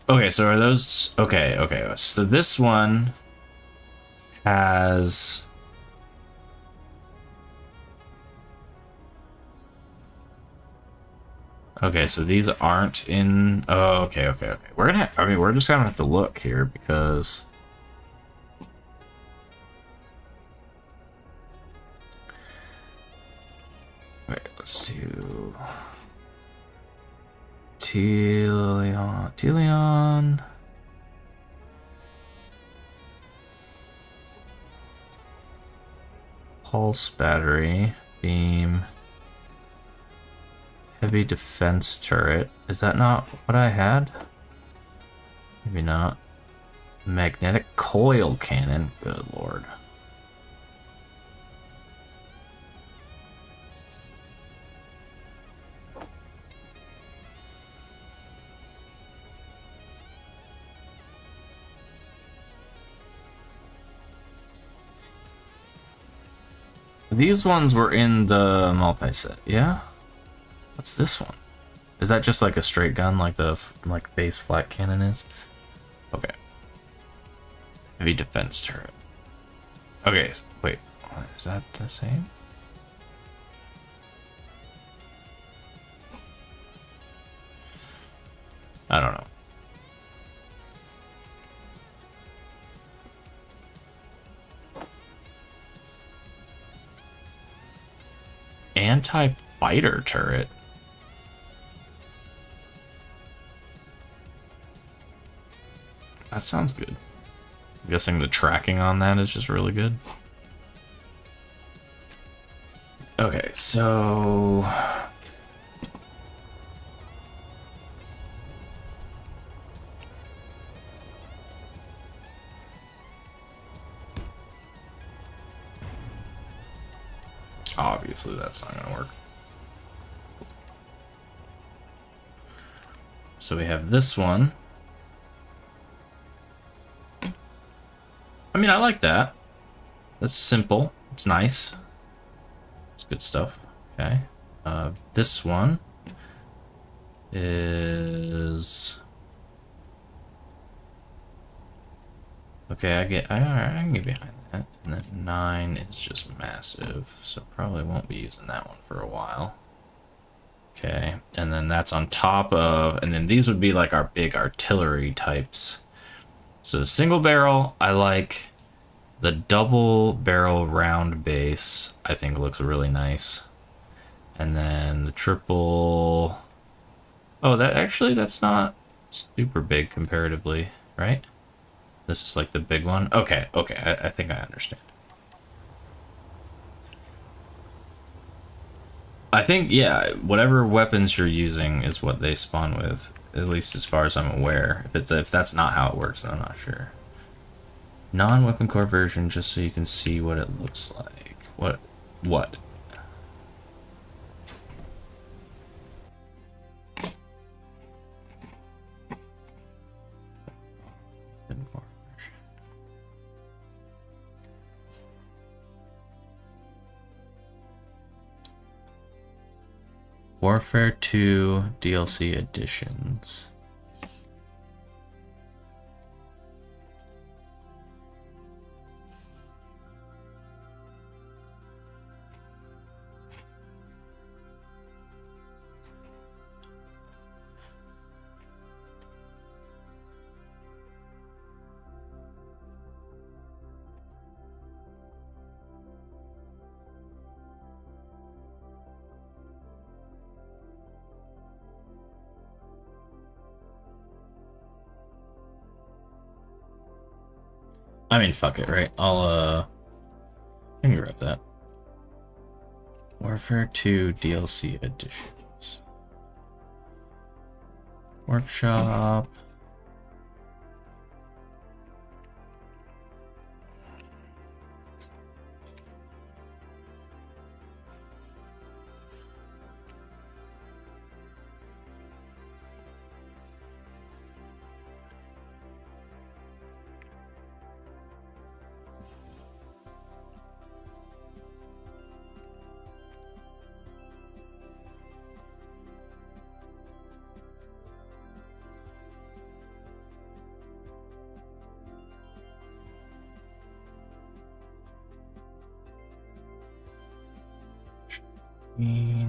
Okay, so are those... Okay. So this one has... Okay, so these aren't in... Oh, okay. We're just gonna have to look here because... Wait, let's do... Telion. Pulse battery, beam, heavy defense turret. Is that not what I had? Maybe not. Magnetic coil cannon. Good lord. These ones were in the multi-set, yeah? What's this one? Is that just like a straight gun like the base flat cannon is? Okay. Heavy defense turret. Okay, wait. Is that the same? I don't know. Anti-fighter turret. That sounds good. I'm guessing the tracking on that is just really good. Okay, so... Obviously, that's not gonna work. So we have this one. I mean, I like that. That's simple. It's nice. It's good stuff. Okay. This one is... Okay, I can get behind that. And then 9 is just massive, so probably won't be using that one for a while. Okay, and then that's on top of, and then these would be like our big artillery types. So the single barrel, I like. The double barrel round base, I think looks really nice. And then the triple... Oh, that's not super big comparatively, right? This is like the big one. Okay, I think I understand. I think, yeah, whatever weapons you're using is what they spawn with, at least as far as I'm aware. If that's not how it works, then I'm not sure. Non-weapon core version, just so you can see what it looks like. What? Warfare 2 DLC editions. I mean, fuck it, right? I can grab that. Warfare 2 DLC editions. Workshop. Okay,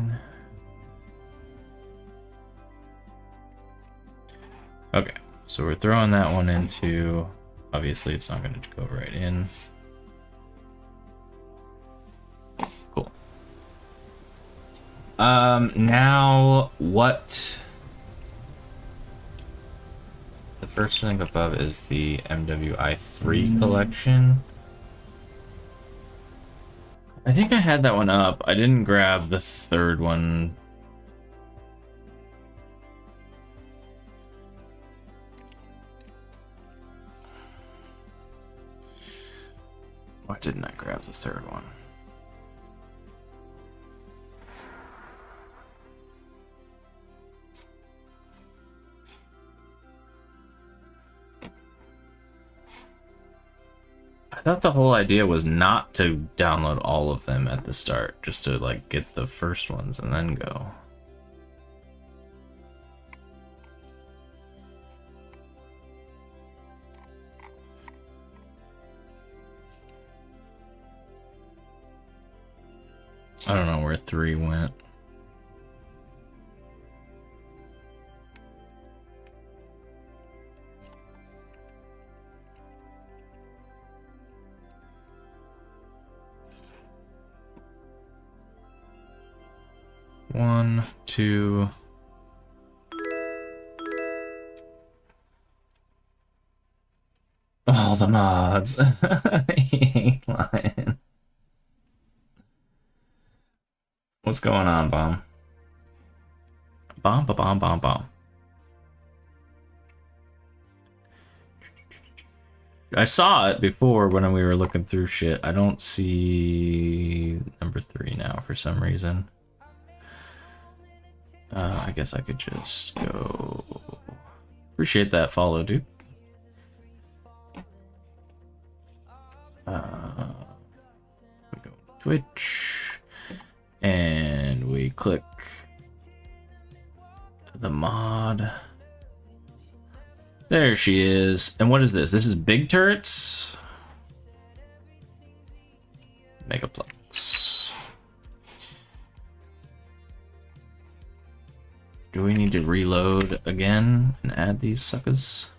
so we're throwing that one into... Obviously, it's not going to go right in. Cool. Now, what... The first thing above is the MWI3 collection. I think I had that one up. I didn't grab the third one. Why didn't I grab the third one? I thought the whole idea was not to download all of them at the start, just to like get the first ones and then go. I don't know where 3 went. One, two. All the mods. He ain't lying. What's going on, Bomb? Bomb. I saw it before when we were looking through shit. I don't see number 3 now for some reason. I guess I could just go... Appreciate that follow, dude. We go Twitch. And we click the mod. There she is. And what is this? This is big turrets? Megaplex. Do we need to reload again and add these suckers?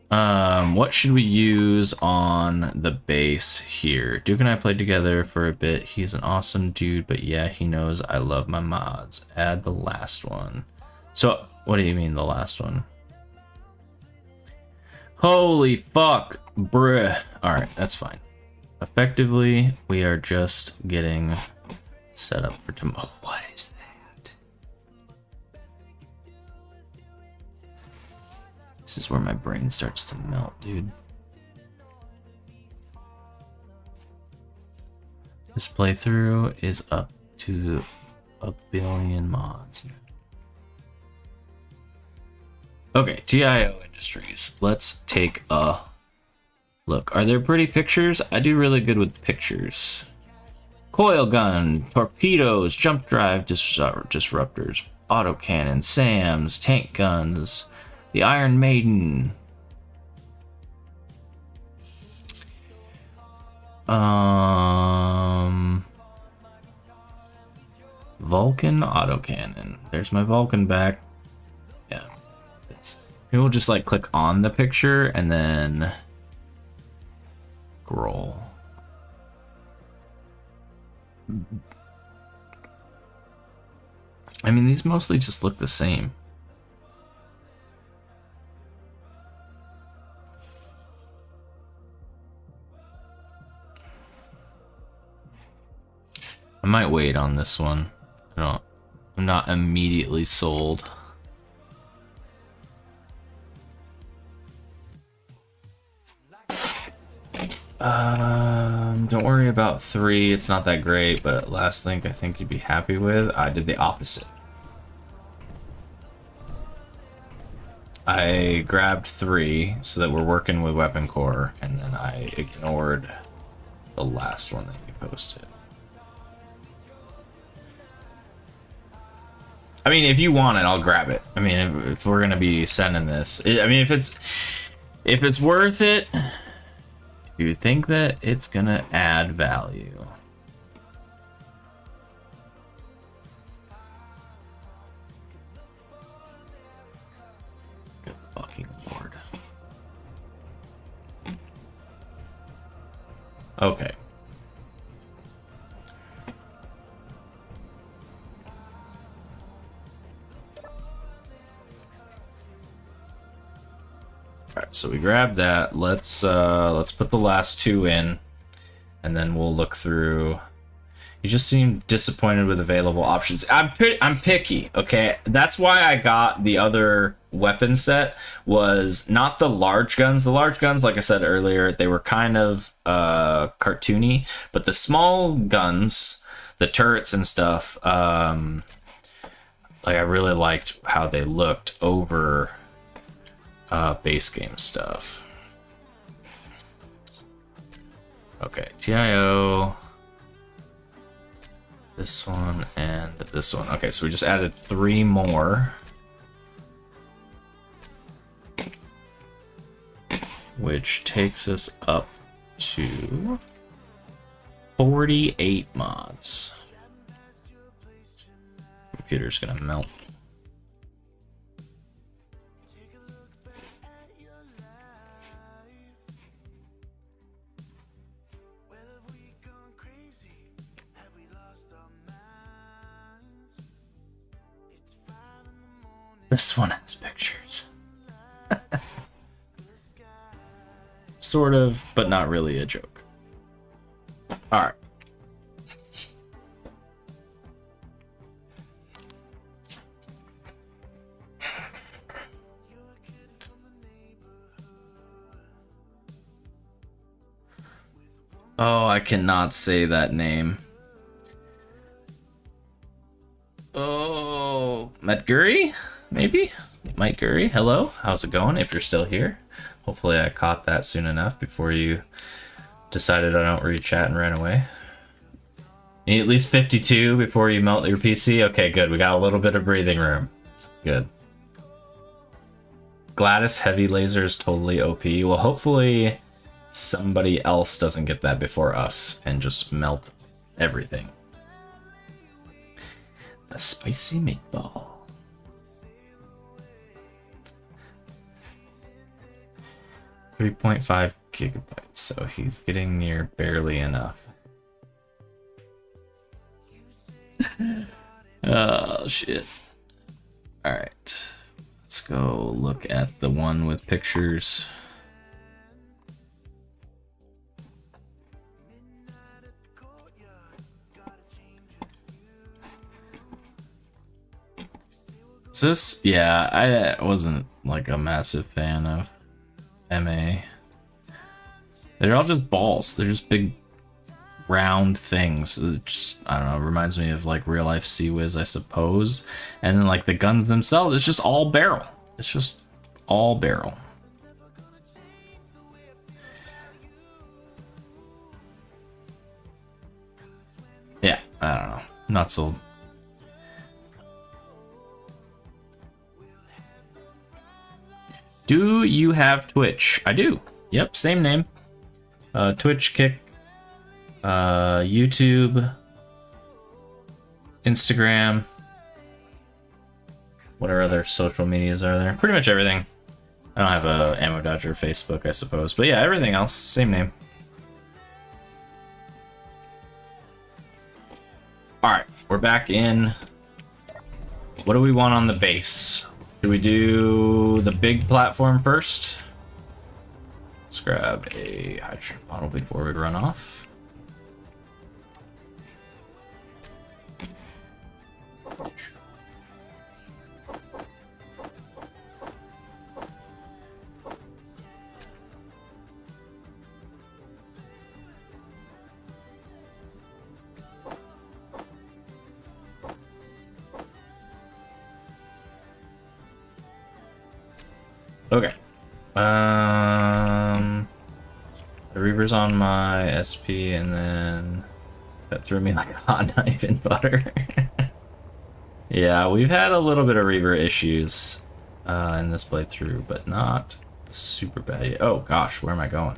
What should we use on the base here? Duke and I played together for a bit. He's an awesome dude, but yeah, he knows I love my mods. Add the last one. So, what do you mean the last one? Holy fuck, bruh. Alright, that's fine. Effectively, we are just getting set up for tomorrow. Oh, what is that? This is where my brain starts to melt, dude. This playthrough is up to 1 billion mods. Okay, TIO Industries. Let's take a look. Are there pretty pictures? I do really good with pictures. Coil gun, torpedoes, jump drive disruptors, autocannon, SAMs, tank guns, the Iron Maiden. Vulcan autocannon. There's my Vulcan back. Yeah. Maybe we'll just like click on the picture and then scroll. I mean, these mostly just look the same. I might wait on this one. I'm not immediately sold. Don't worry about 3. It's not that great, but last link I think you'd be happy with. I did the opposite. I grabbed 3 so that we're working with Weapon Core, and then I ignored the last one that you posted. I mean, if you want it, I'll grab it. I mean, if we're gonna be sending this, I mean, if it's worth it, You think that it's gonna add value. Good fucking lord. Okay. Alright, so we grabbed that. Let's put the last two in, and then we'll look through. You just seem disappointed with available options. I'm picky, okay? That's why I got the other weapon set, was not the large guns. The large guns, like I said earlier, they were kind of cartoony, but the small guns, the turrets and stuff, like I really liked how they looked over base game stuff. Okay, TIO, this one, and this one. Okay, so we just added 3 more, which takes us up to 48 mods. Computer's gonna melt. This one has pictures. Sort of, but not really a joke. Alright. Oh, I cannot say that name. Oh, Medguri? Maybe? Mike Gurry, hello, how's it going if you're still here? Hopefully I caught that soon enough before you decided I don't read chat and ran away. Need at least 52 before you melt your PC? Okay, good, we got a little bit of breathing room. That's good. Gladys heavy laser is totally OP. Well, hopefully somebody else doesn't get that before us and just melt everything. The spicy meatball. 3.5 gigabytes, so he's getting near barely enough. Oh, shit. Alright. Let's go look at the one with pictures. Is this? Yeah, I wasn't like a massive fan of MA. They're all just balls. They're just big round things. It just, I don't know, reminds me of like real life Sea-Wiz, I suppose. And then like the guns themselves, it's just all barrel. It's just all barrel. Yeah, I don't know. Not sold. Do you have Twitch? I do. Yep, same name. Twitch, Kick, YouTube, Instagram. What other social medias are there? Pretty much everything. I don't have a Ammo Dodger Facebook, I suppose. But yeah, everything else, same name. Alright, we're back in. What do we want on the base? Should we do the big platform first? Let's grab a hydrogen bottle before we run off. Okay. The Reavers on my SP, and then that threw me like a hot knife in butter. Yeah, we've had a little bit of Reaver issues in this playthrough, but not super bad yet. Oh gosh, where am I going?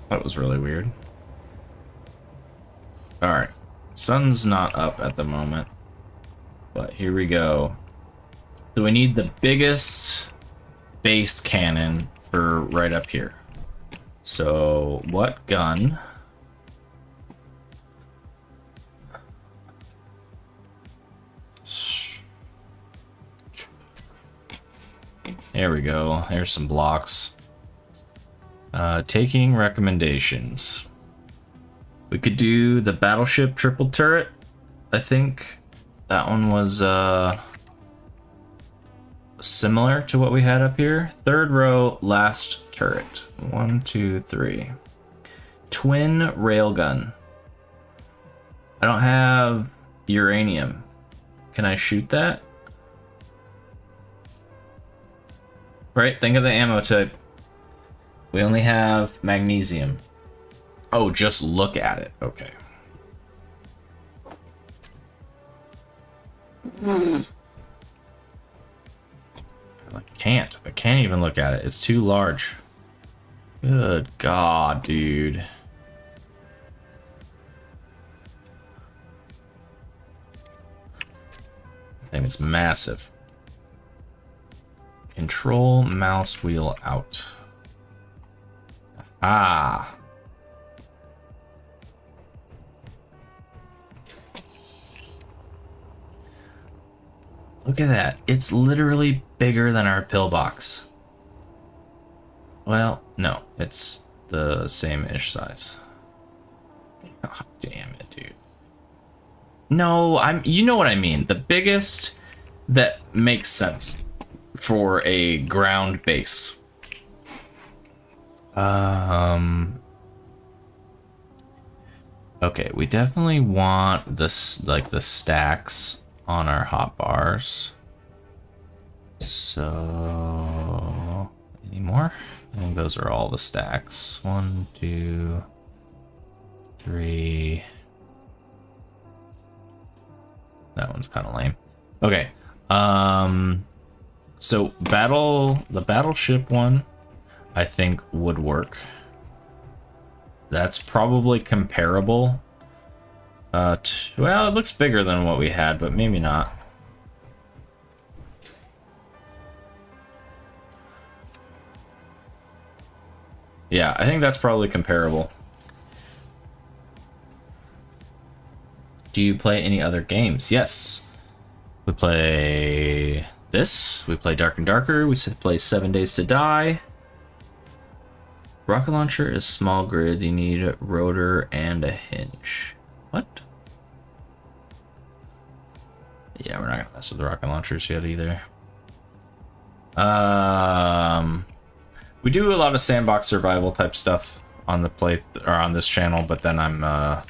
That was really weird. Alright. Sun's not up at the moment. But here we go. So we need the biggest base cannon for right up here. So what gun? There we go. There's some blocks. Taking recommendations. We could do the battleship triple turret. I think that one was similar to what we had up here. Third row, last turret. 1, 2, 3. Twin railgun. I don't have uranium. Can I shoot that? Right, think of the ammo type. We only have magnesium. Oh, just look at it. Okay. I can't even look at it. It's too large. Good God, dude. And it's massive. Control mouse wheel out. Ah. Look at that. It's literally bigger than our pillbox. Well, no, it's the same-ish size. God damn it, dude. No, you know what I mean. The biggest that makes sense for a ground base. Okay, we definitely want this, like, the stacks on our hotbars. So, any more? I think those are all the stacks. 1, 2, 3. That one's kind of lame. Okay. So the battleship one, I think would work. That's probably comparable. Well, it looks bigger than what we had, but maybe not. Yeah, I think that's probably comparable. Do you play any other games? Yes. We play this. We play Dark and Darker. We play 7 Days to Die. Rocket launcher is small grid. You need a rotor and a hinge. What? Yeah, we're not gonna mess with the rocket launchers yet either. We do a lot of sandbox survival type stuff on the plate or on this channel, but then I'm a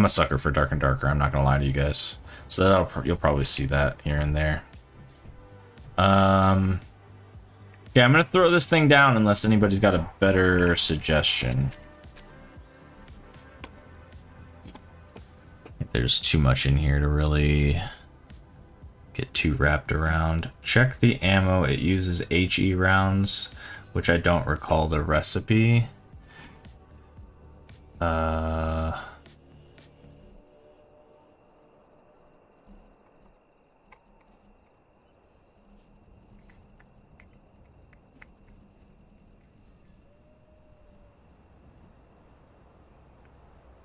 sucker for Dark and Darker. I'm not gonna lie to you guys. So you'll probably see that here and there. Yeah, I'm gonna throw this thing down unless anybody's got a better suggestion. I think there's too much in here to really get too wrapped around. Check the ammo. It uses HE rounds, which I don't recall the recipe.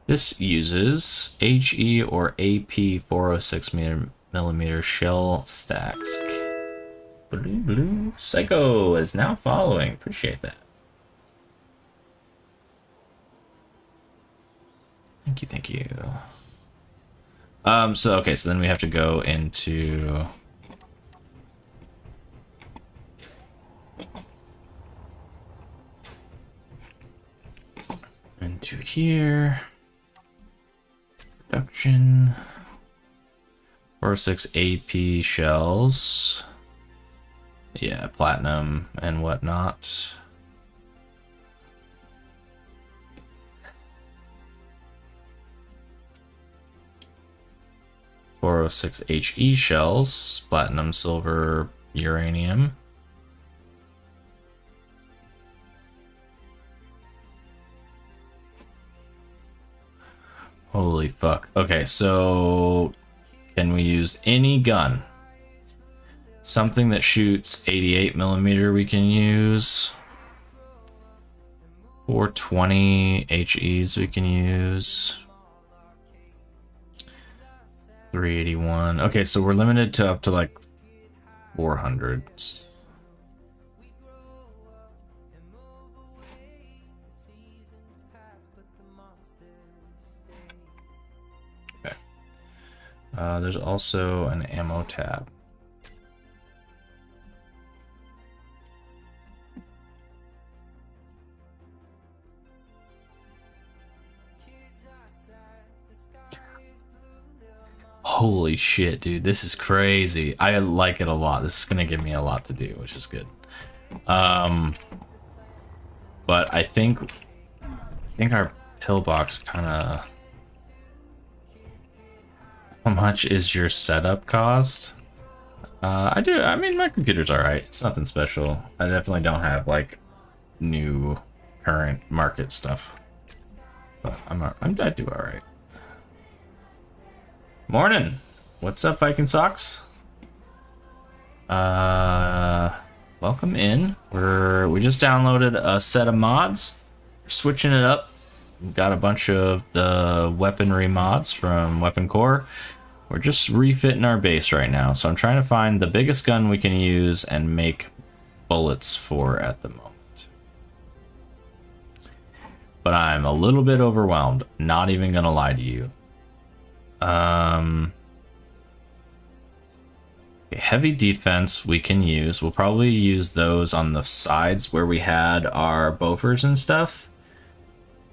This uses HE or AP 406mm shell stacks. Blue Psycho is now following. Appreciate that. Thank you, thank you. So then we have to go into here. Production. 406 AP shells. Yeah, platinum and whatnot. (406 HE shells, platinum, silver, uranium. Holy fuck. Okay, so can we use any gun? Something that shoots 88 millimeter we can use. 420 HEs we can use. 381. Okay, so we're limited to up to like 400. Okay. There's also an ammo tab. Holy shit, dude, this is crazy. I like it a lot. This is gonna give me a lot to do, which is good. But I think our pillbox kind of. How much is your setup cost? I mean, my computer's alright. It's nothing special. I definitely don't have like new current market stuff. But I do alright. Morning. What's up, Viking Socks? Welcome in. We just downloaded a set of mods. We're switching it up. We've got a bunch of the weaponry mods from Weapon Core. We're just refitting our base right now. So I'm trying to find the biggest gun we can use and make bullets for at the moment. But I'm a little bit overwhelmed. Not even gonna lie to you. Heavy defense we can use. We'll probably use those on the sides where we had our bofers and stuff.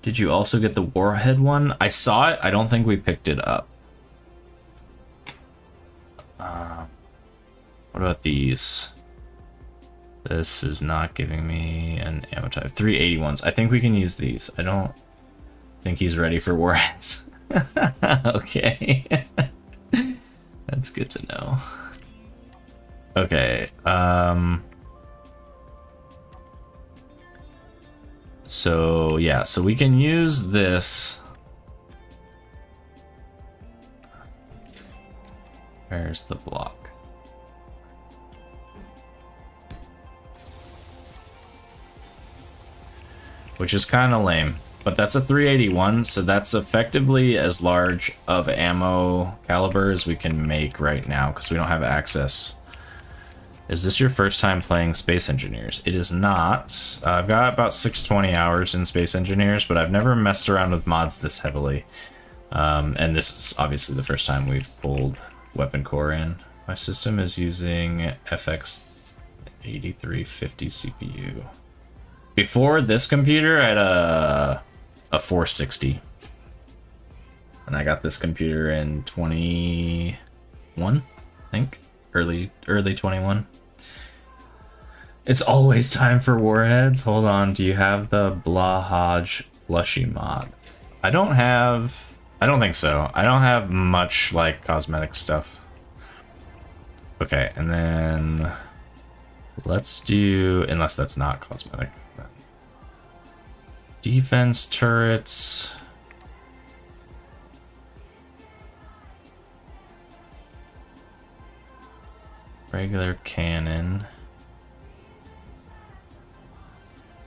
Did you also get the warhead one? I saw it. I don't think we picked it up. What about these? This is not giving me an ammo type. 381s. I think we can use these. I don't think he's ready for warheads. Okay. That's good to know. Okay, so yeah, so we can use this. Where's the block? Which is kind of lame. But that's a 381, so that's effectively as large of ammo caliber as we can make right now, because we don't have access. Is this your first time playing Space Engineers? It is not. I've got about 620 hours in Space Engineers, but I've never messed around with mods this heavily. And this is obviously the first time we've pulled Weapon Core in. My system is using FX 8350 CPU. Before this computer, I had a 460. And I got this computer in 21, I think. Early 21. It's always time for warheads. Hold on, do you have the Blahaj plushie mod? I don't think so. I don't have much like cosmetic stuff. Okay, and then let's do, unless that's not cosmetic. Defense turrets. Regular cannon.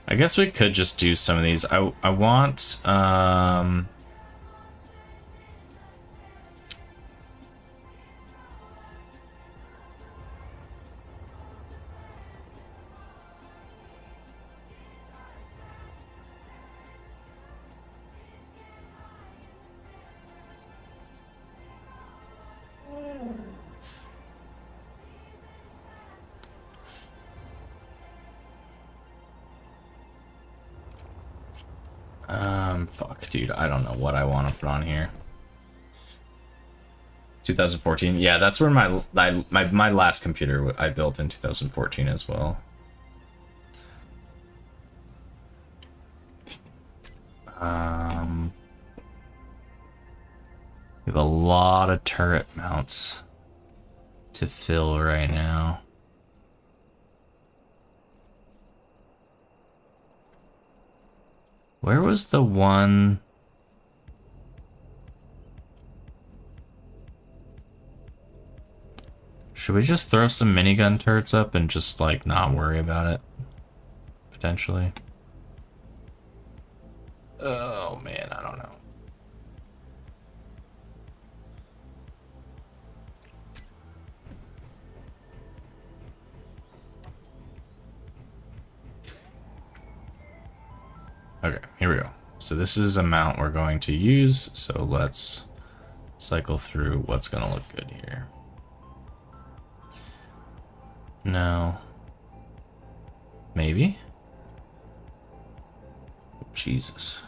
I guess we could just do some of these. I want fuck, dude, I don't know what I want to put on here. 2014, yeah, that's where my last computer I built in 2014 as well. We have a lot of turret mounts to fill right now. Where was the one? Should we just throw some minigun turrets up and just, like, not worry about it? Potentially. Oh, man, I don't know. Okay, here we go. So this is a mount we're going to use, so let's cycle through what's going to look good here. No. Maybe? Jesus.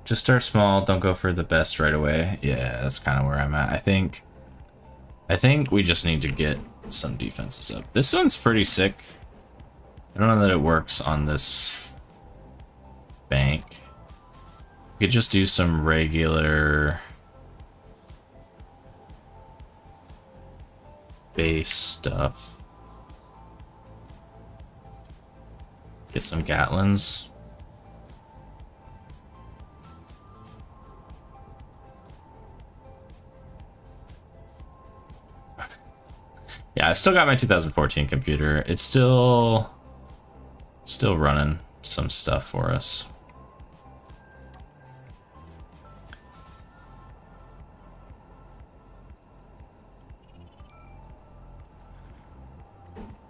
Just start small, don't go for the best right away. Yeah, that's kind of where I'm at. I think we just need to get some defenses up. This one's pretty sick. I don't know that it works on this bank. We could just do some regular base stuff. Get some Gatlins. Yeah, I still got my 2014 computer. It's still running some stuff for us.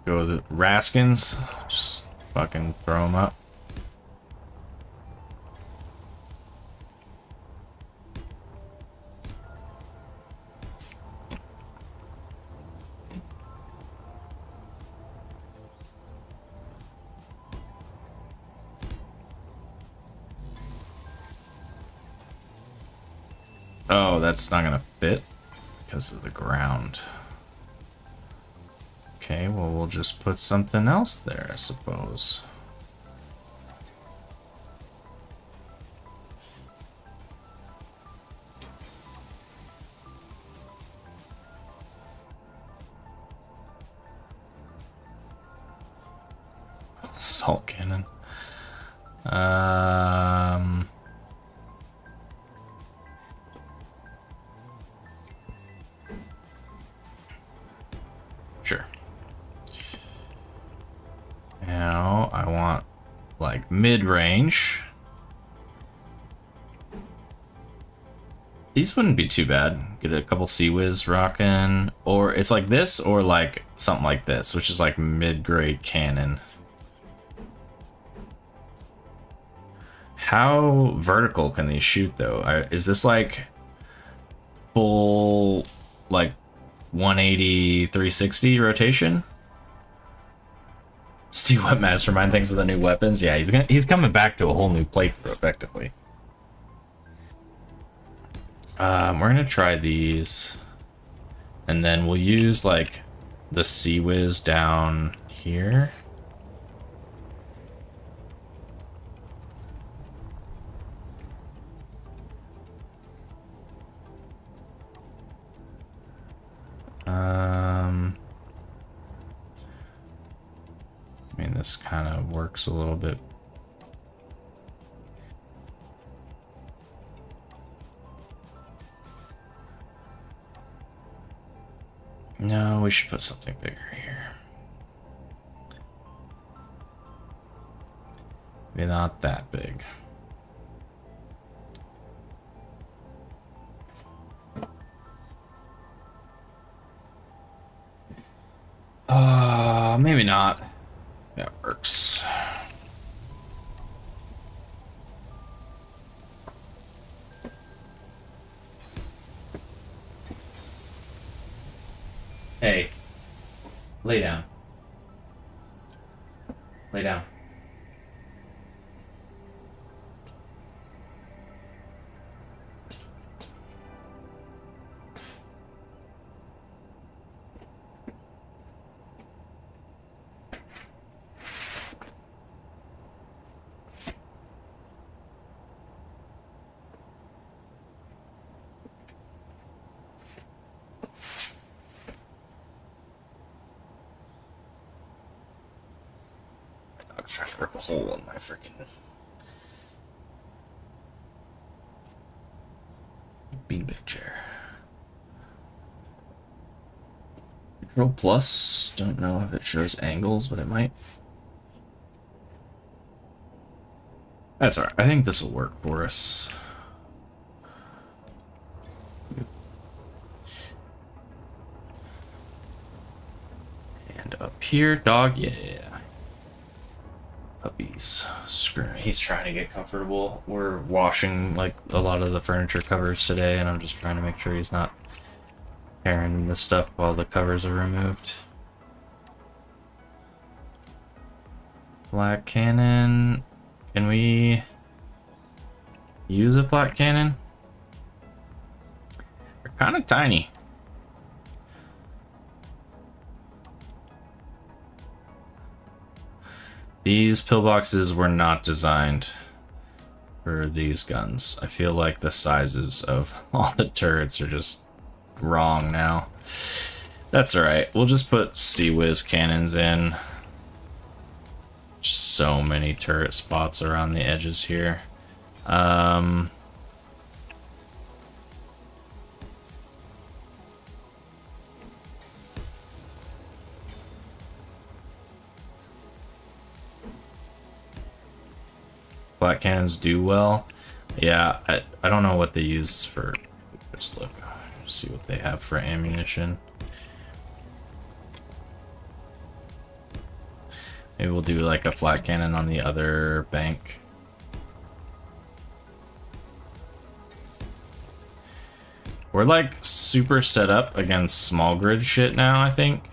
Go with the Raskins. Just fucking throw them up. Oh, that's not gonna fit because of the ground. Okay, well, we'll just put something else there, I suppose. Salt cannon. Sure. Now I want like mid-range. These wouldn't be too bad. Get a couple Sea Whiz rocking, or it's like this, or like something like this, which is like mid-grade cannon. How vertical can these shoot though? Is this like full like 180, 360 rotation? See what Mastermind thinks of the new weapons. Yeah, he's coming back to a whole new playthrough effectively. We're gonna try these, and then we'll use like the Sea Whiz down here. I mean, this kind of works a little bit. No, we should put something bigger here. Maybe not that big. Maybe not. That works. Hey, lay down. Lay down. I'm trying to rip a hole in my freaking beanbag chair. Control plus, don't know if it shows angles, but it might. That's alright, I think this will work for us. And up here, dog, yeah. Puppies. Screw it. He's trying to get comfortable. We're washing like a lot of the furniture covers today, and I'm just trying to make sure he's not tearing the stuff while the covers are removed. Flat cannon. Can we use a flat cannon? They're kind of tiny. These pillboxes were not designed for these guns. I feel like the sizes of all the turrets are just wrong now. That's alright. We'll just put Sea-Whiz cannons in. So many turret spots around the edges here. Flat cannons do well. Yeah, I don't know what they use for. Just look, see what they have for ammunition. Maybe we'll do like a flat cannon on the other bank. We're like super set up against small grid shit now, I think.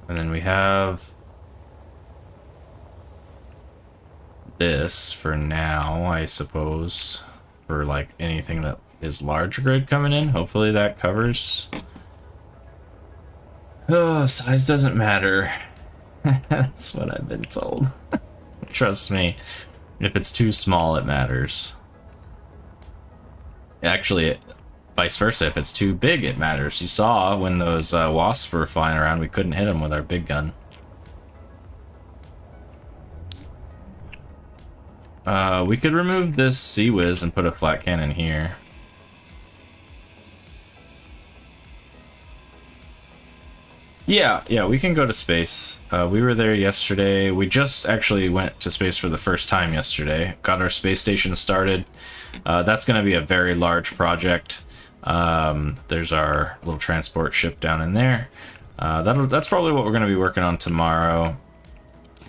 And then we have this for now, I suppose, for like anything that is large grid coming in. Hopefully that covers. Oh, size doesn't matter. That's what I've been told. Trust me, if it's too small, it matters. Actually, vice versa, if it's too big, it matters. You saw when those wasps were flying around, we couldn't hit them with our big gun. We could remove this Sea-Whiz and put a flat cannon here. Yeah, we can go to space. We were there yesterday. We just actually went to space for the first time yesterday. Got our space station started. That's going to be a very large project. There's our little transport ship down in there. That's probably what we're going to be working on tomorrow.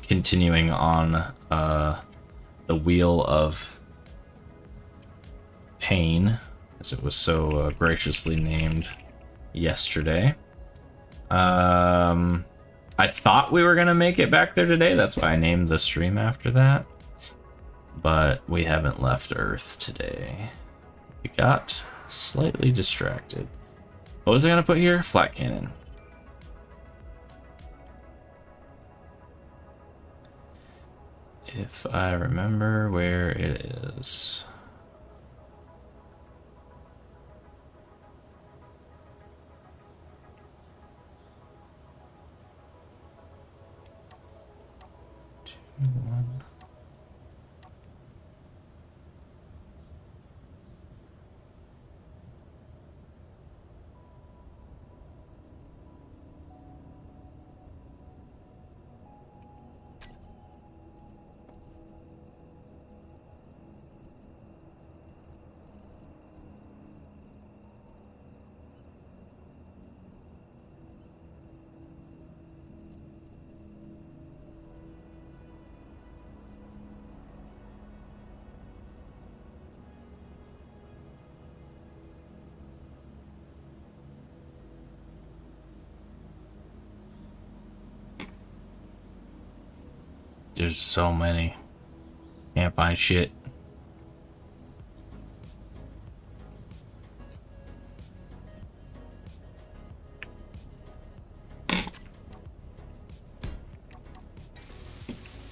Continuing on the Wheel of Pain, as it was so graciously named yesterday. I thought we were gonna make it back there today. That's why I named the stream after that. But we haven't left Earth today. We got slightly distracted. What was I gonna put here? Flat cannon. If I remember where it is. One. There's so many. Can't find shit.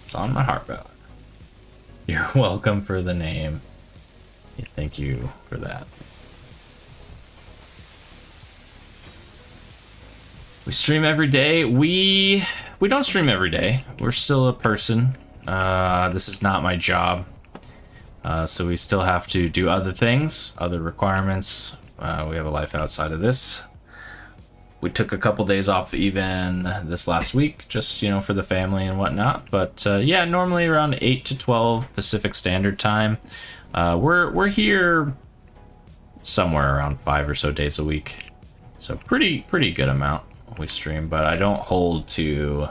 It's on my heart ballot. You're welcome for the name. Yeah, thank you for that. We stream every day. We don't stream every day. We're still a person. This is not my job. So we still have to do other things, other requirements. We have a life outside of this. We took a couple days off even this last week, just, you know, for the family and whatnot. But yeah, normally around 8 to 12 Pacific Standard Time. We're here somewhere around 5 or so days a week. So pretty good amount we stream, but I don't hold to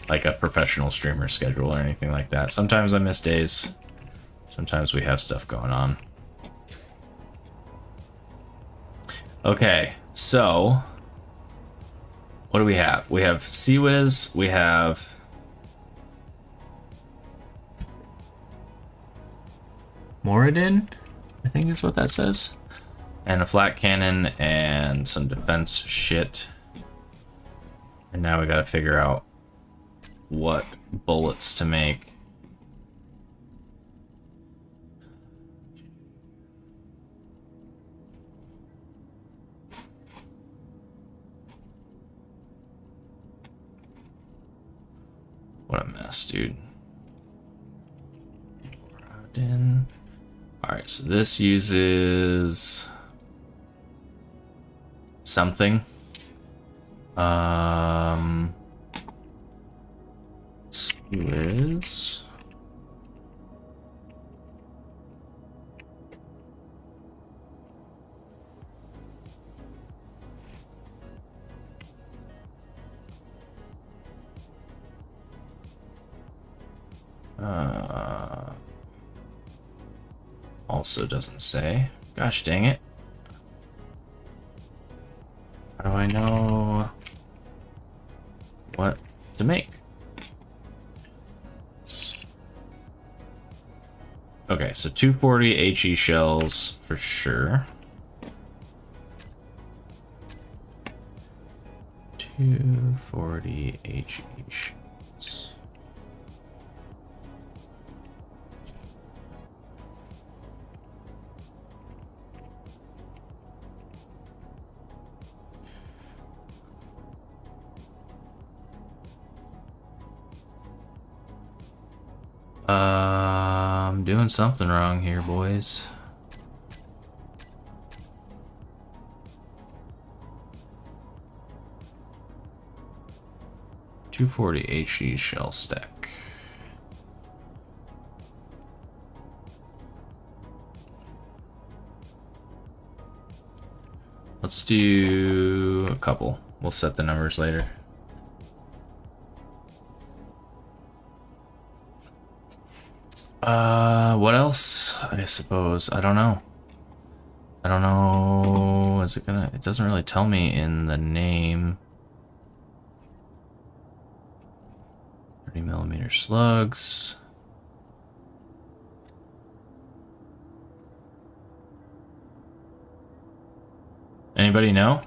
like a professional streamer schedule or anything like that. Sometimes I miss days. Sometimes we have stuff going on. Okay, so what do we have? We have Seawiz, we have Moradin, I think is what that says. And a flat cannon and some defense shit. And now we gotta figure out what bullets to make. What a mess, dude. Alright, so this uses something. Is also doesn't say. Gosh dang it. How do I know what to make? Okay, so 240 HE shells for sure. 240 HE shells. I'm doing something wrong here, boys. .240 HE shell stack. Let's do a couple. We'll set the numbers later. What else? I suppose. I don't know. I don't know. Is it gonna... It doesn't really tell me in the name. 30mm slugs. Anybody know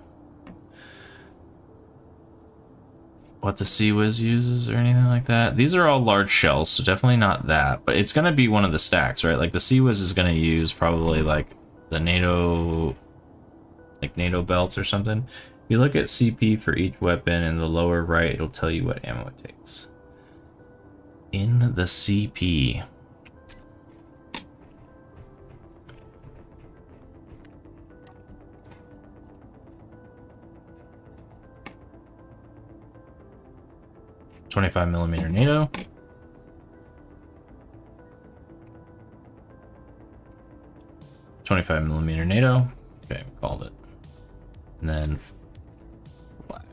what the Seawiz uses or anything like that? These are all large shells, so definitely not that. But it's gonna be one of the stacks, right? Like the Seawiz is gonna use probably like the NATO, like NATO belts or something. If you look at CP for each weapon in the lower right, it'll tell you what ammo it takes. In the CP. .25mm NATO. .25mm NATO. Okay, we called it. And then black.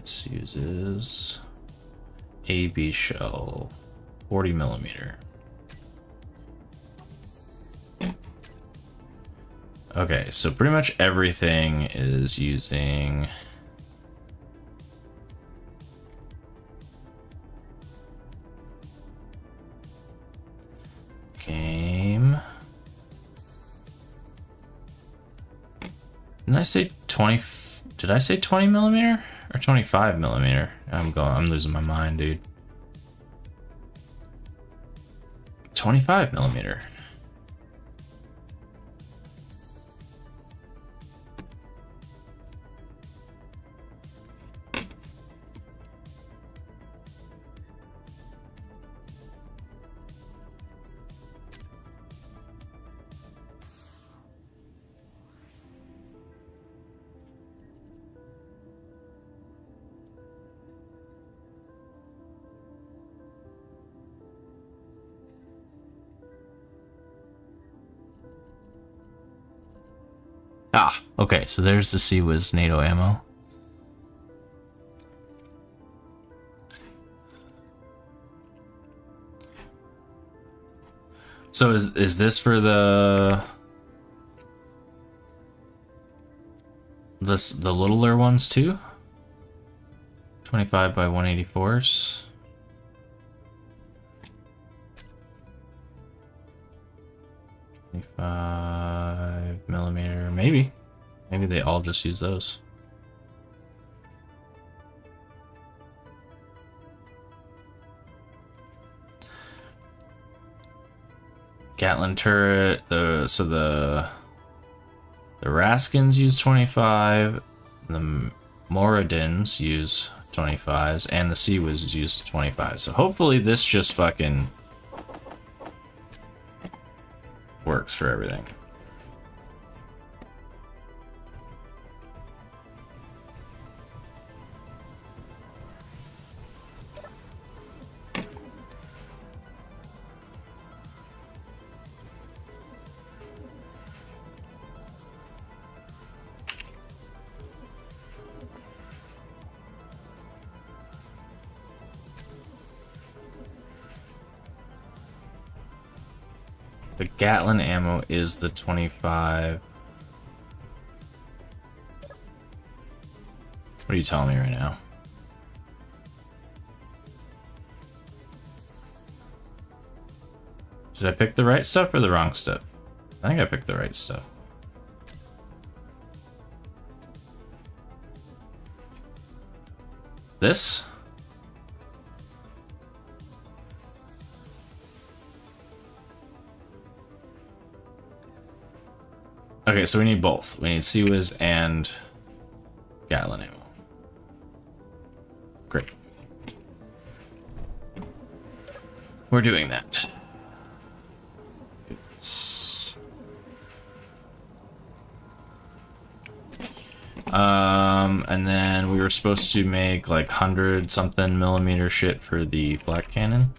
This uses AB shell 40mm. Okay, so pretty much everything is using game. Didn't I say 20? Did I say 20mm or 25mm? I'm losing my mind, dude. 25mm. Ah, okay, so there's the Sea-Wiz NATO ammo. So is this for the littler ones too? 25 by 184s. 25mm, maybe. Maybe they all just use those. Gatling turret, the Raskins use 25, the Moradins use 25s, and the Sea-Wiz use 25. So hopefully this just fucking works for everything. The Gatling ammo is the 25. What are you telling me right now? Did I pick the right stuff or the wrong stuff? I think I picked the right stuff. This? Okay, so we need both. We need Sea-Wiz and Gatling ammo. Great. We're doing that. And then we were supposed to make like 100-something millimeter shit for the flak cannon.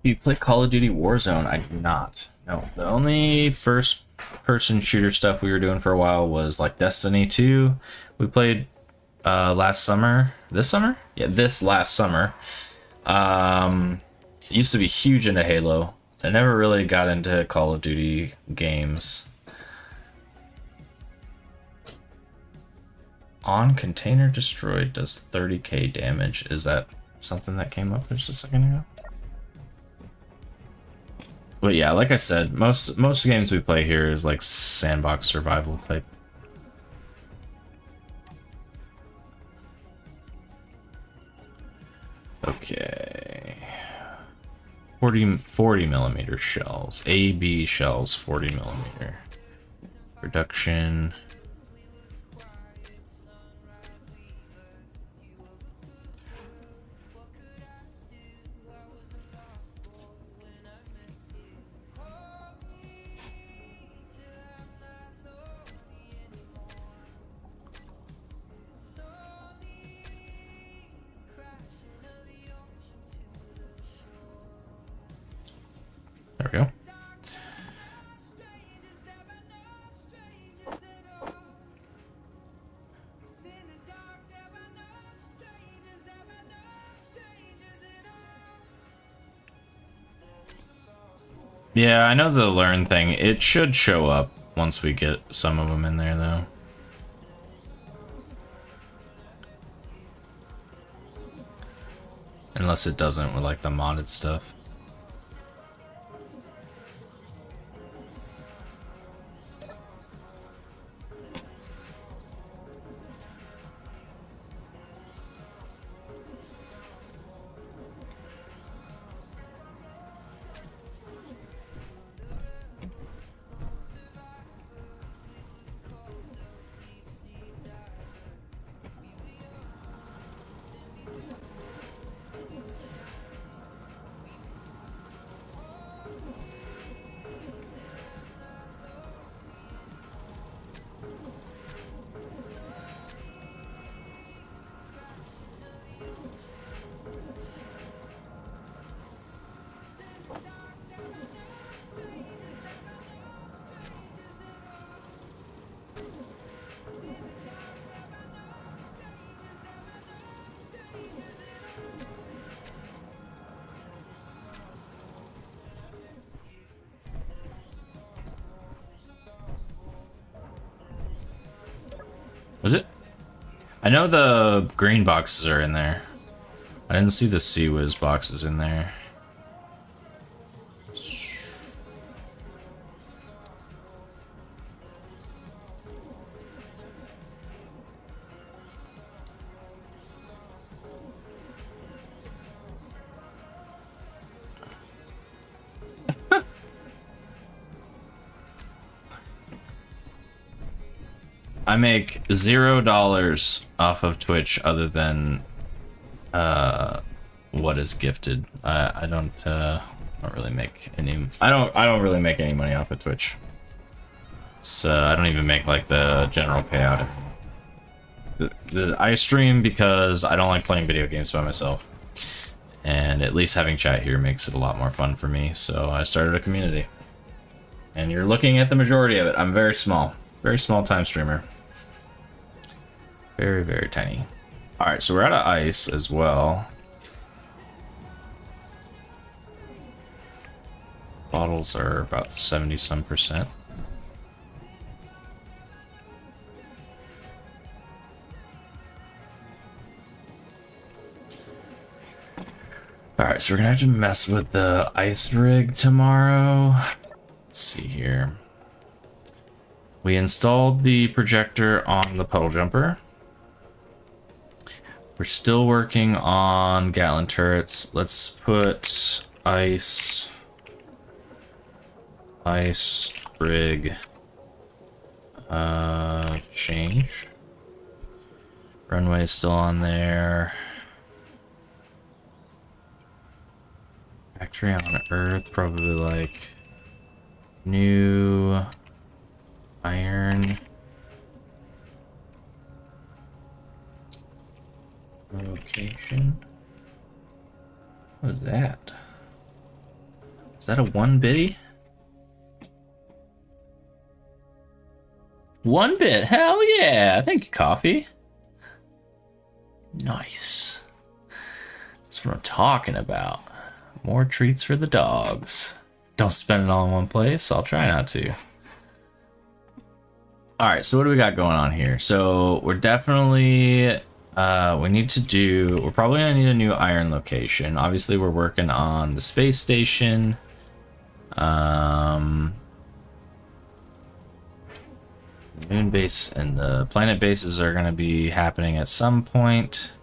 You play Call of Duty Warzone? I do not. No, the only first-person shooter stuff we were doing for a while was like Destiny 2. We played last summer. This summer? Yeah, this last summer. Used to be huge into Halo. I never really got into Call of Duty games. On container destroyed does 30k damage. Is that something that came up just a second ago? But yeah, like I said, most games we play here is like sandbox survival type. Okay. 40 millimeter shells. AB shells, 40 millimeter. Production. There we go. Yeah, I know the learn thing. It should show up once we get some of them in there, though. Unless it doesn't with like the modded stuff. Was it? I know the green boxes are in there. I didn't see the Sea-Wiz boxes in there. I make $0 off of Twitch other than what is gifted. I don't really make any. I don't really make any money off of Twitch. It's I don't even make like the general payout. I stream because I don't like playing video games by myself, and at least having chat here makes it a lot more fun for me. So I started a community, and you're looking at the majority of it. I'm very small time streamer. Very, very tiny. Alright, so we're out of ice as well. Bottles are about 70-some%. Alright, so we're gonna have to mess with the ice rig tomorrow. Let's see here. We installed the projector on the puddle jumper. We're still working on Gatling turrets. Let's put ice rig change. Runway is still on there. Factory on Earth, probably like new iron. Location. What is that? Is that a 1-bitty? 1-bit, hell yeah! Thank you, coffee. Nice. That's what I'm talking about. More treats for the dogs. Don't spend it all in one place. I'll try not to. Alright, so what do we got going on here? So we're definitely we're probably gonna need a new iron location. Obviously we're working on the space station. Moon base and the planet bases are gonna be happening at some point.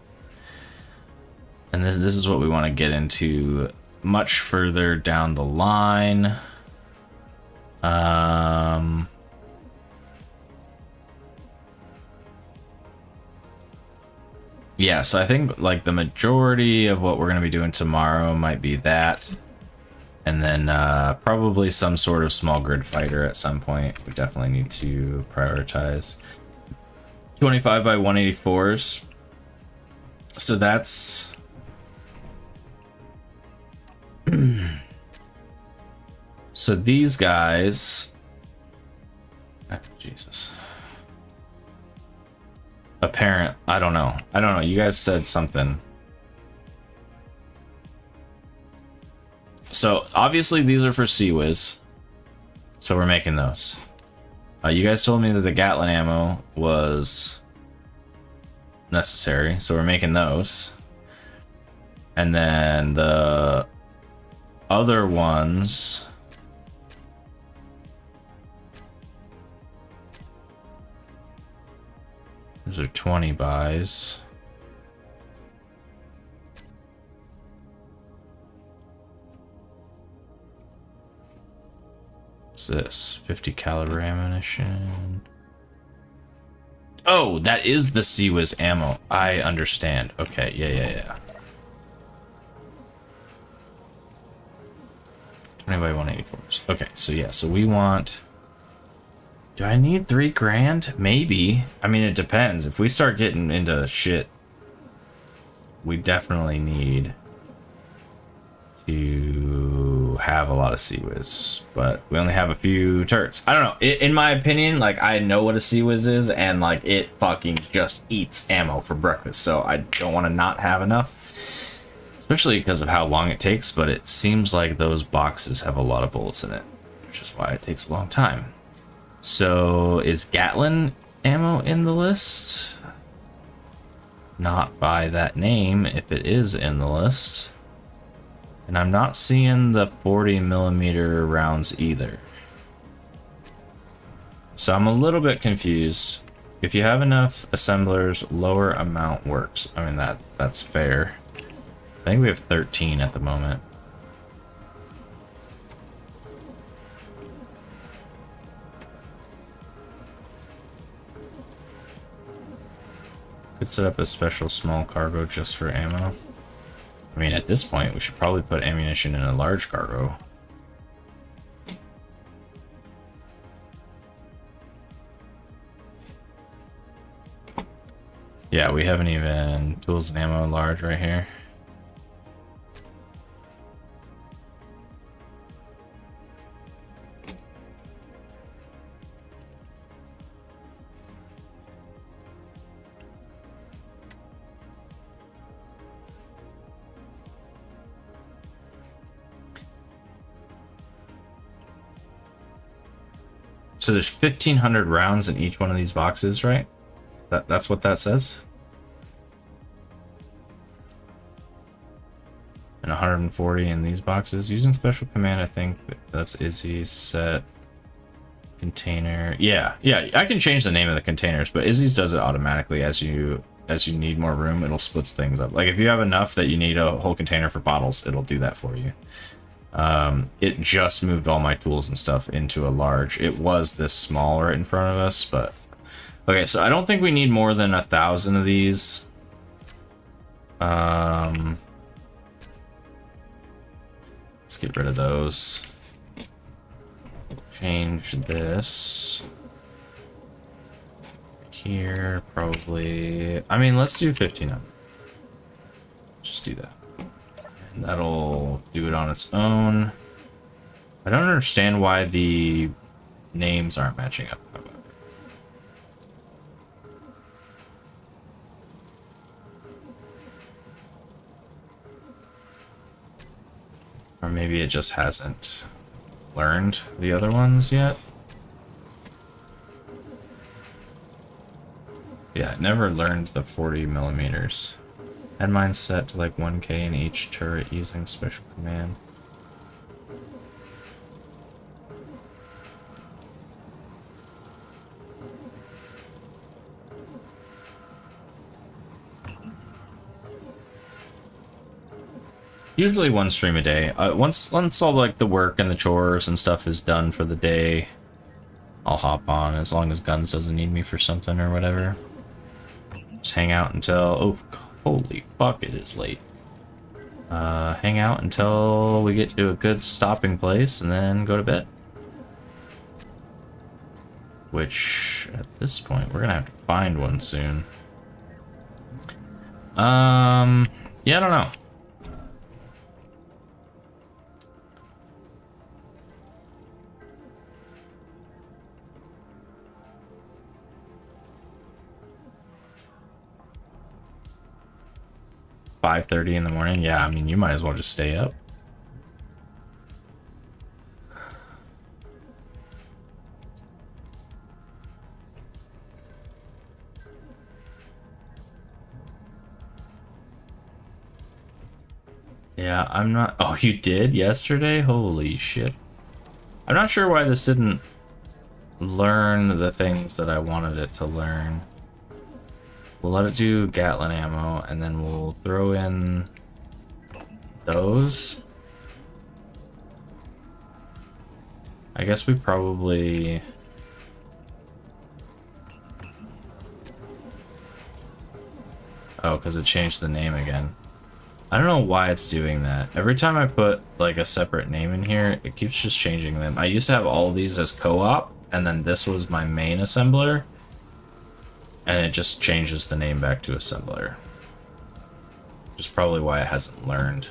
And this is what we want to get into much further down the line. Yeah, so I think like the majority of what we're going to be doing tomorrow might be that. And then probably some sort of small grid fighter at some point. We definitely need to prioritize. 25 by 184s. So that's... So these guys... Oh, Jesus. Apparent. I don't know. You guys said something. So obviously these are for Sea-Wiz. So we're making those. You guys told me that the Gatling ammo was necessary. So we're making those. And then the other ones... Those are 20 buys. What's this? 50 caliber ammunition. Oh, that is the Sea-Wiz ammo. I understand. Okay, yeah. 20 by 184s. Okay, so yeah, so we want... Do I need $3,000? Maybe. I mean, it depends. If we start getting into shit, we definitely need to have a lot of Sea-Wiz, but we only have a few turrets. I don't know. In my opinion, like, I know what a Sea-Wiz is, and like, it fucking just eats ammo for breakfast, so I don't want to not have enough, especially because of how long it takes, but it seems like those boxes have a lot of bullets in it, which is why it takes a long time. So is Gatling ammo in the list? Not by that name, if it is in the list. And I'm not seeing the 40mm rounds either. So I'm a little bit confused. If you have enough assemblers, lower amount works. I mean, that's fair. I think we have 13 at the moment. Could set up a special small cargo just for ammo. I mean, at this point, we should probably put ammunition in a large cargo. Yeah, we haven't even tools and ammo large right here. So there's 1,500 rounds in each one of these boxes, right? That's what that says? And 140 in these boxes. Using special command, I think that's Izzy's set container. Yeah, I can change the name of the containers, but Izzy's does it automatically as you need more room. It'll split things up. Like if you have enough that you need a whole container for bottles, it'll do that for you. It just moved all my tools and stuff into a large. It was this small right in front of us, but okay, so I don't think we need more than 1,000 of these. Let's get rid of those. Change this here, probably. I mean, let's do 1,500. Just do that. And that'll do it on its own. I don't understand why the names aren't matching up. Or maybe it just hasn't learned the other ones yet. Yeah, it never learned the 40mm. Had mine set to like 1k in each turret using special command. Usually one stream a day. Once all like the work and the chores and stuff is done for the day, I'll hop on as long as Guns doesn't need me for something or whatever. Just hang out until holy fuck, it is late. Hang out until we get to a good stopping place and then go to bed. Which at this point we're gonna have to find one soon. Yeah, I don't know. $5:30 in the morning. Yeah, I mean, you might as well just stay up. Yeah, I'm not. Oh, you did yesterday? Holy shit. I'm not sure why this didn't learn the things that I wanted it to learn. We'll let it do Gatling ammo, and then we'll throw in those. I guess we probably... Oh, because it changed the name again. I don't know why it's doing that. Every time I put like a separate name in here, it keeps just changing them. I used to have all these as co-op, and then this was my main assembler. And it just changes the name back to assembler. Which is probably why it hasn't learned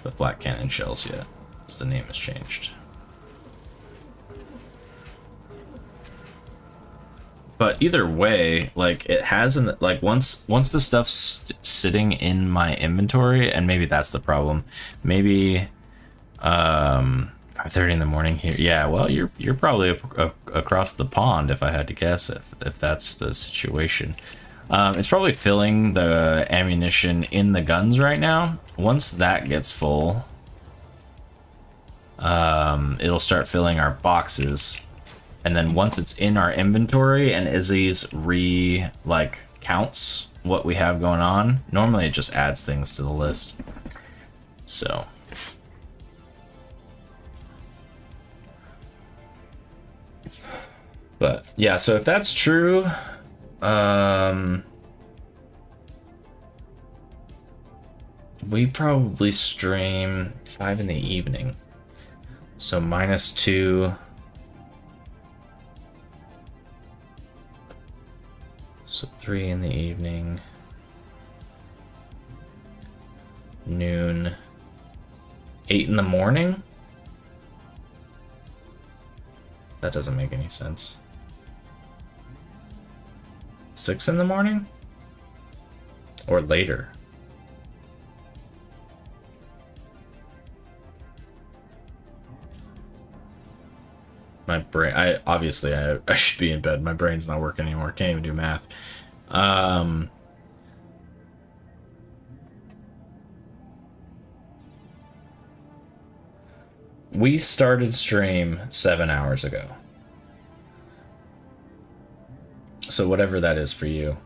the flat cannon shells yet, because the name has changed. But either way, like it hasn't, like once the stuff's sitting in my inventory, and maybe that's the problem. Maybe if I 5:30 in the morning here. Yeah, well, you're probably across the pond if I had to guess, if that's the situation. It's probably filling the ammunition in the guns right now. Once that gets full, it'll start filling our boxes. And then once it's in our inventory and Izzy's counts what we have going on, normally it just adds things to the list. So. But yeah, so if that's true, we probably stream 5 in the evening. So -2. So 3 in the evening. Noon. 8 in the morning? That doesn't make any sense. 6 in the morning? Or later? My brain, I should be in bed. My brain's not working anymore. Can't even do math. We started stream 7 hours ago. So whatever that is for you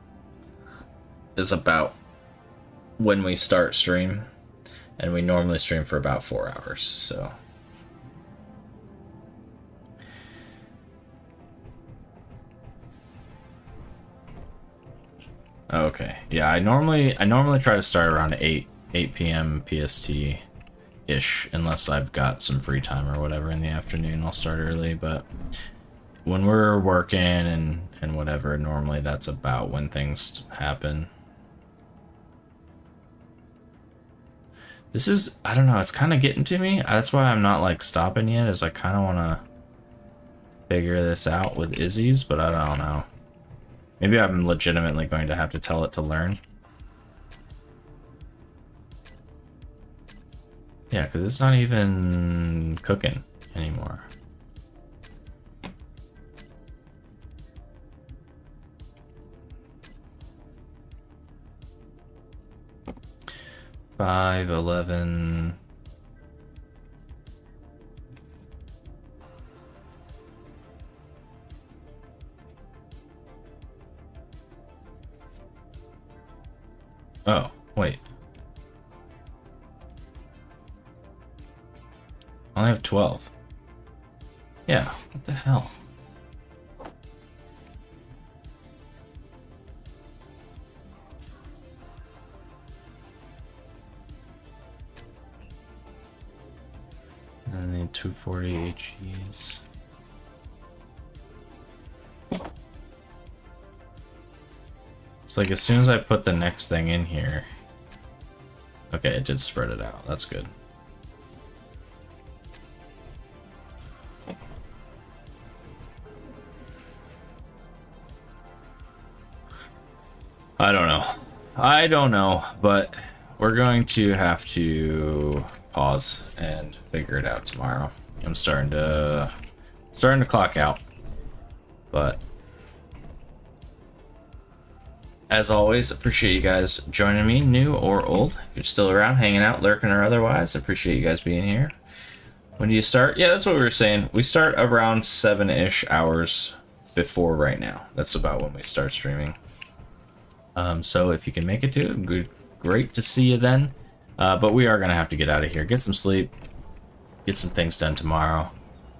is about when we start stream, and we normally stream for about 4 hours, so. Okay, yeah, I normally try to start around 8 p.m. PST-ish, unless I've got some free time or whatever in the afternoon. I'll start early, but when we're working and whatever, normally that's about when things happen. This is, I don't know, it's kind of getting to me. That's why I'm not like stopping yet, is I kind of want to figure this out with Izzy's, but I don't know. Maybe I'm legitimately going to have to tell it to learn. Yeah, because it's not even cooking anymore. Five, 11. Oh, wait. I only have 12. Yeah, what the hell? I need 240 HEs. It's like as soon as I put the next thing in here. Okay, it did spread it out. That's good. I don't know, but we're going to have to pause and figure it out tomorrow. I'm starting to clock out, but as always, appreciate you guys joining me, new or old. If you're still around, hanging out, lurking, or otherwise, appreciate you guys being here. When do you start? Yeah, that's what we were saying. We start around 7-ish hours before right now. That's about when we start streaming. So if you can make it to it, good, great to see you then. But we are going to have to get out of here, get some sleep, get some things done tomorrow,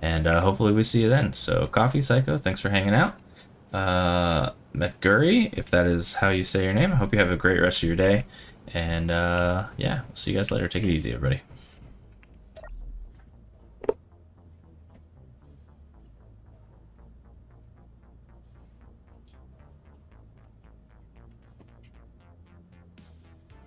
and hopefully we see you then. So Coffee Psycho, thanks for hanging out. Metguri, if that is how you say your name, I hope you have a great rest of your day. And yeah, we'll see you guys later. Take it easy, everybody.